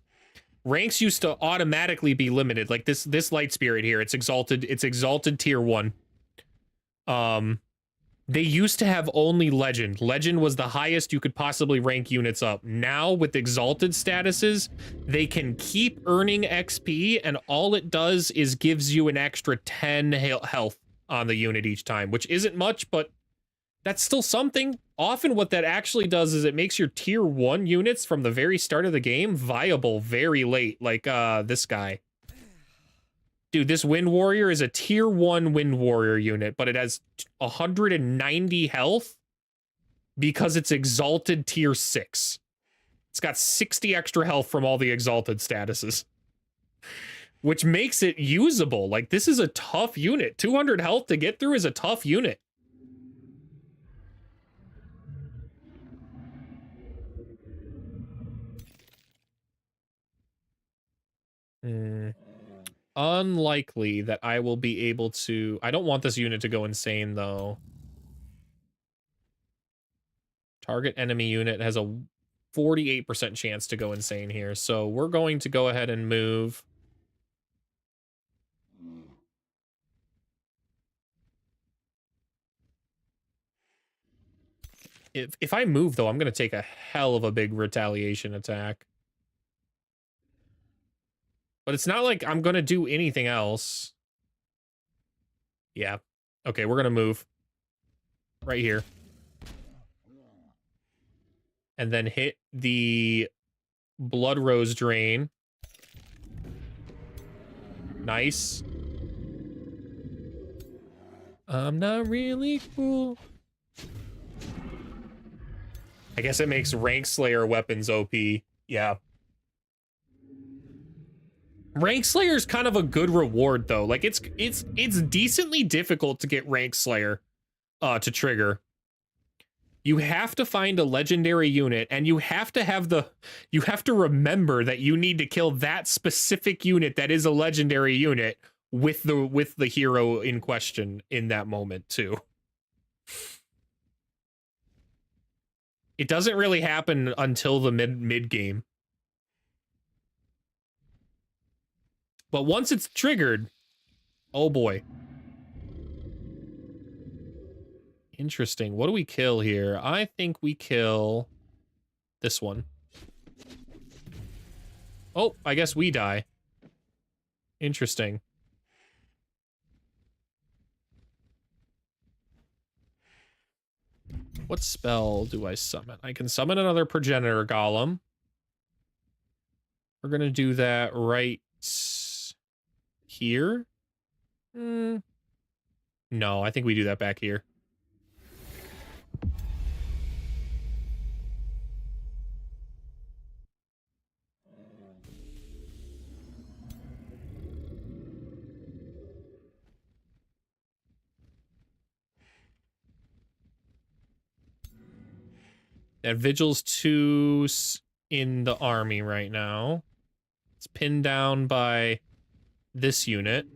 Ranks used to automatically be limited. Like this Light Spirit here, it's exalted tier 1. They used to have only Legend. Legend was the highest you could possibly rank units up. Now, with Exalted statuses, they can keep earning XP, and all it does is gives you an extra 10 health on the unit each time, which isn't much, but that's still something. Often what that actually does is it makes your tier 1 units from the very start of the game viable very late, like this guy. Dude, this Wind Warrior is a tier 1 Wind Warrior unit, but it has 190 health because it's Exalted tier 6. It's got 60 extra health from all the Exalted statuses, which makes it usable. Like, this is a tough unit. 200 health to get through is a tough unit. Unlikely that I will be able to... I don't want this unit to go insane, though. Target enemy unit has a 48% chance to go insane here, so we're going to go ahead and move. If I move, though, I'm going to take a hell of a big retaliation attack. But it's not like I'm going to do anything else. Yeah. Okay, we're going to move. Right here. And then hit the Blood Rose Drain. Nice. I'm not really cool. I guess it makes Rank Slayer weapons OP. Yeah. Rank Slayer is kind of a good reward, though. Like, it's decently difficult to get Rank Slayer to trigger. You have to find a legendary unit, and you have to remember that you need to kill that specific unit that is a legendary unit with the hero in question in that moment too. It doesn't really happen until the mid game. But once it's triggered, oh boy. Interesting. What do we kill here? I think we kill this one. Oh, I guess we die. Interesting. What spell do I summon? I can summon another Progenitor Golem. We're going to do that right here. No, I think we do that back here. That Vigil's 2 in the army right now. It's pinned down by this unit.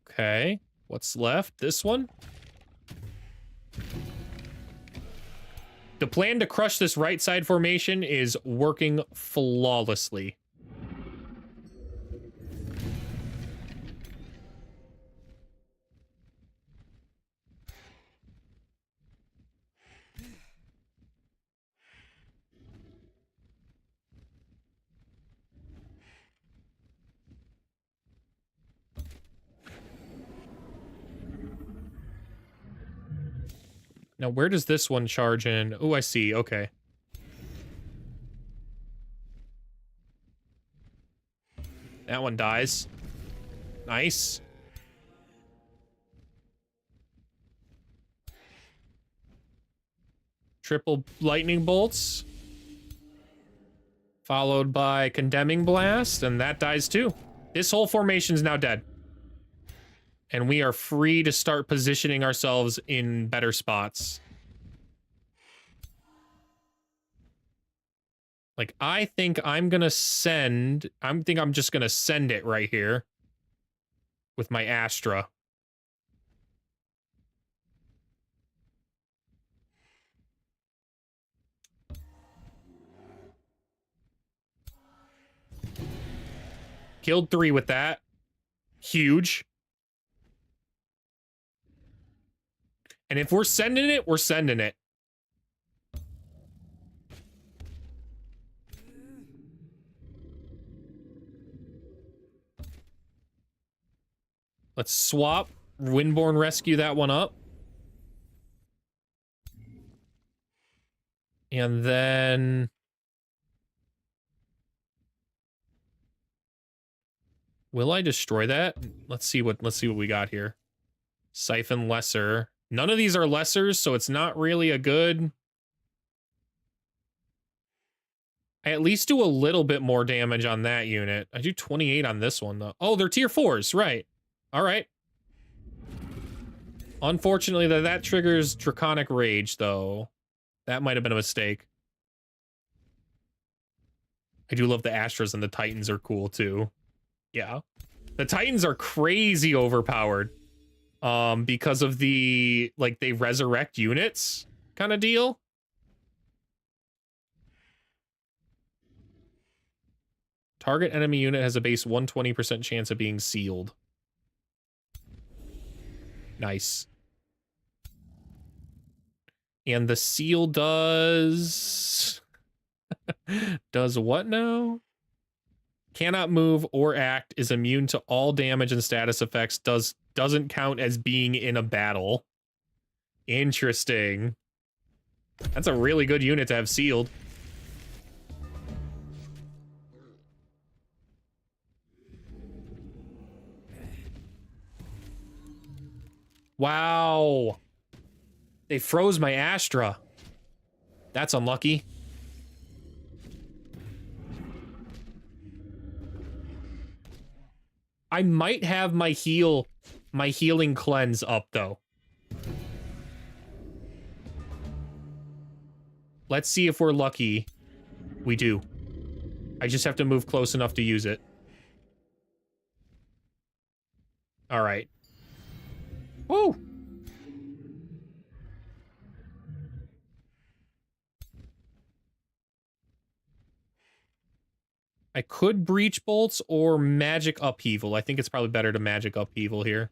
Okay, what's left? This one? The plan to crush this right side formation is working flawlessly. Now, where does this one charge in? Oh, I see. Okay. that one dies. Nice. Triple lightning bolts. Followed by condemning blast, and that dies too. This whole formation is now dead. And we are free to start positioning ourselves in better spots. Like, I think I'm gonna send... I'm just gonna send it right here. With my Astra. Killed 3 with that. Huge. And if we're sending it, we're sending it. Let's swap. Windborne rescue that one up. And then... will I destroy that? Let's see what we got here. Siphon lesser. None of these are lessers, so it's not really a good... I at least do a little bit more damage on that unit. I do 28 on this one, though. Oh, they're tier 4s, right. Alright. Unfortunately, that triggers Draconic Rage, though. That might have been a mistake. I do love the Astras, and the Titans are cool, too. Yeah. The Titans are crazy overpowered. Because of the, like, they resurrect units kind of deal. Target enemy unit has a base 120% chance of being sealed. Nice. And the seal does... does what now? Cannot move or act, is immune to all damage and status effects, doesn't count as being in a battle. Interesting. That's a really good unit to have sealed. Wow. They froze my Astra. That's unlucky. I might have my healing cleanse up, though. Let's see if we're lucky. We do. I just have to move close enough to use it. All right. Woo! I could breach bolts or magic upheaval. I think it's probably better to magic upheaval here.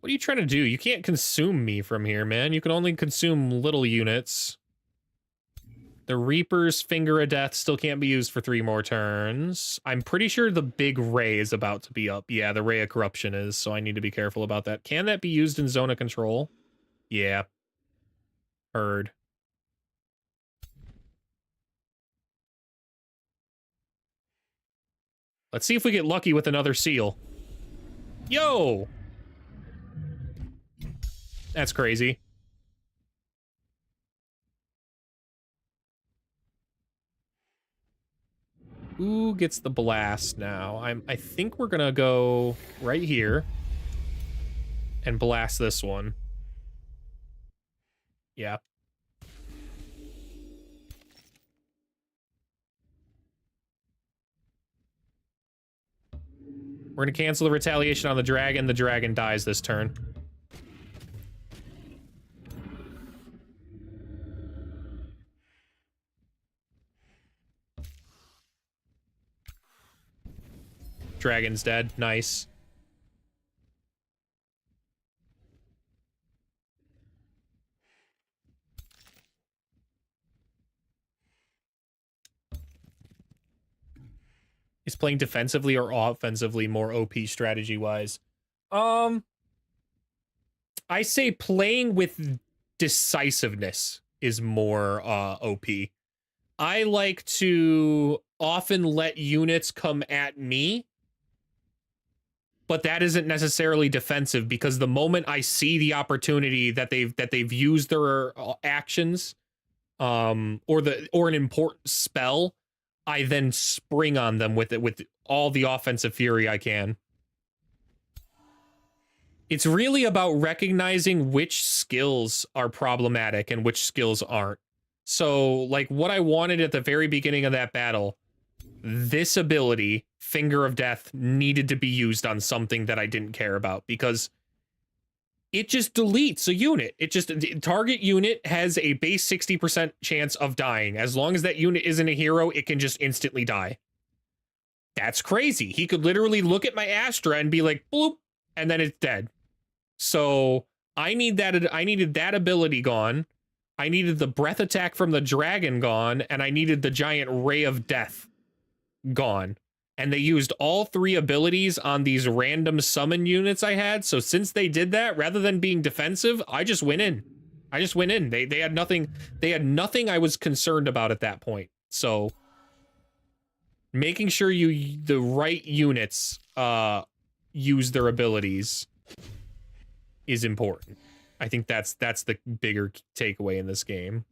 What are you trying to do? You can't consume me from here, man. You can only consume little units. The Reaper's Finger of Death still can't be used for 3 more turns. I'm pretty sure the big ray is about to be up. Yeah, the Ray of Corruption is, so I need to be careful about that. Can that be used in Zone of Control? Yeah. Heard. Let's see if we get lucky with another seal. Yo! That's crazy. Who gets the blast now? I think we're gonna go right here and blast this one. Yeah. We're gonna cancel the retaliation on the dragon. The dragon dies this turn. Dragon's dead. Nice. playing defensively or offensively more OP strategy-wise? I say playing with decisiveness is more OP. I like to often let units come at me, but that isn't necessarily defensive, because the moment I see the opportunity that they've used their actions, or an important spell, I then spring on them with all the offensive fury I can. It's really about recognizing which skills are problematic and which skills aren't. So, like, what I wanted at the very beginning of that battle, this ability, Finger of Death, needed to be used on something that I didn't care about, because it just deletes a unit. The target unit has a base 60% chance of dying. As long as that unit isn't a hero, it can just instantly die. That's crazy. He could literally look at my Astra and be like, bloop, and then it's dead. So I needed that ability gone. I needed the breath attack from the dragon gone, and I needed the giant ray of death gone. And they used all three abilities on these random summon units I had. So since they did that, rather than being defensive, I just went in. They had nothing. They had nothing I was concerned about at that point. So making sure the right units use their abilities is important. I think that's the bigger takeaway in this game.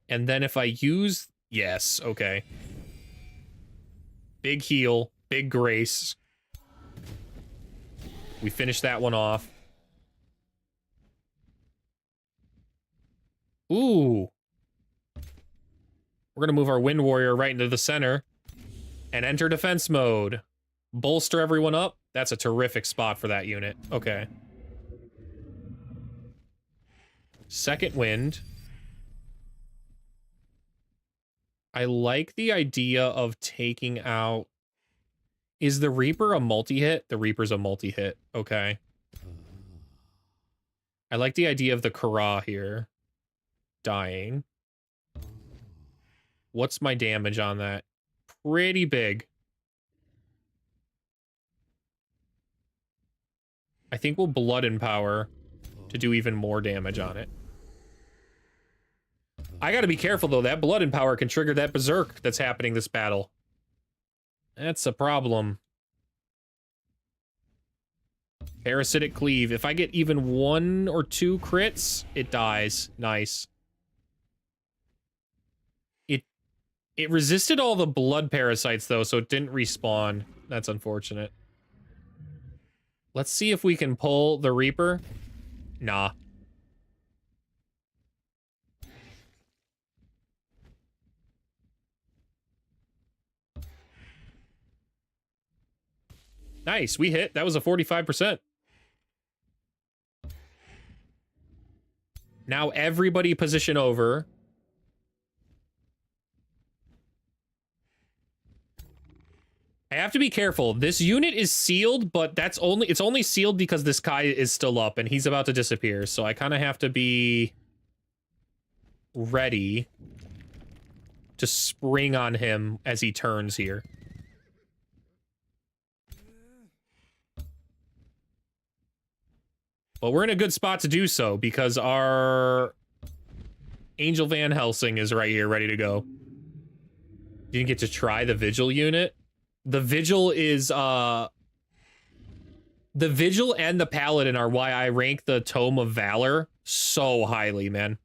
And then if I use... Yes, okay. Big heal, big grace. We finish that one off. Ooh. We're going to move our Wind Warrior right into the center and enter defense mode. Bolster everyone up. That's a terrific spot for that unit. Okay. Second wind. I like the idea of taking out... Is the Reaper a multi-hit? The Reaper's a multi-hit. Okay. I like the idea of the Kara here dying. What's my damage on that? Pretty big. I think we'll Blood and Power to do even more damage on it. I gotta be careful, though. That Blood and Power can trigger that Berserk that's happening this battle. That's a problem. Parasitic Cleave. If I get even 1 or 2 crits, it dies. Nice. It resisted all the blood parasites, though, so it didn't respawn. That's unfortunate. Let's see if we can pull the Reaper. Nah. Nice, we hit. That was a 45%. Now everybody position over. I have to be careful. This unit is sealed, but it's only sealed because this Kai is still up and he's about to disappear. So I kind of have to be ready to spring on him as he turns here. But we're in a good spot to do so because our Angel Van Helsing is right here, ready to go. You didn't get to try the Vigil unit? The Vigil is, the Vigil and the Paladin are why I rank the Tome of Valor so highly, man.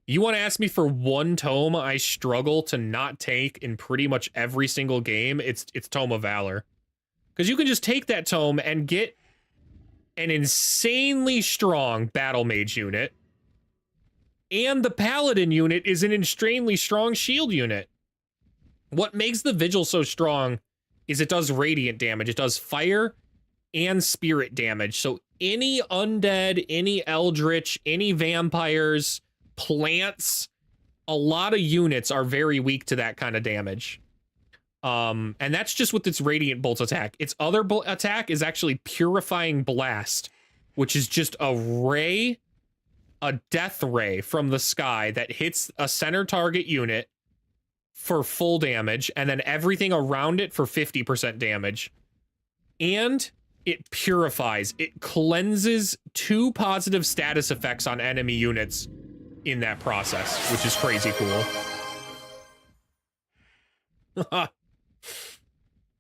You want to ask me for one tome I struggle to not take in pretty much every single game, it's Tome of Valor. Because you can just take that tome and get an insanely strong Battle Mage unit, and the Paladin unit is an insanely strong shield unit. What makes the Vigil so strong is it does radiant damage. It does fire and spirit damage. So any undead, any eldritch, any vampires, plants, a lot of units are very weak to that kind of damage. And that's just with its Radiant Bolt attack. Its other attack is actually Purifying Blast, which is just a ray a death ray from the sky that hits a center target unit for full damage, and then everything around it for 50% damage. And it purifies. It cleanses 2 positive status effects on enemy units in that process, which is crazy cool.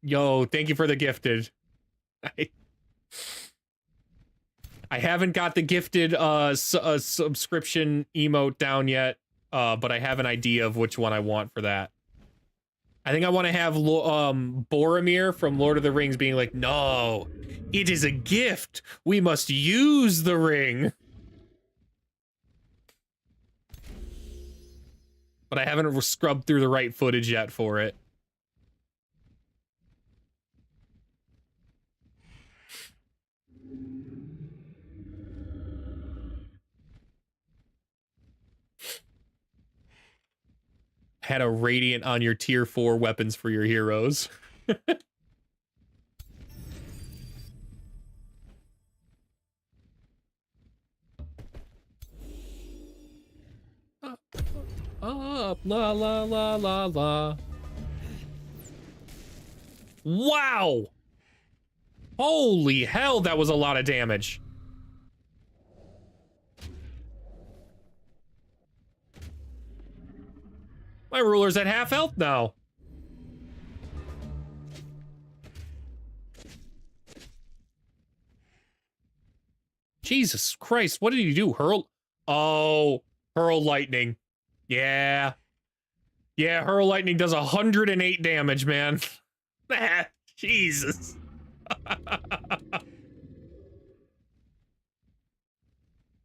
Yo, thank you for the gifted. I haven't got the gifted subscription emote down yet, but I have an idea of which one I want for that. I think I want to have Boromir from Lord of the Rings being like, no, it is a gift. We must use the ring. But I haven't scrubbed through the right footage yet for it. Had a radiant on your tier 4 weapons for your heroes. Up, la la la la la. Wow! Holy hell, that was a lot of damage. My ruler's at half health now. Jesus Christ, what did he do? Hurl? Oh, hurl lightning. Yeah. Yeah, hurl lightning does 108 damage, man. Jesus.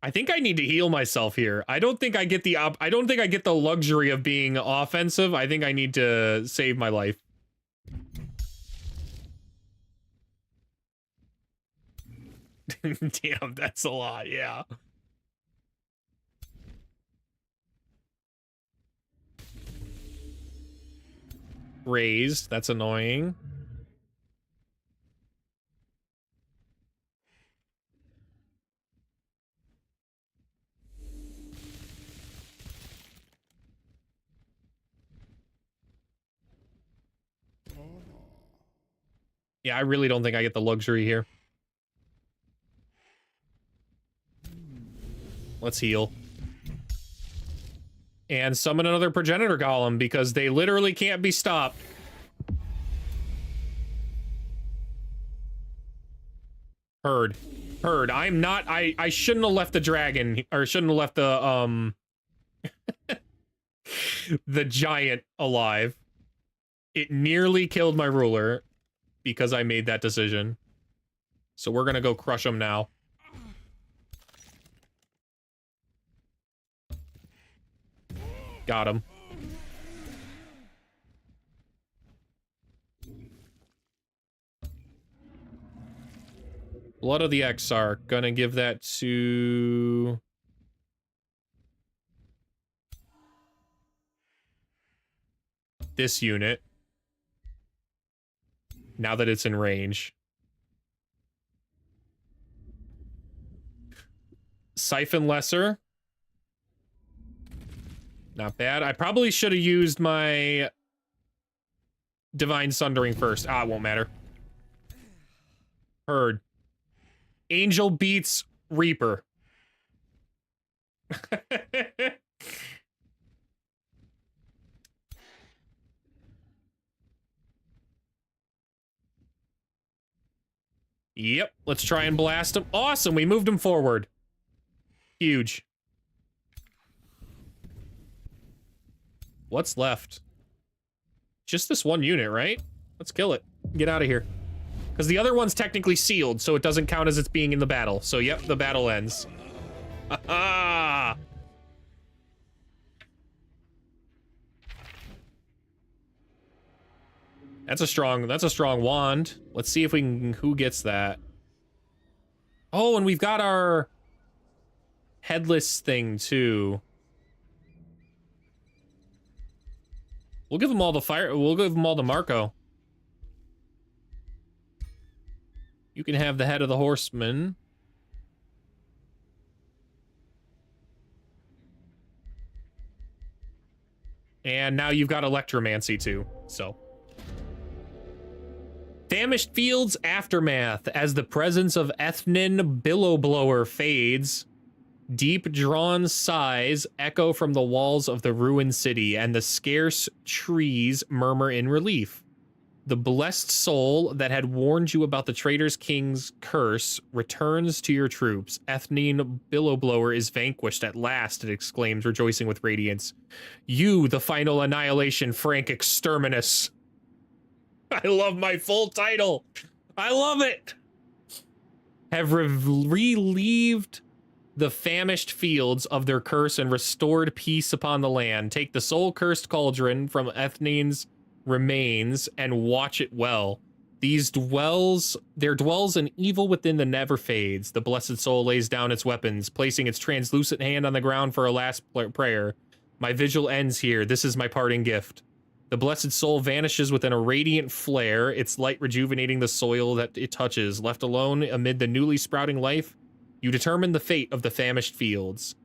I think I need to heal myself here. I don't think I get the luxury of being offensive. I think I need to save my life. Damn, that's a lot, yeah. Raised, that's annoying. Yeah, I really don't think I get the luxury here. Let's heal. And summon another progenitor golem because they literally can't be stopped. Heard. I'm not, I shouldn't have left the dragon, or shouldn't have left the, the giant alive. It nearly killed my ruler because I made that decision. So we're gonna go crush him now. Got him. Blood of the Exarch. Gonna give that to... this unit. Now that it's in range. Siphon Lesser. Not bad. I probably should have used my Divine Sundering first. Ah, it won't matter. Heard. Angel beats Reaper. Yep, let's try and blast him. Awesome, we moved him forward. Huge. What's left? Just this one unit, right? Let's kill it. Get out of here. Because the other one's technically sealed, so it doesn't count as it's being in the battle. So, yep, the battle ends. Ha-ha! That's a strong wand. Let's see if we can, who gets that. Oh, and we've got our headless thing, too. We'll give them all the fire. We'll give them all the Marco. You can have the head of the horseman. And now you've got Electromancy too, so. Famished Fields Aftermath. As the presence of Ethnin Billowblower fades, deep drawn sighs echo from the walls of the ruined city, and the scarce trees murmur in relief. The blessed soul that had warned you about the traitor's king's curse returns to your troops. Ethnin Billowblower is vanquished at last, it exclaims, rejoicing with radiance. You, the final annihilation, Frank Exterminus. I love my full title. I love it. Have relieved the famished fields of their curse and restored peace upon the land. Take the soul-cursed cauldron from Ethnin's remains and watch it well. There dwells an evil within that never fades. The blessed soul lays down its weapons, placing its translucent hand on the ground for a last prayer. My vigil ends here. This is my parting gift. The blessed soul vanishes within a radiant flare, its light rejuvenating the soil that it touches. Left alone amid the newly sprouting life, you determine the fate of the famished fields.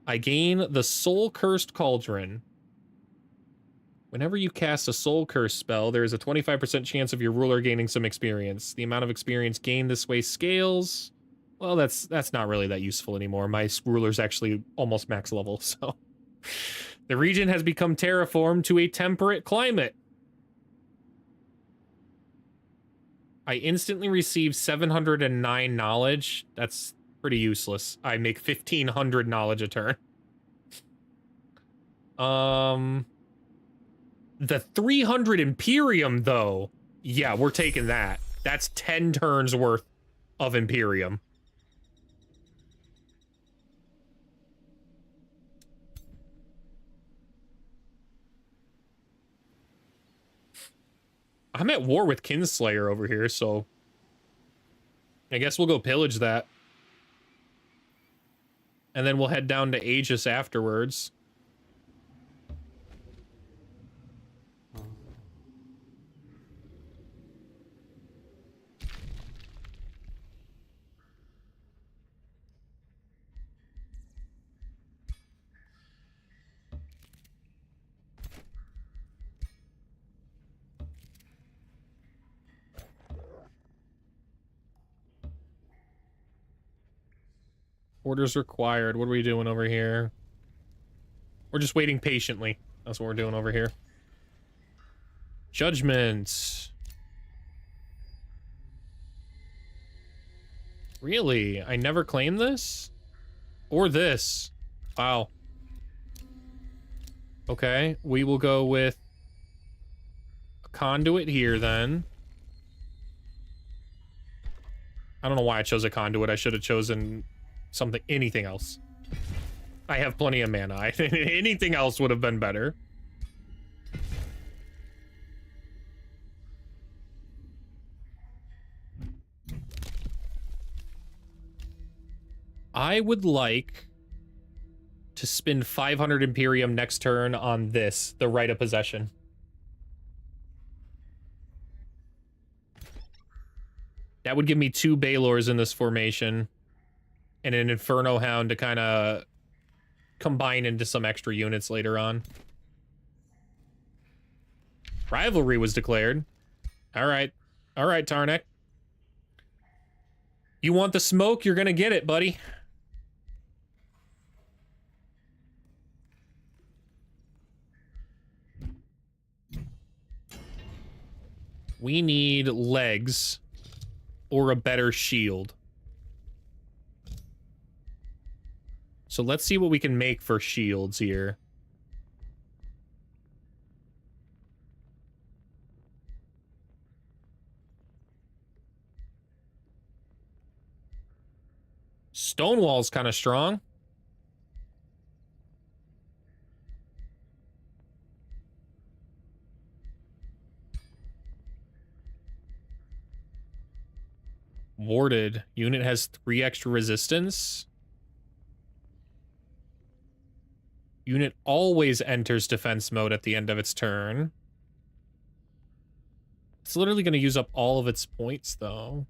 I gain the soul-cursed cauldron. Whenever you cast a soul curse spell, there is a 25% chance of your ruler gaining some experience. The amount of experience gained this way scales. Well, that's not really that useful anymore. My ruler's actually almost max level, so. The region has become terraformed to a temperate climate. I instantly receive 709 knowledge. That's pretty useless. I make 1,500 knowledge a turn. The 300 Imperium, though. Yeah, we're taking that. That's 10 turns worth of Imperium. I'm at war with Kinslayer over here, so I guess we'll go pillage that. And then we'll head down to Aegis afterwards. Orders required. What are we doing over here? We're just waiting patiently. That's what we're doing over here. Judgment. Really? I never claimed this? Or this? Wow. Okay, we will go with a conduit here then. I don't know why I chose a conduit. I should have chosen anything else. I have plenty of mana. Anything else would have been better. I would like to spend 500 Imperium next turn on this, the Right of Possession. That would give me 2 Baylors in this formation. And an Inferno Hound to kind of combine into some extra units later on. Rivalry was declared. All right. All right, Tarnek. You want the smoke? You're going to get it, buddy. We need legs or a better shield. So let's see what we can make for shields here. Stonewall's kind of strong. Warded. Unit has 3 extra resistance. Unit always enters defense mode at the end of its turn. It's literally going to use up all of its points, though.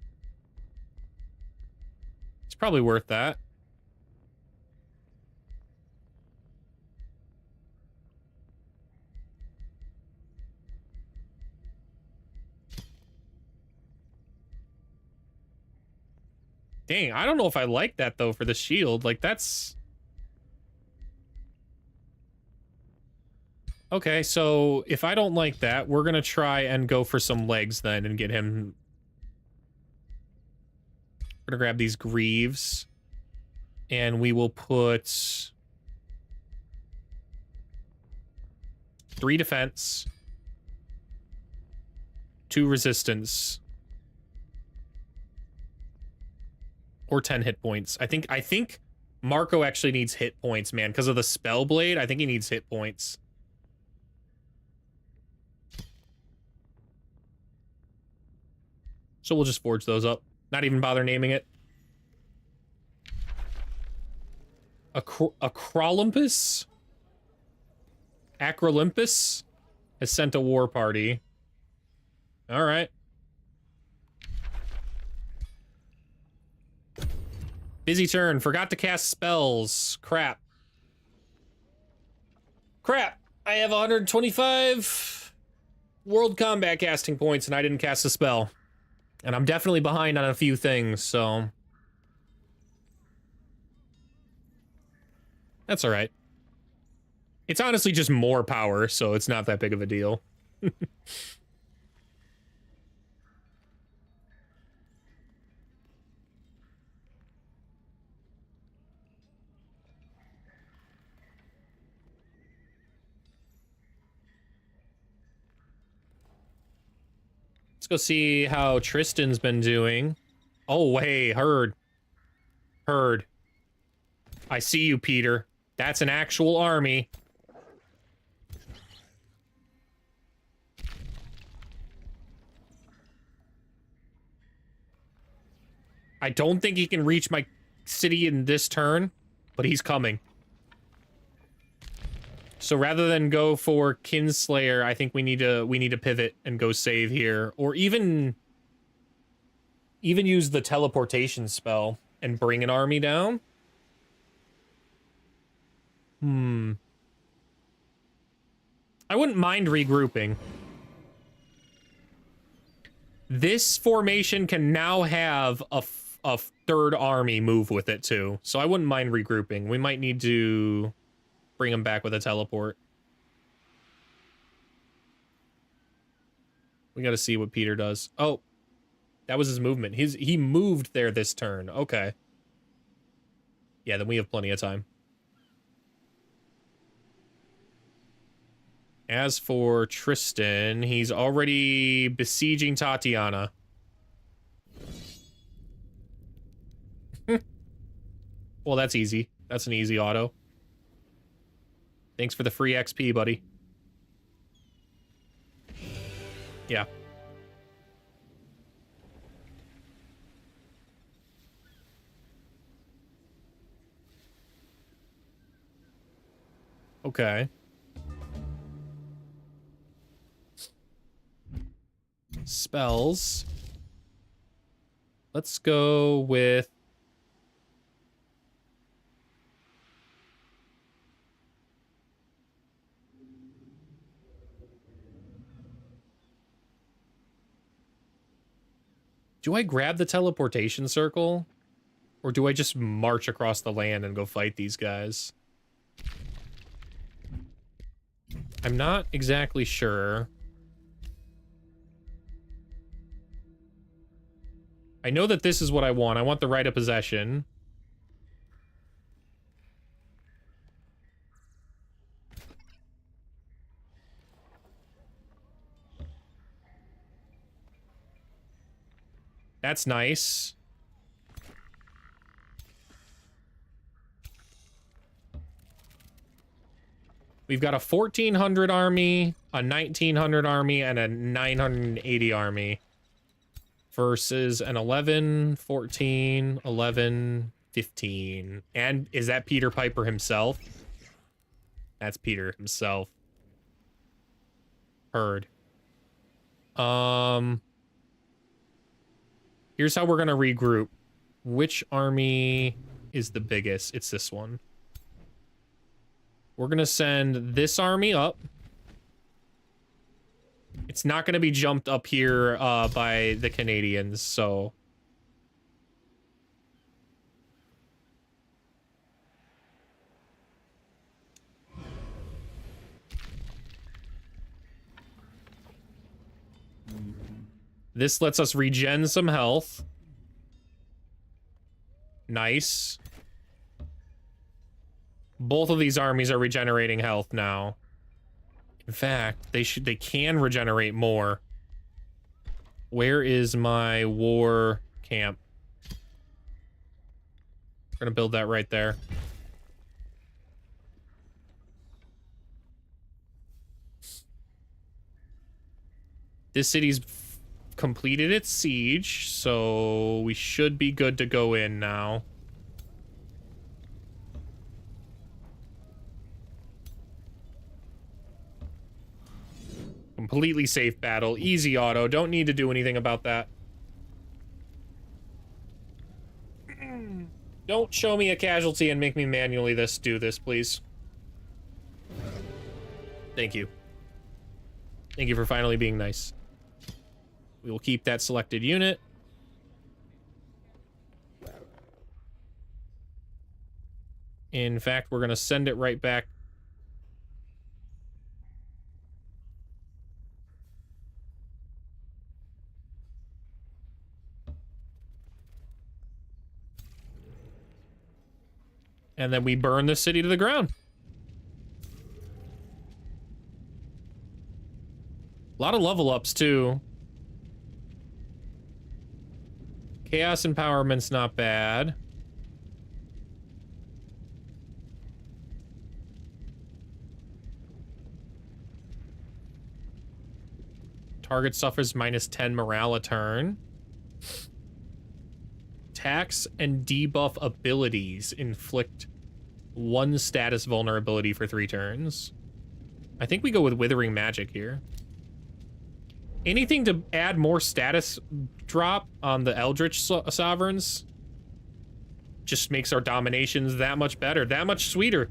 It's probably worth that. Dang, I don't know if I like that, though, for the shield. Like, that's... Okay, so if I don't like that, we're gonna try and go for some legs then and get him... We're gonna grab these greaves. And we will put... 3 defense. 2 resistance. Or 10 hit points. I think Marco actually needs hit points, man. Because of the spell blade, I think he needs hit points. So we'll just forge those up. Not even bother naming it. Acrolympus? Acrolympus has sent a war party. All right. Busy turn. Forgot to cast spells. Crap. Crap. I have 125 world combat casting points and I didn't cast a spell. And I'm definitely behind on a few things, so... That's alright. It's honestly just more power, so it's not that big of a deal. Let's go see how Tristan's been doing. Oh, hey, Heard. Heard. I see you, Peter. That's an actual army. I don't think he can reach my city in this turn, but he's coming. So rather than go for Kinslayer, I think we need to pivot and go save here, or even use the teleportation spell and bring an army down. I wouldn't mind regrouping. This formation can now have a third army move with it too, so I wouldn't mind regrouping. We might need to bring him back with a teleport. We gotta see what Peter does. Oh, that was his movement. He moved there this turn. Okay. Yeah, then we have plenty of time. As for Tristan, he's already besieging Tatiana. Well, that's easy. That's an easy auto. Thanks for the free XP, buddy. Yeah. Okay. Spells. Let's go with... Do I grab the teleportation circle? Or do I just march across the land and go fight these guys? I'm not exactly sure. I know that this is what I want. I want the right of possession. That's nice. We've got a 1,400 army, a 1,900 army, and a 980 army. Versus an 11, 14, 11, 15. And is that Peter Piper himself? That's Peter himself. Heard. Here's how we're gonna regroup. Which army is the biggest? It's this one. We're gonna send this army up. It's not gonna be jumped up here by the Canadians, so... This lets us regen some health. Nice. Both of these armies are regenerating health now. In fact, they can regenerate more. Where is my war camp? We're gonna build that right there. This city's completed its siege, so we should be good to go in now. Completely safe battle. Easy auto. Don't need to do anything about that. Don't show me a casualty and make me manually do this, please. Thank you. Thank you for finally being nice. We will keep that selected unit. In fact, we're going to send it right back. And then we burn the city to the ground. A lot of level ups, too. Chaos Empowerment's not bad. Target suffers -10 morale a turn. Tax and debuff abilities inflict 1 status vulnerability for 3 turns. I think we go with Withering Magic here. Anything to add more status drop on the Eldritch Sovereigns just makes our dominations that much better, that much sweeter.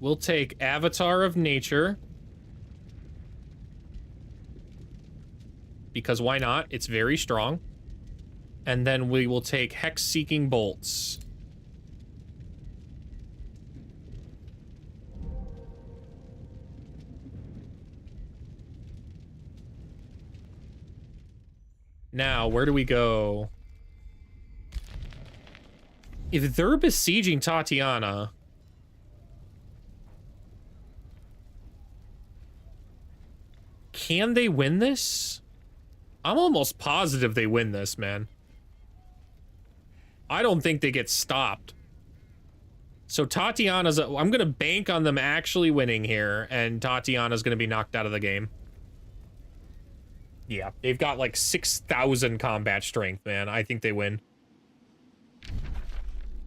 We'll take Avatar of Nature. Because why not? It's very strong. And then we will take Hex-Seeking Bolts. Now, where do we go? If they're besieging Tatiana... Can they win this? I'm almost positive they win this, man. I don't think they get stopped. So Tatiana's... I'm gonna bank on them actually winning here, and Tatiana's gonna be knocked out of the game. Yeah, they've got like 6,000 combat strength, man. I think they win.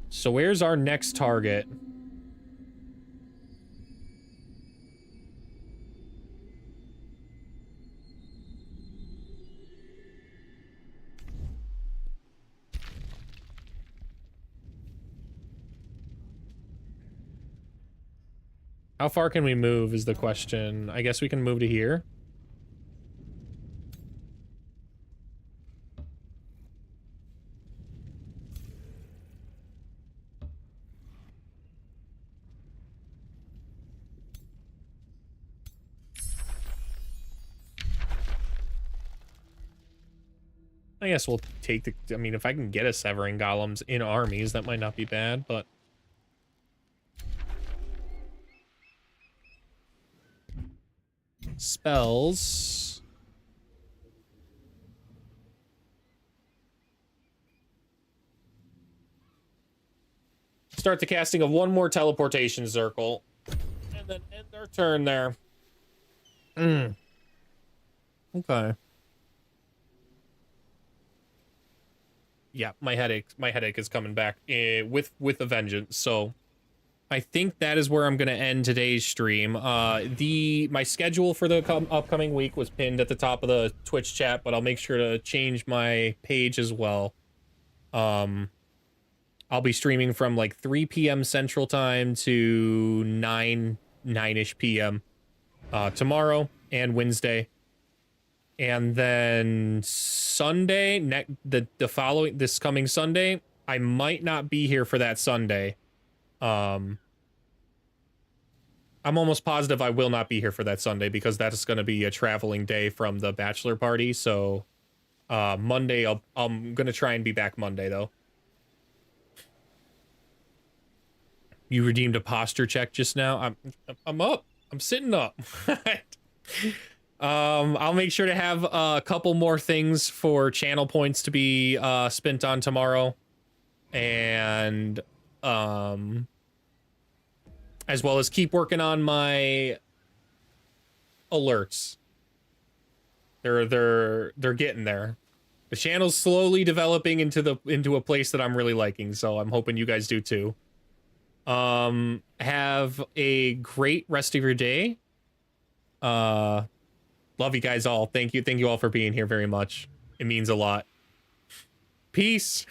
So where's our next target? How far can we move is the question. I guess we can move to here. I guess we'll take the... I mean, if I can get a Severing Golems in armies, that might not be bad, but... Spells. Start the casting of 1 more teleportation circle. And then end their turn there. Okay. Yeah, my headache is coming back with a vengeance. So I think that is where I'm going to end today's stream. My schedule for the upcoming week was pinned at the top of the Twitch chat, but I'll make sure to change my page as well. I'll be streaming from like 3 p.m. Central Time to 9-ish p.m. Tomorrow and Wednesday. And then Sunday, this coming Sunday, I might not be here for that Sunday. I'm almost positive I will not be here for that Sunday because that's going to be a traveling day from the bachelor party. So Monday, I'm going to try and be back Monday, though. You redeemed a posture check just now. I'm up. I'm sitting up. I'll make sure to have a couple more things for channel points to be spent on tomorrow. And as well as keep working on my alerts. They're getting there. The channel's slowly developing into a place that I'm really liking, so I'm hoping you guys do too. Have a great rest of your day. Love you guys all. Thank you all for being here very much. It means a lot. Peace.